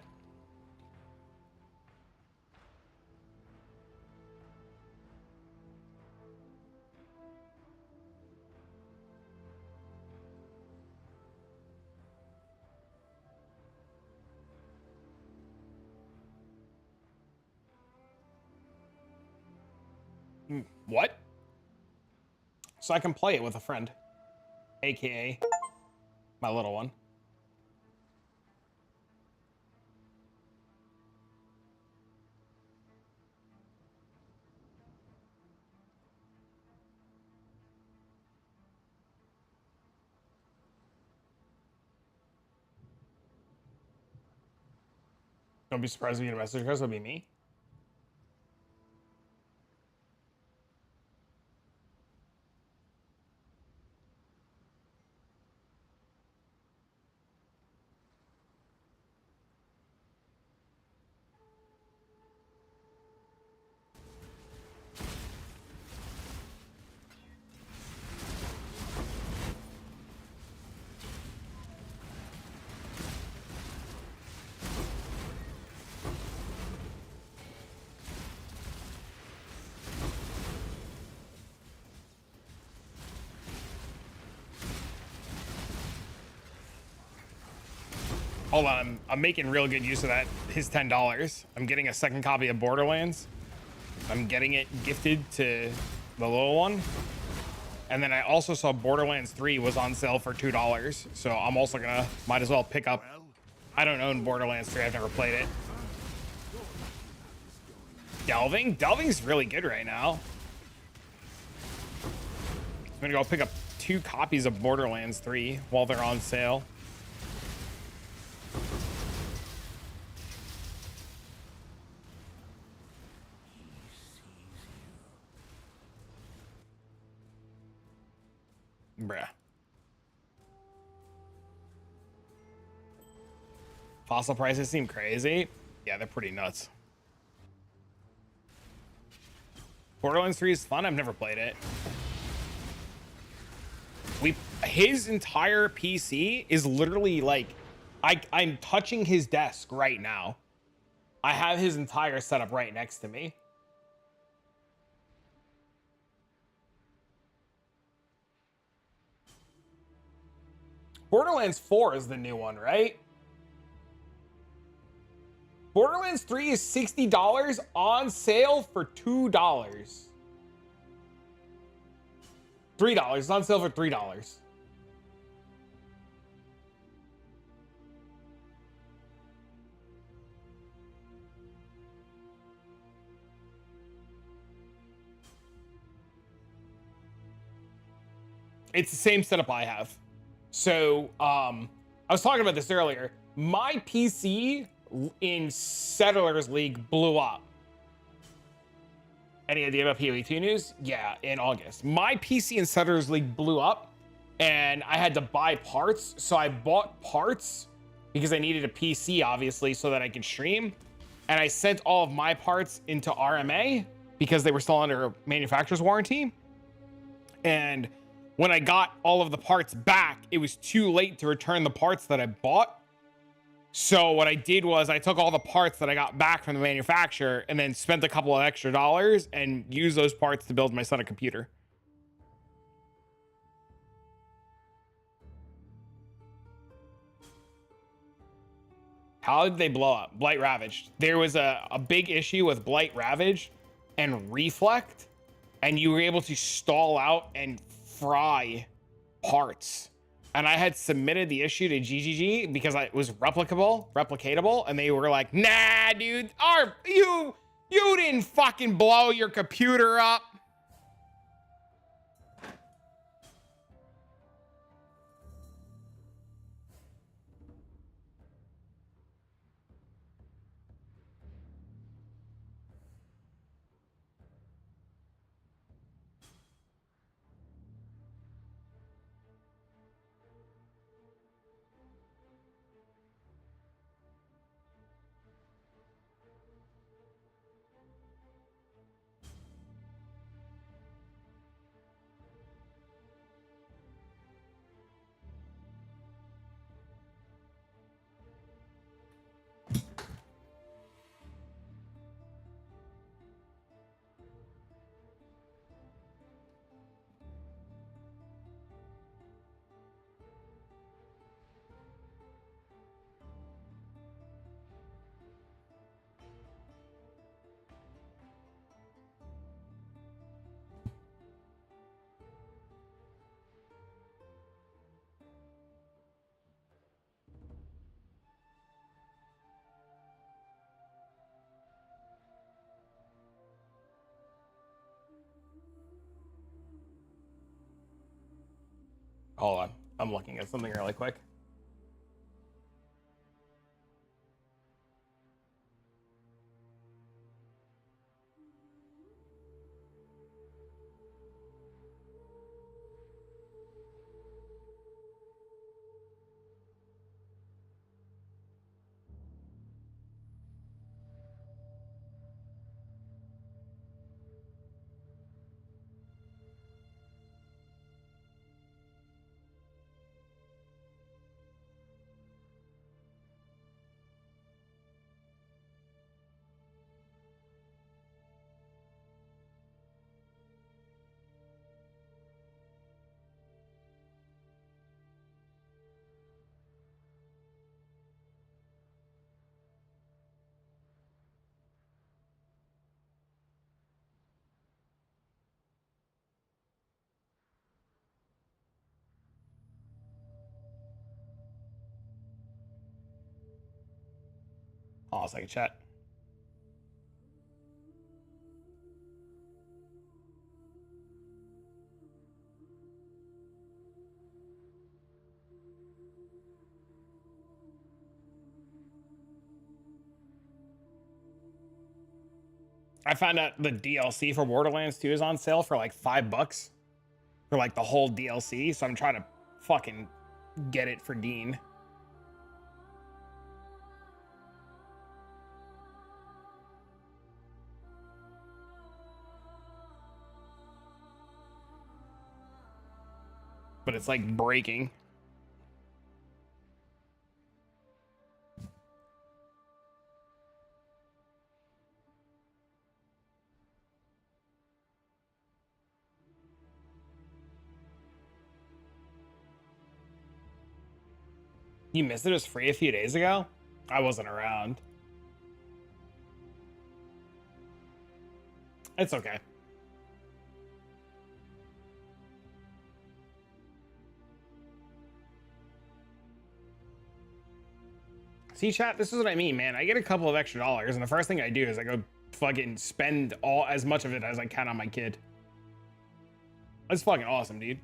What? So I can play it with a friend, aka my little one. Don't be surprised if you get a message, Chris. It'll be me. Hold on, I'm making real good use of that. His $10. I'm getting a second copy of Borderlands. I'm getting it gifted to the little one. And then I also saw Borderlands 3 was on sale for $2. So I'm also gonna, might as well pick up. I don't own Borderlands 3, I've never played it. Delving's really good right now. I'm gonna go pick up 2 copies of Borderlands 3 while they're on sale. Bruh. Fossil prices seem crazy. Yeah, they're pretty nuts. Borderlands 3 is fun. I've never played it. His entire PC is literally like, I'm touching his desk right now. I have his entire setup right next to me. Borderlands 4 is the new one, right? Borderlands 3 is $60 on sale for $2. $3. It's on sale for $3. It's the same setup I have. So, I was talking about this earlier. My PC in Settlers League blew up. Any idea about PoE2 news? Yeah, in August. My PC in Settlers League blew up and I had to buy parts. So I bought parts because I needed a PC, obviously, so that I could stream. And I sent all of my parts into RMA because they were still under manufacturer's warranty. And when I got all of the parts back, it was too late to return the parts that I bought. So what I did was I took all the parts that I got back from the manufacturer and then spent a couple of extra dollars and used those parts to build my son a computer. How did they blow up? Blight Ravaged. There was a big issue with Blight Ravaged and Reflect, and you were able to stall out and fry parts. And I had submitted the issue to GGG because it was replicatable, and they were like, nah, dude, you didn't fucking blow your computer up. Hold on. I'm looking at something really quick. Hold on a second, chat. I found out the DLC for Borderlands 2 is on sale for like $5 for like the whole DLC. So I'm trying to fucking get it for Dean. But it's like breaking. You missed it? It was free a few days ago? I wasn't around. It's okay. See, chat, this is what I mean, man. I get a couple of extra dollars, and the first thing I do is I go fucking spend all as much of it as I can on my kid. That's fucking awesome, dude.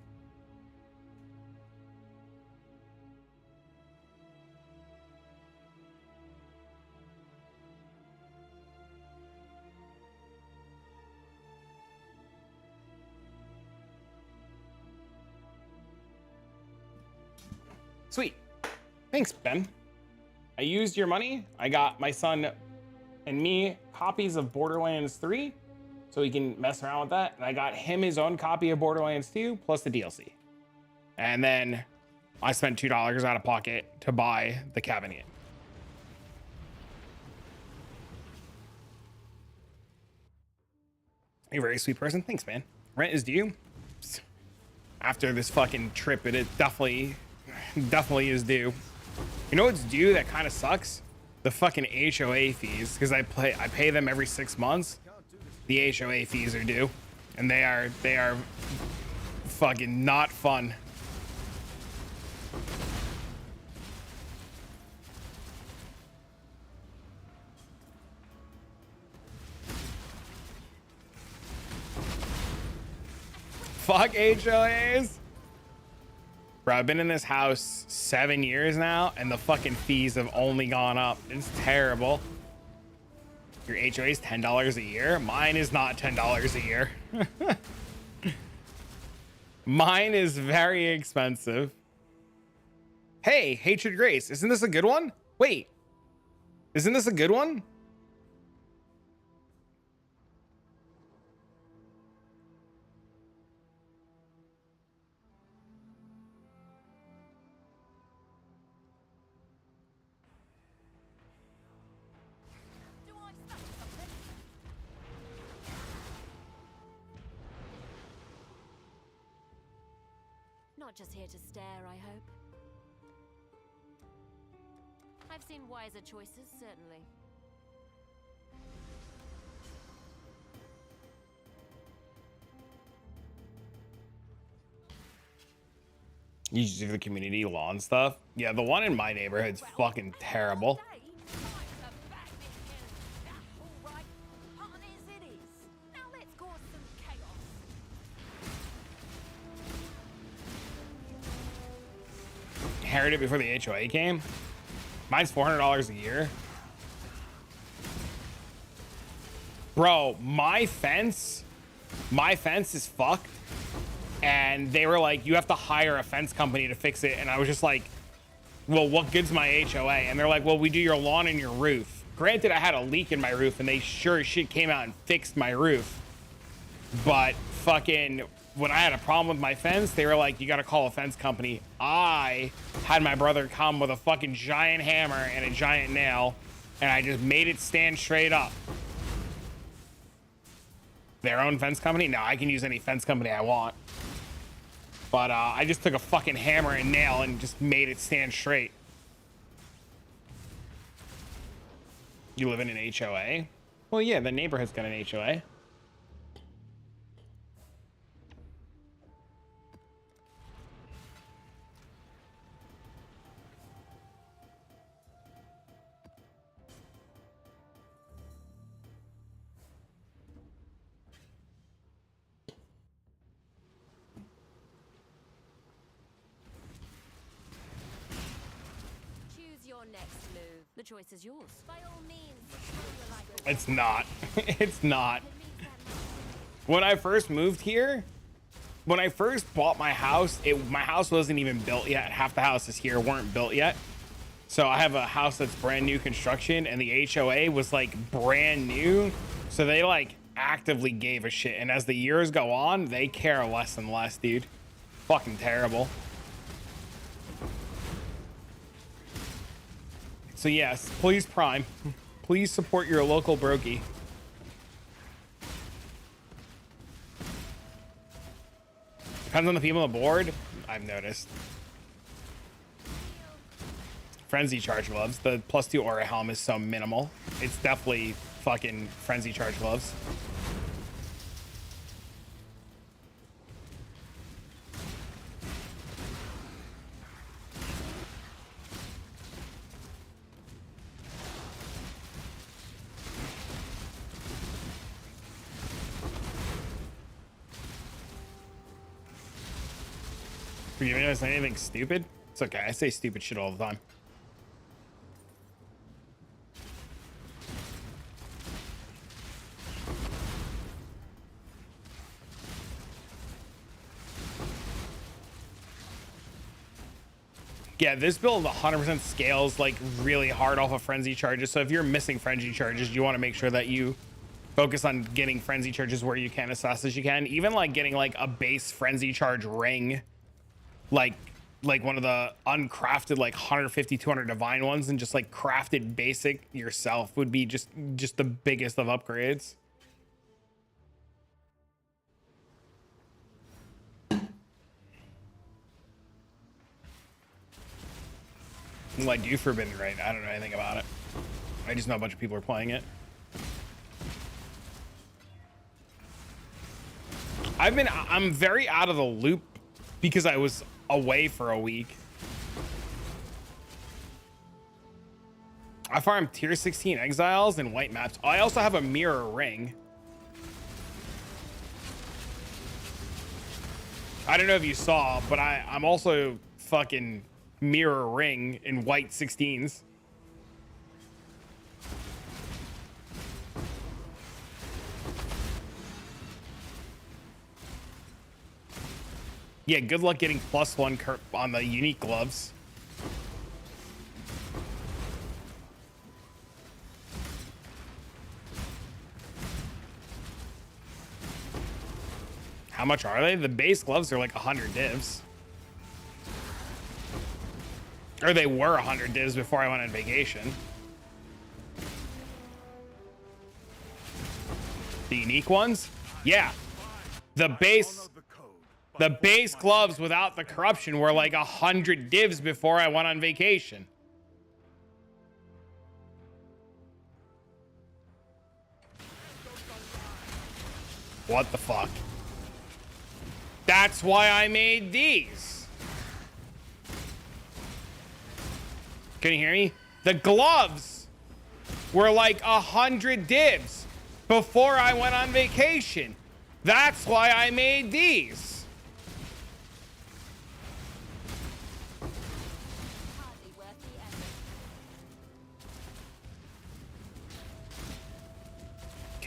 Sweet. Thanks, Ben. I used your money. I got my son and me copies of Borderlands 3 so he can mess around with that. And I got him his own copy of Borderlands 2 plus the DLC. And then I spent $2 out of pocket to buy the cabinet. You're a very sweet person. Thanks, man. Rent is due. After this fucking trip, it definitely is due. You know what's due that kind of sucks? The fucking HOA fees, because I pay them every 6 months. The HOA fees are due, and they are fucking not fun. Fuck HOAs. Bro, I've been in this house 7 years now, and the fucking fees have only gone up. It's terrible. Your HOA is $10 a year? Mine is not $10 a year. Mine is very expensive. Hey, Hatred Grace, isn't this a good one? Wait, isn't this a good one? Not just here to stare, I hope. I've seen wiser choices, certainly. You just do the community lawn stuff? Yeah, the one in my neighborhood's fucking terrible. inherited before the HOA came. Mine's $400 a year. Bro, my fence is fucked. And they were like, you have to hire a fence company to fix it. And I was just like, well, what good's my HOA? And they're like, well, we do your lawn and your roof. Granted, I had a leak in my roof and they sure as shit came out and fixed my roof. But fucking, when I had a problem with my fence, they were like, you got to call a fence company. I had my brother come with a fucking giant hammer and a giant nail, and I just made it stand straight up. Their own fence company? No, I can use any fence company I want. But I just took a fucking hammer and nail and just made it stand straight. You live in an HOA? Well, yeah, the neighborhood's got an HOA. The choice is yours. By all means, throw your life away. It's not. It's not. When I first moved here, when I first bought my house, my house wasn't even built yet. Half the houses here weren't built yet. So I have a house that's brand new construction, and the HOA was like brand new. So they like actively gave a shit. And as the years go on, they care less and less, dude. Fucking terrible. So yes, please Prime. Please support your local brokey. Depends on the people on the board, I've noticed. Frenzy charge gloves. The +2 aura helm is so minimal. It's definitely fucking frenzy charge gloves. Forgive me, is anything stupid? It's okay, I say stupid shit all the time. Yeah, this build 100% scales like really hard off of frenzy charges. So if you're missing frenzy charges, you want to make sure that you focus on getting frenzy charges where you can as fast as you can. Even like getting like a base frenzy charge ring, like one of the uncrafted like 150 200 divine ones, and just like crafted basic yourself would be just the biggest of upgrades. Like, do Forbidden Rain? I don't know anything about it. I just know a bunch of people are playing it. I'm very out of the loop because I was away for a week. I farmed tier 16 exiles and white maps. I also have a mirror ring. I don't know if you saw, but I'm also fucking mirror ring in white 16s. Yeah, good luck getting +1 on the unique gloves. How much are they? The base gloves are like 100 divs. Or they were 100 divs before I went on vacation. The unique ones? Yeah. The base gloves without the corruption were like 100 divs before I went on vacation. What the fuck? That's why I made these. Can you hear me? The gloves were like 100 divs before I went on vacation. That's why I made these.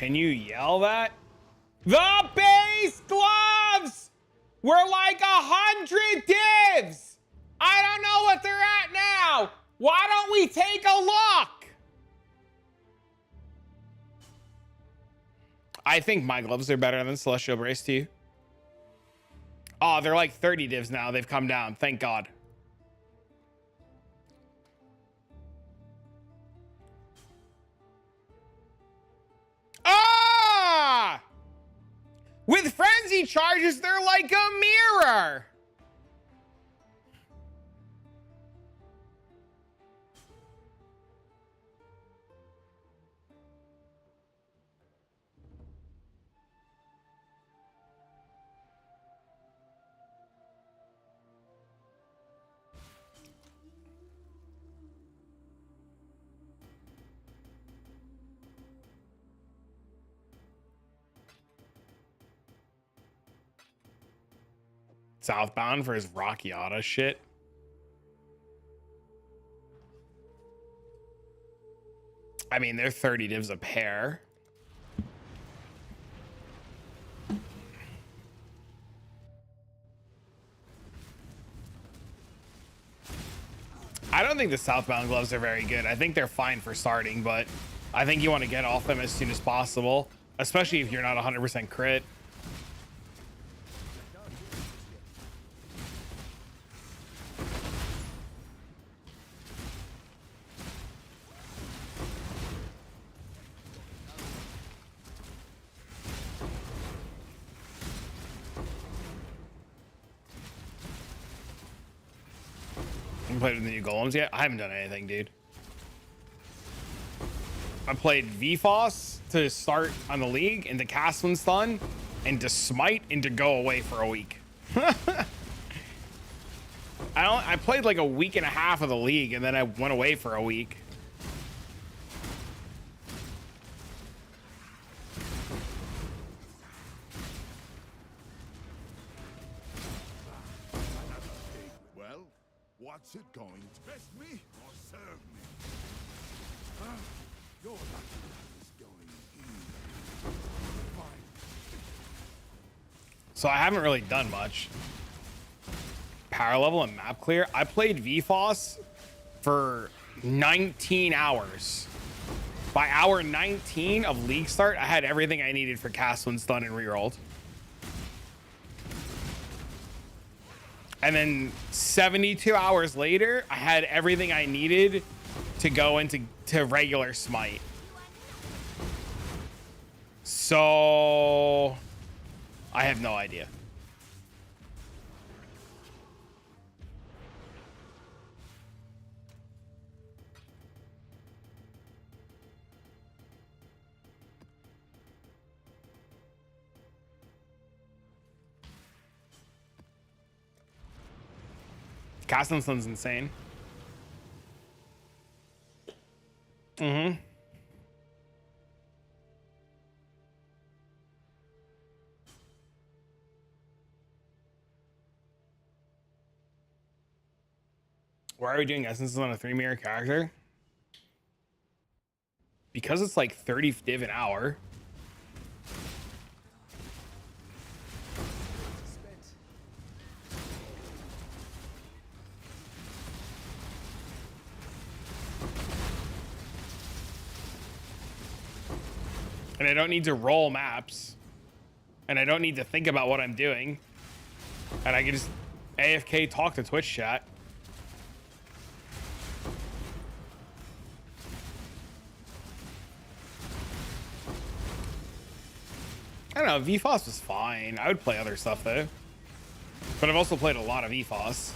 Can you yell that? The base gloves were like 100 divs. I don't know what they're at now. Why don't we take a look? I think my gloves are better than Celestial Brace to you. Oh, they're like 30 divs now. They've come down. Thank God. Ah! With frenzy charges, they're like a mirror. Southbound for his Rockiata shit. I mean, they're 30 divs a pair. I don't think the southbound gloves are very good. I think they're fine for starting, but I think you want to get off them as soon as possible, especially if you're not 100% crit. You played with the new golems yet? I haven't done anything, dude. I played VFOS to start on the league, and to cast when stun, and to smite, and to go away for a week. I played like a week and a half of the league, and then I went away for a week. Well, what's it going to test me or serve me? Your lucky is going in. Fine. So I haven't really done much. Power level and map clear. I played VFOS for 19 hours. By hour 19 of league start, I had everything I needed for cast when stun and rerolled. And then 72 hours later, I had everything I needed to go into regular smite. So I have no idea. Casting Sun's insane. Mm-hmm. Why are we doing essences on a 3-mirror character? Because it's like 30 div an hour. And I don't need to roll maps. And I don't need to think about what I'm doing. And I can just AFK talk to Twitch chat. I don't know, VFOS was fine. I would play other stuff though. But I've also played a lot of VFOS.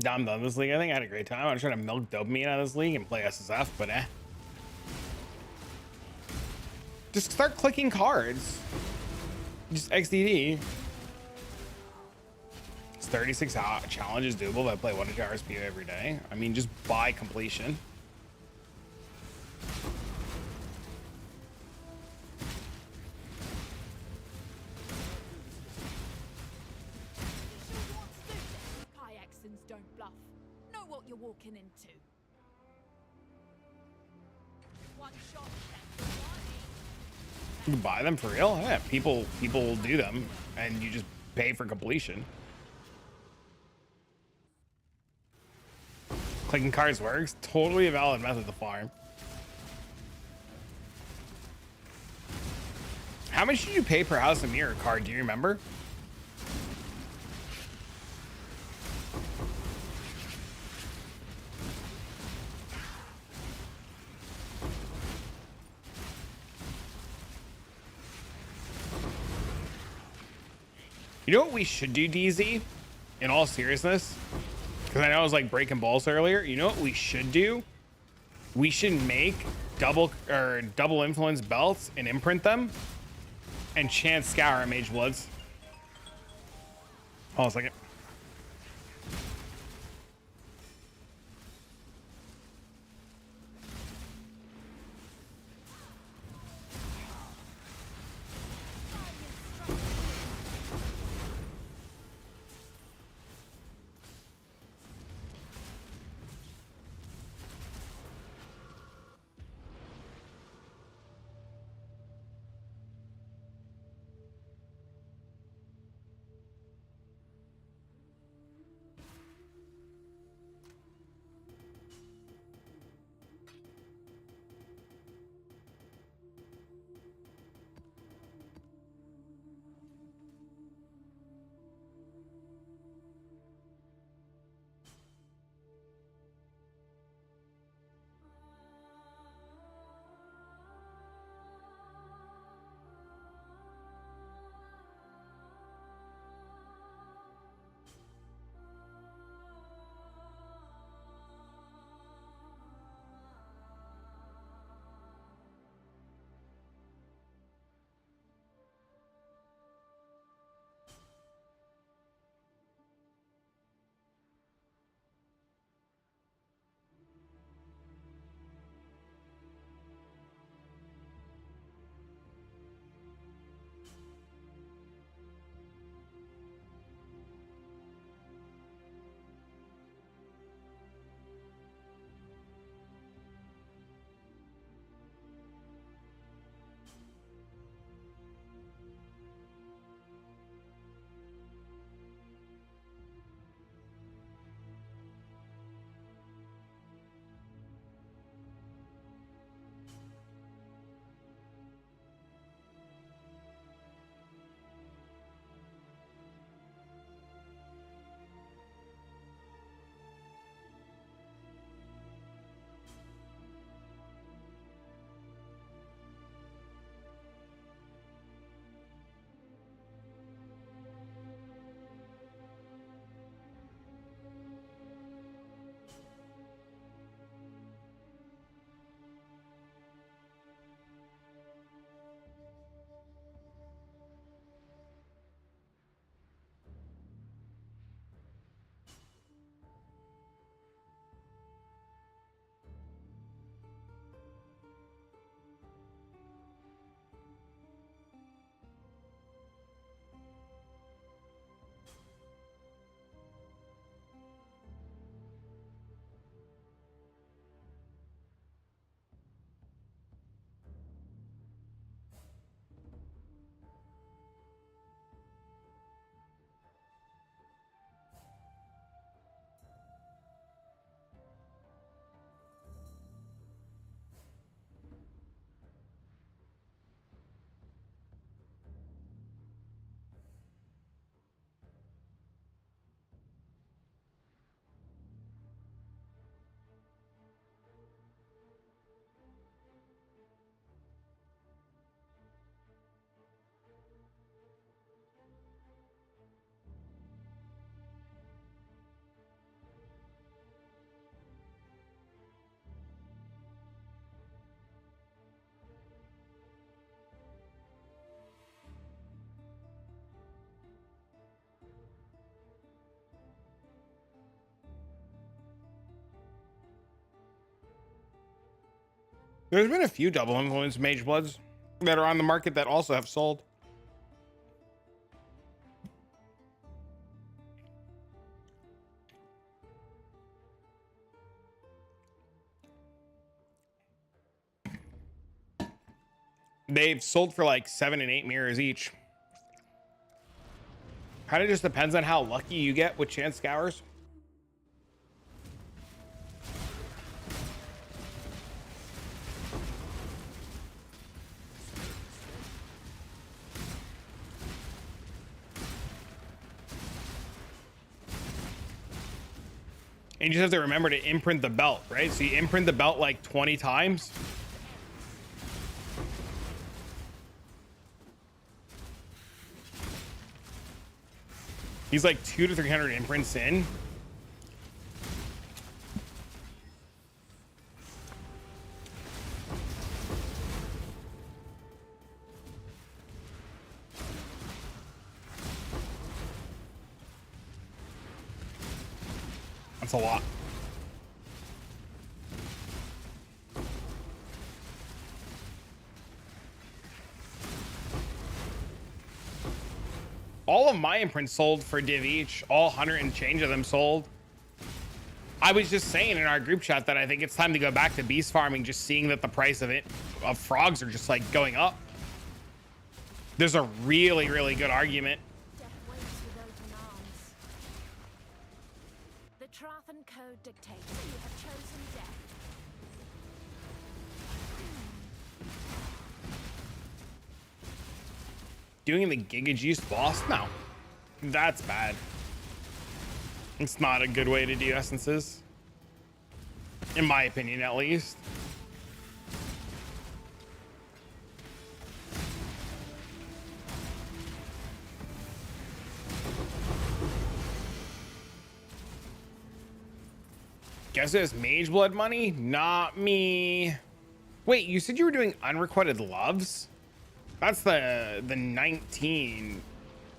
I'm done with this league. I think I had a great time. I was trying to milk dopamine out of this league and play SSF, but just start clicking cards. Just XDD. It's 36 challenges doable if I play 1 RSP every day. I mean, just buy completion. Kayaks don't bluff. Know what you're walking into. One shot. You can buy them for real? Yeah, people will do them, and you just pay for completion. Clicking cards works. Totally a valid method to farm. How much did you pay per House of Mirror card? Do you remember? You know what we should do, DZ? In all seriousness, because I know I was like breaking balls earlier. You know what we should do? We should make double influence belts and imprint them, and chant Scour on Mage Bloods. Hold on a second. There's been a few double influence Mage Bloods that are on the market that also have sold. They've sold for like 7 and 8 mirrors each. Kind of just depends on how lucky you get with chance scours. And you just have to remember to imprint the belt, right? So you imprint the belt like 20 times. He's like 200 to 300 imprints in. That's a lot. All of my imprints sold for div each. All 100 and change of them sold. I was just saying in our group chat that I think it's time to go back to beast farming, just seeing that the price of frogs are just like going up. There's a really, really good argument. Death waits with open arms. The Trathan Code dictates that you have chosen death. Doing the Giga Juice boss? No. That's bad. It's not a good way to do essences. In my opinion, at least. Guess it has Mage Blood money? Not me. Wait, you said you were doing unrequited loves? That's the 19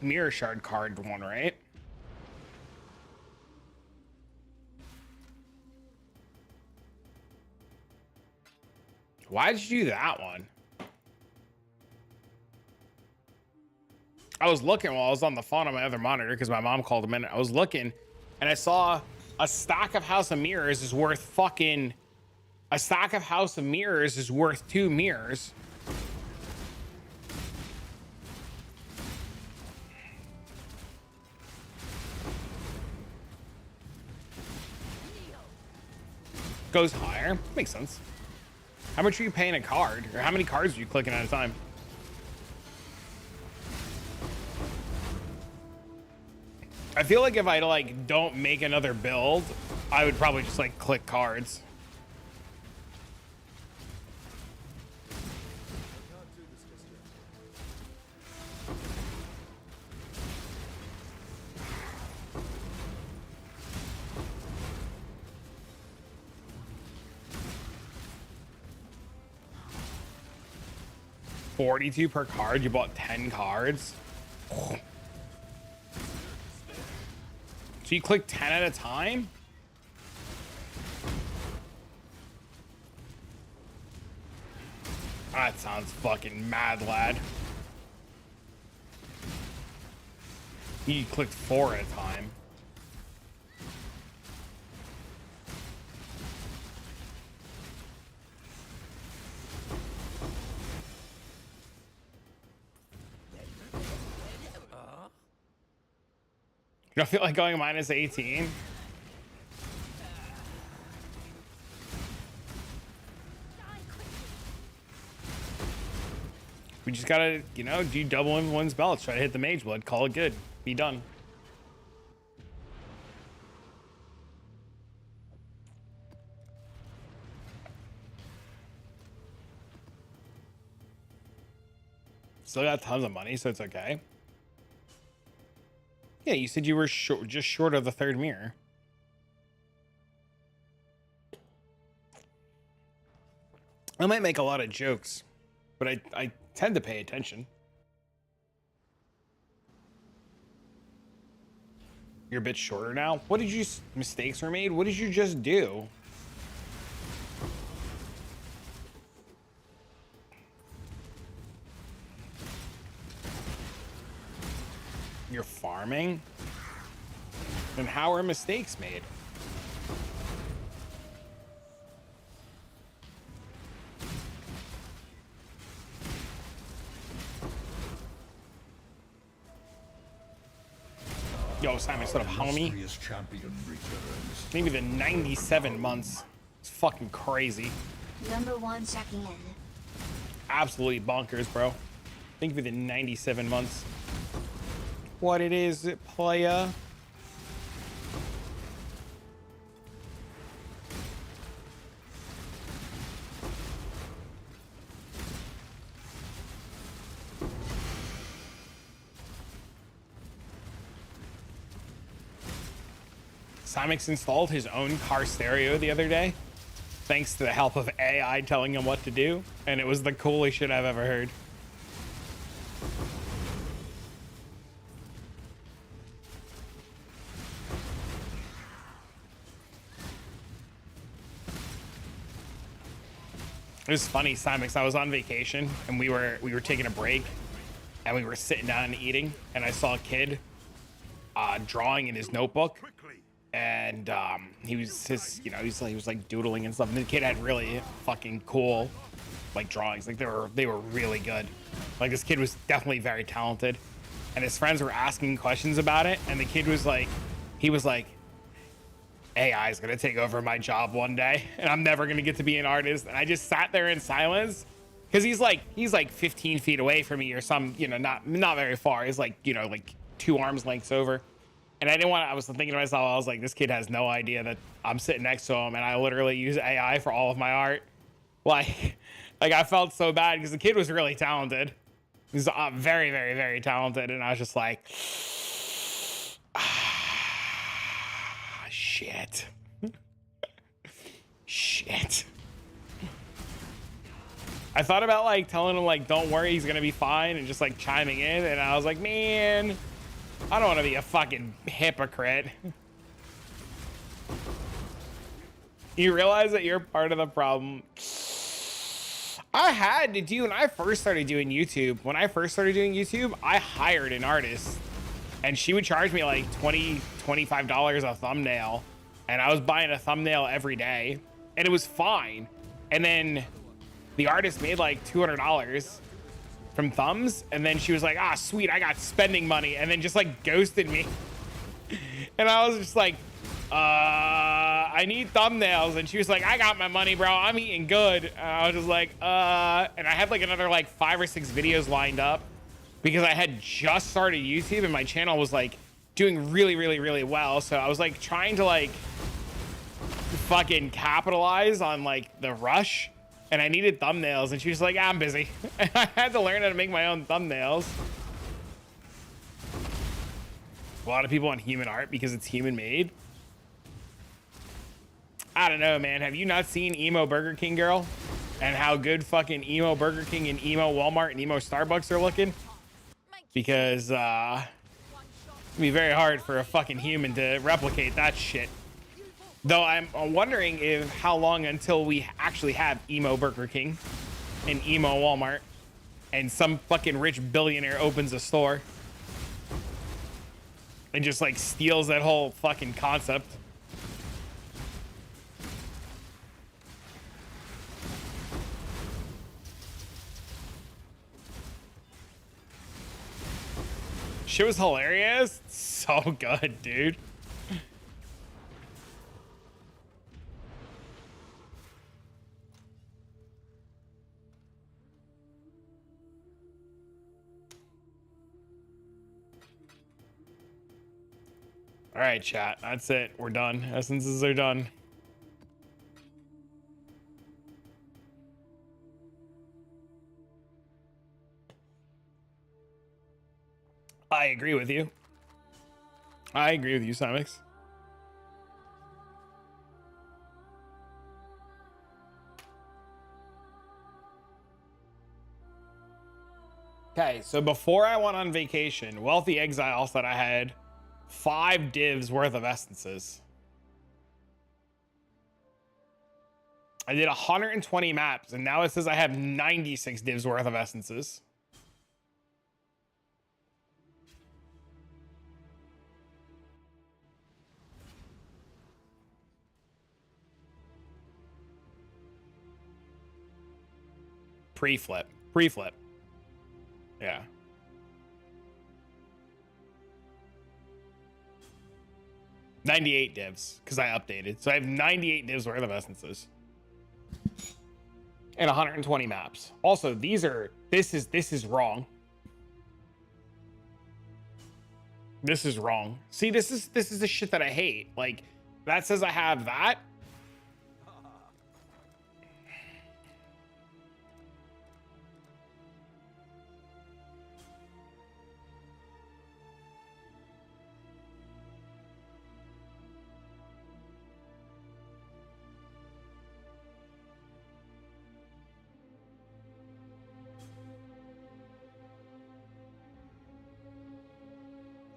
Mirror Shard card one, right? Why did you do that one? I was looking while I was on the phone on my other monitor because my mom called a minute. I was looking and I saw a stack of House of Mirrors is worth fucking... A stack of House of Mirrors is worth 2 mirrors. Goes higher. Makes sense. How much are you paying a card? Or how many cards are you clicking at a time? I feel like if I like don't make another build, I would probably just like click cards. $42 per card. You bought 10 cards. So you click 10 at a time? That sounds fucking mad, lad. You clicked 4 at a time. You don't feel like going minus 18? We just gotta, you know, do double influence belts, try to hit the Mage Blood, call it good, be done. Still got tons of money, so it's okay. Yeah, you said you were just short of the 3rd mirror. I might make a lot of jokes, but I tend to pay attention. You're a bit shorter now? What did you... mistakes were made? What did you just do? charming, then how are mistakes made? Yo, Simon, sort of homie. Maybe the 97 months. It's fucking crazy. Number 1 checking in. Absolutely bonkers, bro. Thank you for the 97 months. What it is, playa? Simix installed his own car stereo the other day, thanks to the help of AI telling him what to do, and it was the coolest shit I've ever heard. It was funny, Simix. I was on vacation and we were taking a break, and we were sitting down and eating, and I saw a kid drawing in his notebook, and he was like doodling and stuff. And the kid had really fucking cool like drawings. Like they were really good. Like this kid was definitely very talented, and his friends were asking questions about it, and the kid was like, AI is gonna take over my job one day, and I'm never gonna get to be an artist. And I just sat there in silence, because he's like 15 feet away from me or some, not very far. He's like, like 2 arms lengths over. And I was thinking to myself, I was like, this kid has no idea that I'm sitting next to him, and I literally use AI for all of my art. Like I felt so bad, because the kid was really talented. He's very, very, very talented. And I was just like, shit. Shit. I thought about like telling him like, don't worry, he's gonna be fine, and just like chiming in, and I was like, man, I don't want to be a fucking hypocrite. You realize that you're part of the problem. I had to do, when I first started doing YouTube, I hired an artist, and she would charge me like $20, $25 a thumbnail, and I was buying a thumbnail every day, and it was fine. And then the artist made like $200 from thumbs, and then she was like, ah, sweet, I got spending money, and then just like ghosted me. And I was just like, I need thumbnails. And she was like, I got my money, bro, I'm eating good. And I was just like, and I had like another like 5 or 6 videos lined up, because I had just started YouTube, and my channel was like doing really, really, really well. So I was like trying to like fucking capitalize on like the rush, and I needed thumbnails, and she was like, I'm busy. And I had to learn how to make my own thumbnails. A lot of people want human art because it's human made. I don't know, man. Have you not seen Emo Burger King Girl? And how good fucking Emo Burger King and Emo Walmart and Emo Starbucks are looking? Because it'd be very hard for a fucking human to replicate that shit. Though I'm wondering how long until we actually have Emo Burger King and Emo Walmart, and some fucking rich billionaire opens a store and just like steals that whole fucking concept. Shit was hilarious. So good, dude. All right, chat. That's it. We're done. Essences are done. I agree with you. I agree with you, Simix. Okay, so before I went on vacation, Wealthy Exile said I had 5 divs worth of essences. I did 120 maps, and now it says I have 96 divs worth of essences. Pre-flip. Pre-flip. Yeah. $98 divs, because I updated. So I have 98 divs worth of essences. And 120 maps. Also, this is wrong. This is wrong. See, this is the shit that I hate. Like, that says I have that.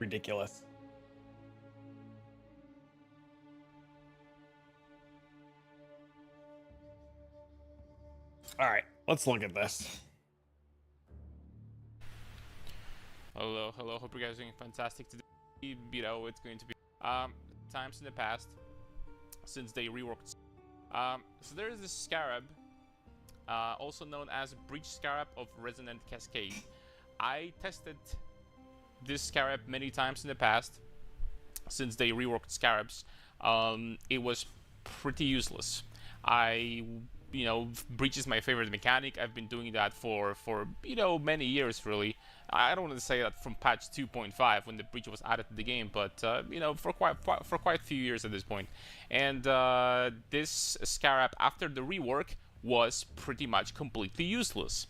Ridiculous. All right, let's look at this. Hello, hope you guys are doing fantastic today. You know, it's going to be times in the past since they reworked. So there is this scarab, also known as Breach Scarab of Resonant Cascade. I tested this scarab many times in the past since they reworked scarabs. It was pretty useless. You know, Breach is my favorite mechanic. I've been doing that for you know, many years really. I don't want to say that from patch 2.5 when the Breach was added to the game, but you know, for quite a few years at this point. And this scarab after the rework was pretty much completely useless.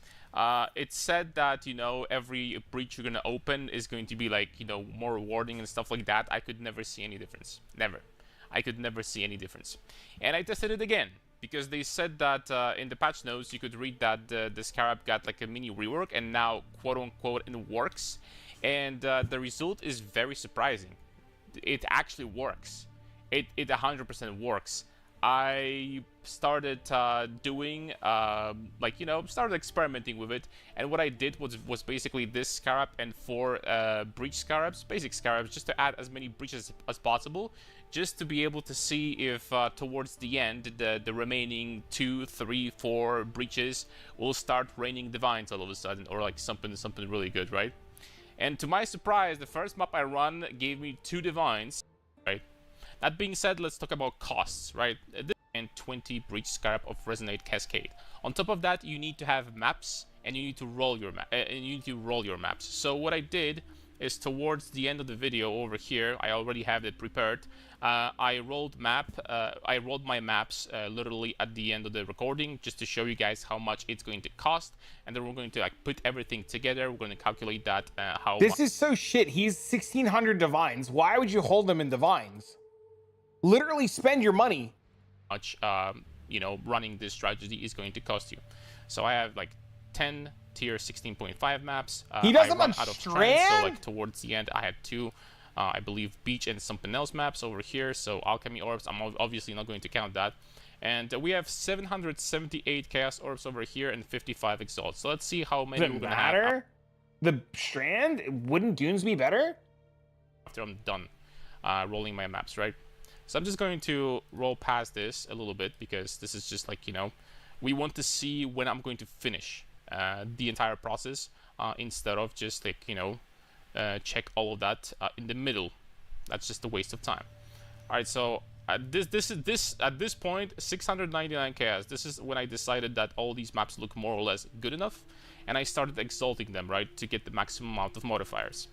It said that, you know, every breach you're gonna open is going to be like, you know, more rewarding and stuff like that. I could never see any difference. Never. I could never see any difference. And I tested it again because they said that in the patch notes you could read that the scarab got like a mini rework and now quote unquote it works. And the result is very surprising. It actually works. It 100% works. I started doing like, you know, started experimenting with it, and what I did was basically this scarab and 4 breach scarabs, basic scarabs, just to add as many breaches as possible, just to be able to see if towards the end the remaining 2, 3, 4 breaches will start raining divines all of a sudden, or like something really good, right? And to my surprise, the first map I run gave me 2 divines, right? That being said, let's talk about costs, right? And 20 Breach Scarab of Resonate Cascade. On top of that, you need to have maps, and you need to roll your maps. So what I did is towards the end of the video over here, I already have it prepared. I rolled my maps literally at the end of the recording, just to show you guys how much it's going to cost, and then we're going to like put everything together. We're going to calculate that how. This is so shit. He's 1600 divines. Why would you hold them in divines? Literally spend your money. Much you know, running this strategy is going to cost you. So I have like 10 tier 16.5 maps. He doesn't run have out of strand? so like towards the end I had 2 I believe beach and something else maps over here. So alchemy orbs, I'm obviously not going to count that. And we have 778 chaos orbs over here and 55 exalts. So let's see how many Does we're it gonna matter? have The strand? Wouldn't dunes be better? after I'm done rolling my maps, right? So I'm just going to roll past this a little bit because this is just like, you know, we want to see when I'm going to finish the entire process instead of just like, you know, check all of that in the middle. That's just a waste of time. All right, so at this point, 699 chaos. This is when I decided that all these maps look more or less good enough, and I started exalting them, right, to get the maximum amount of modifiers.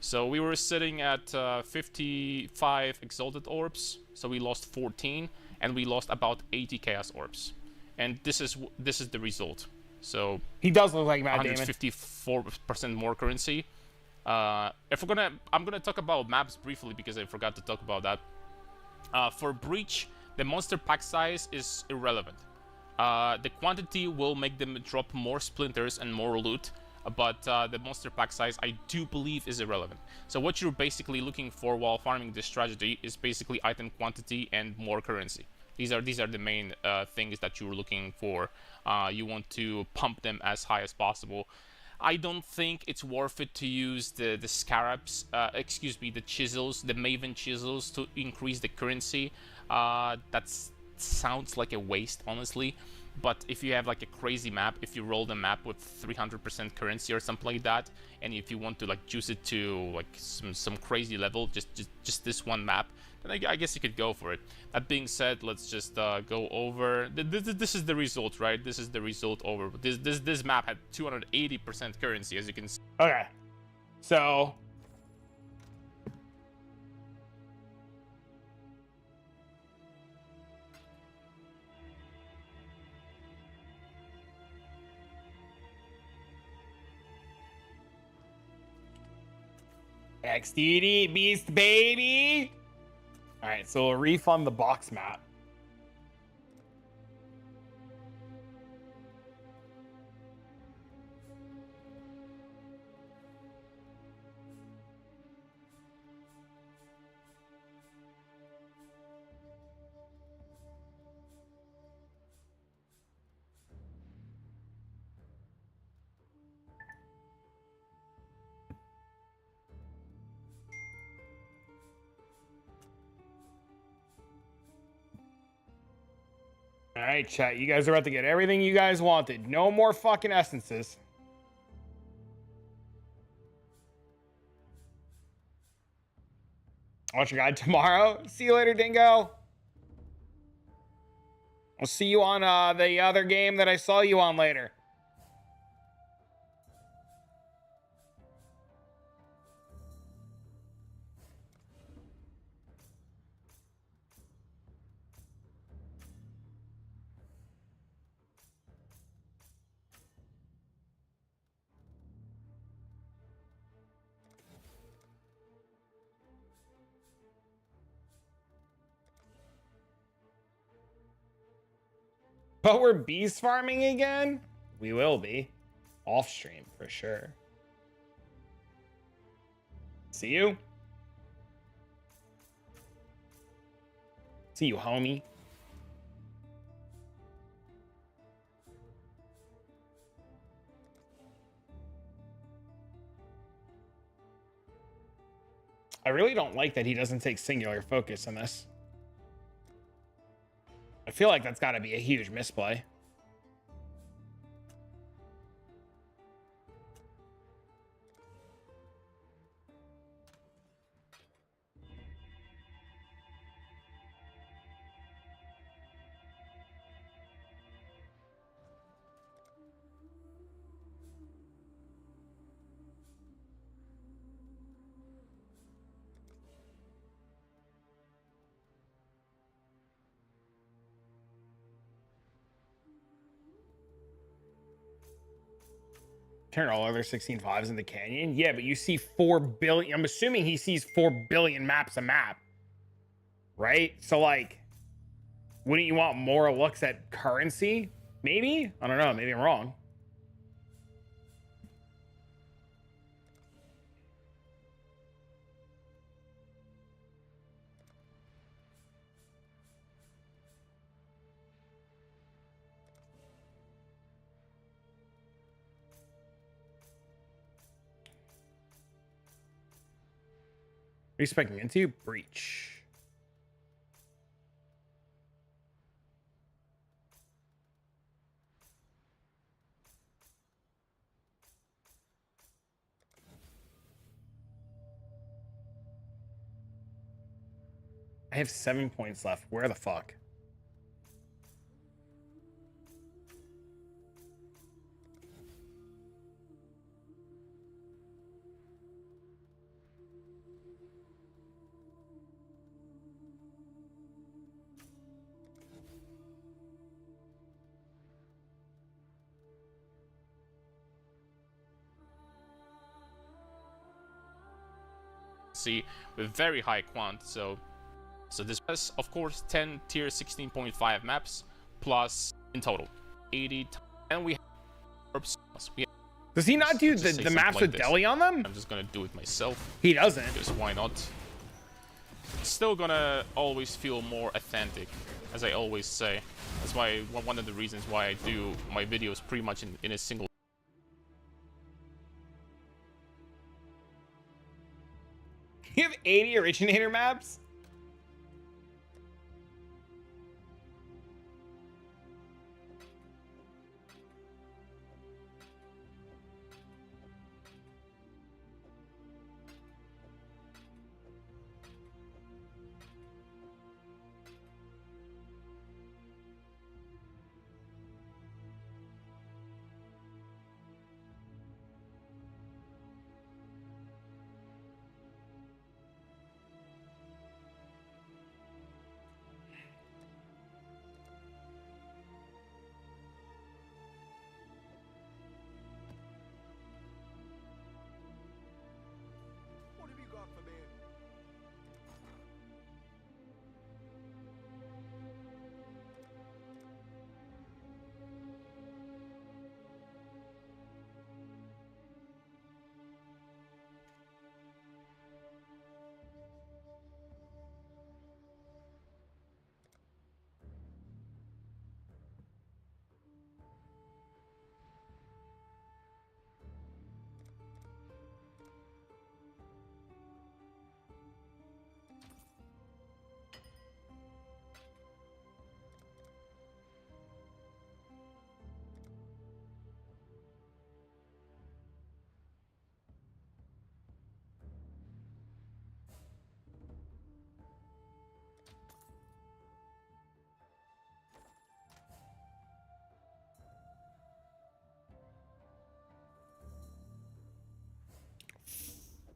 So we were sitting at 55 exalted orbs, so we lost 14, and we lost about 80 chaos orbs. And this is the result. So he does look like Matt Damon. 154% more currency. I'm gonna talk about maps briefly because I forgot to talk about that. For Breach, the monster pack size is irrelevant. The quantity will make them drop more splinters and more loot, but the monster pack size I do believe is irrelevant. So what you're basically looking for while farming this strategy is basically item quantity and more currency. These are the main things that you're looking for. You want to pump them as high as possible. I don't think it's worth it to use the scarabs, the chisels, the Maven chisels to increase the currency. That sounds like a waste, honestly. But if you have like a crazy map, if you roll the map with 300% currency or something like that, and if you want to like juice it to like some crazy level, just this one map, then I guess you could go for it. That being said, let's just go over. This is the result, right? This is the result over. This map had 280% currency, as you can see. Okay, so XDD Beast baby. All right, so we'll refund the box map. All right, chat. You guys are about to get everything you guys wanted. No more fucking essences. Watch your guide tomorrow. See you later, Dingo. I'll see you on the other game that I saw you on later. But we're beast farming again? We will be. Off stream for sure. See you. See you, homie. I really don't like that he doesn't take singular focus on this. I feel like that's got to be a huge misplay. Turn all other 16.5s in the canyon. Yeah, but you see 4 billion. I'm assuming he sees 4 billion maps a map, right? So like, wouldn't you want more looks at currency? Maybe? I don't know. Maybe I'm wrong. Are you specking into breach? I have 7 points left. Where the fuck? See, with very high quant, so this has of course 10 tier 16.5 maps plus in total 80, and we have Does he not do the maps with Deli on them? I'm just gonna do it myself. He doesn't. Because why not? It's still gonna always feel more authentic, as I always say. That's why one of the reasons why I do my videos pretty much in a single. You have 80 originator maps?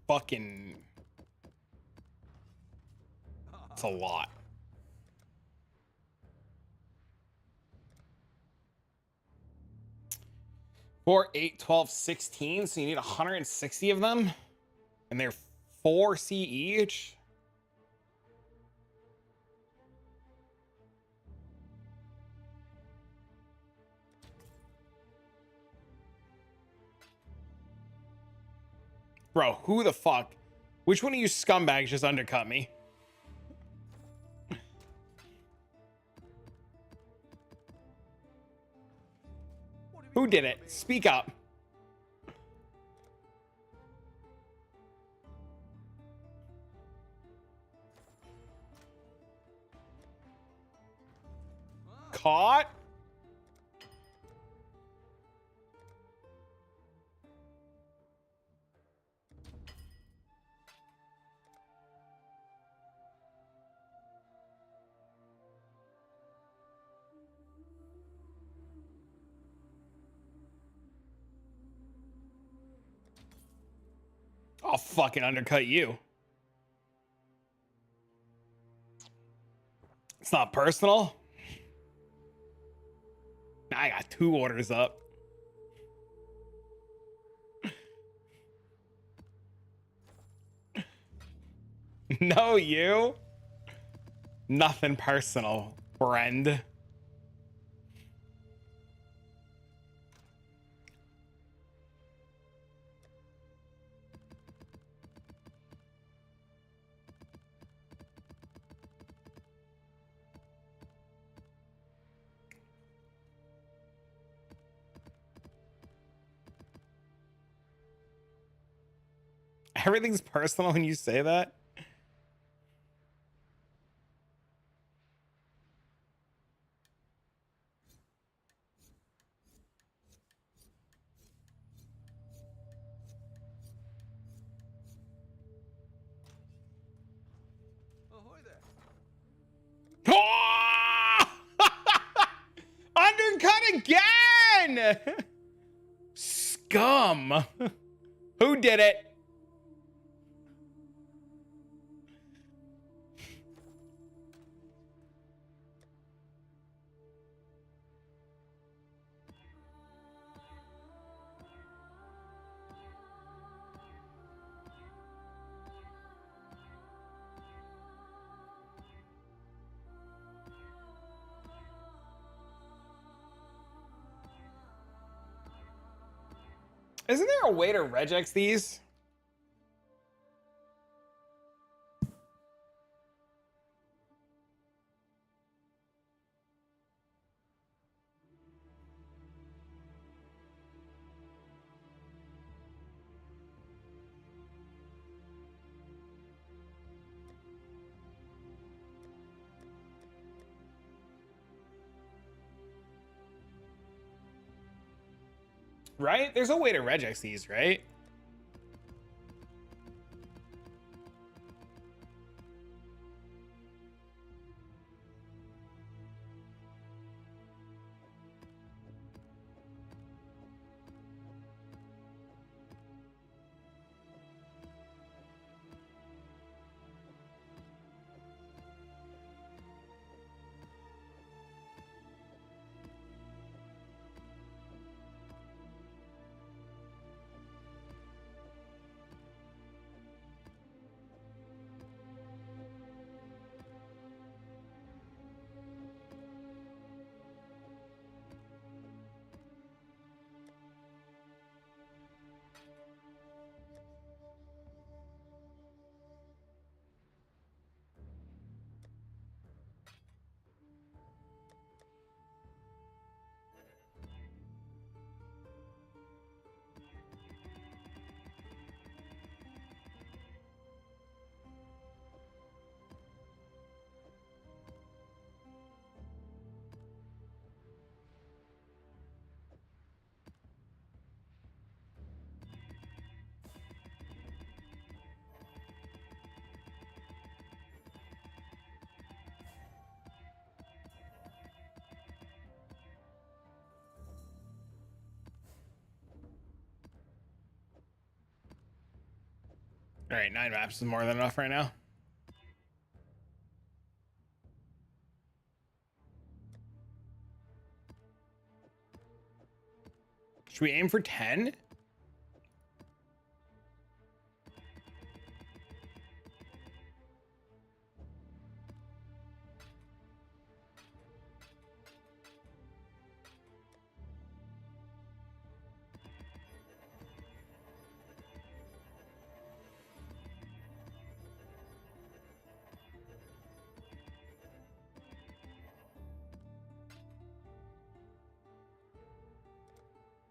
fucking... It's a lot. Four, 8, 12, 16. So you need 160 of them. And they're 4 C each. Bro, who the fuck? Which one of you scumbags just undercut me? Who did it? Speak up. Caught? I'll fucking undercut you. It's not personal. I got 2 orders up. No, you. Nothing personal, friend. Everything's personal when you say that. Ahoy there. Undercut again! Scum. Who did it? Isn't there a way to regex these? Right? There's a way to regex these, right? All right, 9 maps is more than enough right now. Should we aim for 10?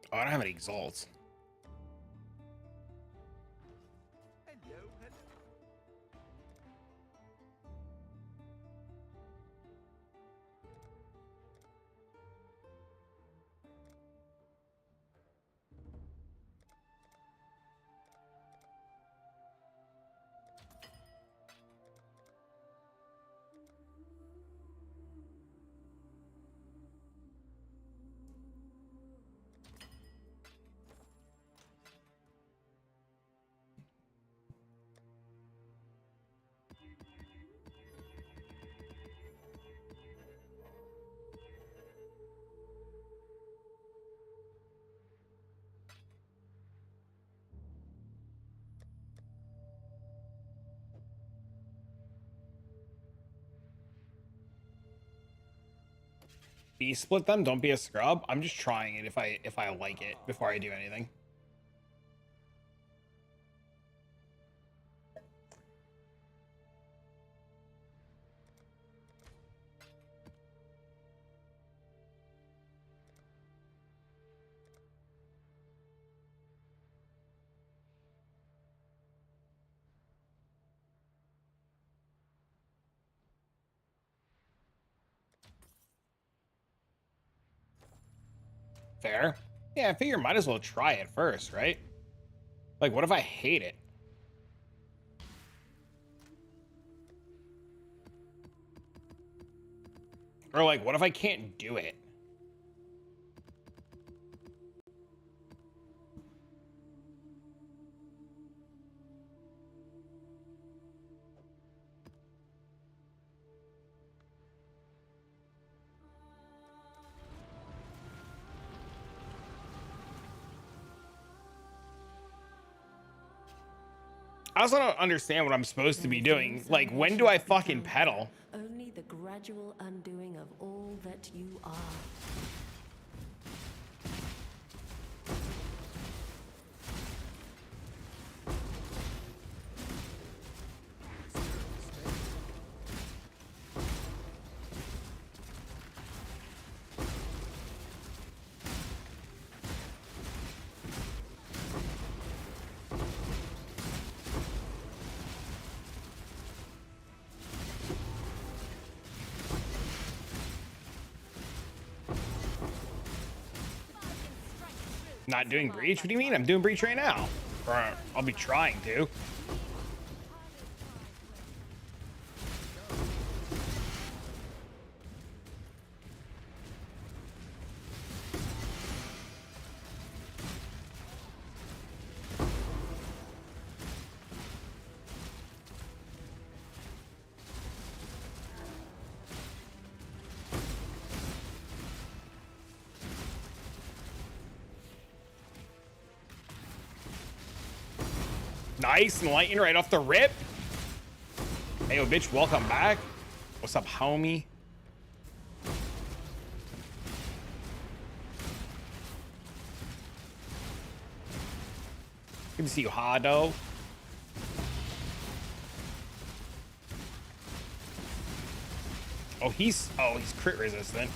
Oh, I don't have any exalts. B split them, don't be a scrub. I'm just trying it if I like it before I do anything. Fair. Yeah, I figure might as well try it first, right? Like, what if I hate it? Or like, what if I can't do it? I also don't understand what I'm supposed to be doing. Like, when do I fucking pedal? Only the gradual undoing of all that you are. Not doing breach? What do you mean? I'm doing breach right now. Or I'll be trying to. Nice, enlighten right off the rip. Hey, yo, bitch, welcome back. What's up, homie? Good to see you, Hado. Oh, he's crit resistant.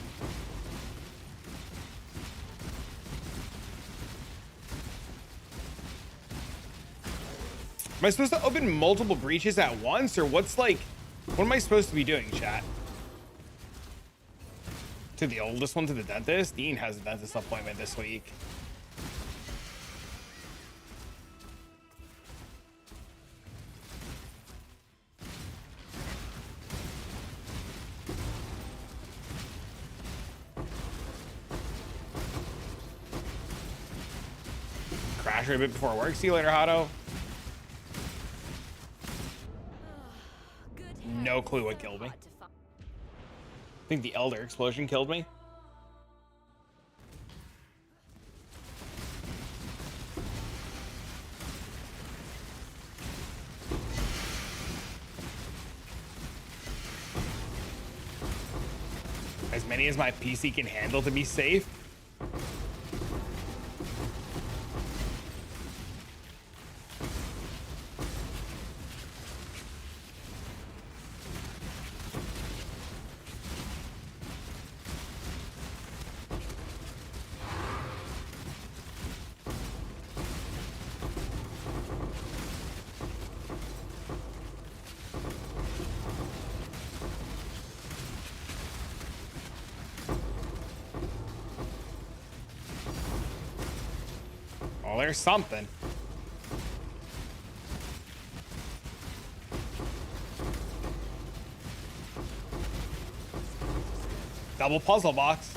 Am I supposed to open multiple breaches at once, or what am I supposed to be doing, chat? To the oldest one, to the dentist? Dean has a dentist appointment this week. Crash her a bit before work. See you later, Hado. no clue what killed me. I think the Elder explosion killed me. As many as my PC can handle to be safe. Well, there's something. Double puzzle box.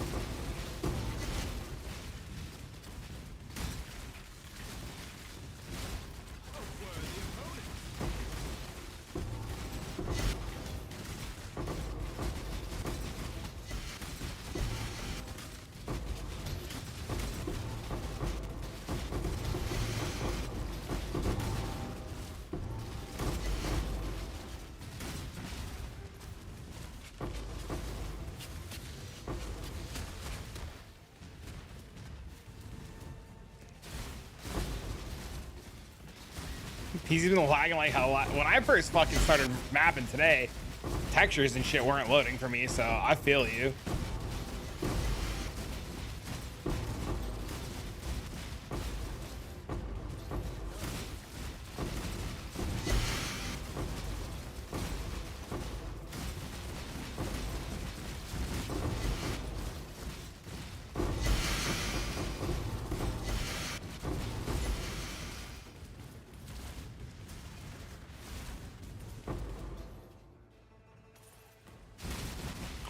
PC's been lagging like hell. When I first fucking started mapping today, textures and shit weren't loading for me, so I feel you.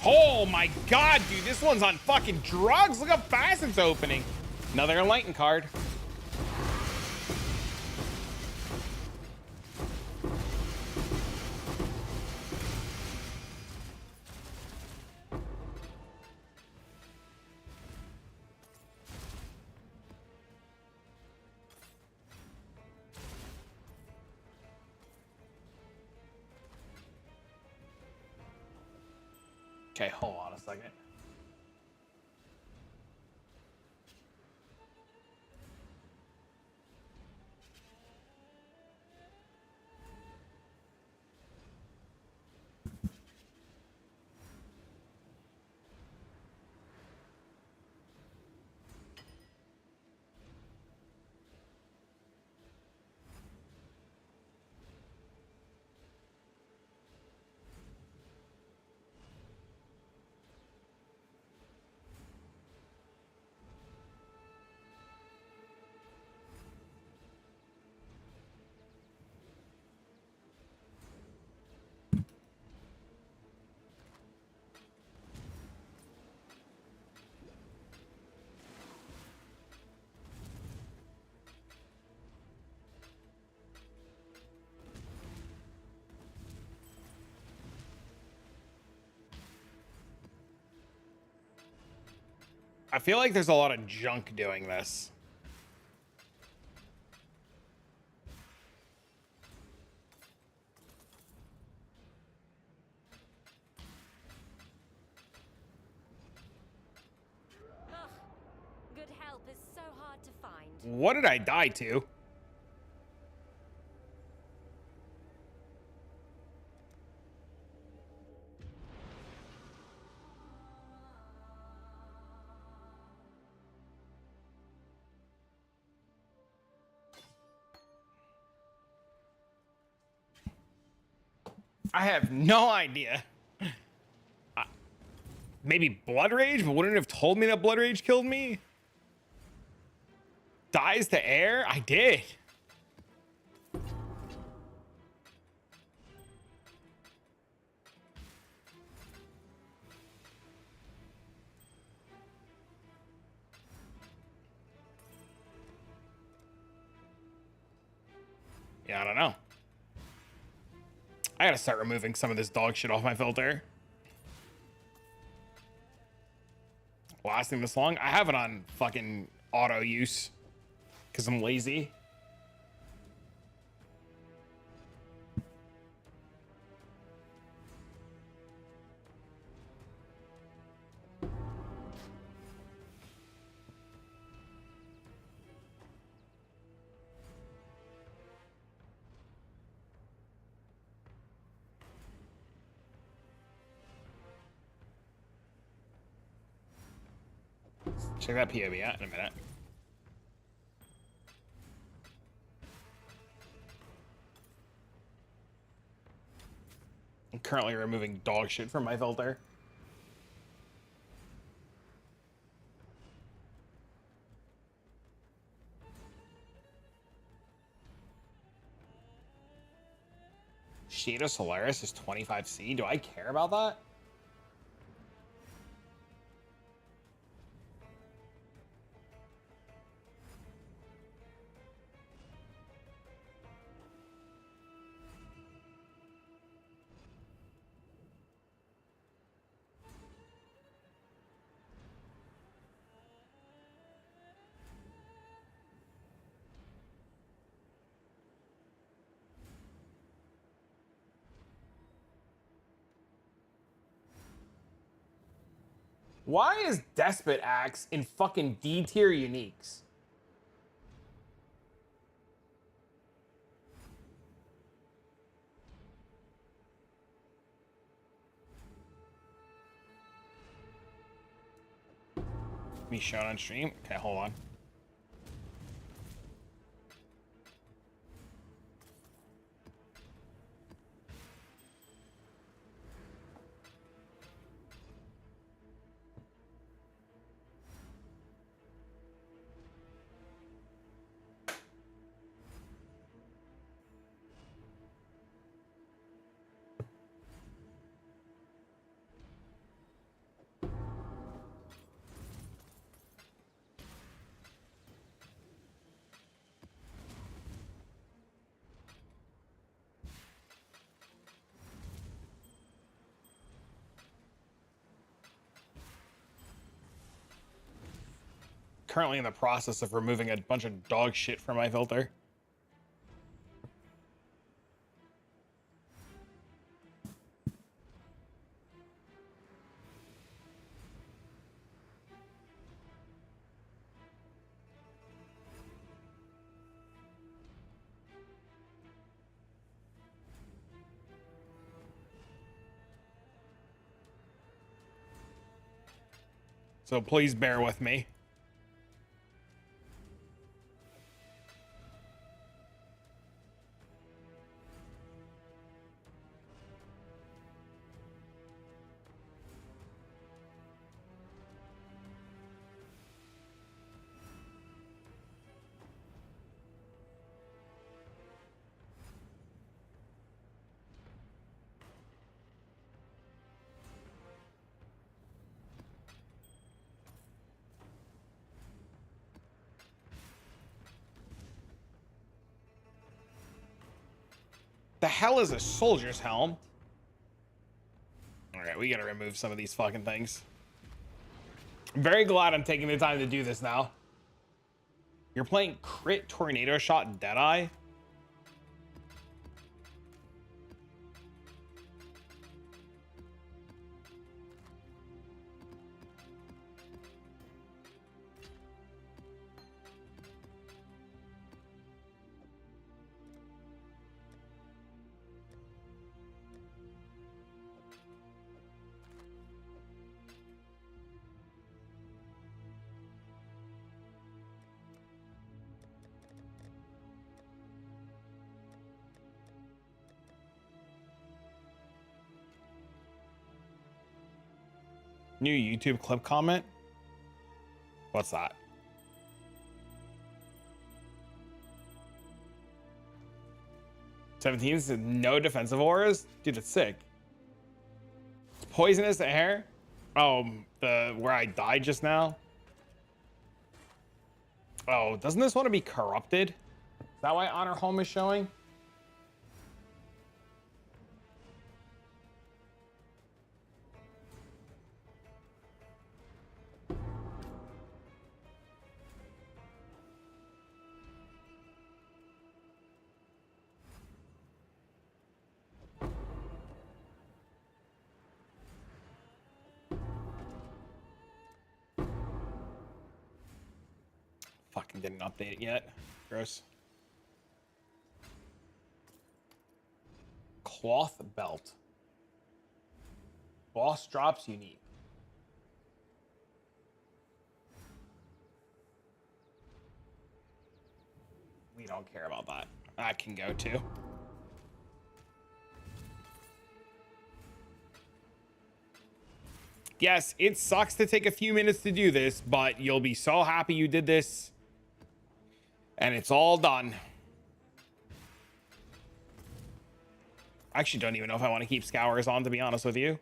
Oh my god, dude, this one's on fucking drugs. Look how fast it's opening. Another enlightened card. Okay, hold on a second. I feel like there's a lot of junk doing this. Ugh. Good help is so hard to find. What did I die to? I have no idea. Maybe Blood Rage, but wouldn't it have told me that Blood Rage killed me? Dies to air? I did. Yeah, I don't know. I gotta start removing some of this dog shit off my filter. Lasting this long? I have it on fucking auto use because I'm lazy. Check that POV out in a minute. I'm currently removing dog shit from my filter. Shadow Solaris is 25C. Do I care about that? Why is Despot Axe in fucking D tier uniques? Me shown on stream? Okay, hold on. Currently in the process of removing a bunch of dog shit from my filter. So please bear with me. The hell is a soldier's helm? All right, we gotta remove some of these fucking things. I'm very glad I'm taking the time to do this now. You're playing Crit Tornado Shot Deadeye? New YouTube clip comment? What's that? '17 is no defensive auras? Dude, it's sick. It's poisonous air? Oh, the where I died just now? Oh, doesn't this want to be corrupted? Is that why Honor Home is showing? Fucking didn't update it yet. Gross. Cloth belt. Boss drops unique. We don't care about that. That can go too. Yes, it sucks to take a few minutes to do this, but you'll be so happy you did this. And it's all done. I actually don't even know if I want to keep Scours on, to be honest with you.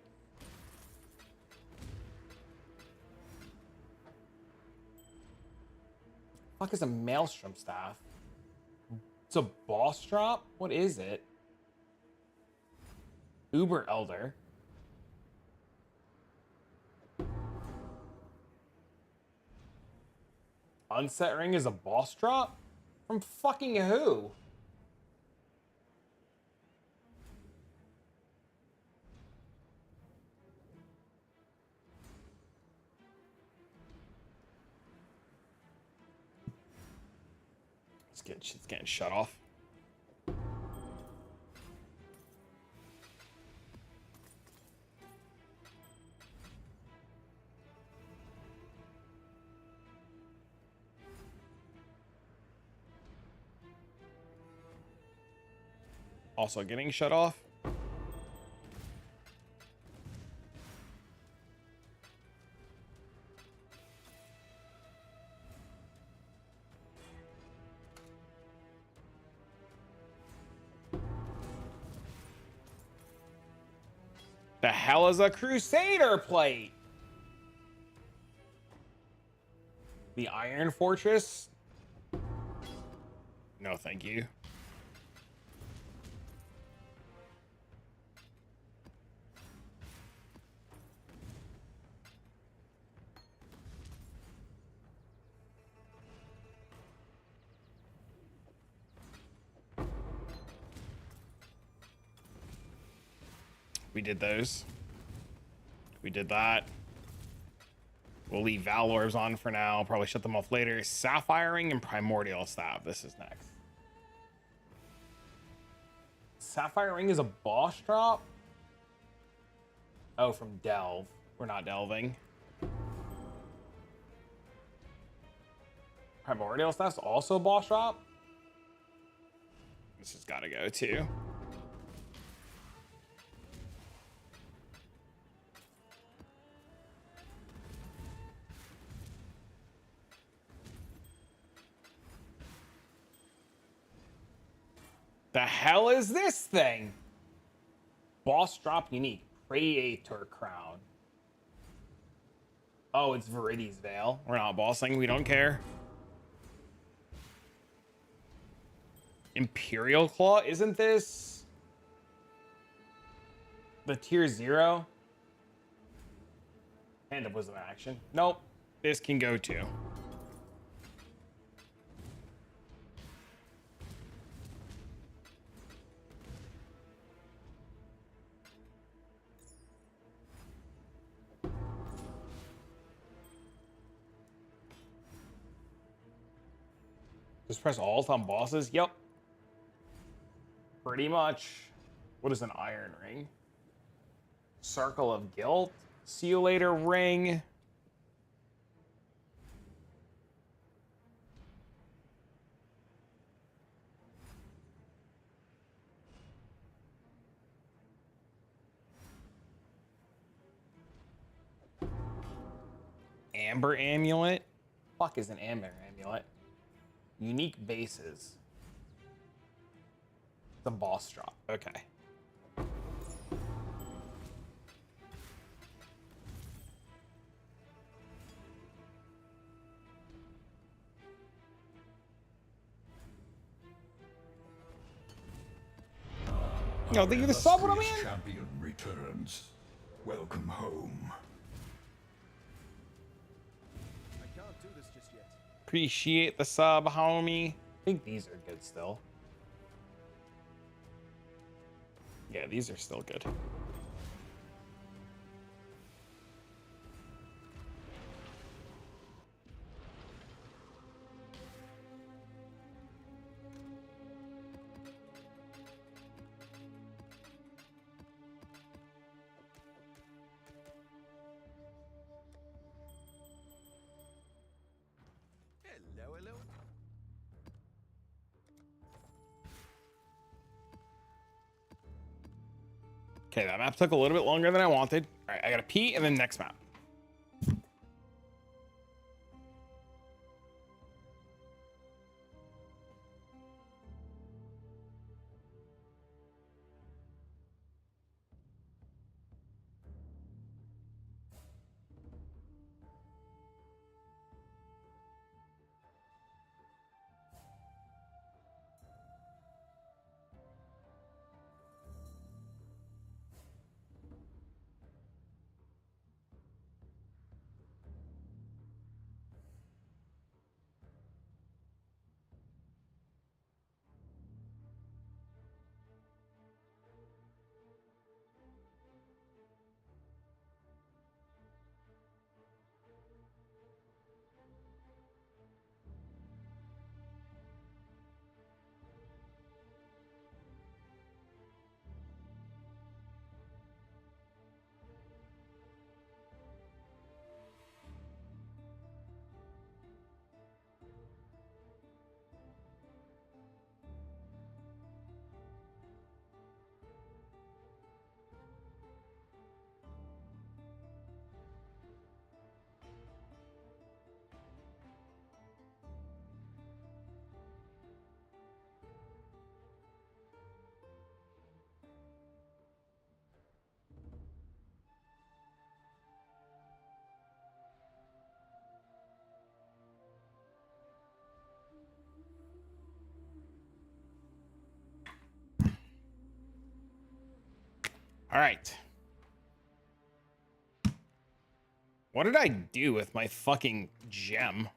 Fuck is a Maelstrom staff? It's a boss drop? What is it? Uber Elder. Unset Ring is a boss drop? From fucking who? Shit's getting shut off. Also getting shut off. The hell is a Crusader plate? The Iron Fortress? No, thank you. We did those. We did that. We'll leave Valorbs on for now. Probably shut them off later. Sapphire Ring and Primordial Staff. This is next. Sapphire Ring is a boss drop? Oh, from Delve. We're not delving. Primordial Staff's also a boss drop? This has got to go too. The hell is this thing? Boss drop unique. Praetor Crown. Oh, it's Viridi's Veil. We're not bossing. We don't care. Imperial Claw? Isn't this the tier 0? Hand of Wisdom action. Nope. This can go too. Just press alt on bosses? Yep. Pretty much. What is an Iron Ring? Circle of Guilt? See you later, ring. Amber Amulet? Fuck is an Amber Amulet? Unique bases. The boss drop. Okay. No, thank you for the sub, what I mean? Champion returns. Welcome home. I can't do this just yet. Appreciate the sub, homie. I think these are good still. Yeah, these are still good. Okay, that map took a little bit longer than I wanted. All right, I gotta pee and then next map. All right. What did I do with my fucking gem?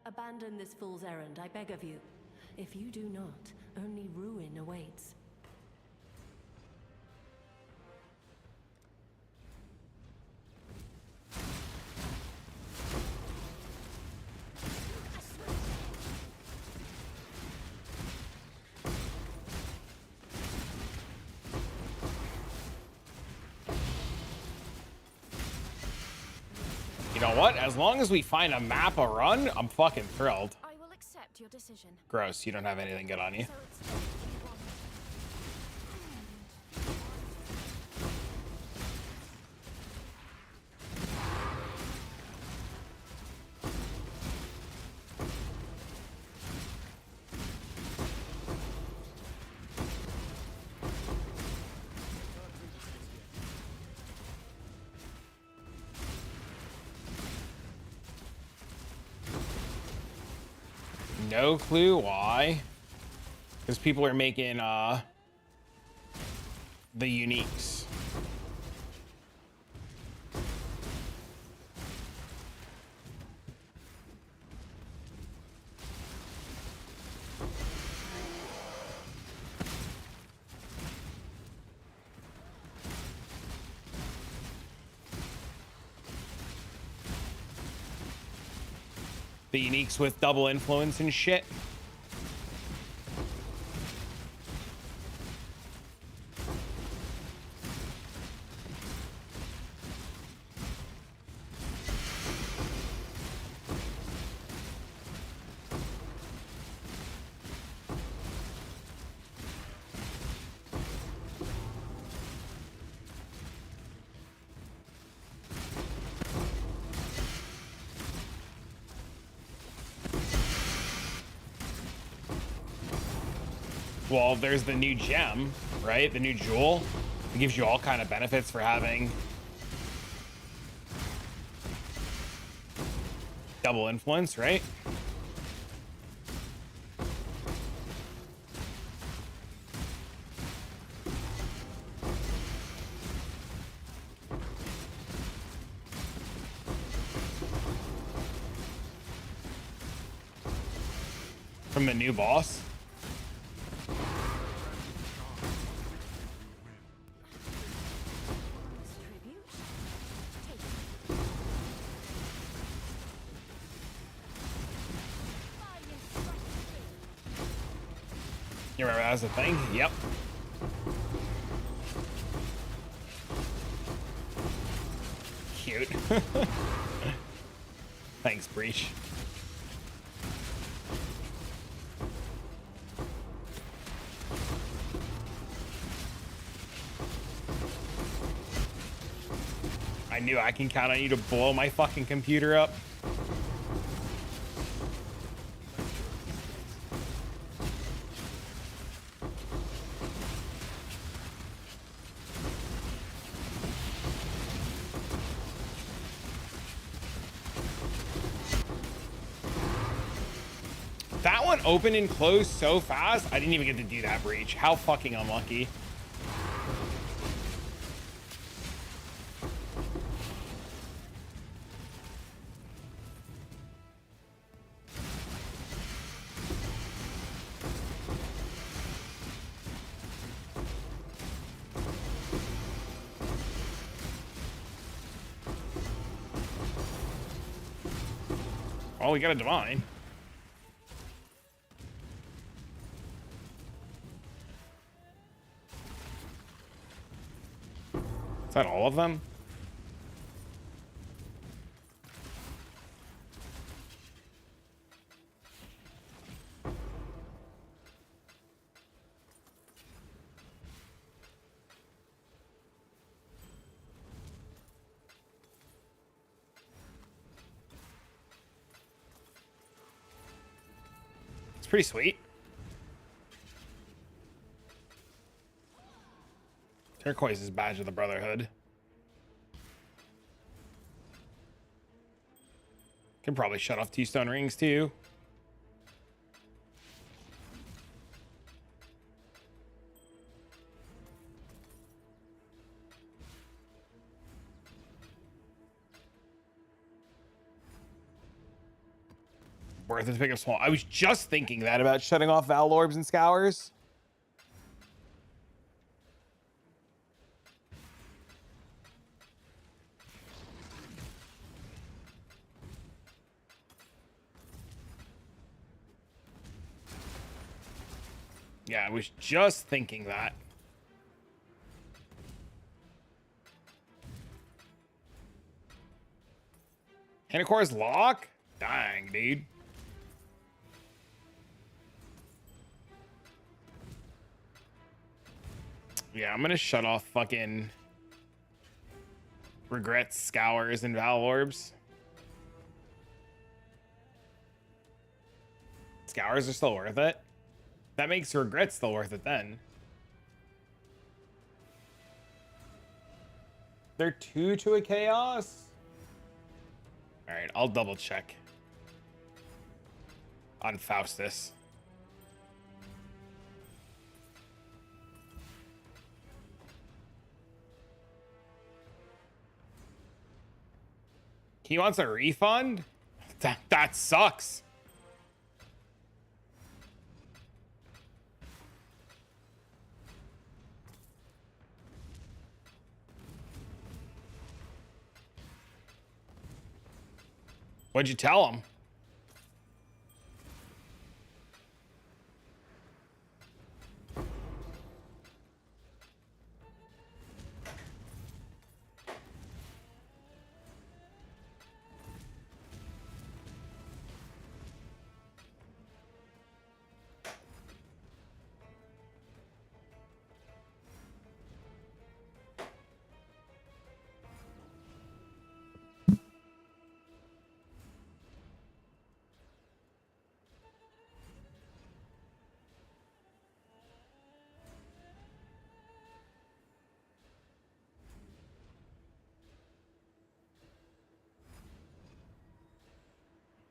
Abandon this fool's errand, I beg of you. If you do not, only ruin awaits. You know what? As long as we find a map a run, I'm fucking thrilled. I will accept your decision. Gross, you don't have anything good on you. So it's what you want. No clue why. Because people are making the uniques. The uniques with double influence and shit. Well, there's the new gem, right? The new jewel. It gives you all kind of benefits for having double influence, right? From the new boss. You remember that was a thing? Yep. Cute. Thanks, Breach. I knew I can count on you to blow my fucking computer up. That one opened and closed so fast. I didn't even get to do that, Breach. How fucking unlucky. Oh, we got a divine. Is that all of them? It's pretty sweet. Turquoise is badge of the Brotherhood. Can probably shut off T-stone rings too. Worth it to pick up small. I was just thinking that about shutting off Val Orbs and Scours. Yeah, I was just thinking that. Hanacor's lock? Dang, dude. Yeah, I'm gonna shut off fucking Regrets, Scours, and Val Orbs. Scours are still worth it. That makes Regrets still worth it then. They're 2 to a chaos? Alright, I'll double check on Faustus. He wants a refund? That sucks. What'd you tell him?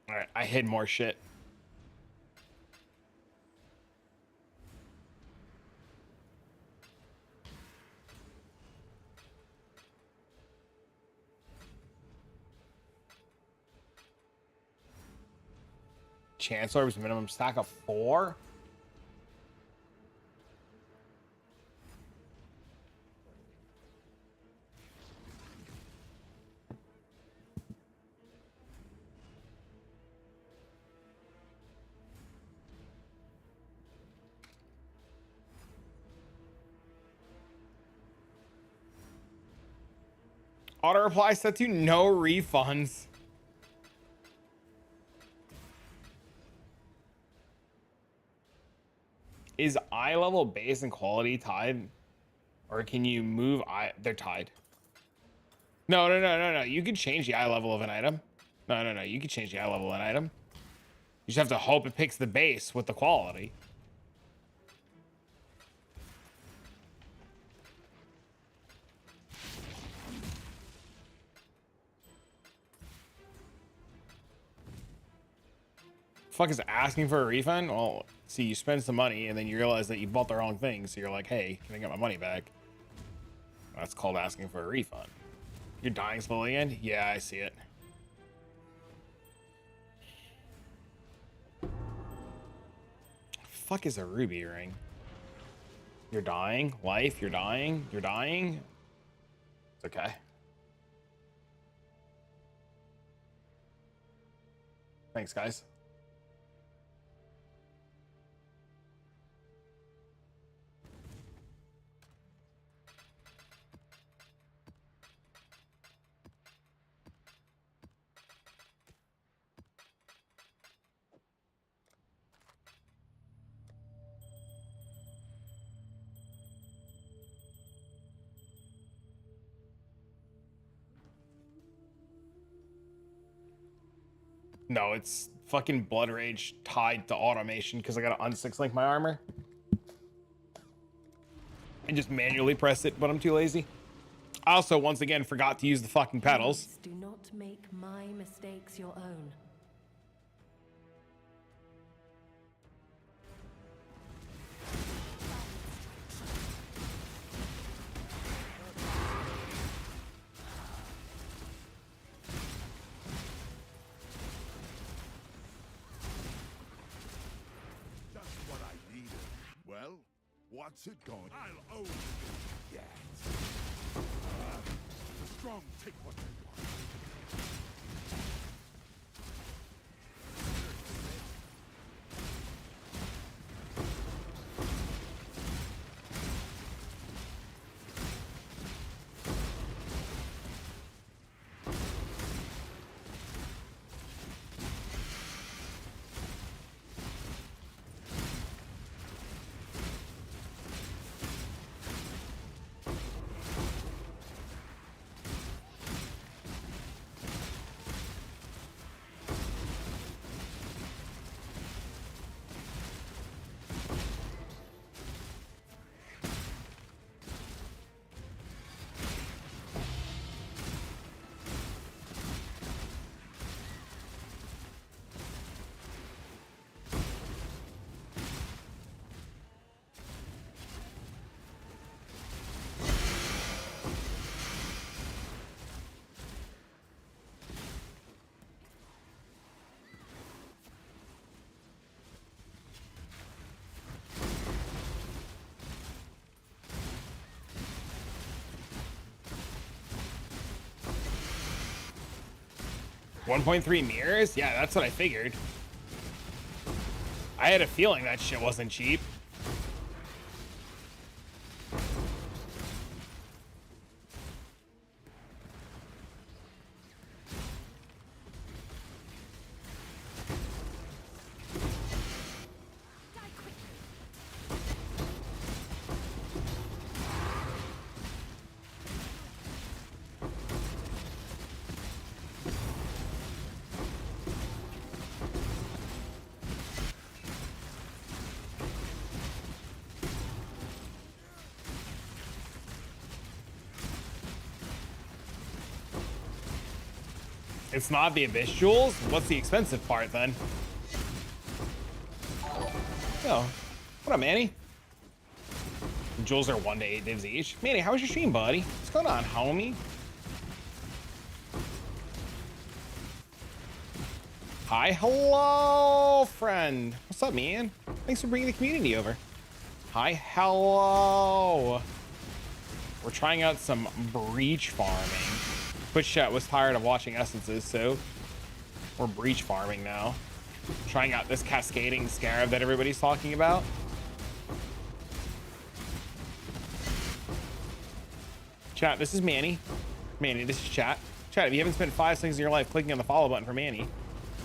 All right, I hid more shit. Chancellor's minimum stack of 4? Auto reply set to no refunds. Is eye level, base, and quality tied? Or can you move eye? They're tied. No. You can change the eye level of an item. No. You can change the eye level of an item. You just have to hope it picks the base with the quality. Fuck is asking for a refund? Well, see, you spend some money and then you realize that you bought the wrong thing. So you're like, hey, can I get my money back? That's called asking for a refund. You're dying slowly again? Yeah, I see it. Fuck is a ruby ring? You're dying? Life? You're dying? You're dying? It's okay. Thanks, guys. No, it's fucking Blood Rage tied to automation because I gotta unsix link my armor. And just manually press it, but I'm too lazy. I also, once again, forgot to use the fucking pedals. Do not make my mistakes your own. Well, what's it going? I'll own it yet. The strong take what they want. $1.3 mirrors? Yeah, that's what I figured. I had a feeling that shit wasn't cheap. It's not the Abyss Jewels? What's the expensive part then? Oh, what up, Manny? Jewels are 1 to 8 divs each. Manny, how was your stream, buddy? What's going on, homie? Hi, hello, friend. What's up, man? Thanks for bringing the community over. Hi, hello. We're trying out some breach farming. Twitch chat was tired of watching essences, so we're breach farming now. Trying out this cascading scarab that everybody's talking about. Chat, this is Manny. Manny, this is chat. Chat, if you haven't spent 5 seconds in your life clicking on the follow button for Manny,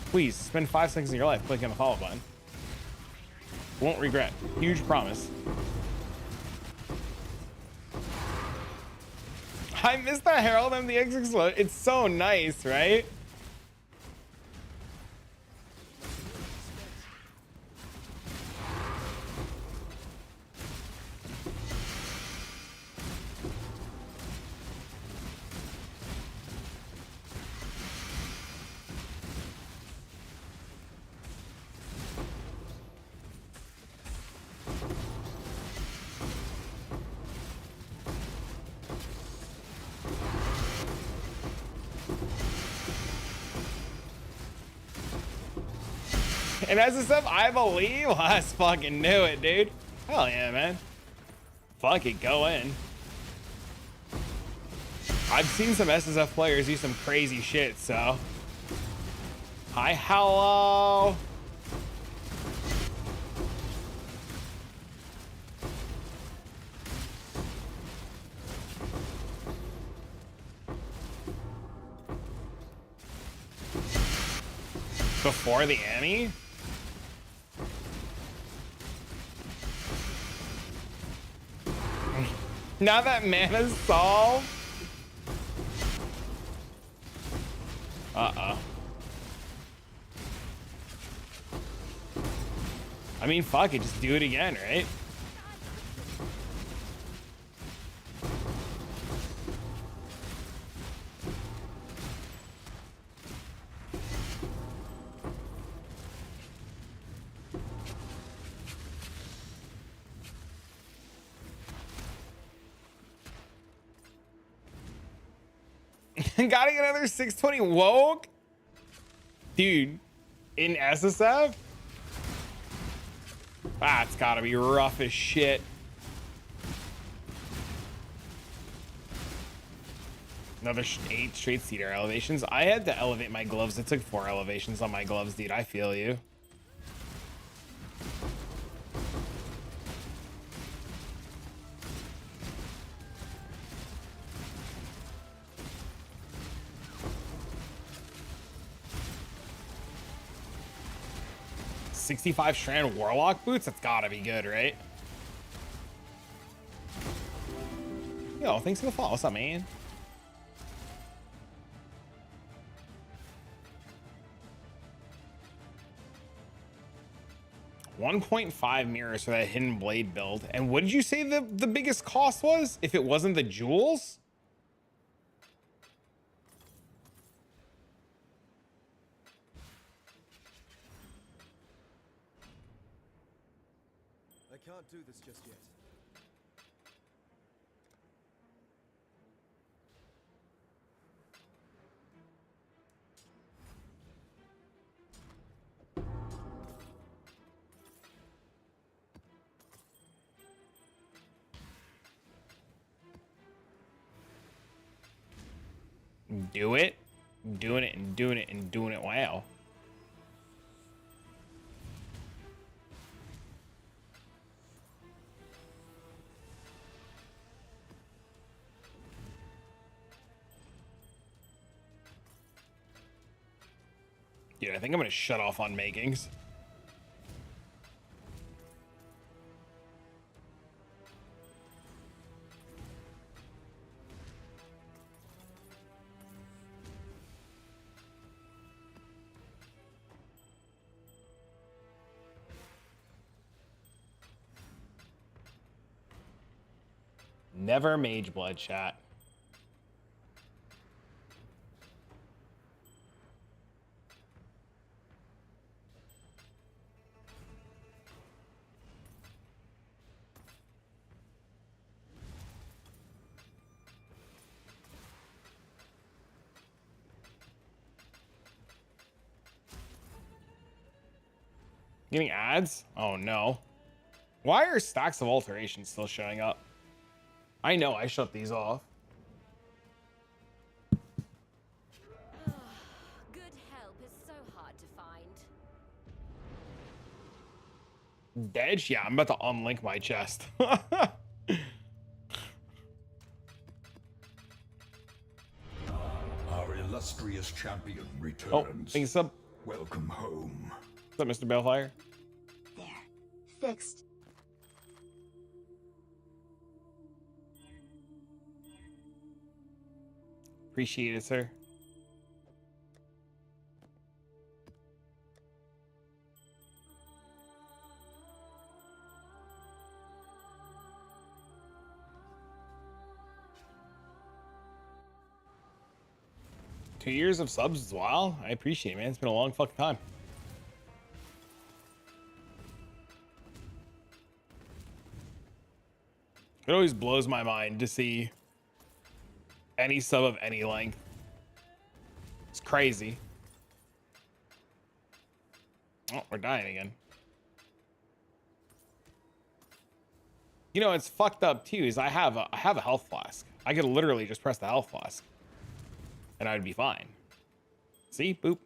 please spend 5 seconds in your life clicking on the follow button. Won't regret. Huge promise. I miss the Herald MDX explode. It's so nice, right? And as a sub, I believe. I just fucking knew it, dude. Hell yeah, man. Fuck it, go in. I've seen some SSF players do some crazy shit, so. Hi, hello. Before the Annie? Now that mana's solved? Uh-oh. I mean, fuck it, just do it again, right? Gotta get another 620 woke? Dude, in SSF? That's gotta be rough as shit. Another 8 straight cedar elevations. I had to elevate my gloves. It took 4 elevations on my gloves, dude. I feel you. $65 strand warlock boots? That's gotta be good, right? Yo, thanks for the follow. What's up, man? $1.5 mirrors for that hidden blade build. And what did you say the biggest cost was? If it wasn't the jewels? I can't do this just yet. Do it. Doing it and doing it and doing it well. Dude, I think I'm gonna shut off on makings. Never mage blood chat. Getting ads? Oh no. Why are stacks of alterations still showing up? I know I shut these off. Good help is so hard to find. Dead? Yeah, I'm about to unlink my chest. illustrious champion returns. Oh, thanks up. Welcome home. What's up, Mr. Balefire? There. Fixed. Appreciate it, sir. Two years of subs as well. I appreciate it, man. It's been a long fucking time. It always blows my mind to see any sub of any length. It's crazy. Oh, we're dying again. You know, it's fucked up too, is I have a health flask. I could literally just press the health flask and I'd be fine. See? Boop.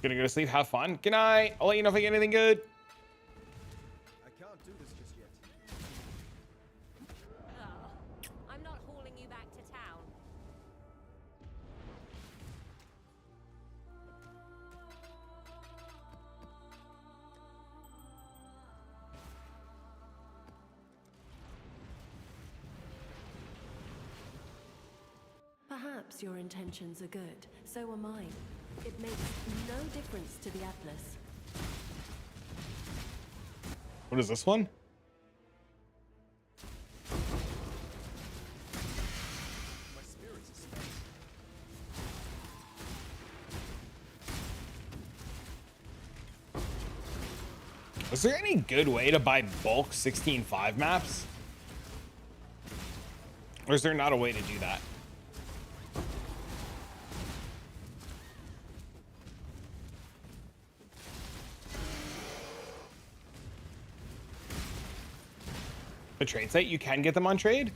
Gonna go to sleep, have fun. Good night. I'll let you know if I get anything good. I can't do this just yet. Oh, I'm not hauling you back to town. Perhaps your intentions are good. So are mine. It makes no difference to the Atlas. What is this one? My spirits are spent. Is there any good way to buy bulk 16.5 maps? Or is there not a way to do that? The trade site, you can get them on trade?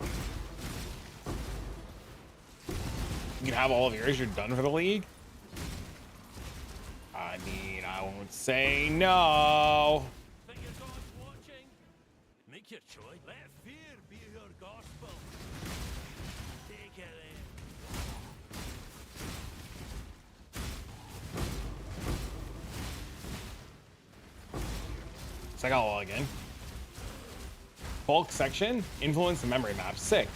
You can have all of yours, you're done for the league? I mean, I won't say no. Think your God's watching? Make your choice. Let fear be your gospel. Take it in. So I got log in. Bulk section, influence and memory map. Sick.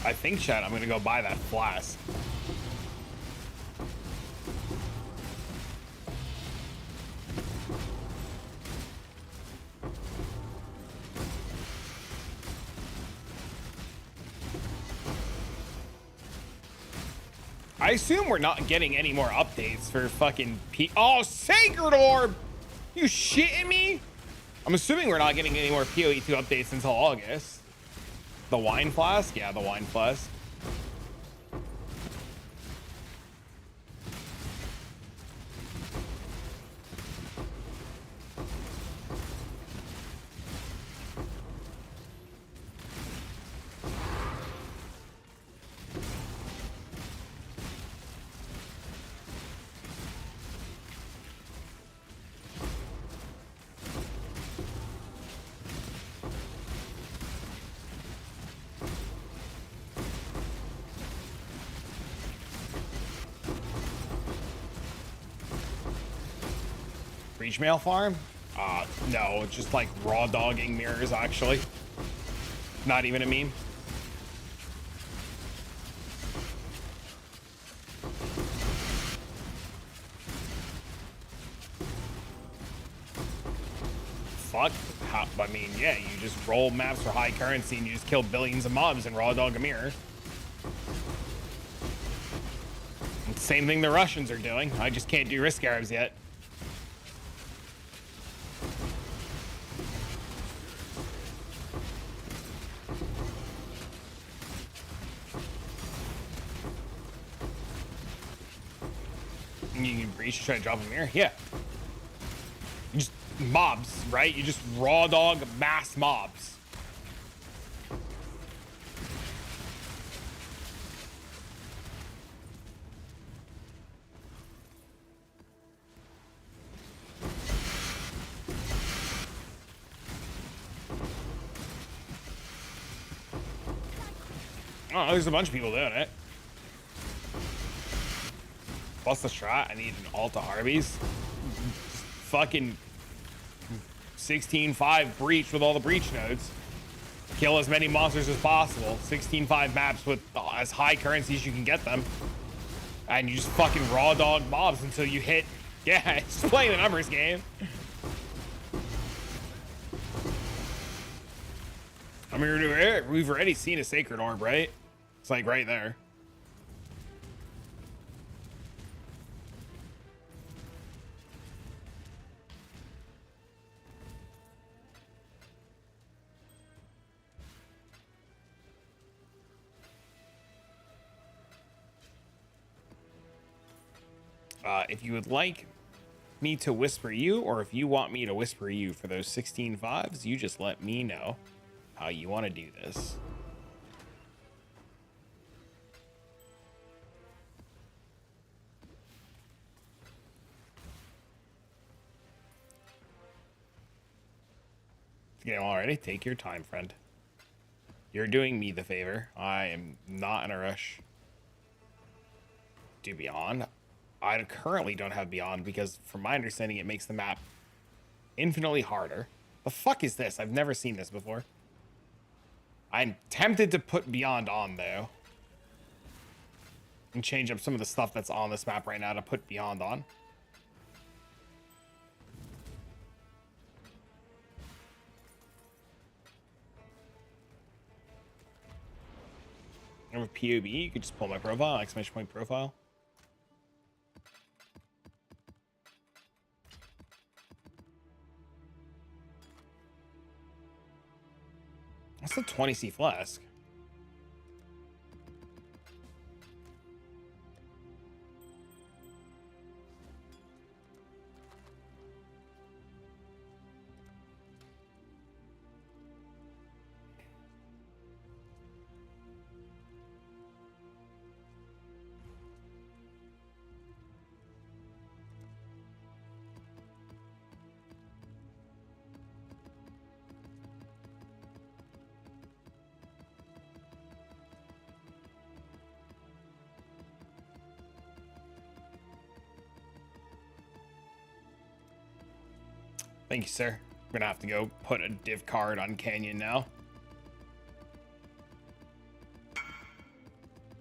I think, Chad, I'm gonna go buy that flask. I assume we're not getting any more updates for fucking Oh, Sacred Orb! You shitting me? I'm assuming we're not getting any more PoE2 updates until August. The wine flask? Yeah, the wine flask. Breach mail farm? No, it's just like raw dogging mirrors, actually. Not even a meme. Fuck. I mean, yeah, you just roll maps for high currency and you just kill billions of mobs in raw dog a mirror. Same thing the Russians are doing. I just can't do risk Arabs yet. You can breach, try to drop a mirror? Yeah. mobs, right? You just raw dog mass mobs. Oh, there's a bunch of people doing it. What's the strat? I need an Alta Arby's. Fucking 16-5 breach with all the breach nodes. Kill as many monsters as possible. 16-5 maps with as high currency as you can get them. And you just fucking raw dog mobs until you hit. Yeah, it's just playing the numbers game. I mean, we've already seen a sacred orb, right? It's like right there. If you would like me to whisper you, or if you want me to whisper you for those 16-5s, you just let me know how you want to do this. Game already? Take your time, friend. You're doing me the favor. I am not in a rush. Do Beyond? I currently don't have Beyond because, from my understanding, it makes the map infinitely harder. The fuck is this? I've never seen this before. I'm tempted to put Beyond on, though. And change up some of the stuff that's on this map right now to put Beyond on. And with POB, you could just pull my profile, exclamation point profile. What's the 20C flask? Thank you, sir. I'm gonna have to go put a div card on Canyon now.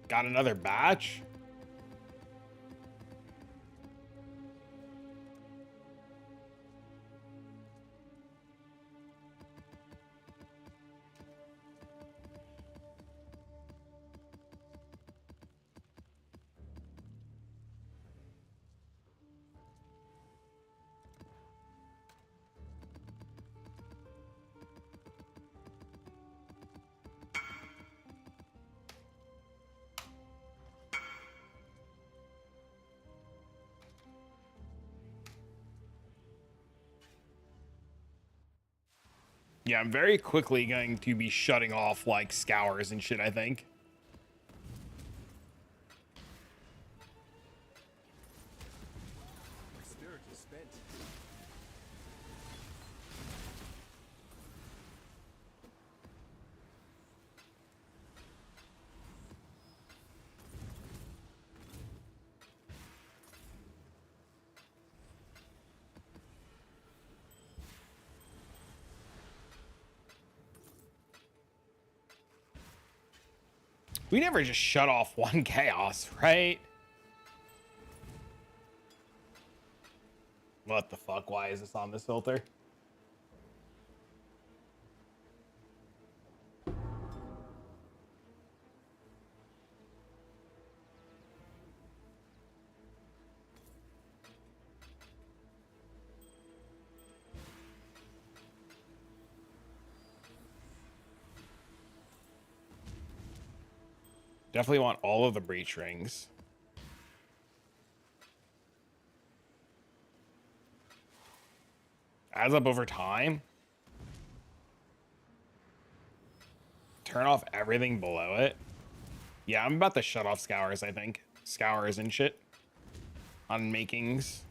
Got another batch? Yeah, I'm very quickly going to be shutting off, like, scours and shit, I think. My spirit is spent. We never just shut off one chaos, right? What the fuck? Why is this on this filter? Definitely want all of the breach rings. adds up over time. Turn off everything below it. Yeah, I'm about to shut off scours, I think. Scours and shit. On makings.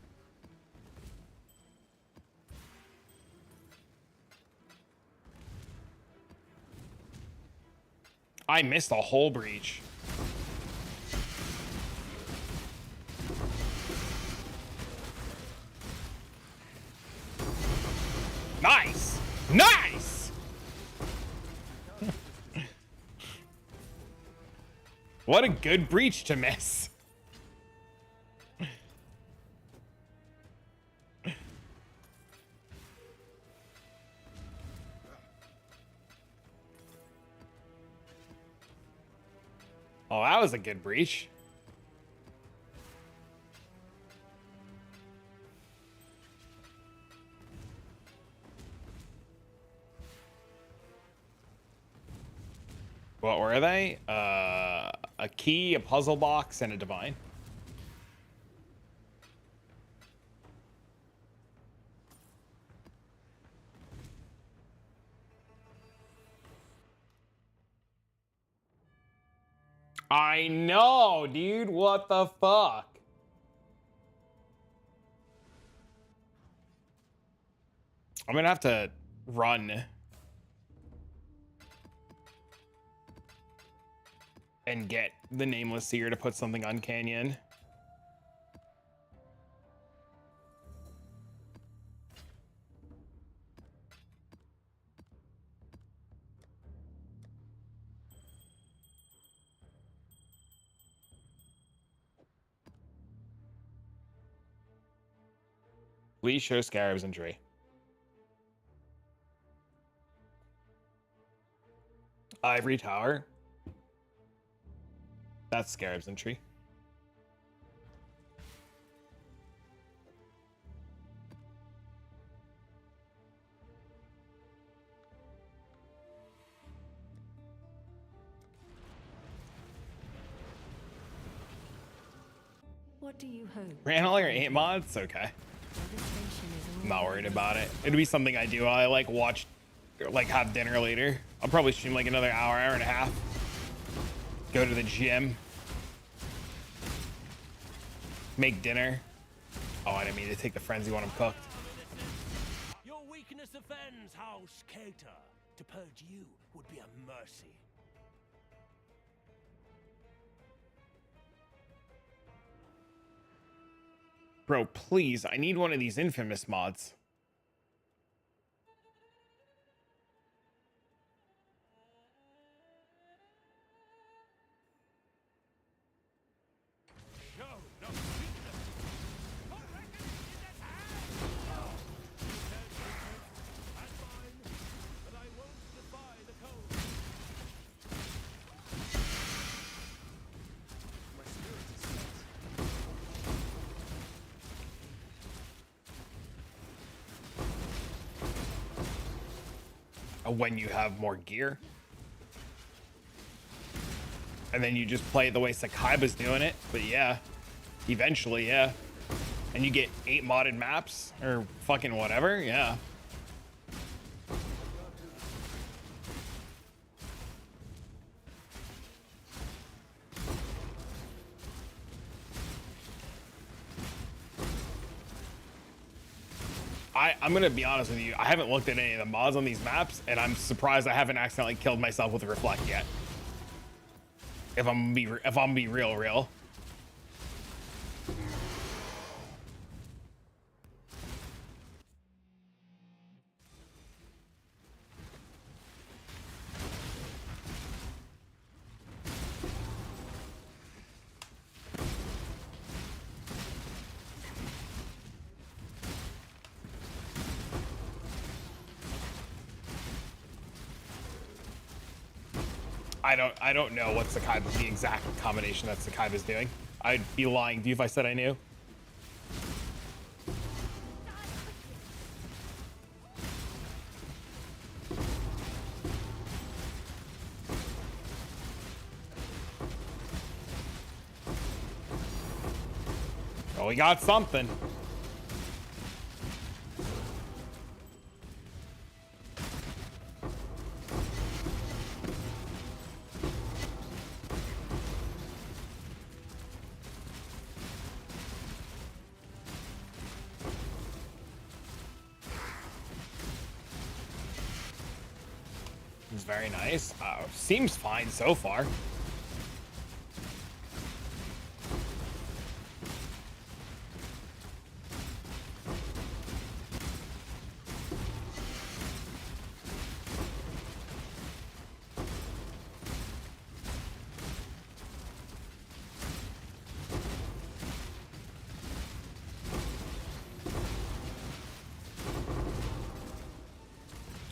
I missed a whole breach. Nice! Nice! What a good breach to miss. Oh, that was a good breach. What were they? A key, a puzzle box, and a divine. I know, dude. What the fuck? I'm gonna have to run and get the Nameless Seer to put something on Canyon. Please show Scarab's entry. Ivory Tower. That's Scarab's entry. What do you hope? Ran all your 8 mods? Okay. I'm not worried about it. It'd be something I do. I like watch, like have dinner later. I'll probably stream like another hour, hour and a half. Go to the gym. Make dinner. Oh, I didn't mean to take the frenzy when I'm cooked. Your weakness offends House Cater. To purge you would be a mercy. Bro, please, I need one of these infamous mods. When you have more gear. And then you just play it the way Sakaiba's doing it. But yeah, eventually, yeah. And you get 8 modded maps or fucking whatever, yeah. I'm gonna be honest with you. I haven't looked at any of the mods on these maps, and I'm surprised I haven't accidentally killed myself with Reflect yet. If I'm gonna be real. I don't know what Sakaiba, the exact combination that Sakaiba's doing. I'd be lying to you if I said I knew. Oh, we got something. seems very nice. Seems fine so far.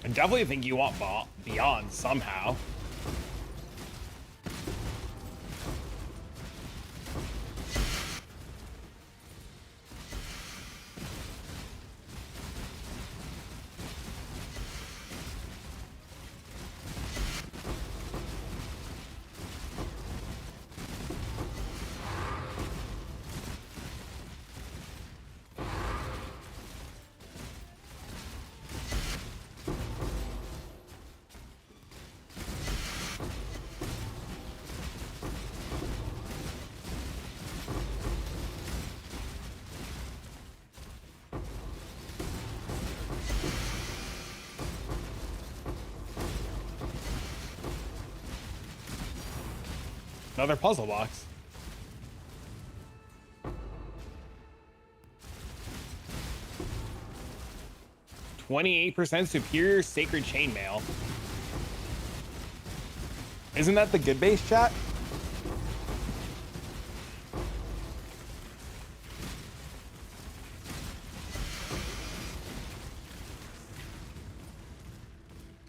I definitely think you want beyond somehow. Another puzzle box. %28 superior sacred chainmail. Isn't that the good base, chat?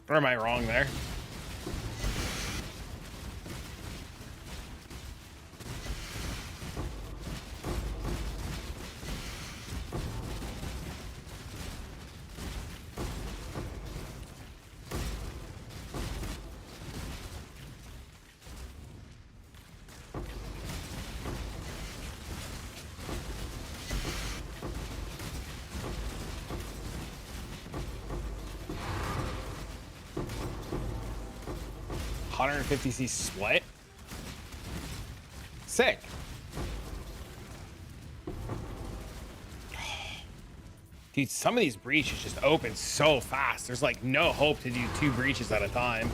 Or am I wrong there? $150C split. Sick. Dude, some of these breaches just open so fast. There's like no hope to do 2 breaches at a time.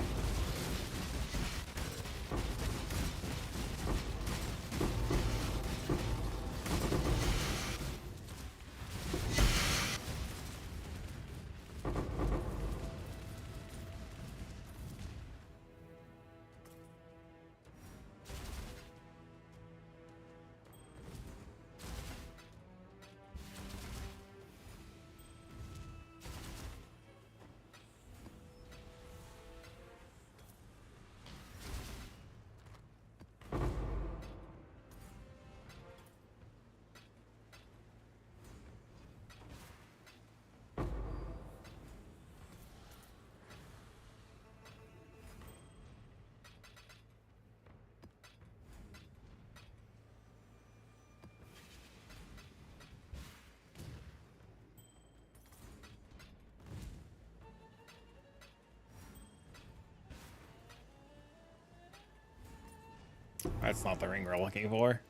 That's not the ring we're looking for.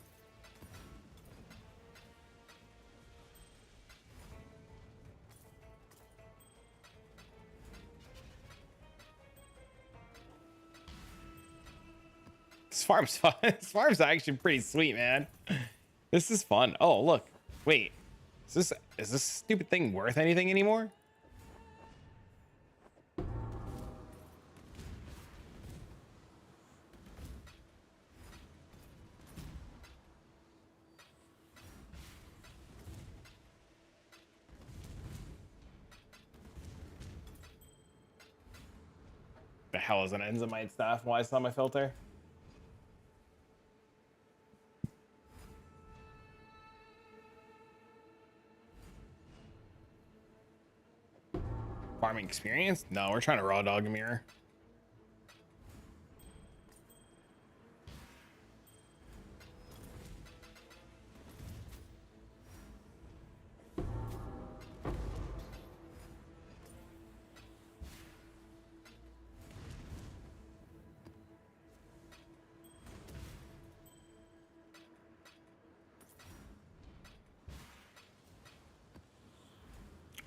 This farm's fun. This farm's actually pretty sweet, man. This is fun. Oh, look. Wait. Is this stupid thing worth anything anymore? The hell is an enzymite staff? Why is it on my filter? Farming experience? No, we're trying to raw dog a mirror.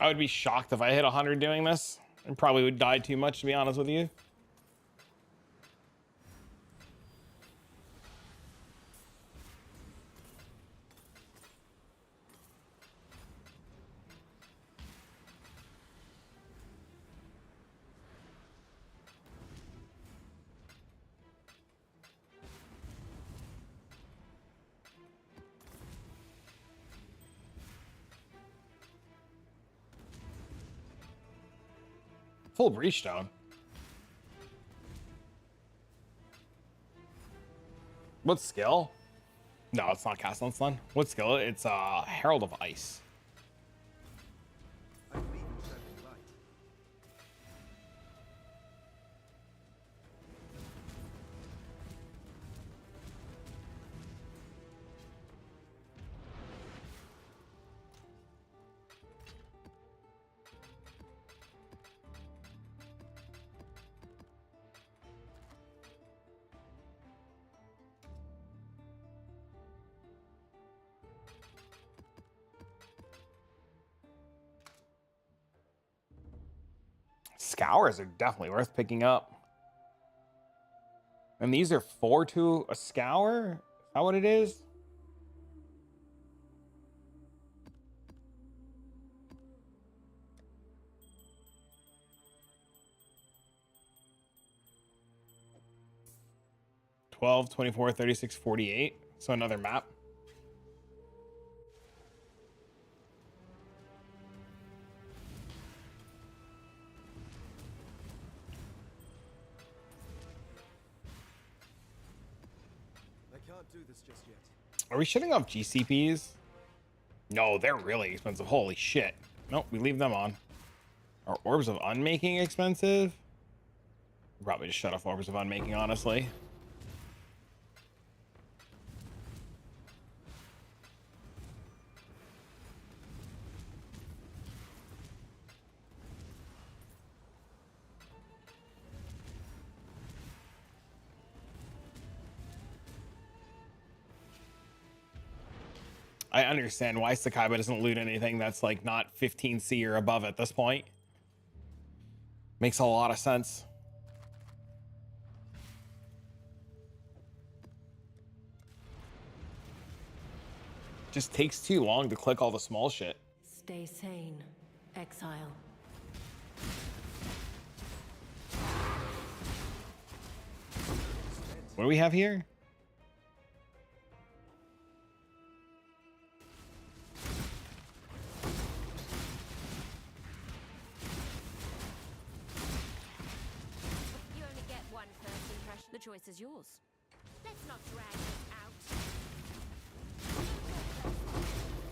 I would be shocked if I hit 100 doing this. I probably would die too much, to be honest with you. Full breach stone. What skill? No, it's not Cast on Sun. What skill? It's Herald of Ice. Scours are definitely worth picking up. And these are 4 to a scour? Is that what it is? $12, $24, $36, $48. So another map. Do this just yet. Are we shutting off GCPs? No, they're really expensive. Holy shit. Nope, we leave them on. Are Orbs of Unmaking expensive? Probably just shut off Orbs of Unmaking, honestly. I understand why Sakaiba doesn't loot anything that's like not 15C or above at this point. Makes a lot of sense. Just takes too long to click all the small shit. Stay sane, exile. What do we have here? You only get one first impression. The choice is yours. Let's not drag this out.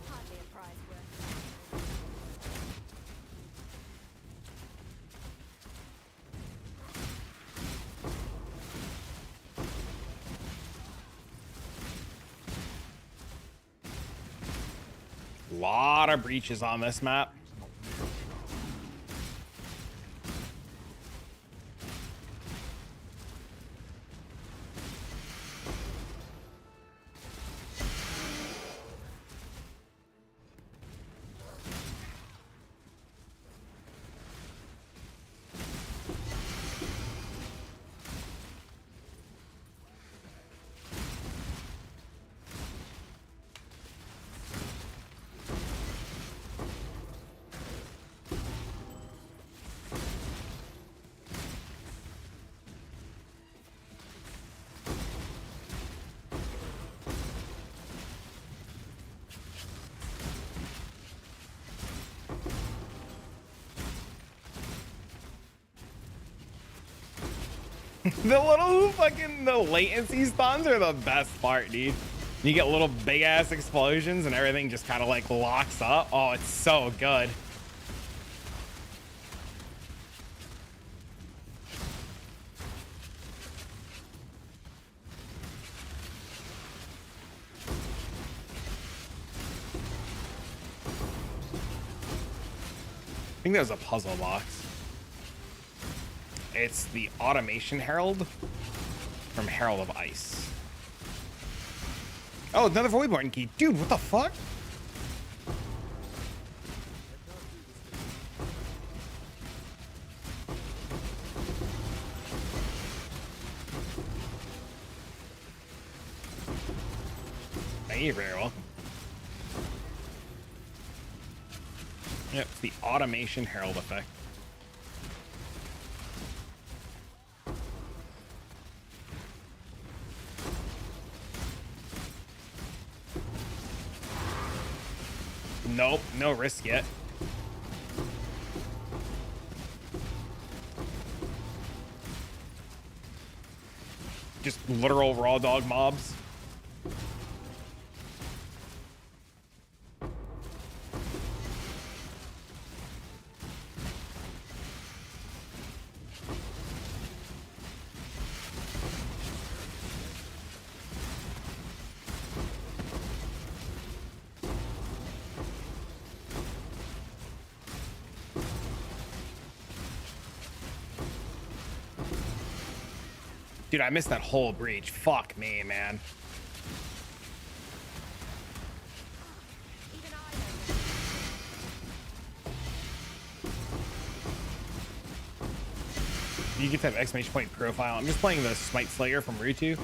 Hardly a prize worth. Lot of breaches on this map. The little fucking latency stuns are the best part, dude. You get little big ass explosions and everything just kind of like locks up. Oh, it's so good. I think there's a puzzle box. It's the Automation Herald from Herald of Ice. Oh, another Voidborn key. Dude, what the fuck? You're very welcome. Yep, it's the Automation Herald effect. Nope, no risk yet. just literal raw dog mobs. Dude, I missed that whole breach. Fuck me, man. You get to have exclamation point profile. I'm just playing the Smite Slayer from Rutu.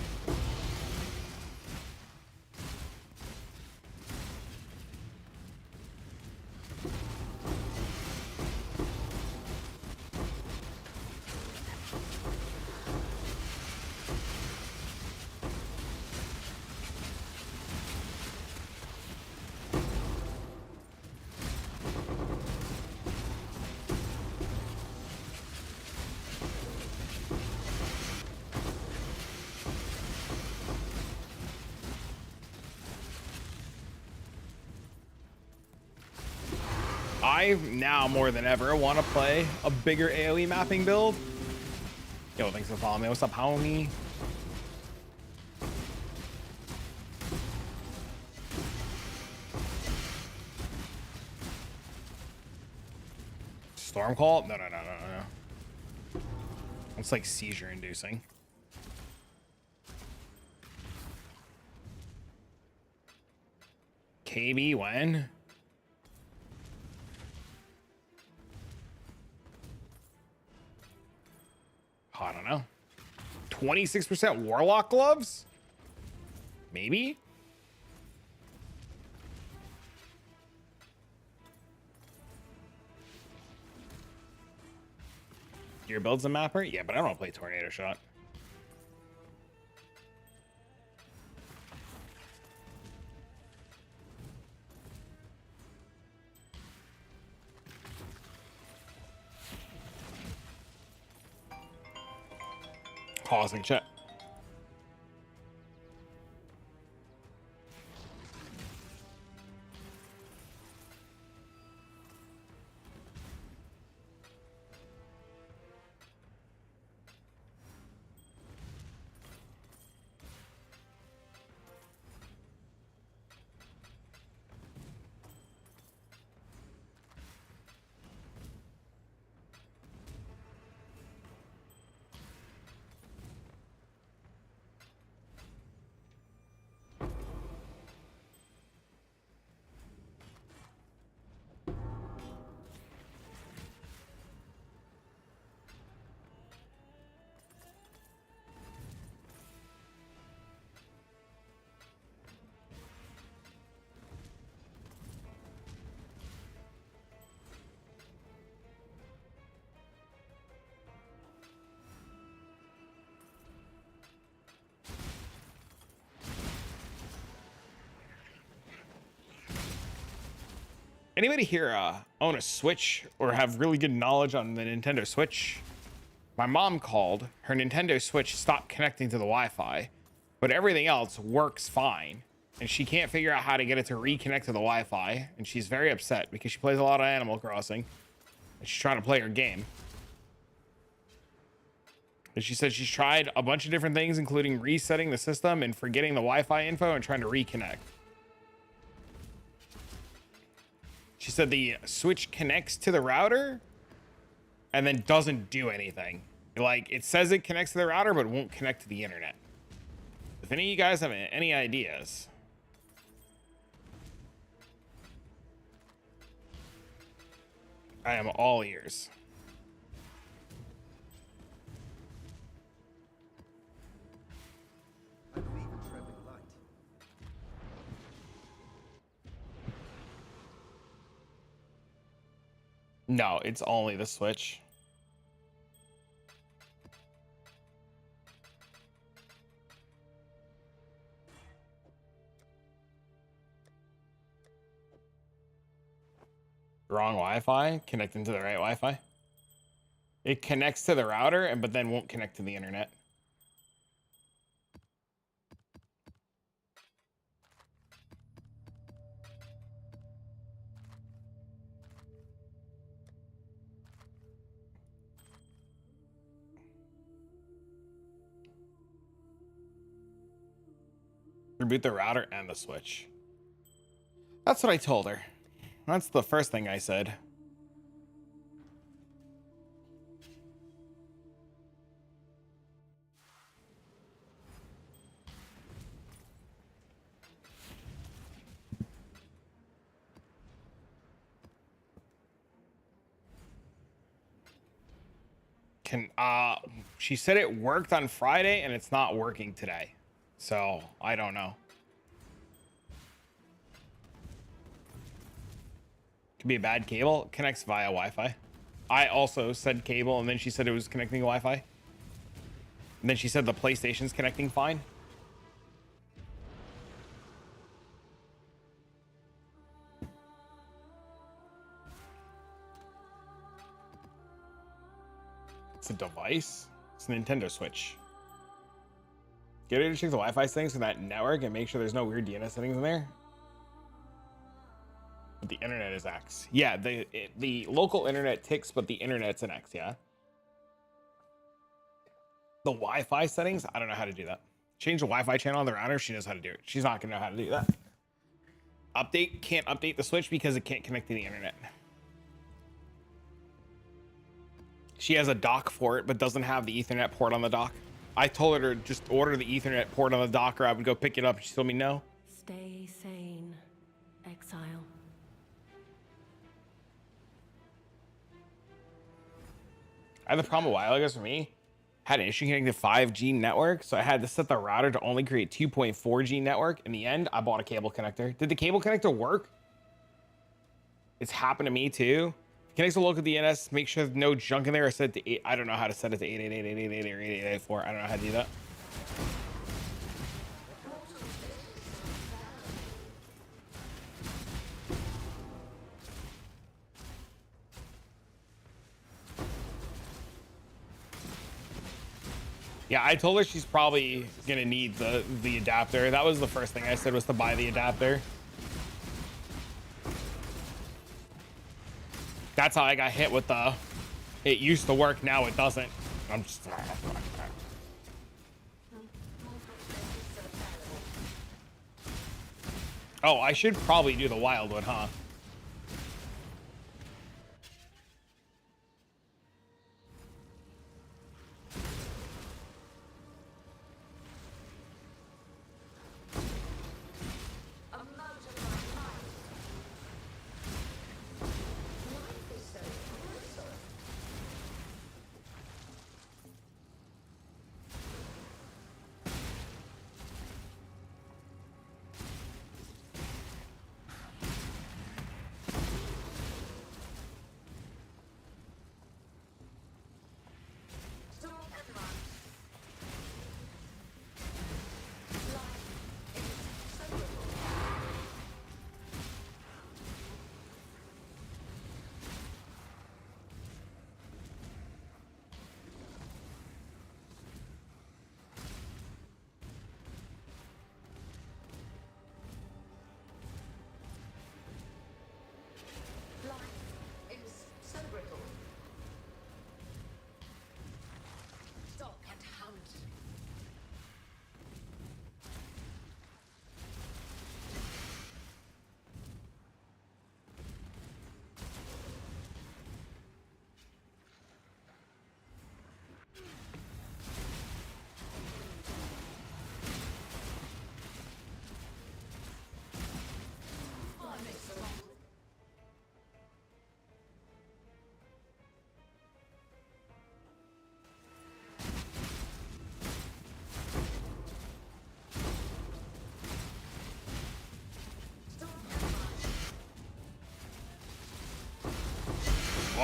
I now more than ever want to play a bigger AoE mapping build. Yo, thanks for following me. What's up, homie? Storm call? No. It's like seizure inducing. KB when? I don't know. 26% warlock gloves? Maybe? Your build's a mapper? Yeah, but I don't want to play tornado shot. Pausing chat. Anybody here own a Switch or have really good knowledge on the Nintendo Switch? My mom called. Her Nintendo Switch stopped connecting to the Wi-Fi, but everything else works fine. And she can't figure out how to get it to reconnect to the Wi-Fi. And she's very upset because she plays a lot of Animal Crossing. And she's trying to play her game. And she said she's tried a bunch of different things, including resetting the system and forgetting the Wi-Fi info and trying to reconnect. She said the Switch connects to the router and then doesn't do anything. Like, it says it connects to the router, but won't connect to the internet. If any of you guys have any ideas, I am all ears. No, it's only the Switch. Wrong Wi-Fi, connecting to the right Wi-Fi. It connects to the router, but then won't connect to the internet. Reboot the router and the switch. That's what I told her. That's the first thing I said. She said it worked on Friday and it's not working today. So I don't know. Could be a bad cable. Connects via Wi-Fi. I also said cable and then she said it was connecting to Wi-Fi. And then she said the PlayStation's connecting fine. It's a device. It's a Nintendo Switch. Get ready to check the Wi-Fi settings for that network and make sure there's no weird DNS settings in there. But the internet is X. Yeah, the local internet ticks, but the internet's an X, yeah. The Wi-Fi settings, I don't know how to do that. Change the Wi-Fi channel on the router, she knows how to do it. She's not gonna know how to do that. Update, can't update the Switch because it can't connect to the internet. She has a dock for it, but doesn't have the Ethernet port on the dock. I told her to just order the Ethernet port on the dock or I would go pick it up. She told me no. Stay sane, exile. I had the problem a while ago for me. Had an issue connecting to 5G network, so I had to set the router to only create 2.4G network. In the end, I bought a cable connector. Did the cable connector work? It's happened to me too. Connects to local DNS, make sure there's no junk in there. I set it to 8. I don't know how to set it to 88888 or 8884. I don't know how to do that. Yeah, I told her she's probably gonna need the adapter. That was the first thing I said, was to buy the adapter. That's how I got hit with the, it used to work, now it doesn't. I'm just... Oh, I should probably do the Wildwood, huh?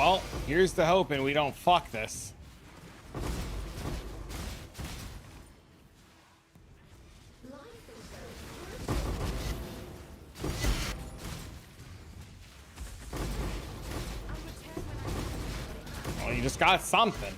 Well, here's to hoping we don't fuck this. Well, you just got something.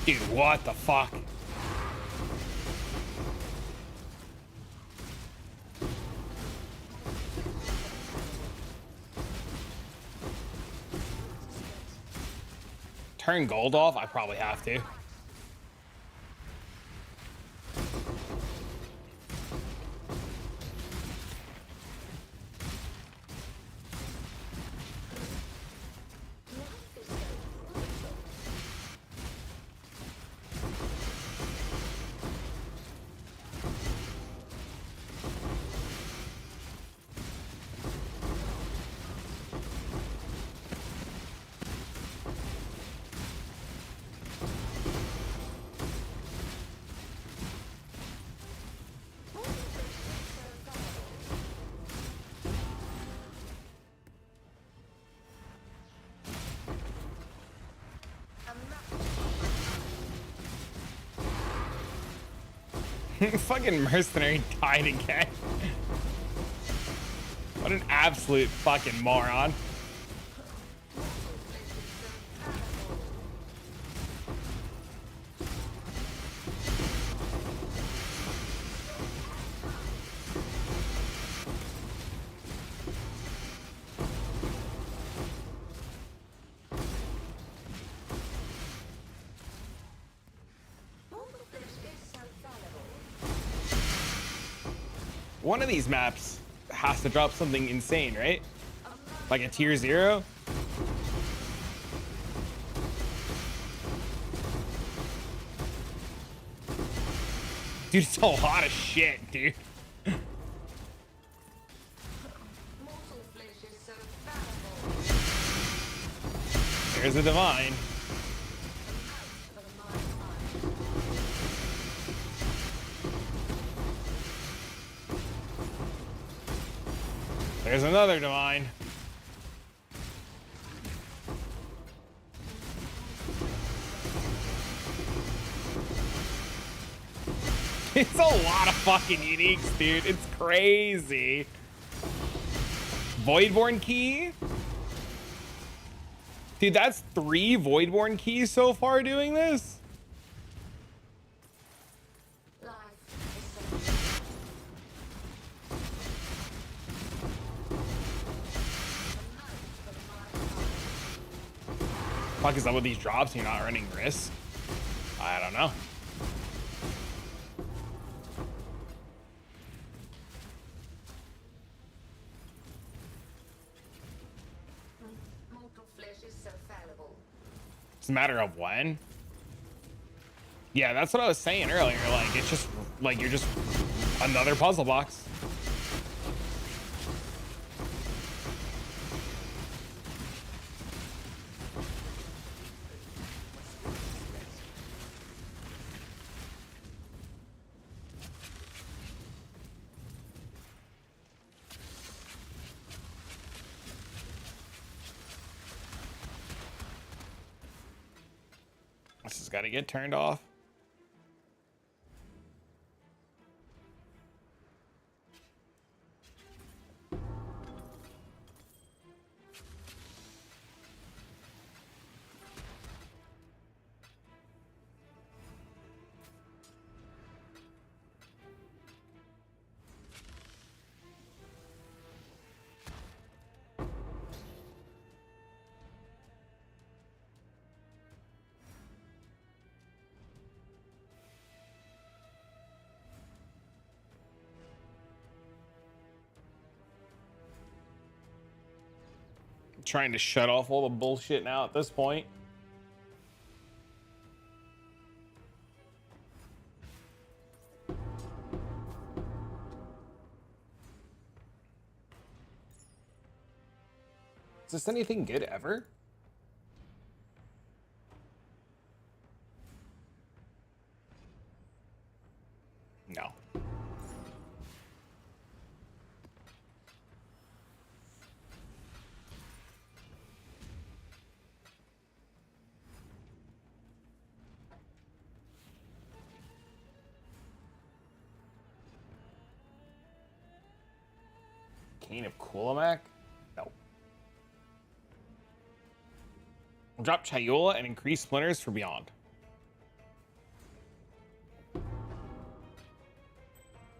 Dude, what the fuck? Turn gold off? I probably have to. Fucking mercenary died again. What an absolute fucking moron. One of these maps has to drop something insane, right? Like a tier 0? Dude, it's a lot of shit, dude. There's a divine. There's another divine. It's a lot of fucking uniques, dude. It's crazy. Voidborn key? Dude, that's 3 Voidborn keys so far doing this? Fuck is up with these drops? You're not running risk? I don't know. It's a matter of when. Yeah, that's what I was saying earlier. Like, it's just like you're just another puzzle box. This has got to get turned off. Trying to shut off all the bullshit now at this point. Is this anything good ever? No. Cane of Kulamak? No. Drop Chayula and increase splinters for beyond.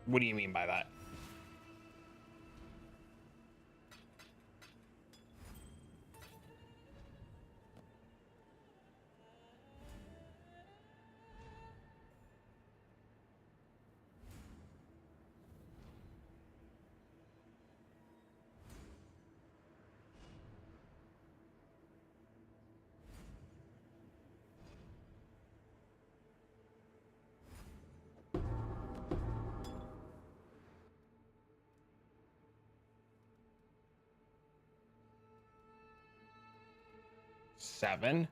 What do you mean by that? Seven.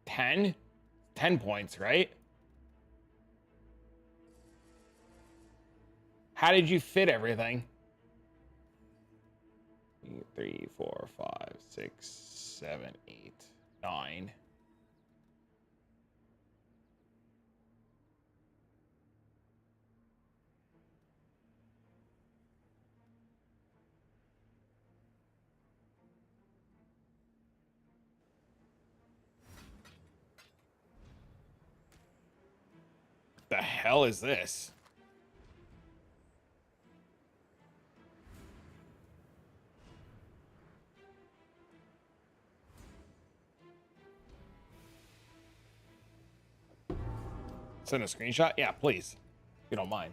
Ten? 10 points, right? How did you fit everything? 3, 4, 5, 6, 7, 8, 9. The hell is this? Send a screenshot? Yeah, please. If you don't mind.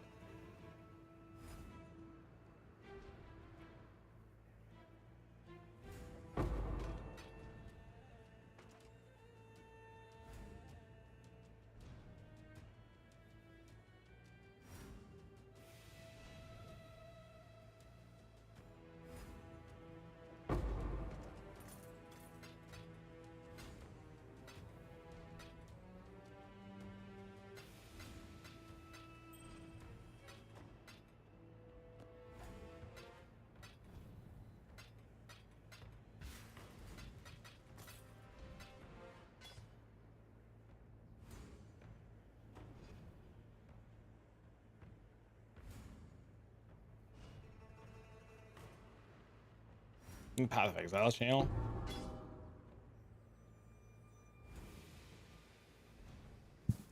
Path of Exile channel.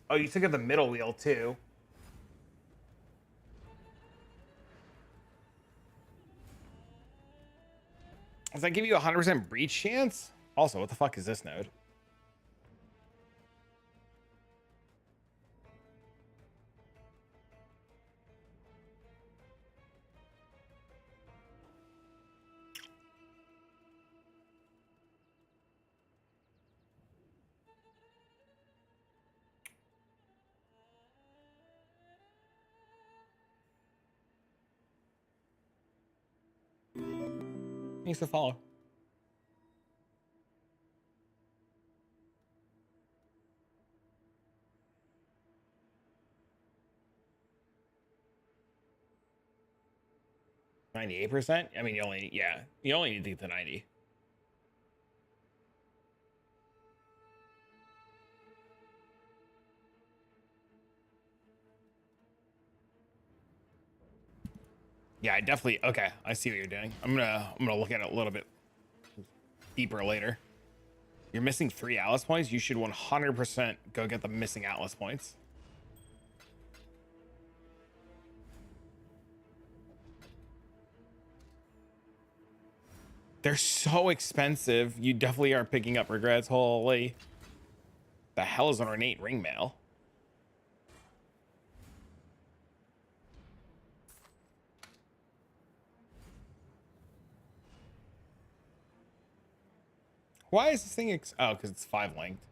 Oh, you took out the middle wheel too. Does that give you a 100% breach chance? Also, what the fuck is this node? Thanks for follow. %? I mean, you only need to get to 90. Yeah, I definitely. Okay, I see what you're doing. I'm gonna look at it a little bit deeper later. You're missing 3 Atlas points. You should 100% go get the missing Atlas points. They're so expensive. You definitely are picking up regrets. Holy. The hell is an ornate ring mail? Why is this thing oh, because it's 5 linked.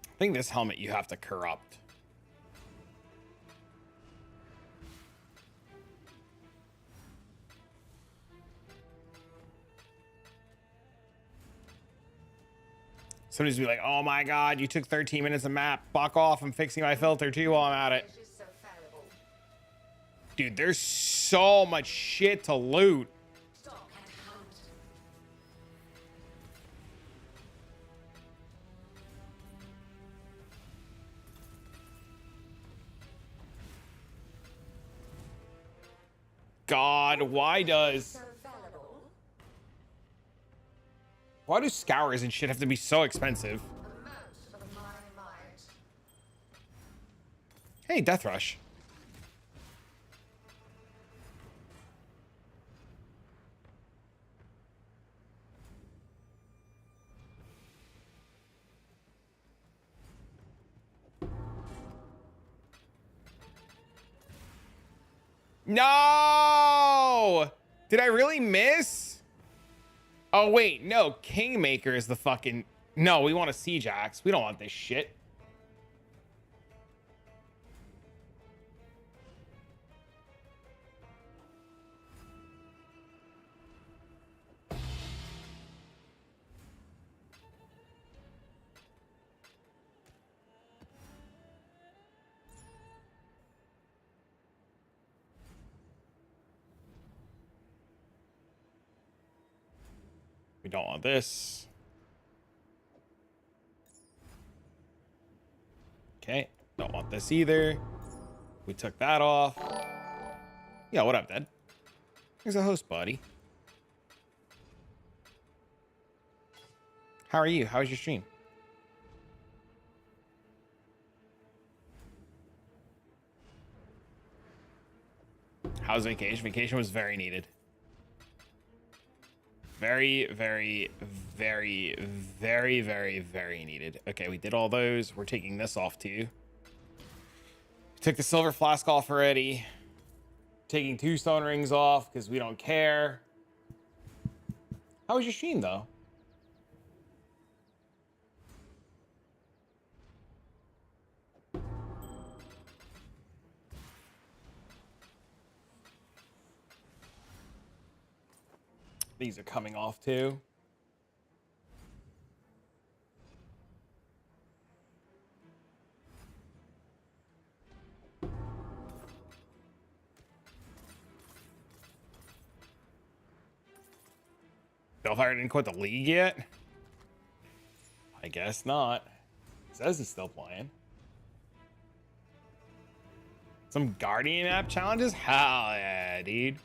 I think this helmet you have to corrupt. Somebody's be like, oh my god, you took 13 minutes of map. Fuck off, I'm fixing my filter too while I'm at it. Dude, there's so much shit to loot. God, why do scours and shit have to be so expensive? Hey, Death Rush. No! Did I really miss? Oh, wait. No, Kingmaker is the fucking... No, we want a Siege Axe. We don't want this shit. We don't want this. Okay, don't want this either. We took that off. Yeah, what up, Dad? Here's a host, buddy. How are you? How was your stream? How's vacation? Vacation was very needed. Very, very, very, very, very, very needed. Okay, we did all those. We're taking this off too. Took the silver flask off already. Taking 2 stone rings off because we don't care. How was your stream though? These are coming off too. Bellfire didn't quit the league yet? I guess not. It says he's still playing. Some Guardian app challenges? Hell yeah, dude.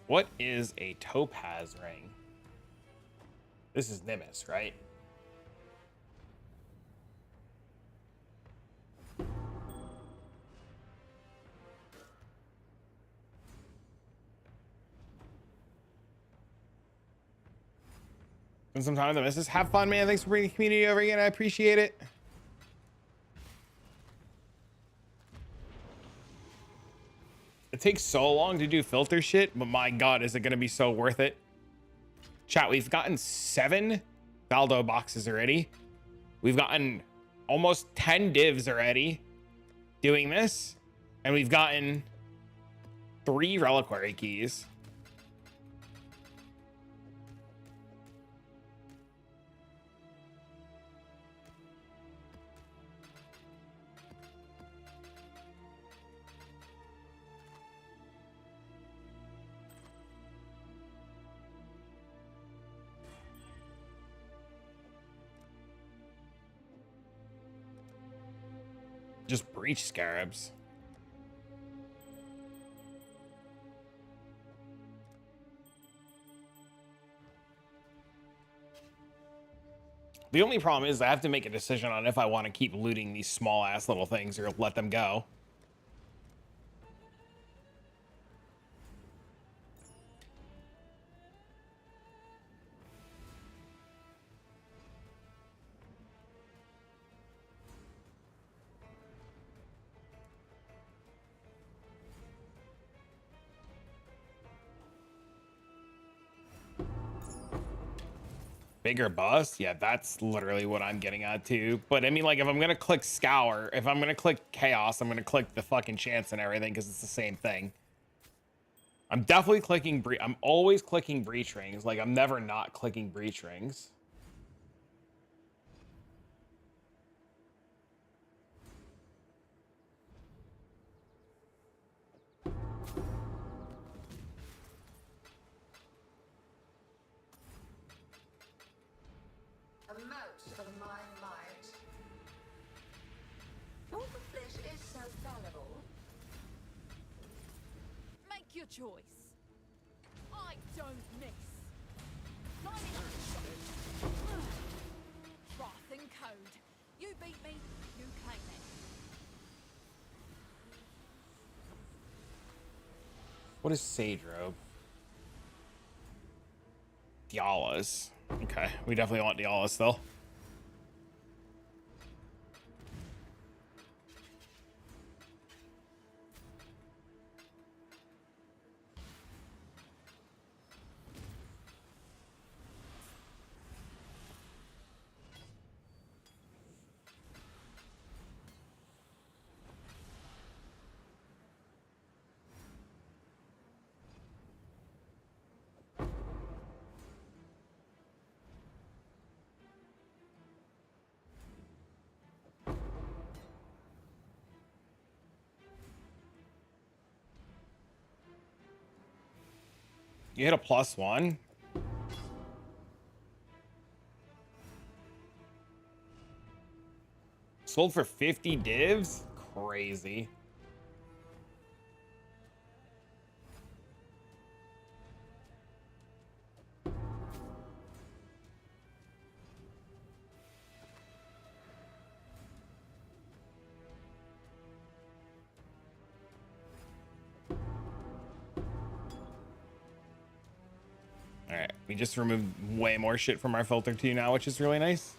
What is a topaz ring? This is Nimbus, right? And sometimes the misses. Have fun, man. Thanks for bringing the community over again. I appreciate it. It takes so long to do filter shit, but my God, is it going to be so worth it? Chat, we've gotten 7 Valdo boxes already. We've gotten almost 10 divs already doing this. And we've gotten 3 reliquary keys. Just breach scarabs. The only problem is I have to make a decision on if I want to keep looting these small ass little things or let them go. bigger bust, yeah, that's literally what I'm getting at too. But I mean, like, if I'm gonna click scour, if I'm gonna click chaos, I'm gonna click the fucking chance and everything because it's the same thing. I'm definitely clicking I'm always clicking breach rings. Like, I'm never not clicking breach rings. Make your choice. I don't miss. Wrath and code. You beat me, you claim it. What is Sage Robe? Dialas. Okay, we definitely want Dialas still. You hit a +1. Sold for 50 divs? Crazy. Alright, we just removed way more shit from our filter too now, which is really nice.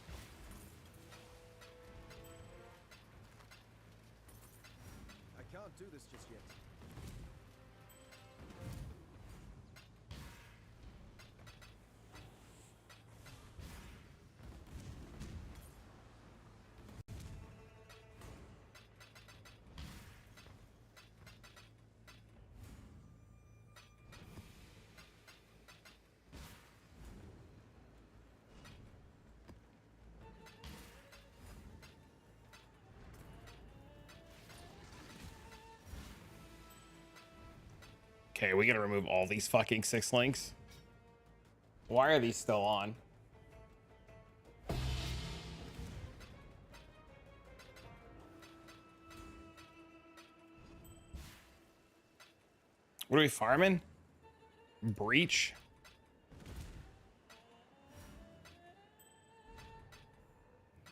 I can't do this just yet. Okay, we gotta remove all these fucking 6 links. Why are these still on? What are we farming? Breach.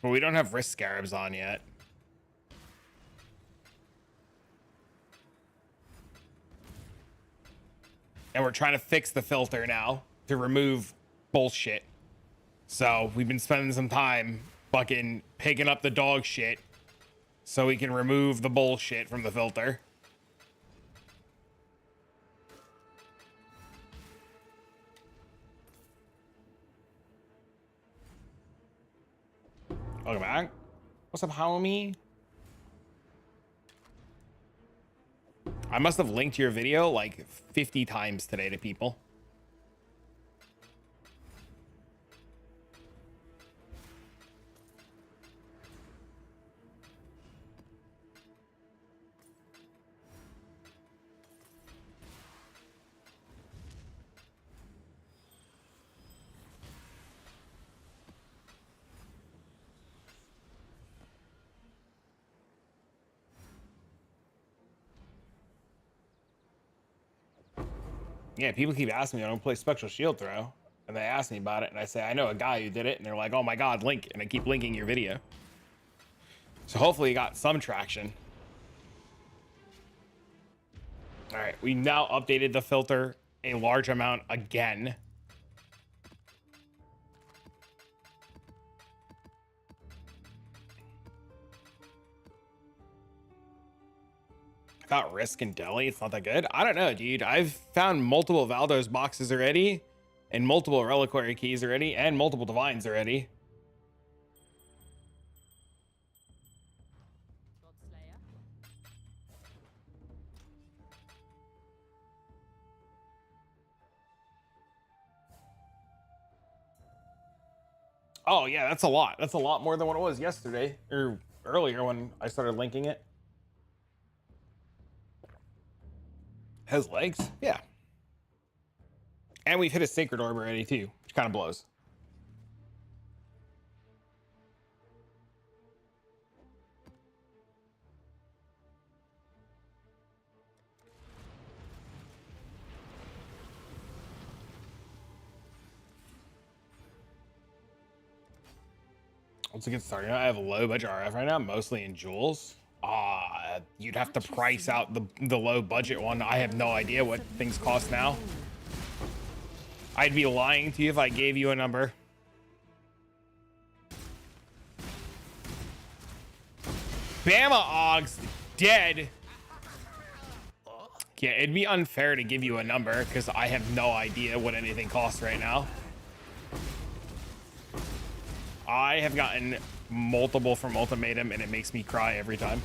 Well, we don't have risk scarabs on yet. And we're trying to fix the filter now to remove bullshit. So we've been spending some time fucking picking up the dog shit so we can remove the bullshit from the filter. Welcome back. What's up, homie? I must have linked your video like 50 times today to people. Yeah, people keep asking me, I don't play Spectral Shield Throw. And they ask me about it, and I say, I know a guy who did it. And they're like, oh my God, link. And I keep linking your video. So hopefully you got some traction. All right, we now updated the filter a large amount again. I thought Risk and Deli, it's not that good. I don't know, dude. I've found multiple Valdos boxes already, and multiple reliquary keys already, and multiple divines already. Oh yeah, that's a lot. That's a lot more than what it was yesterday or earlier when I started linking it. Has legs? Yeah. And we've hit a sacred orb already too, which kind of blows. Once it gets started, I have a low budget RF right now, mostly in jewels. You'd have to price out the low budget one. I have no idea what things cost now. I'd be lying to you if I gave you a number. Bama Og's dead. Yeah, it'd be unfair to give you a number because I have no idea what anything costs right now. I have gotten multiple from Ultimatum and it makes me cry every time.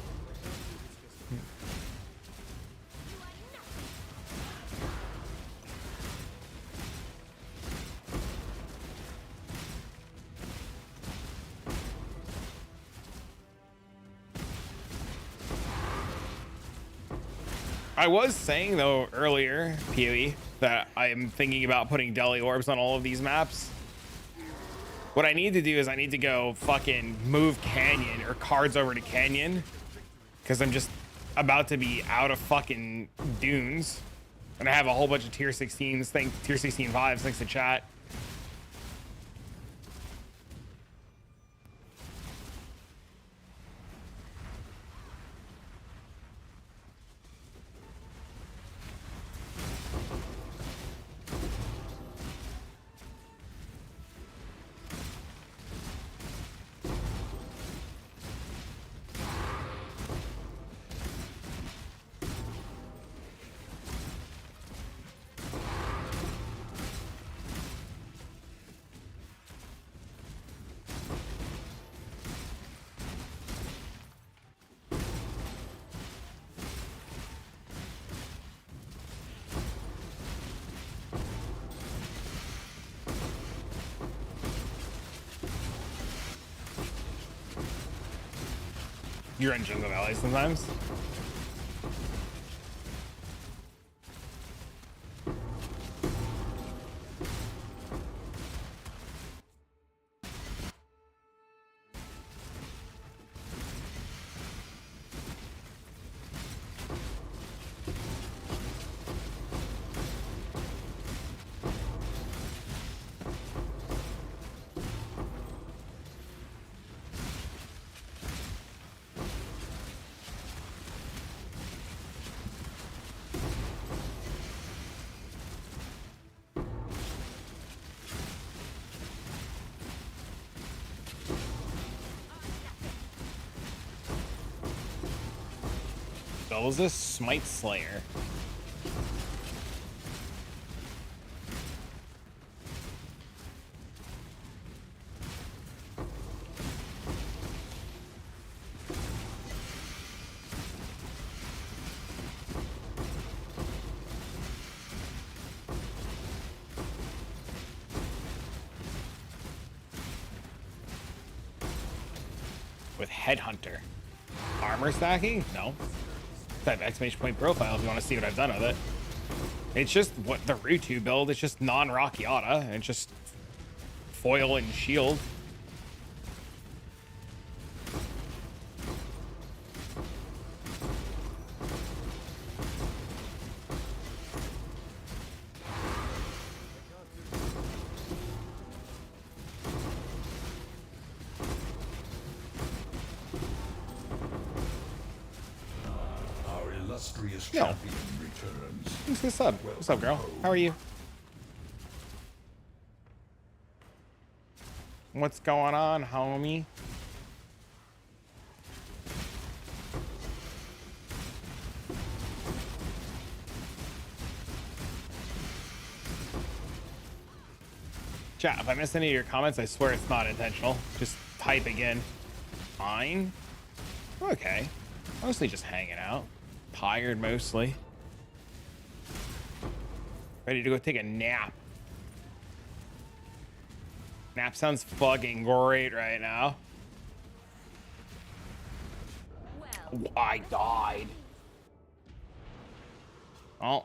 I was saying though earlier, PoE, that I am thinking about putting deli orbs on all of these maps. What I need to do is I need to go fucking move Canyon or cards over to Canyon because I'm just about to be out of fucking dunes and I have a whole bunch of tier 16s, tier 16 vibes thanks to chat. You're in Jungle Valley sometimes. So was this Smite Slayer? With Headhunter. Armor stacking? No. That exclamation point profile if you want to see what I've done with it. It's just what the Rutu build. It's just non-Rockiata and just foil and shield. No. What's up? What's up, girl? How are you? What's going on, homie? Chat, if I miss any of your comments, I swear it's not intentional. Just type again. Fine. Okay. Mostly just hanging out. Tired mostly. Ready to go take a nap. Nap sounds fucking great right now. Well, Oh, I died. Oh.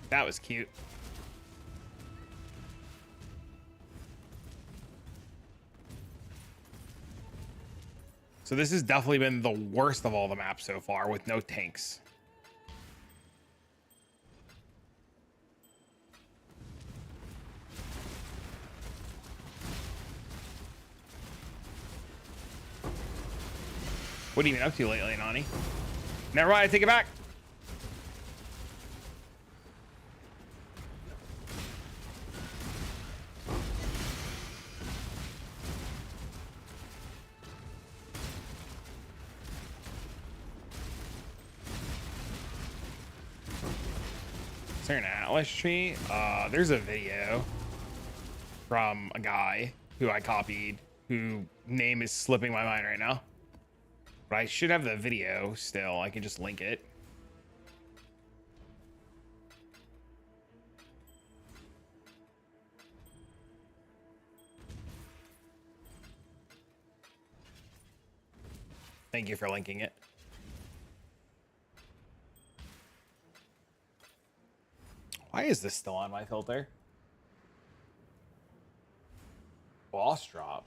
That was cute. So this has definitely been the worst of all the maps so far with no tanks. What have you been up to lately, Nani? Never mind, I take it back. Is there an Atlas tree? There's a video from a guy who I copied, who name is slipping my mind right now. But I should have the video still. I can just link it. Thank you for linking it. Why is this still on my filter? Boss drop.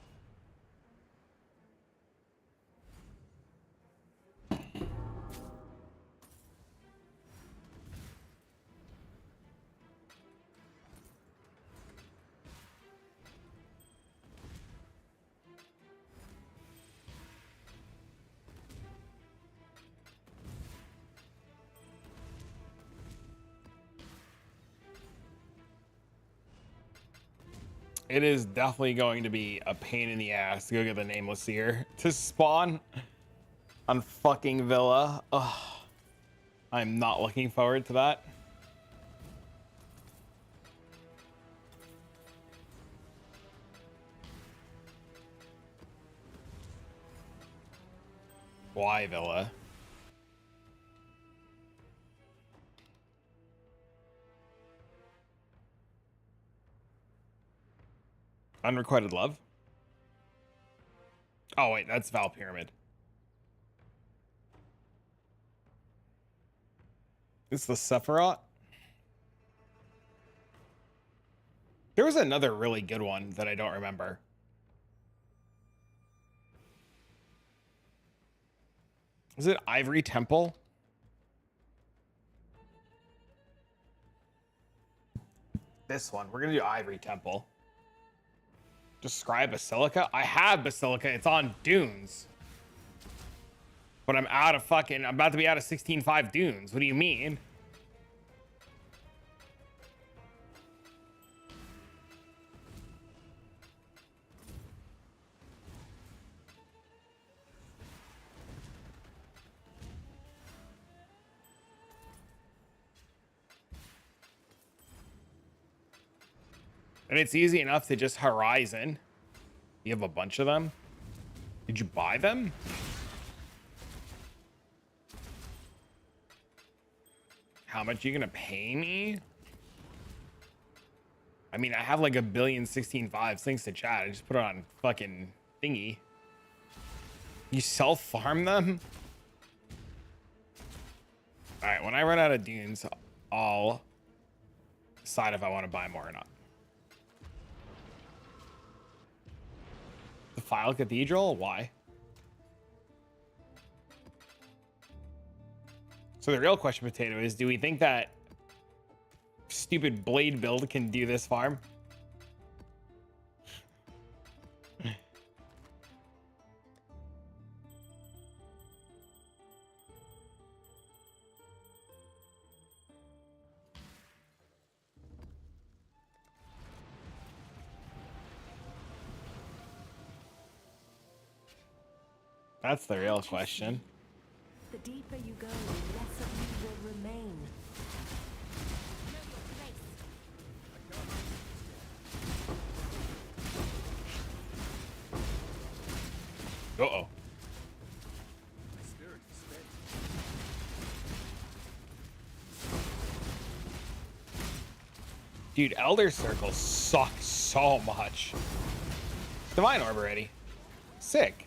It is definitely going to be a pain in the ass to go get the Nameless Seer to spawn on fucking Villa. Ugh. I'm not looking forward to that. Why Villa? Unrequited love? Oh wait, that's Val Pyramid. It's the Sephiroth? There was another really good one that I don't remember. Is it Ivory Temple? This one. We're gonna do Ivory Temple. Describe Basilica? I have Basilica. It's on Dunes. But I'm out of fucking... I'm about to be out of 16.5 Dunes. What do you mean? And it's easy enough to just Horizon. You have a bunch of them. Did you buy them? How much are you gonna pay me? I mean, I have like 1,000,000,016.5 thanks to chat. I just put it on fucking thingy. You self-farm them? All right, when I run out of dunes, I'll decide if I want to buy more or not. The File Cathedral? Why? So the real question, Potato, is do we think that stupid blade build can do this farm? That's the real question. The deeper you go, the less of you elder remain. Know your place. Uh-oh. Dude, Elder Circle sucks so much. Divine Orb already. Sick.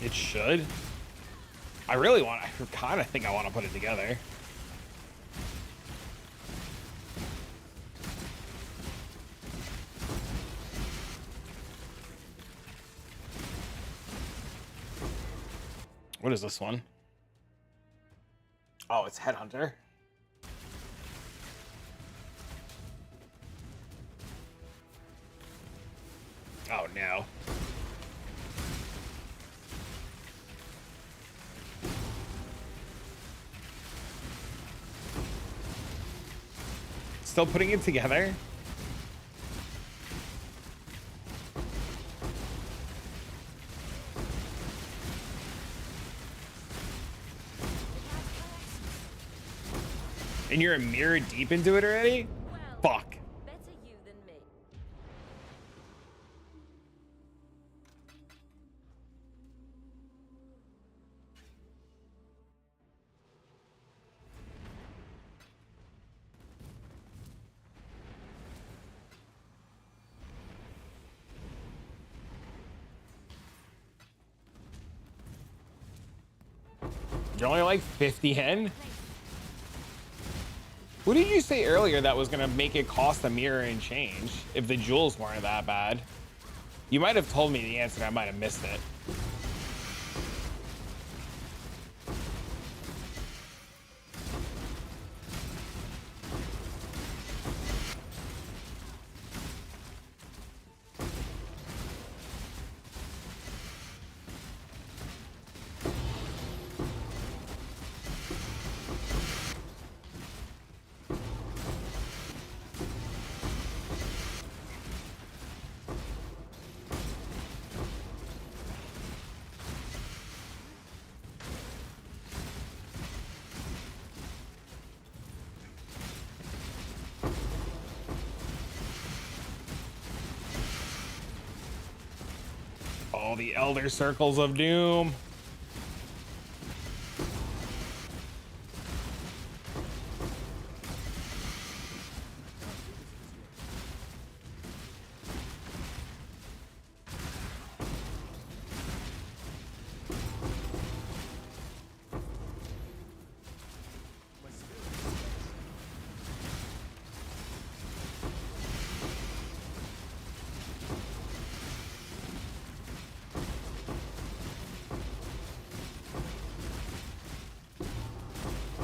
It should. I kind of think I want to put it together. What is this one? Oh, it's Headhunter. Oh no. Still putting it together? And you're a mirror deep into it already? Fuck. Better you than me. You're only like 50 hen? What did you say earlier that was gonna make it cost a mirror and change if the jewels weren't that bad? You might have told me the answer, I might have missed it. All the Elder Circles of Doom.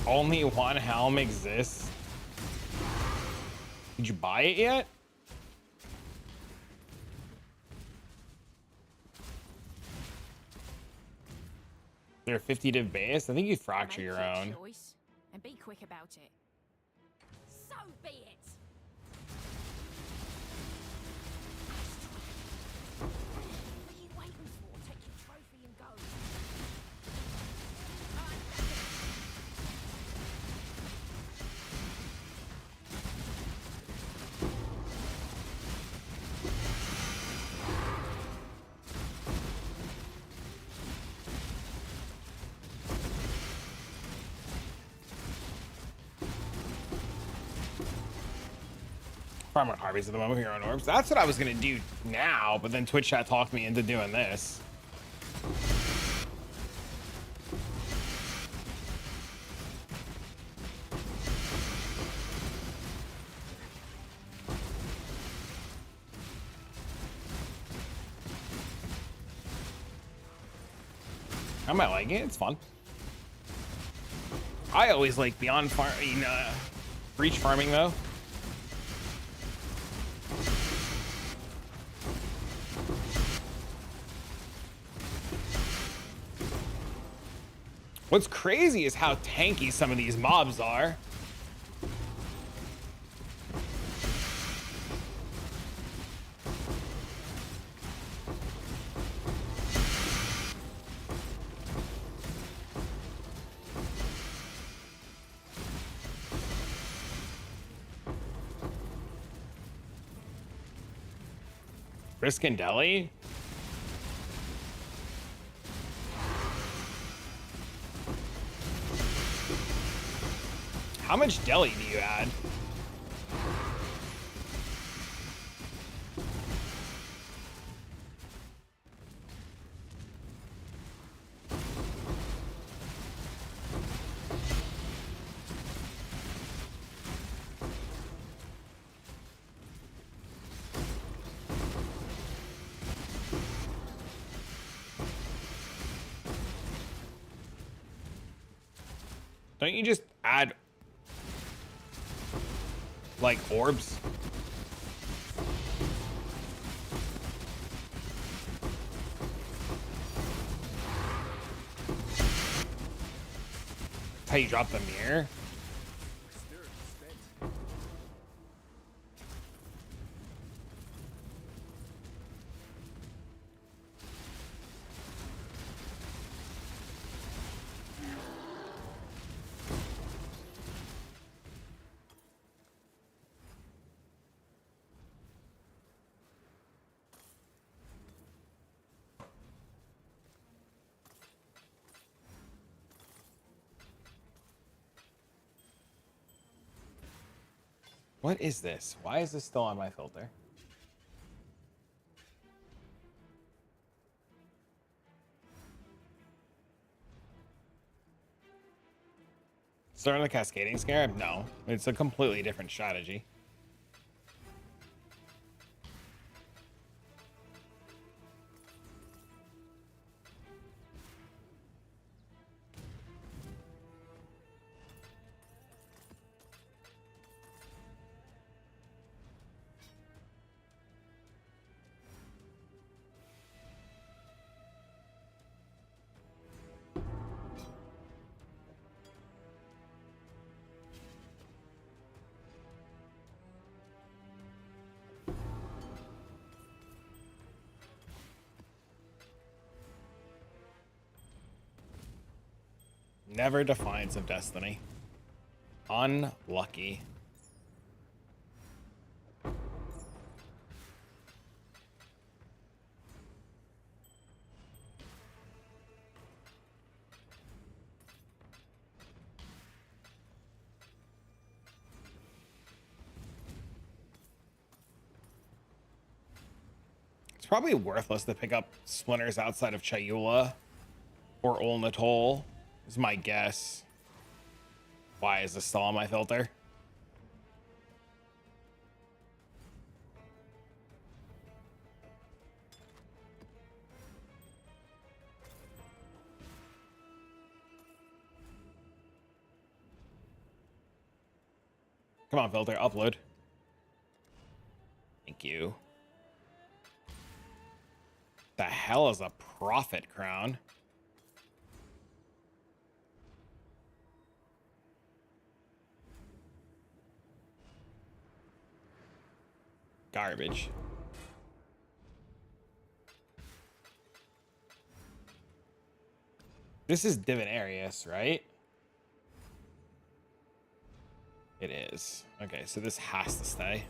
Only one helm exists. Did you buy it yet? They're 50 div base. I think you fracture your own. Choice and be quick about it. So be it. What are you waiting for? Take your trophy and go. Farm on Harveys at the moment here on Orbs. That's what I was gonna do now, but then Twitch chat talked me into doing this. I might like it. It's fun. I always like beyond farming, breach farming though. What's crazy is how tanky some of these mobs are. Briskin Deli? How much deli do you add? Don't you just add like orbs? How you drop the mirror? What is this? Why is this still on my filter? Start on the cascading scarab? No, it's a completely different strategy. Never Defiance of Destiny. Unlucky. It's probably worthless to pick up splinters outside of Chayula or Olnatol, is my guess. Why is this still on my filter? Come on, filter, upload. Thank you. The hell is a prophet crown? Garbage. This is Divinarius, right? It is. Okay, so this has to stay.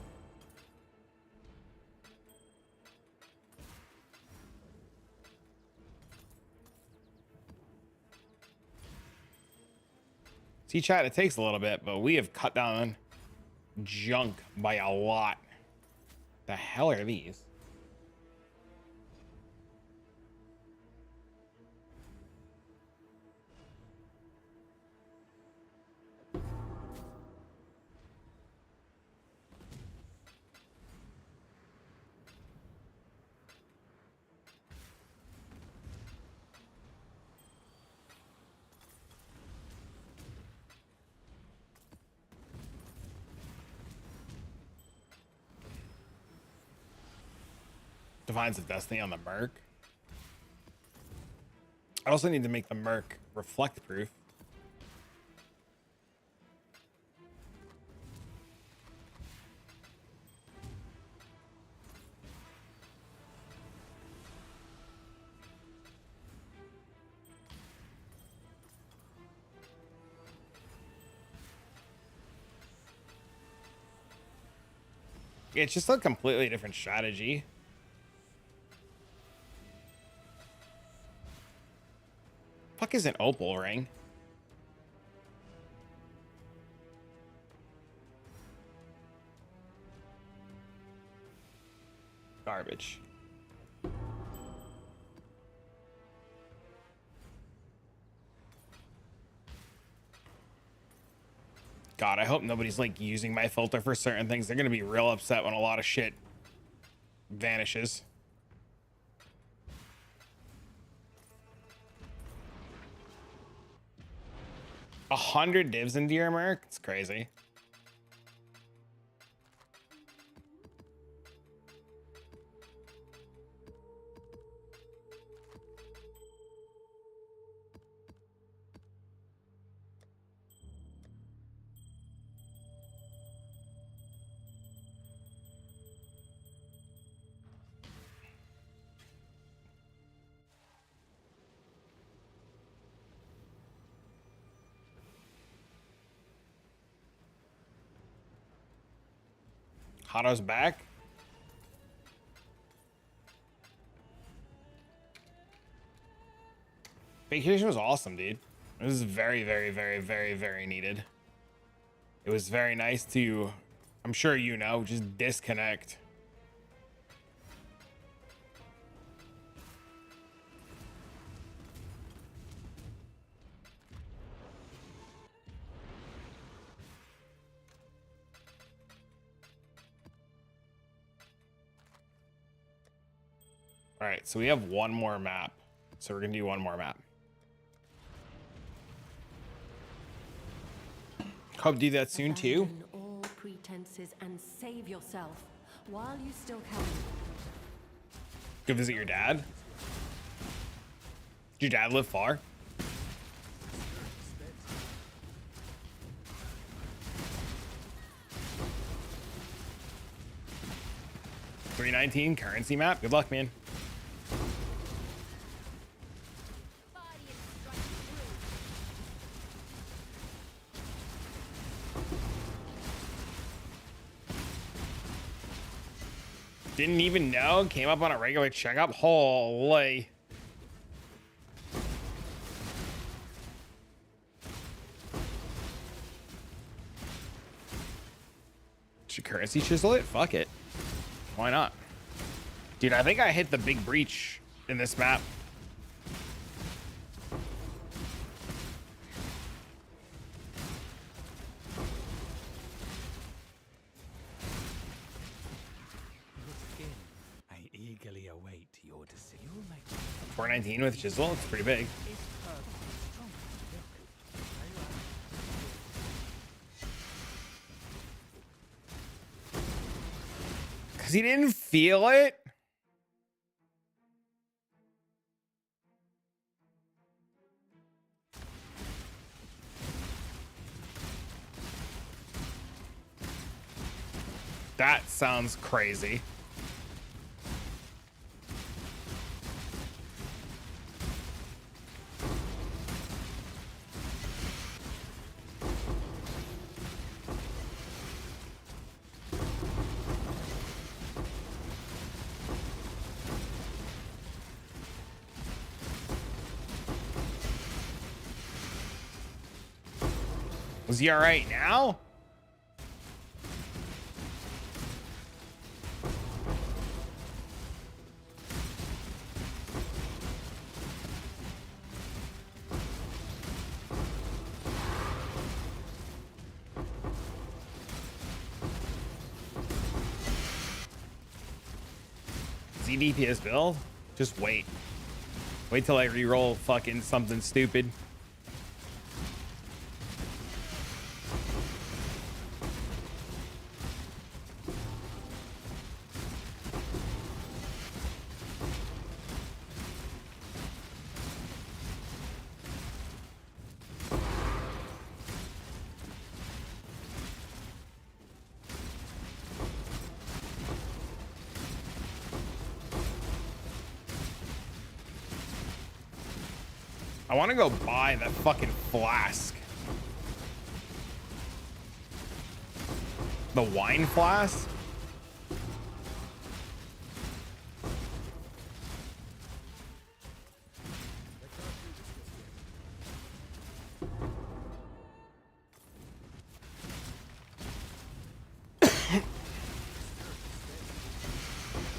See, chat, it takes a little bit, but we have cut down junk by a lot. The hell are these? Divines of Destiny on the Merc. I also need to make the Merc reflect proof. It's just a completely different strategy. Fuck is an opal ring? Garbage. God, I hope nobody's like using my filter for certain things. They're gonna be real upset when a lot of shit vanishes. 100 divs into your Merc? It's crazy. Hato's back. Vacation was awesome, dude. It was very, very, very, very, very needed. It was very nice to, I'm sure you know, just disconnect. All right, so we have one more map. So we're gonna do one more map. Hope to do that soon too. Abandon all pretenses and save yourself while you still can. Go visit your dad. Did your dad live far? $319 currency map. Good luck, man. Didn't even know. Came up on a regular checkup. Holy. Should currency chisel it? Fuck it. Why not? Dude, I think I hit the big breach in this map. I eagerly await your decision. 419 with chisel. It's pretty big. Because he didn't feel it. That sounds crazy. Was he all right now? DPS build? Just wait. Wait till I reroll fucking something stupid. I want to go buy that fucking flask. The wine flask?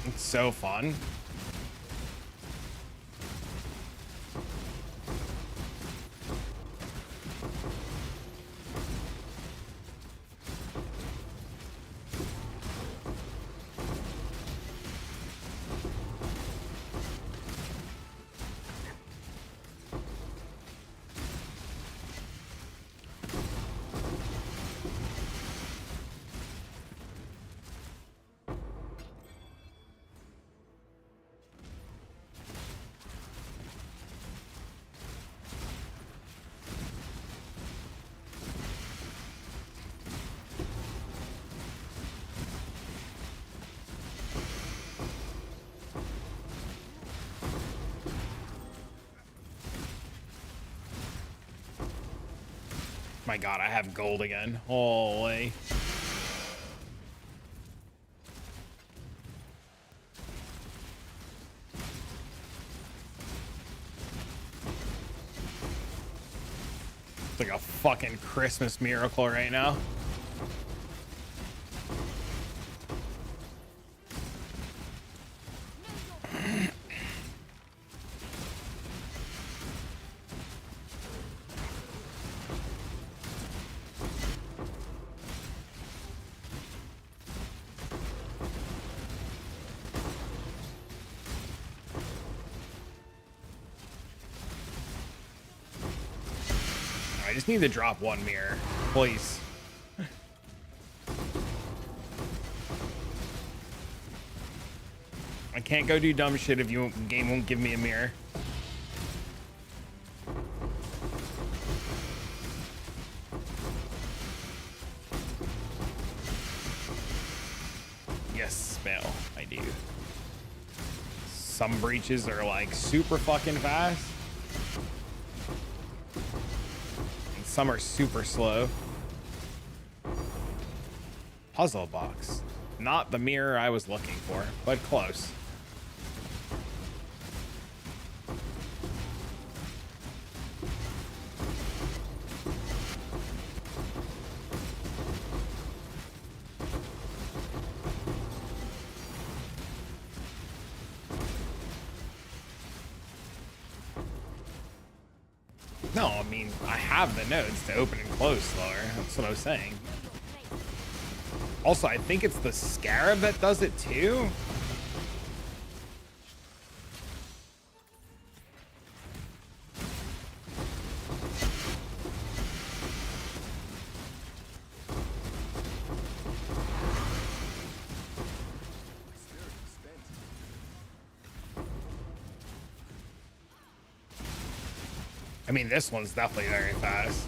It's so fun. My God, I have gold again. Holy. It's like a fucking Christmas miracle right now. I just need to drop one mirror, please. I can't go do dumb shit if game won't give me a mirror. Yes, spell. I do. Some breaches are like super fucking fast. Some are super slow. Puzzle box. Not the mirror I was looking for, but close. No, I mean, I have the nodes to open and close slower. That's what I was saying. Also, I think it's the scarab that does it too. I mean, this one's definitely very fast.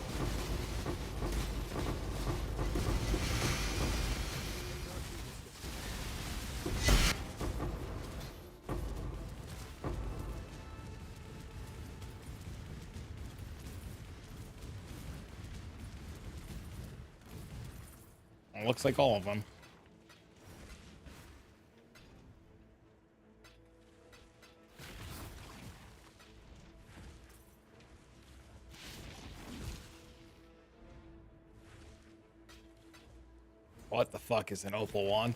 It looks like all of them. What the fuck is an opal wand?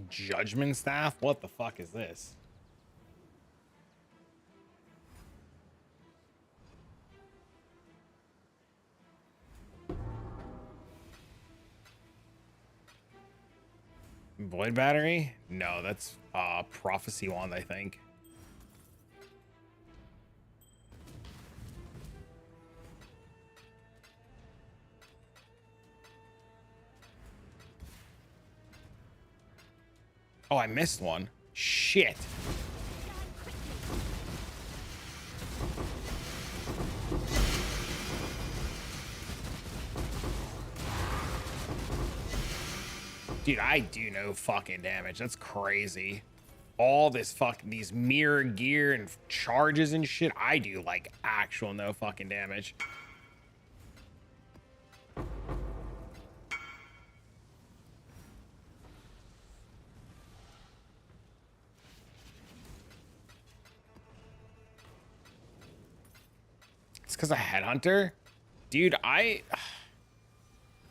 Judgment staff? What the fuck is this? Void battery? No, that's prophecy wand, I think. Oh, I missed one. Shit. Dude, I do no fucking damage. That's crazy. All this fucking, these mirror gear and charges and shit. I do like actual no fucking damage. It's because of Headhunter? Dude, I'm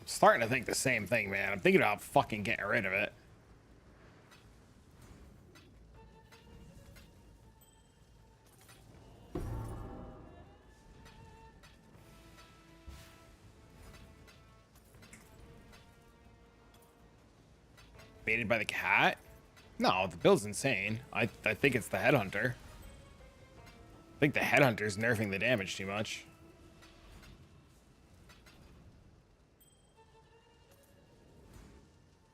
starting to think the same thing, man. I'm thinking about fucking getting rid of it. Baited by the cat? No, the build's insane. I think it's the Headhunter. I think the Headhunter's nerfing the damage too much.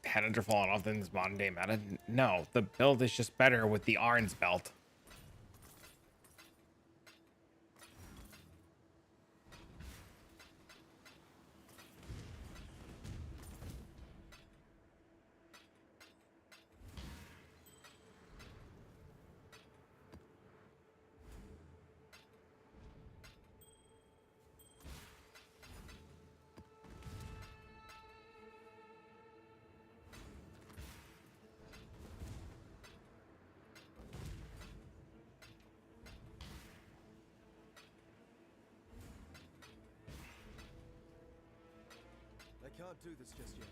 Headhunter falling off in this modern day meta? No, the build is just better with the Arn's belt. I can't do this just yet.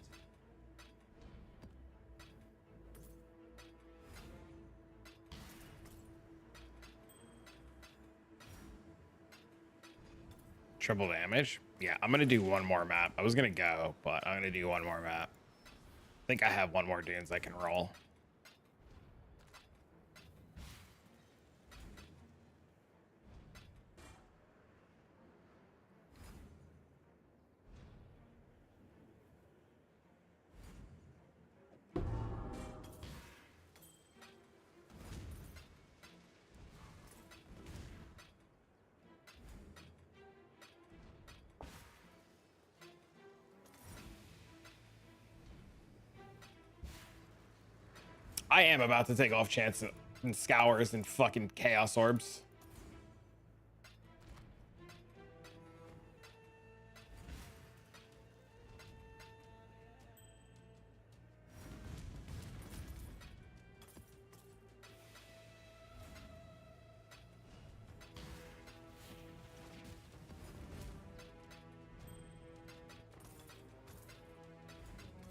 Triple damage? Yeah, I'm gonna do one more map. I was gonna go, but I'm gonna do one more map. I think I have one more dunes I can roll. I am about to take off chance and scours and fucking chaos orbs.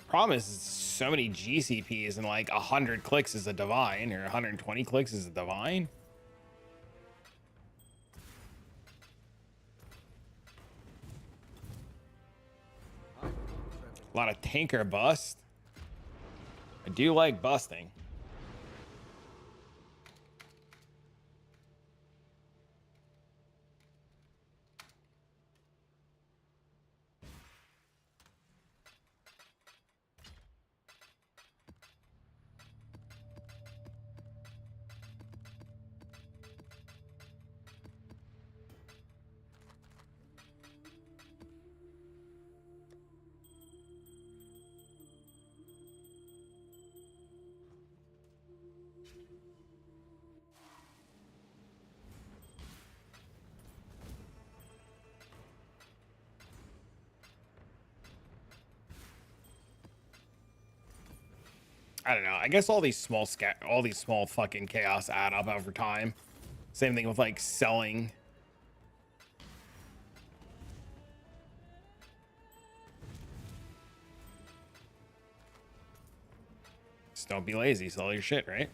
Problem is, so many GCPs and like 100 clicks is a divine, or 120 clicks is a divine. A lot of tanker bust. I do like busting. I don't know. I guess all these small fucking chaos add up over time. Same thing with like selling. Just don't be lazy. Sell your shit, right?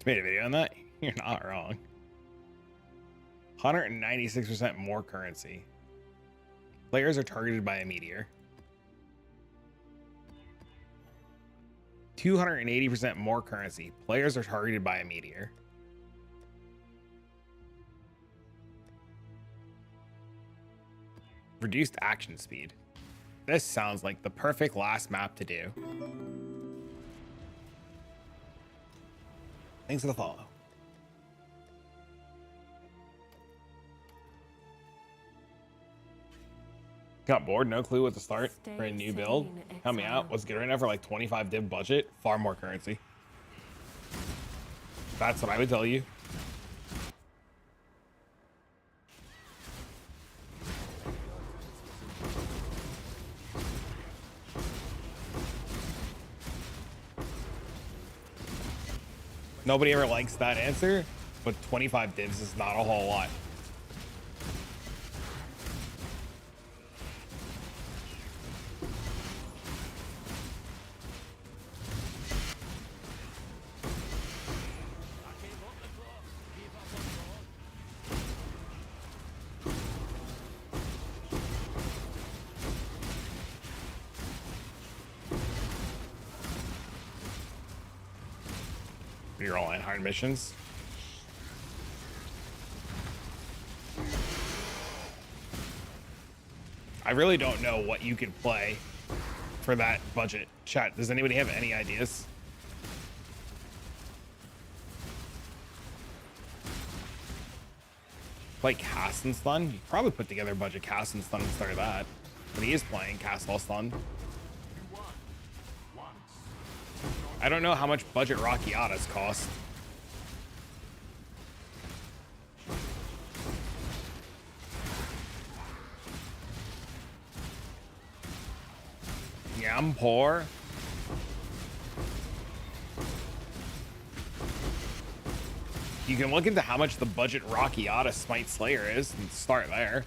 Made a video on that? You're not wrong. 196% more currency. Players are targeted by a meteor. 280% more currency. Players are targeted by a meteor. Reduced action speed. This sounds like the perfect last map to do. Thanks for the follow. Got bored, no clue what to start for a new build. Help me out. What's good right now for like 25 div budget? Far more currency. That's what I would tell you. Nobody ever likes that answer, but 25 divs is not a whole lot. You're all in hard missions. I really don't know what you could play for that budget. Chat, does anybody have any ideas? Like Cast and Stun? You could probably put together a budget Cast and Stun and start that. But he is playing Cast while Stun. I don't know how much budget Rockiatas cost. Yeah, I'm poor. You can look into how much the budget Rockiata Smite Slayer is and start there.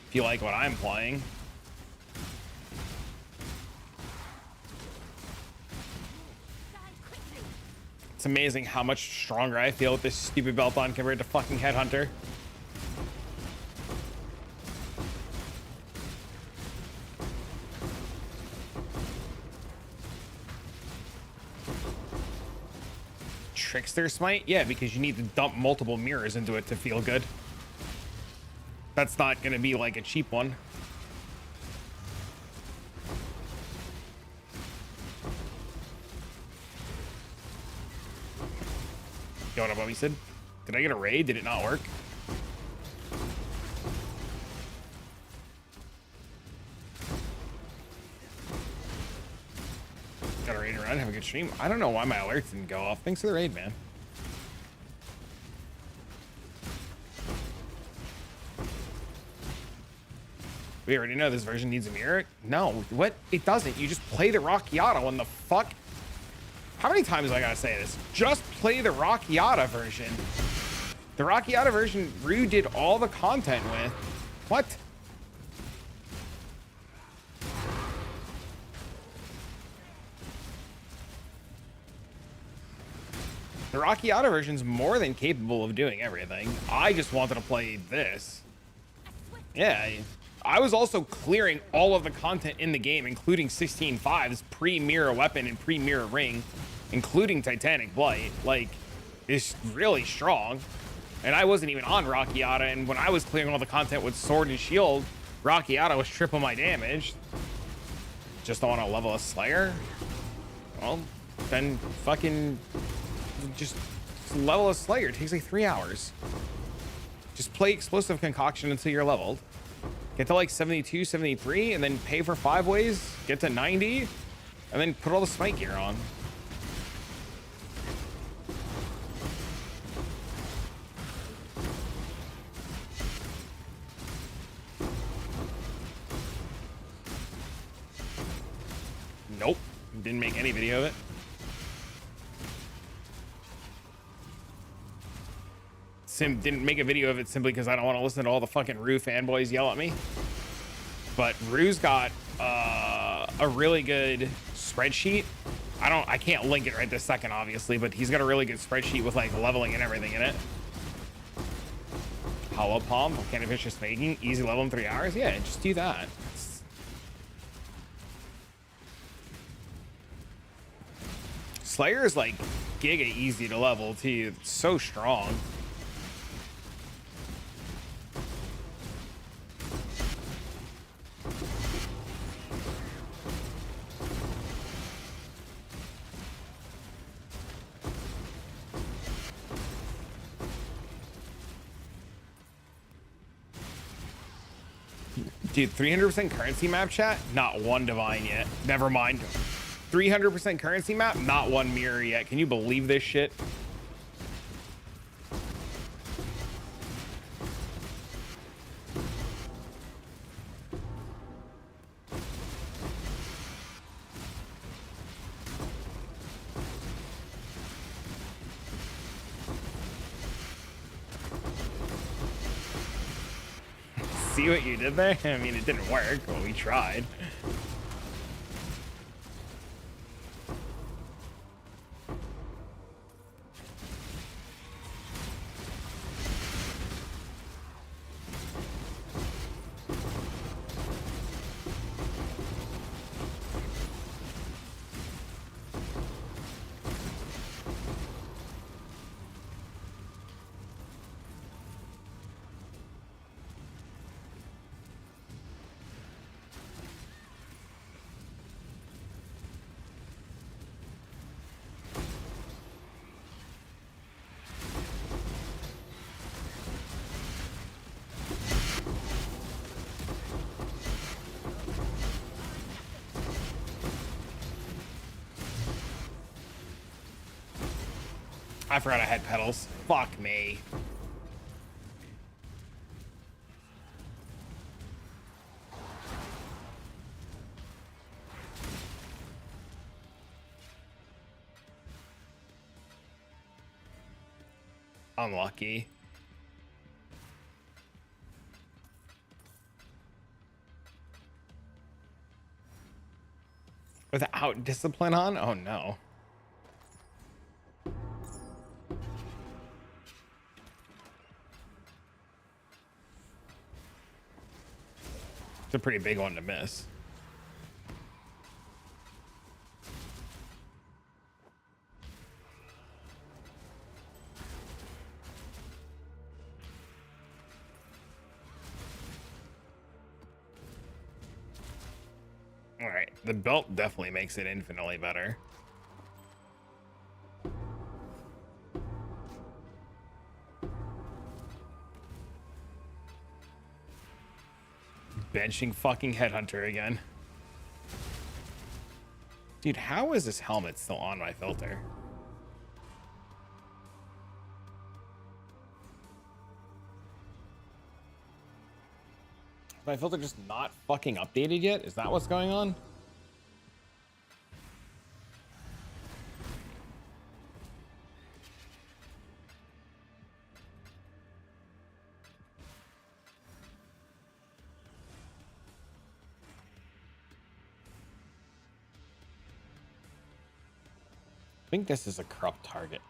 If you like what I'm playing. It's amazing how much stronger I feel with this stupid belt on compared to fucking Headhunter. Trickster Smite? Yeah, because you need to dump multiple mirrors into it to feel good. That's not gonna be like a cheap one. Yo, what up, Bubby Sid? Did I get a raid? Did it not work? Got a raid and run, have a good stream. I don't know why my alerts didn't go off. Thanks for the raid, man. We already know this version needs a mirror. No, what? It doesn't. You just play the Rockiata. When the fuck? How many times do I gotta say this? Just play the Rockiata version. The Rockiata version Rue did all the content with. What? The Rockiata version's more than capable of doing everything. I just wanted to play this. Yeah, I was also clearing all of the content in the game, including 16.5's pre-mirror weapon and pre-mirror ring, including Titanic Blight. Like, it's really strong. And I wasn't even on Rockiata, and when I was clearing all the content with sword and shield, Rockiata was triple my damage. Just don't want to level a Slayer? Well, then fucking just level a Slayer. It takes like 3 hours. Just play Explosive Concoction until you're leveled. Get to like 72, 73, and then pay for 5 ways, get to 90, and then put all the smite gear on. Nope, didn't make any video of it. didn't make a video of it simply because I don't want to listen to all the fucking Rue fanboys yell at me. But Rue's got a really good spreadsheet. I can't link it right this second, obviously, but he's got a really good spreadsheet with like leveling and everything in it. Hollow Palm, Volcanic Vicious Making, easy level in 3 hours. Yeah, just do that. Slayer is like giga easy to level too. It's so strong. Dude, 300% currency map chat? Not one divine yet. Never mind. 300% currency map? Not one mirror yet. Can you believe this shit? See what you did there? I mean, it didn't work, but we tried. I forgot I had pedals. Fuck me. Unlucky. Without discipline on? Oh no. It's a pretty big one to miss. All right, the belt definitely makes it infinitely better. Benching fucking Headhunter again. Dude, how is this helmet still on my filter? My filter just not fucking updated yet? Is that what's going on? I think this is a corrupt target.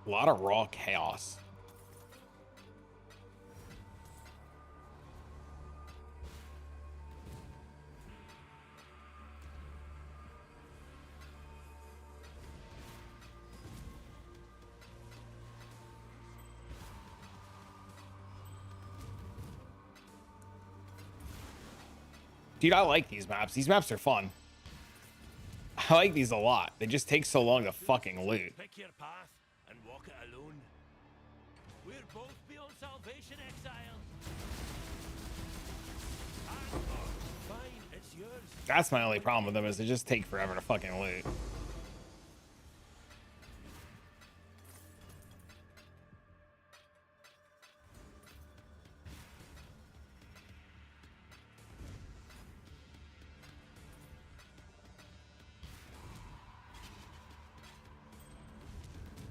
A lot of raw chaos. Dude, I like these maps. These maps are fun. I like these a lot. They just take so long to fucking loot. Pick your path and walk it alone. We're both beyond salvation, exile. Fine, it's yours. That's my only problem with them is they just take forever to fucking loot.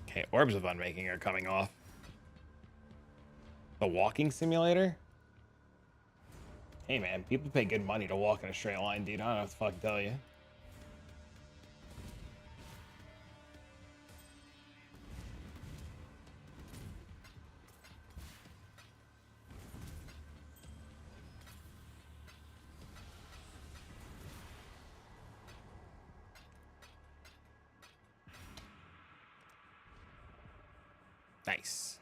Okay, orbs of unmaking are coming off. The walking simulator? Hey man, people pay good money to walk in a straight line, dude. I don't know what the fuck to tell you. Nice.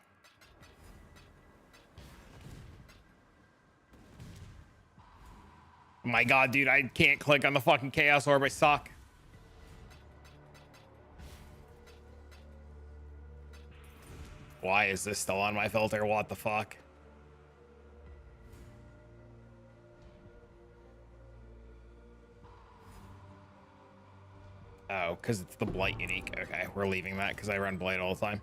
Oh my god, dude, I can't click on the fucking Chaos Orb. I suck. Why is this still on my filter? What the fuck? Oh, because it's the Blight unique. Okay, we're leaving that because I run Blight all the time.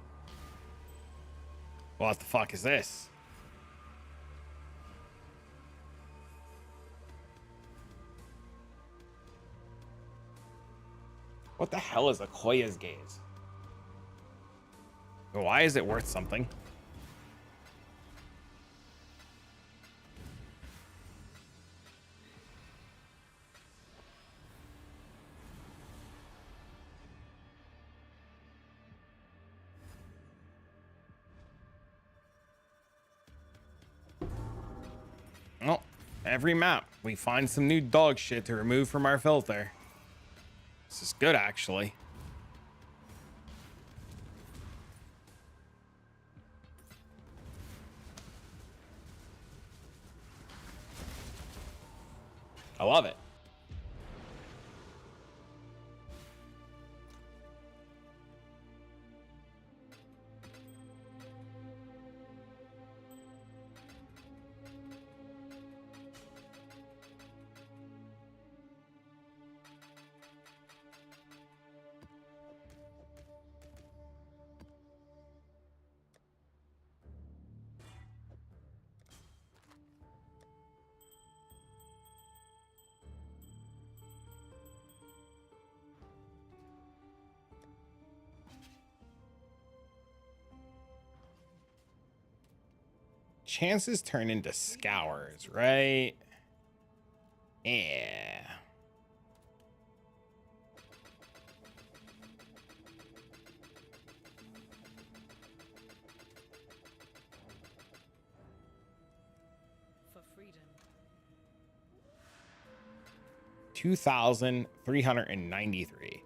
What the fuck is this? What the hell is a Koya's Gaze? Why is it worth something? Well, every map, we find some new dog shit to remove from our filter. This is good, actually. I love it. Chances turn into scours, right? Yeah. For freedom. 2,393.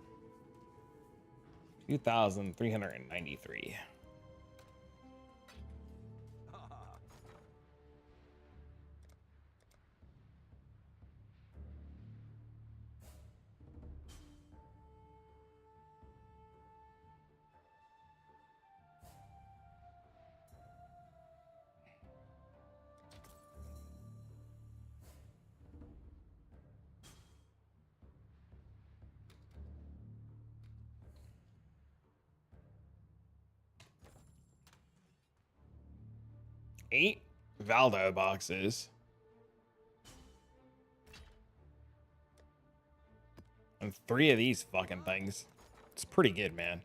2,393. Eight Valdo boxes. And 3 of these fucking things. It's pretty good, man.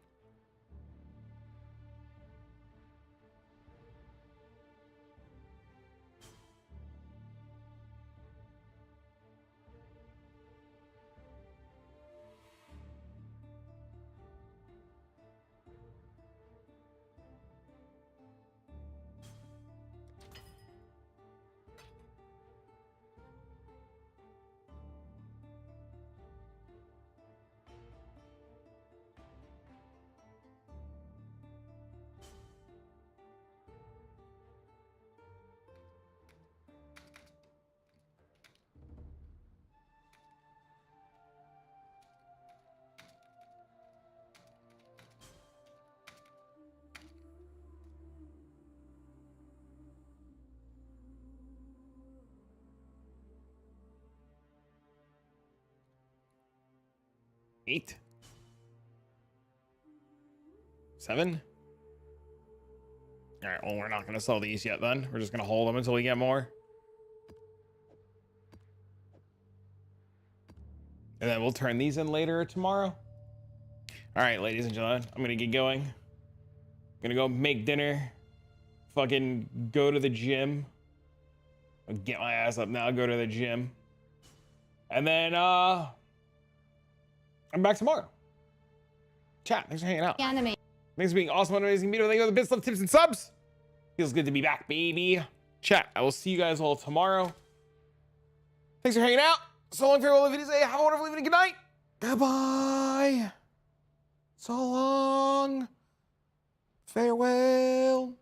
8? 7? All right, well, we're not going to sell these yet then. We're just going to hold them until we get more. And then we'll turn these in later or tomorrow. All right, ladies and gentlemen, I'm going to get going. I'm going to go make dinner. Fucking go to the gym. I'll get my ass up now, go to the gym. And then I'm back tomorrow. Chat, thanks for hanging out. Anime. Thanks for being awesome, amazing video. Thank you for the bits, love, tips, and subs. Feels good to be back, baby. Chat, I will see you guys all tomorrow. Thanks for hanging out. So long, farewell, video today. Have a wonderful evening. Good night. Goodbye. So long. Farewell.